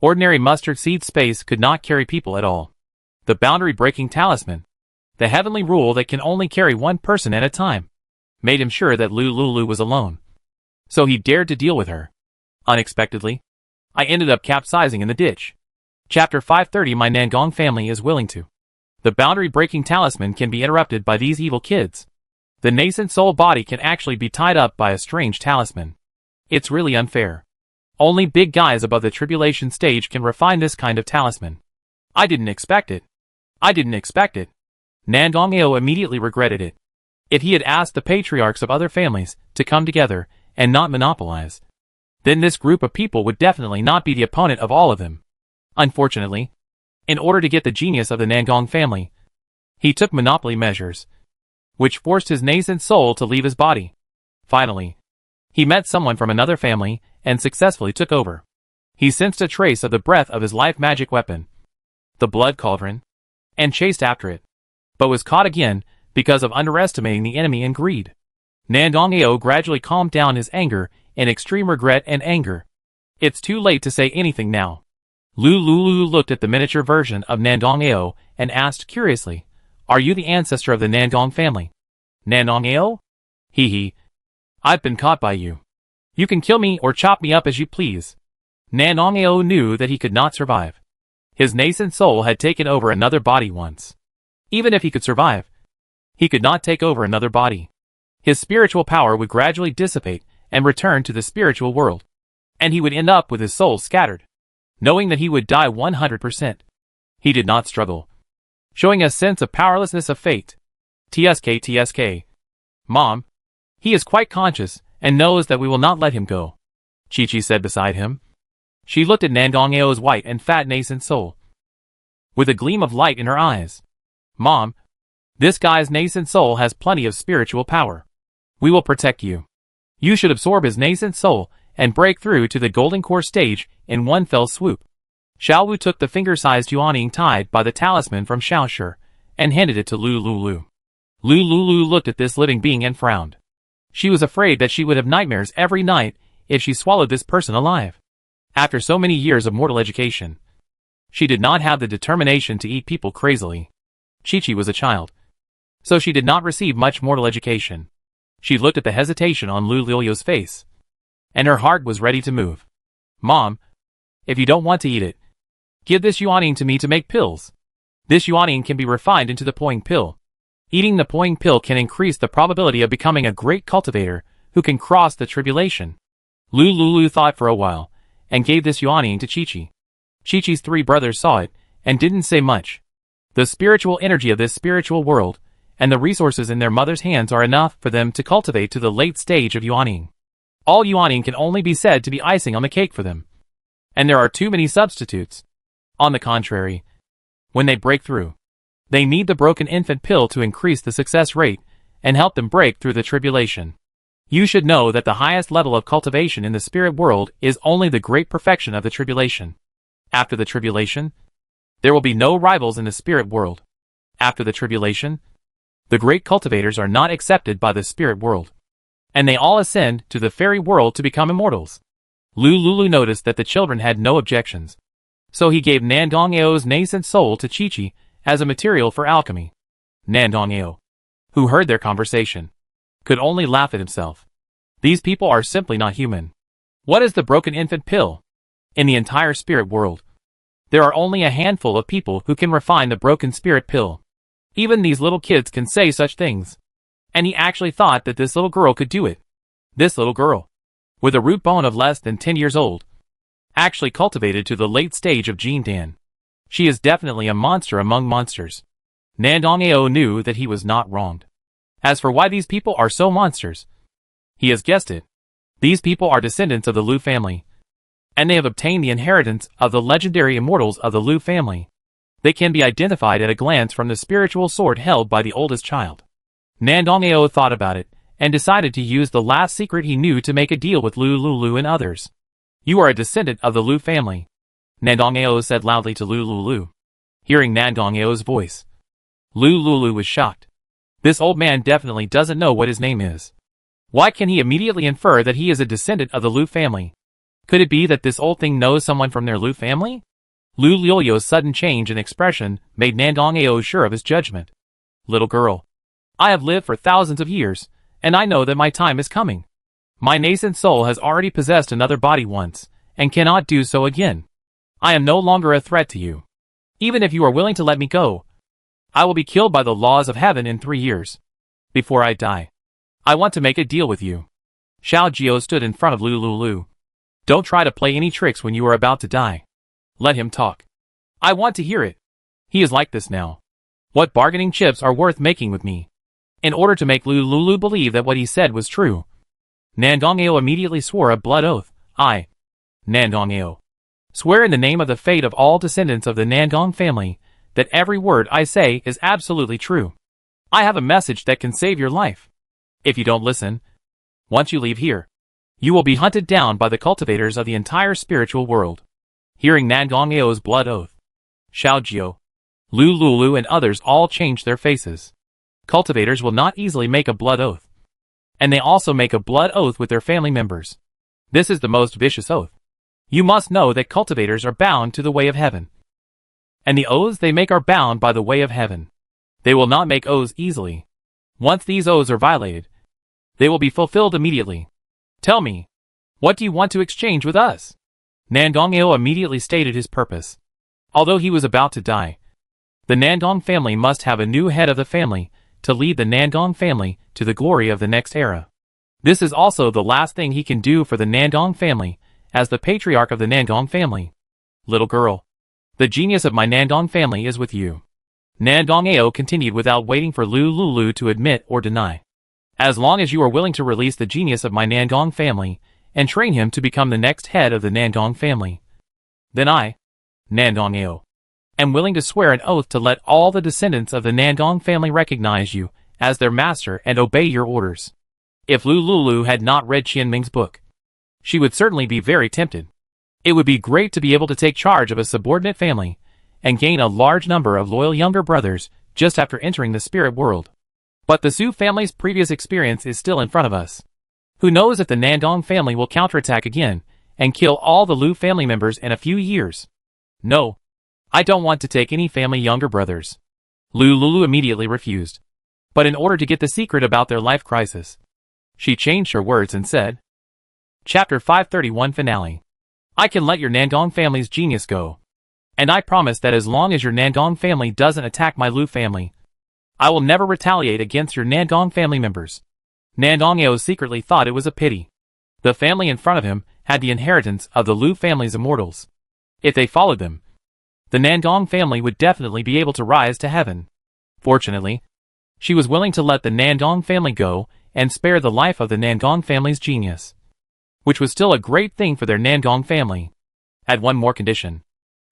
Ordinary mustard seed space could not carry people at all. The boundary-breaking talisman, the heavenly rule that can only carry one person at a time, made him sure that Lulu was alone. So he dared to deal with her. Unexpectedly, I ended up capsizing in the ditch. Chapter 530. My Nangong family is willing to. The boundary-breaking talisman can be interrupted by these evil kids. The nascent soul body can actually be tied up by a strange talisman. It's really unfair. Only big guys above the tribulation stage can refine this kind of talisman. I didn't expect it. Nandong-ao immediately regretted it. If he had asked the patriarchs of other families to come together and not monopolize, then this group of people would definitely not be the opponent of all of them. Unfortunately, in order to get the genius of the Nangong family, he took monopoly measures, which forced his nascent soul to leave his body. Finally, he met someone from another family and successfully took over. He sensed a trace of the breath of his life magic weapon, the blood cauldron, and chased after it, but was caught again because of underestimating the enemy and greed. Nandong-ao gradually calmed down his anger in extreme regret and anger. It's too late to say anything now. Lulu looked at the miniature version of Nandong-ao and asked curiously, "Are you the ancestor of the Nangong family?" "Nandong-ao? Hee. I've been caught by you. You can kill me or chop me up as you please." Nandong-ao knew that he could not survive. His nascent soul had taken over another body once. Even if he could survive, he could not take over another body. His spiritual power would gradually dissipate and return to the spiritual world, and he would end up with his soul scattered. Knowing that he would die 100%, he did not struggle, showing a sense of powerlessness of fate. TSK. Mom, he is quite conscious and knows that we will not let him go, Chi-Chi said beside him. She looked at Nandong-ao's white and fat nascent soul, with a gleam of light in her eyes. "Mom, this guy's nascent soul has plenty of spiritual power. We will protect you. You should absorb his nascent soul and break through to the golden core stage in one fell swoop." Xiao Wu took the finger-sized yuaning tied by the talisman from Xiao Shi and handed it to Lulu. Lulu looked at this living being and frowned. She was afraid that she would have nightmares every night if she swallowed this person alive. After so many years of mortal education, she did not have the determination to eat people crazily. Chi-Chi was a child, so she did not receive much mortal education. She looked at the hesitation on Lulu's face, and her heart was ready to move. "Mom, if you don't want to eat it, give this yuaning to me to make pills. This yuaning can be refined into the poing pill. Eating the poing pill can increase the probability of becoming a great cultivator who can cross the tribulation." Lulu thought for a while, and gave this yuaning to Chi-Chi. Chi-Chi's 3 brothers saw it, and didn't say much. The spiritual energy of this spiritual world, and the resources in their mother's hands are enough for them to cultivate to the late stage of yuaning. All yuaning can only be said to be icing on the cake for them, and there are too many substitutes. On the contrary, when they break through, they need the broken infant pill to increase the success rate and help them break through the tribulation. You should know that the highest level of cultivation in the spirit world is only the great perfection of the tribulation. After the tribulation, there will be no rivals in the spirit world. After the tribulation, the great cultivators are not accepted by the spirit world, and they all ascend to the fairy world to become immortals. Lulu noticed that the children had no objections, so he gave Nandong-ao's nascent soul to Chi-Chi as a material for alchemy. Nandong-ao, who heard their conversation, could only laugh at himself. These people are simply not human. What is the broken infant pill? In the entire spirit world, there are only a handful of people who can refine the broken spirit pill. Even these little kids can say such things. And he actually thought that this little girl could do it. This little girl, with a root bone of less than 10 years old, actually cultivated to the late stage of Jin Dan. She is definitely a monster among monsters. Nandong-ao knew that he was not wronged. As for why these people are so monsters, he has guessed it. These people are descendants of the Lu family, and they have obtained the inheritance of the legendary immortals of the Lu family. They can be identified at a glance from the spiritual sword held by the oldest child. Nandong-ao thought about it, and decided to use the last secret he knew to make a deal with Lulu and others. "You are a descendant of the Lu family," Nandong-ao said loudly to Lulu. Hearing Nandong-ao's voice, Lulu was shocked. This old man definitely doesn't know what his name is. Why can he immediately infer that he is a descendant of the Lu family? Could it be that this old thing knows someone from their Lu family? Lu Liu's sudden change in expression made Nandong Ao sure of his judgment. Little girl. I have lived for thousands of years, and I know that my time is coming. My nascent soul has already possessed another body once, and cannot do so again. I am no longer a threat to you. Even if you are willing to let me go, I will be killed by the laws of heaven in 3 years. Before I die, I want to make a deal with you. Xiao Jio stood in front of Lu Lulu. Don't try to play any tricks when you are about to die. Let him talk. I want to hear it. He is like this now. What bargaining chips are worth making with me? In order to make Lu Lulu believe that what he said was true, Nandong Ao immediately swore a blood oath. I, Nandong Ao, swear in the name of the fate of all descendants of the Nandong family, that every word I say is absolutely true. I have a message that can save your life. If you don't listen, once you leave here, you will be hunted down by the cultivators of the entire spiritual world. Hearing Nandong Ao's blood oath, Xiao Jio, Lu Lulu and others all changed their faces. Cultivators will not easily make a blood oath. And they also make a blood oath with their family members. This is the most vicious oath. You must know that cultivators are bound to the way of heaven. And the oaths they make are bound by the way of heaven. They will not make oaths easily. Once these oaths are violated, they will be fulfilled immediately. Tell me, what do you want to exchange with us? Nandong Ao immediately stated his purpose. Although he was about to die, the Nandong family must have a new head of the family to lead the Nandong family to the glory of the next era. This is also the last thing he can do for the Nandong family as the patriarch of the Nandong family. Little girl, the genius of my Nandong family is with you. Nandong Ao continued without waiting for Lu Lulu to admit or deny. As long as you are willing to release the genius of my Nandong family and train him to become the next head of the Nandong family, then I, Nandong Ao, am willing to swear an oath to let all the descendants of the Nandong family recognize you as their master and obey your orders. If Lu Lulu had not read Qianming's book, she would certainly be very tempted. It would be great to be able to take charge of a subordinate family and gain a large number of loyal younger brothers just after entering the spirit world. But the Su family's previous experience is still in front of us. Who knows if the Nandong family will counterattack again and kill all the Lu family members in a few years? No, I don't want to take any family younger brothers. Lu Lulu immediately refused. But in order to get the secret about their life crisis, she changed her words and said, Chapter 531 Finale. I can let your Nandong family's genius go. And I promise that as long as your Nandong family doesn't attack my Lu family, I will never retaliate against your Nandong family members. Nandong Ao secretly thought it was a pity. The family in front of him had the inheritance of the Lu family's immortals. If they followed them, the Nandong family would definitely be able to rise to heaven. Fortunately, she was willing to let the Nandong family go and spare the life of the Nandong family's genius, which was still a great thing for their Nandong family. Had one more condition.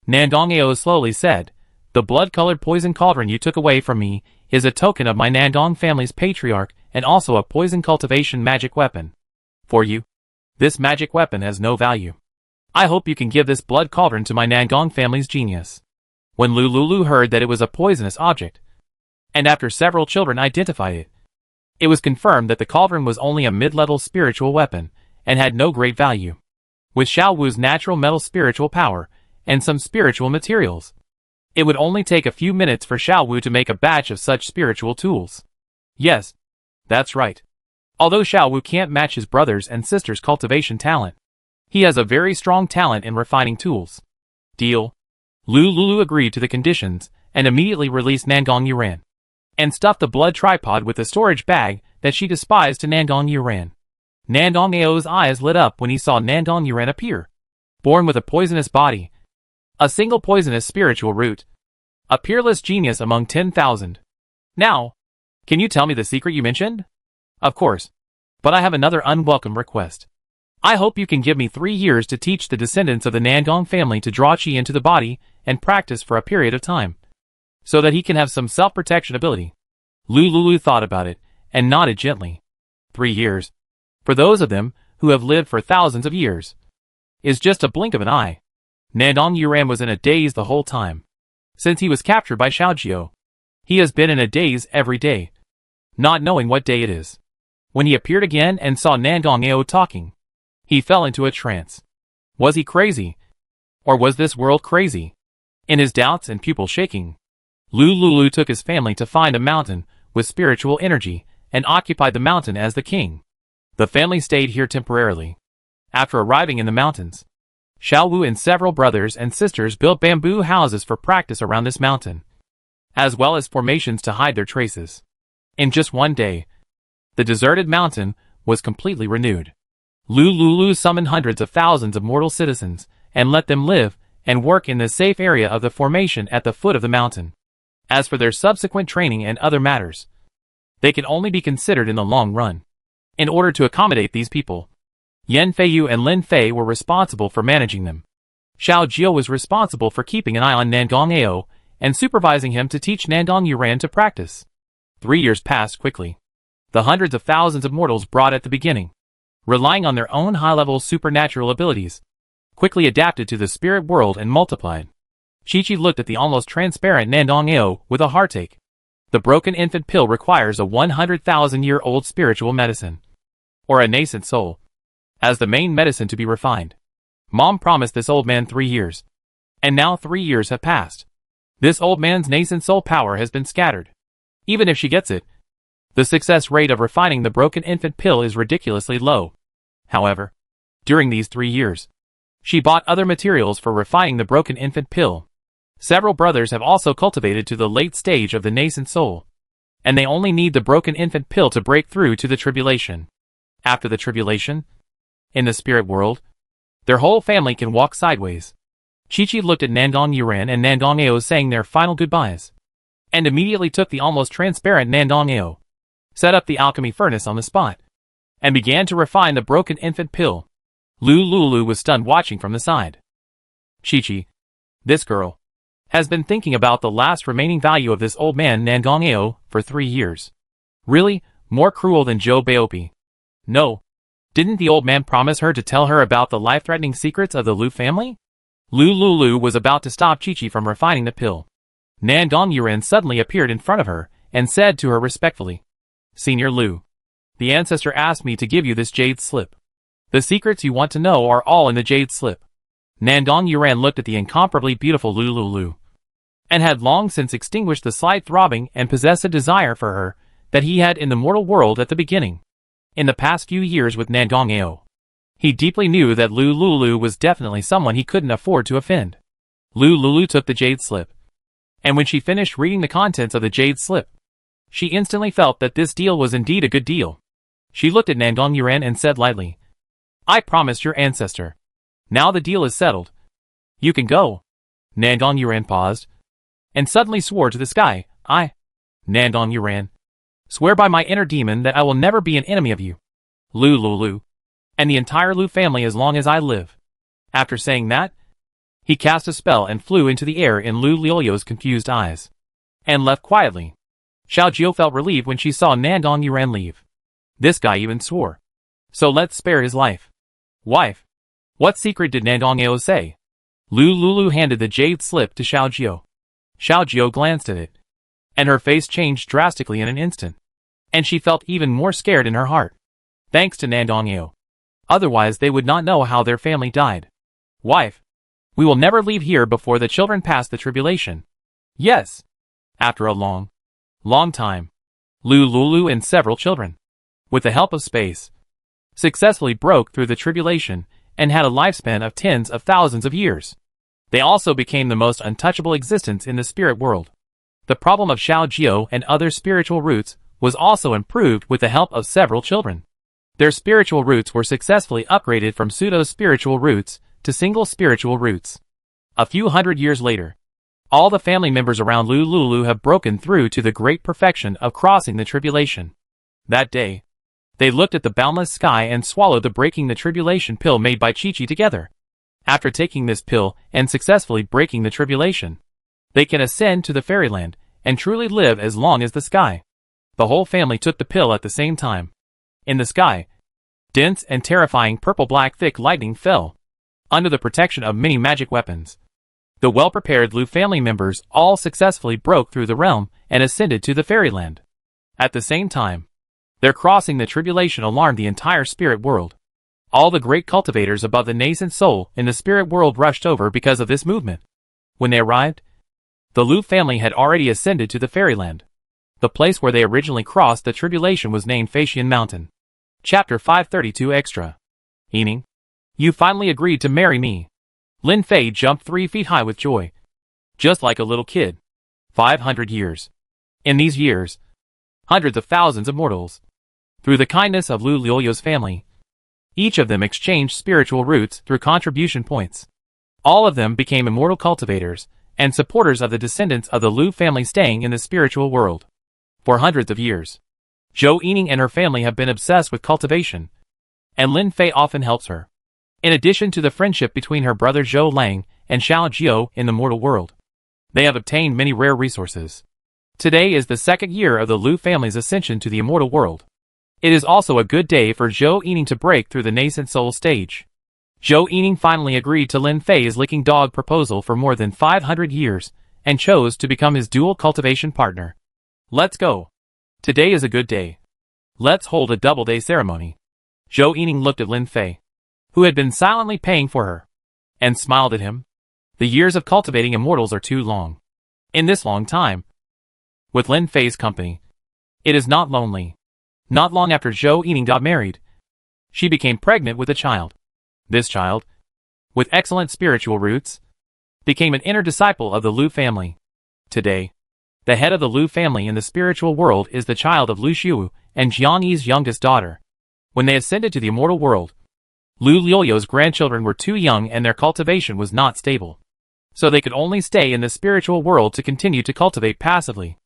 Nandong Ao slowly said, the blood-colored poison cauldron you took away from me is a token of my Nandong family's patriarch and also a poison cultivation magic weapon. For you, this magic weapon has no value. I hope you can give this blood cauldron to my Nandong family's genius. When Lu Lulu heard that it was a poisonous object, and after several children identified it, it was confirmed that the cauldron was only a mid-level spiritual weapon and had no great value. With Xiao Wu's natural metal spiritual power and some spiritual materials, it would only take a few minutes for Xiao Wu to make a batch of such spiritual tools. Yes, that's right. Although Xiao Wu can't match his brothers and sisters' cultivation talent, he has a very strong talent in refining tools. Deal. Lu Lulu agreed to the conditions and immediately released Nandong Yuran and stuffed the blood tripod with the storage bag that she despised to Nandong Yuran. Nandong Ao's eyes lit up when he saw Nandong Yuran appear, born with a poisonous body, a single poisonous spiritual root, a peerless genius among 10,000. Now, can you tell me the secret you mentioned? Of course, but I have another unwelcome request. I hope you can give me 3 years to teach the descendants of the Nandong family to draw qi into the body and practice for a period of time, so that he can have some self-protection ability. Lu Lulu thought about it and nodded gently. 3 years, for those of them who have lived for thousands of years, is just a blink of an eye. Nandong Yuran was in a daze the whole time. Since he was captured by Xiao Jio, he has been in a daze every day. not knowing what day it is. When he appeared again and saw Nandong-ao talking, he fell into a trance. Was he crazy? Or was this world crazy? In his doubts and pupil shaking, Lulu took his family to find a mountain with spiritual energy and occupied the mountain as the king. The family stayed here temporarily. After arriving in the mountains, Xiao Wu and several brothers and sisters built bamboo houses for practice around this mountain, as well as formations to hide their traces. In just one day, the deserted mountain was completely renewed. Lulu summoned hundreds of thousands of mortal citizens and let them live and work in the safe area of the formation at the foot of the mountain. As for their subsequent training and other matters, they can only be considered in the long run. In order to accommodate these people, Yan Feiyu and Lin Fei were responsible for managing them. Xiao Jiao was responsible for keeping an eye on Nandong-ao and supervising him to teach Nandong Yuran to practice. 3 years passed quickly. The hundreds of thousands of mortals brought at the beginning, relying on their own high-level supernatural abilities, quickly adapted to the spirit world and multiplied. Chi-Chi looked at the almost transparent Nandong-ao with a heartache. The broken infant pill requires a 100,000-year-old spiritual medicine, or a nascent soul, as the main medicine to be refined. Mom promised this old man 3 years. And now 3 years have passed. This old man's nascent soul power has been scattered. Even if she gets it, the success rate of refining the broken infant pill is ridiculously low. However, during these 3 years, she bought other materials for refining the broken infant pill. Several brothers have also cultivated to the late stage of the nascent soul, and they only need the broken infant pill to break through to the tribulation. After the tribulation, in the spirit world, their whole family can walk sideways. Chi-Chi looked at Nandong Yuran and Nandong-ao saying their final goodbyes, and immediately took the almost transparent Nandong-ao, set up the alchemy furnace on the spot, and began to refine the broken infant pill. Lulu was stunned watching from the side. Chi-Chi, this girl, has been thinking about the last remaining value of this old man Nandong-ao for 3 years. Really, more cruel than Zhou Baopi. No. Didn't the old man promise her to tell her about the life-threatening secrets of the Lu family? Lulu was about to stop Chi-Chi from refining the pill. Nandong Yuran suddenly appeared in front of her and said to her respectfully, Senior Lu, the ancestor asked me to give you this jade slip. The secrets you want to know are all in the jade slip. Nandong Yuran looked at the incomparably beautiful Lulu, and had long since extinguished the slight throbbing and possessed a desire for her that he had in the mortal world at the beginning. In the past few years with Nandong-ao, he deeply knew that Lulu was definitely someone he couldn't afford to offend. Lulu took the jade slip, and when she finished reading the contents of the jade slip, she instantly felt that this deal was indeed a good deal. She looked at Nandong Yuran and said lightly, I promised your ancestor. Now the deal is settled. You can go. Nandong Yuran paused, and suddenly swore to the sky, Nandong Yuran, swear by my inner demon that I will never be an enemy of you, Lulu, and the entire Lu family as long as I live. After saying that, he cast a spell and flew into the air in Lu Liolio's confused eyes, and left quietly. Xiao Jiao felt relieved when she saw Nandong Yuran leave. This guy even swore. So let's spare his life. Wife, what secret did Nandong-ao say? Lulu handed the jade slip to Xiao Jiao. Xiao Jiao glanced at it, and her face changed drastically in an instant, and she felt even more scared in her heart. Thanks to Nandong-ao. Otherwise they would not know how their family died. Wife, we will never leave here before the children pass the tribulation. Yes. After a long time, Lulu and several children, with the help of space, successfully broke through the tribulation and had a lifespan of tens of thousands of years. They also became the most untouchable existence in the spirit world. The problem of Xiao Jiao and other spiritual roots was also improved with the help of several children. Their spiritual roots were successfully upgraded from pseudo-spiritual roots to single spiritual roots. A few hundred years later, all the family members around Lulu have broken through to the great perfection of crossing the tribulation. That day, they looked at the boundless sky and swallowed the breaking the tribulation pill made by Chi-Chi together. After taking this pill and successfully breaking the tribulation, they can ascend to the fairyland and truly live as long as the sky. The whole family took the pill at the same time. In the sky, dense and terrifying purple-black thick lightning fell, under the protection of many magic weapons. The well-prepared Lu family members all successfully broke through the realm and ascended to the fairyland. At the same time, their crossing the tribulation alarmed the entire spirit world. All the great cultivators above the nascent soul in the spirit world rushed over because of this movement. When they arrived, the Lu family had already ascended to the fairyland. The place where they originally crossed the tribulation was named Facian Mountain. Chapter 532 Extra. Yining, you finally agreed to marry me. Lin Fei jumped 3 feet high with joy. Just like a little kid. 500 years. In these years, hundreds of thousands of mortals, through the kindness of Lu Liu's family, each of them exchanged spiritual roots through contribution points. All of them became immortal cultivators and supporters of the descendants of the Lu family staying in the spiritual world. For hundreds of years, Zhou Yining and her family have been obsessed with cultivation, and Lin Fei often helps her. In addition to the friendship between her brother Zhou Lang and Xiao Jiu in the mortal world, they have obtained many rare resources. Today is the 2nd year of the Lu family's ascension to the immortal world. It is also a good day for Zhou Yining to break through the nascent soul stage. Zhou Yining finally agreed to Lin Fei's licking dog proposal for more than 500 years and chose to become his dual cultivation partner. Let's go. Today is a good day. Let's hold a double-day ceremony. Zhou Yining looked at Lin Fei, who had been silently paying for her, and smiled at him. The years of cultivating immortals are too long. In this long time, with Lin Fei's company, it is not lonely. Not long after Zhou Yining got married, she became pregnant with a child. This child, with excellent spiritual roots, became an inner disciple of the Lu family. Today, the head of the Lu family in the spiritual world is the child of Lu Xiu and Jiang Yi's youngest daughter. When they ascended to the immortal world, Lu Liu's grandchildren were too young and their cultivation was not stable, so they could only stay in the spiritual world to continue to cultivate passively.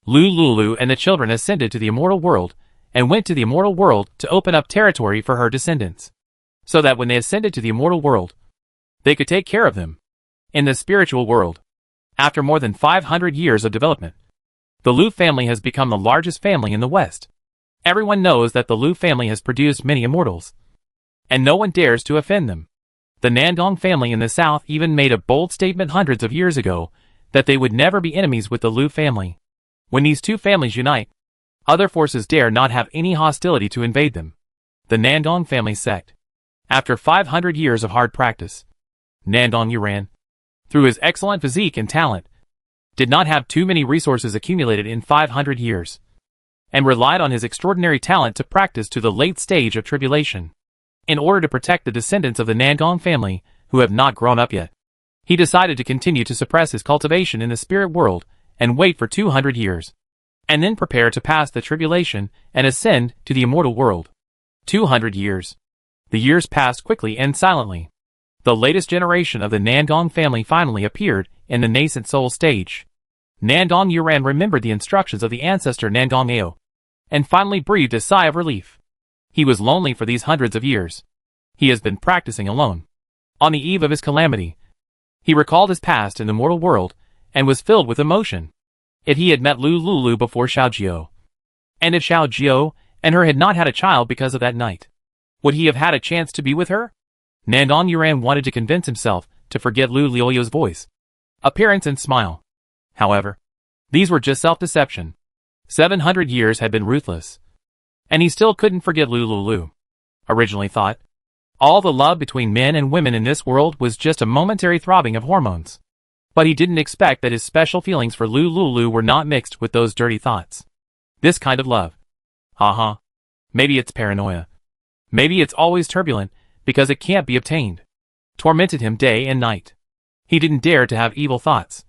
Lu Lulu and the children ascended to the immortal world and went to the immortal world to open up territory for her descendants, so that when they ascended to the immortal world, they could take care of them. In the spiritual world, after more than 500 years of development, the Lu family has become the largest family in the West. Everyone knows that the Lu family has produced many immortals, and no one dares to offend them. The Nandong family in the south even made a bold statement hundreds of years ago that they would never be enemies with the Lu family. When these two families unite, other forces dare not have any hostility to invade them. The Nandong family sect. After 500 years of hard practice, Nandong Yuran, through his excellent physique and talent, did not have too many resources accumulated in 500 years, and relied on his extraordinary talent to practice to the late stage of tribulation. In order to protect the descendants of the Nandong family, who have not grown up yet, he decided to continue to suppress his cultivation in the spirit world and wait for 200 years, and then prepare to pass the tribulation and ascend to the immortal world. 200 years. The years passed quickly and silently. The latest generation of the Nandong family finally appeared in the nascent soul stage. Nandong Yuran remembered the instructions of the ancestor Nandong Ao, and finally breathed a sigh of relief. He was lonely for these hundreds of years. He has been practicing alone. On the eve of his calamity, he recalled his past in the mortal world and was filled with emotion. If he had met Lu Lulu before Xiao Jiu, and if Xiao Jiu and her had not had a child because of that night, would he have had a chance to be with her? Nandong Yuran wanted to convince himself to forget Lu Liu's voice, appearance and smile. However, these were just self-deception. 700 years had been ruthless, and he still couldn't forget Lu Lulu. Originally thought, all the love between men and women in this world was just a momentary throbbing of hormones. But he didn't expect that his special feelings for Lu Lulu were not mixed with those dirty thoughts. This kind of love. Haha. Maybe it's paranoia. Maybe it's always turbulent, because it can't be obtained. Tormented him day and night. He didn't dare to have evil thoughts,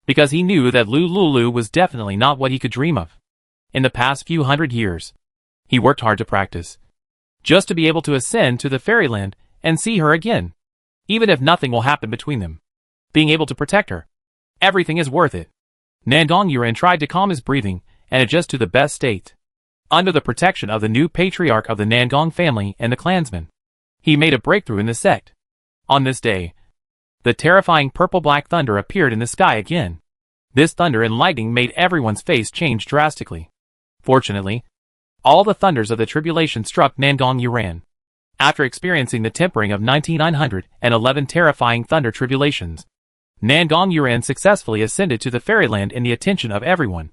because he knew that Lu Lulu was definitely not what he could dream of. In the past few hundred years, he worked hard to practice, just to be able to ascend to the fairyland and see her again. Even if nothing will happen between them, being able to protect her, everything is worth it. Nandong Yuran tried to calm his breathing and adjust to the best state. Under the protection of the new patriarch of the Nandong family and the clansmen, he made a breakthrough in the sect. On this day, the terrifying purple-black thunder appeared in the sky again. This thunder and lightning made everyone's face change drastically. Fortunately, all the thunders of the tribulation struck Nandong Yuran. After experiencing the tempering of 911 terrifying thunder tribulations, Nandong Yuran successfully ascended to the fairyland in the attention of everyone.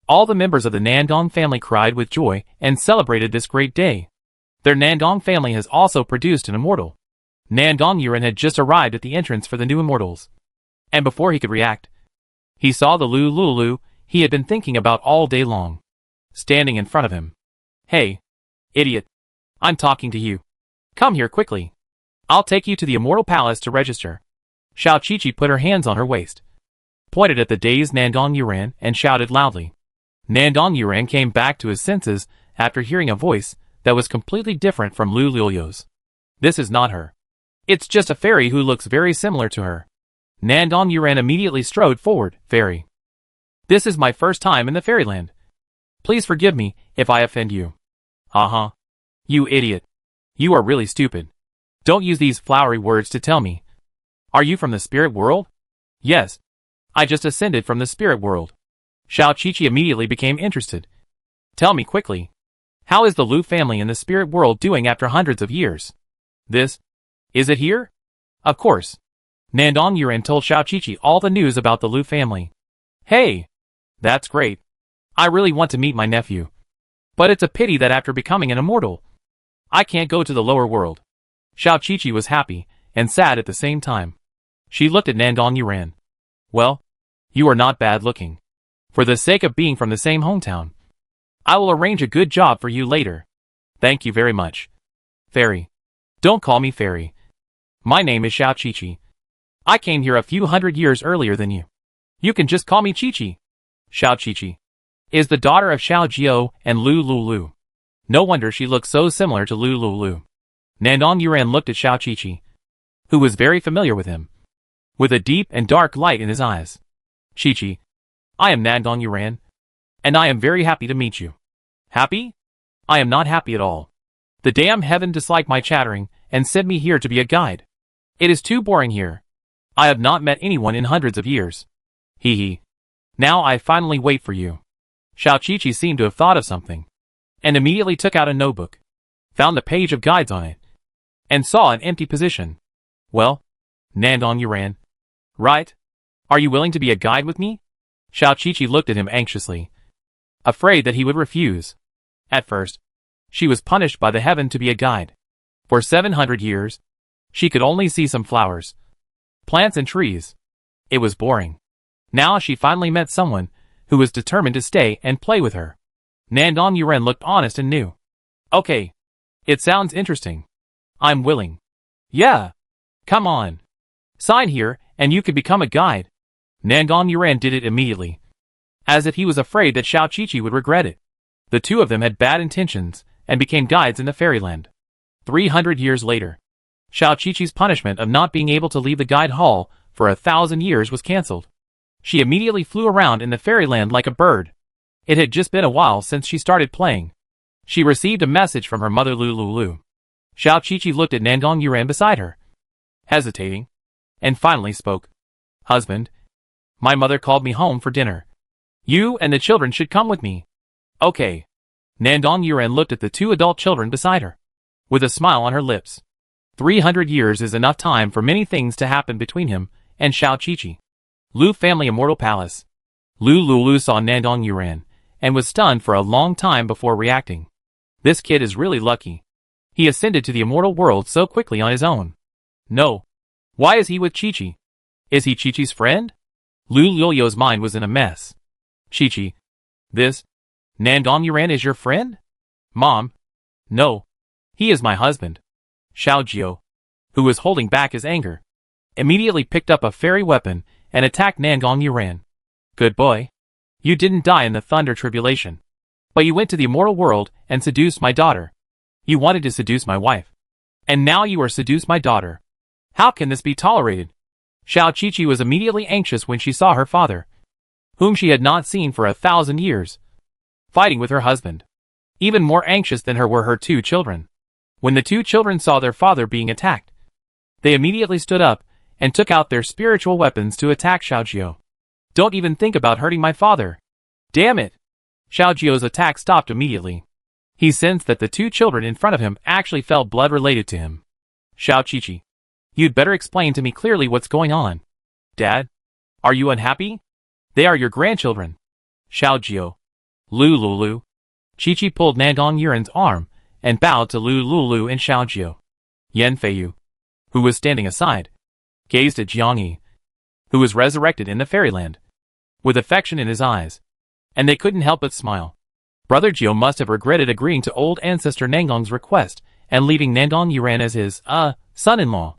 All the members of the Nandong family cried with joy and celebrated this great day. Their Nandong family has also produced an immortal. Nandong Yuren had just arrived at the entrance for the new immortals. And before he could react, he saw the Lulu he had been thinking about all day long, standing in front of him. Hey, idiot. I'm talking to you. Come here quickly. I'll take you to the Immortal Palace to register. Xiao Qiqi put her hands on her waist, pointed at the dazed Nandong Yuren, and shouted loudly. Nandong Yuren came back to his senses after hearing a voice that was completely different from Lu Lulyo's. This is not her. It's just a fairy who looks very similar to her. Nandong Yuren immediately strode forward. Fairy. This is my first time in the fairyland. Please forgive me if I offend you. Uh-huh. You idiot. You are really stupid. Don't use these flowery words to tell me. Are you from the spirit world? Yes. I just ascended from the spirit world. Xiao Qiqi immediately became interested. Tell me quickly. How is the Lu family in the spirit world doing after hundreds of years? Is it here? Of course. Nandong Yuren told Xiao Qiqi all the news about the Lu family. Hey! That's great. I really want to meet my nephew. But it's a pity that after becoming an immortal, I can't go to the lower world. Xiao Qiqi was happy and sad at the same time. She looked at Nandong Yuren. Well, you are not bad looking. For the sake of being from the same hometown, I will arrange a good job for you later. Thank you very much. Fairy. Don't call me Fairy. My name is Xiao Qiqi. I came here a few hundred years earlier than you. You can just call me Qiqi. Xiao Qiqi is the daughter of Xiao Jiao and Lu Lulu. No wonder she looks so similar to Lu Lulu. Nandong Yuren looked at Xiao Qiqi, who was very familiar with him, with a deep and dark light in his eyes. Qiqi, I am Nandong Yuren, and I am very happy to meet you. Happy? I am not happy at all. The damn heaven disliked my chattering and sent me here to be a guide. It is too boring here. I have not met anyone in hundreds of years. Hee hee. Now I finally wait for you. Xiao Qiqi seemed to have thought of something, and immediately took out a notebook, found a page of guides on it, and saw an empty position. Well, Nandong Yuren. Right? Are you willing to be a guide with me? Xiao Qiqi looked at him anxiously, afraid that he would refuse. At first, she was punished by the heaven to be a guide. For 700 years, she could only see some flowers, plants and trees. It was boring. Now she finally met someone who was determined to stay and play with her. Nandong Yuren looked honest and new. Okay. It sounds interesting. I'm willing. Yeah. Come on. Sign here, and you could become a guide. Nandong Yuren did it immediately, as if he was afraid that Xiao Qiqi would regret it. The two of them had bad intentions, and became guides in the fairyland. 300 years later, Xiao Qiqi's punishment of not being able to leave the guide hall for 1,000 years was cancelled. She immediately flew around in the fairyland like a bird. It had just been a while since she started playing. She received a message from her mother Lu Lulu. Xiao Qiqi looked at Nandong Yuren beside her, hesitating, and finally spoke. Husband, my mother called me home for dinner. You and the children should come with me. Okay. Nandong Yuren looked at the two adult children beside her, with a smile on her lips. 300 years is enough time for many things to happen between him and Xiao Qiqi. Lu family Immortal Palace. Lu Lulu saw Nandong Yuren, and was stunned for a long time before reacting. This kid is really lucky. He ascended to the immortal world so quickly on his own. No. Why is he with Qiqi? Is he Qiqi's friend? Lu Lulyo's mind was in a mess. Qiqi. This Nandong Yuren is your friend? Mom. No. He is my husband. Xiao Jiao, who was holding back his anger, immediately picked up a fairy weapon and attacked Nandong Yuren. Good boy. You didn't die in the thunder tribulation, but you went to the immortal world and seduced my daughter. You wanted to seduce my wife, and now you are seduced my daughter. How can this be tolerated? Xiao Qiqi was immediately anxious when she saw her father, whom she had not seen for 1,000 years, fighting with her husband. Even more anxious than her were her two children. When the two children saw their father being attacked, they immediately stood up and took out their spiritual weapons to attack Xiao Jiao. Don't even think about hurting my father. Damn it! Xiao Jiao's attack stopped immediately. He sensed that the two children in front of him actually felt blood related to him. Xiao Qiqi, you'd better explain to me clearly what's going on. Dad? Are you unhappy? They are your grandchildren. Xiao Jiao, Lulu. Chi-Chi pulled Nangong Yuren's arm and bowed to Lulu and Xiaojiu. Yan Feiyu, who was standing aside, gazed at Jiangyi, who was resurrected in the fairyland, with affection in his eyes, and they couldn't help but smile. Brother Jiu must have regretted agreeing to old ancestor Nangong's request and leaving Nangong Yuran as his, son-in-law.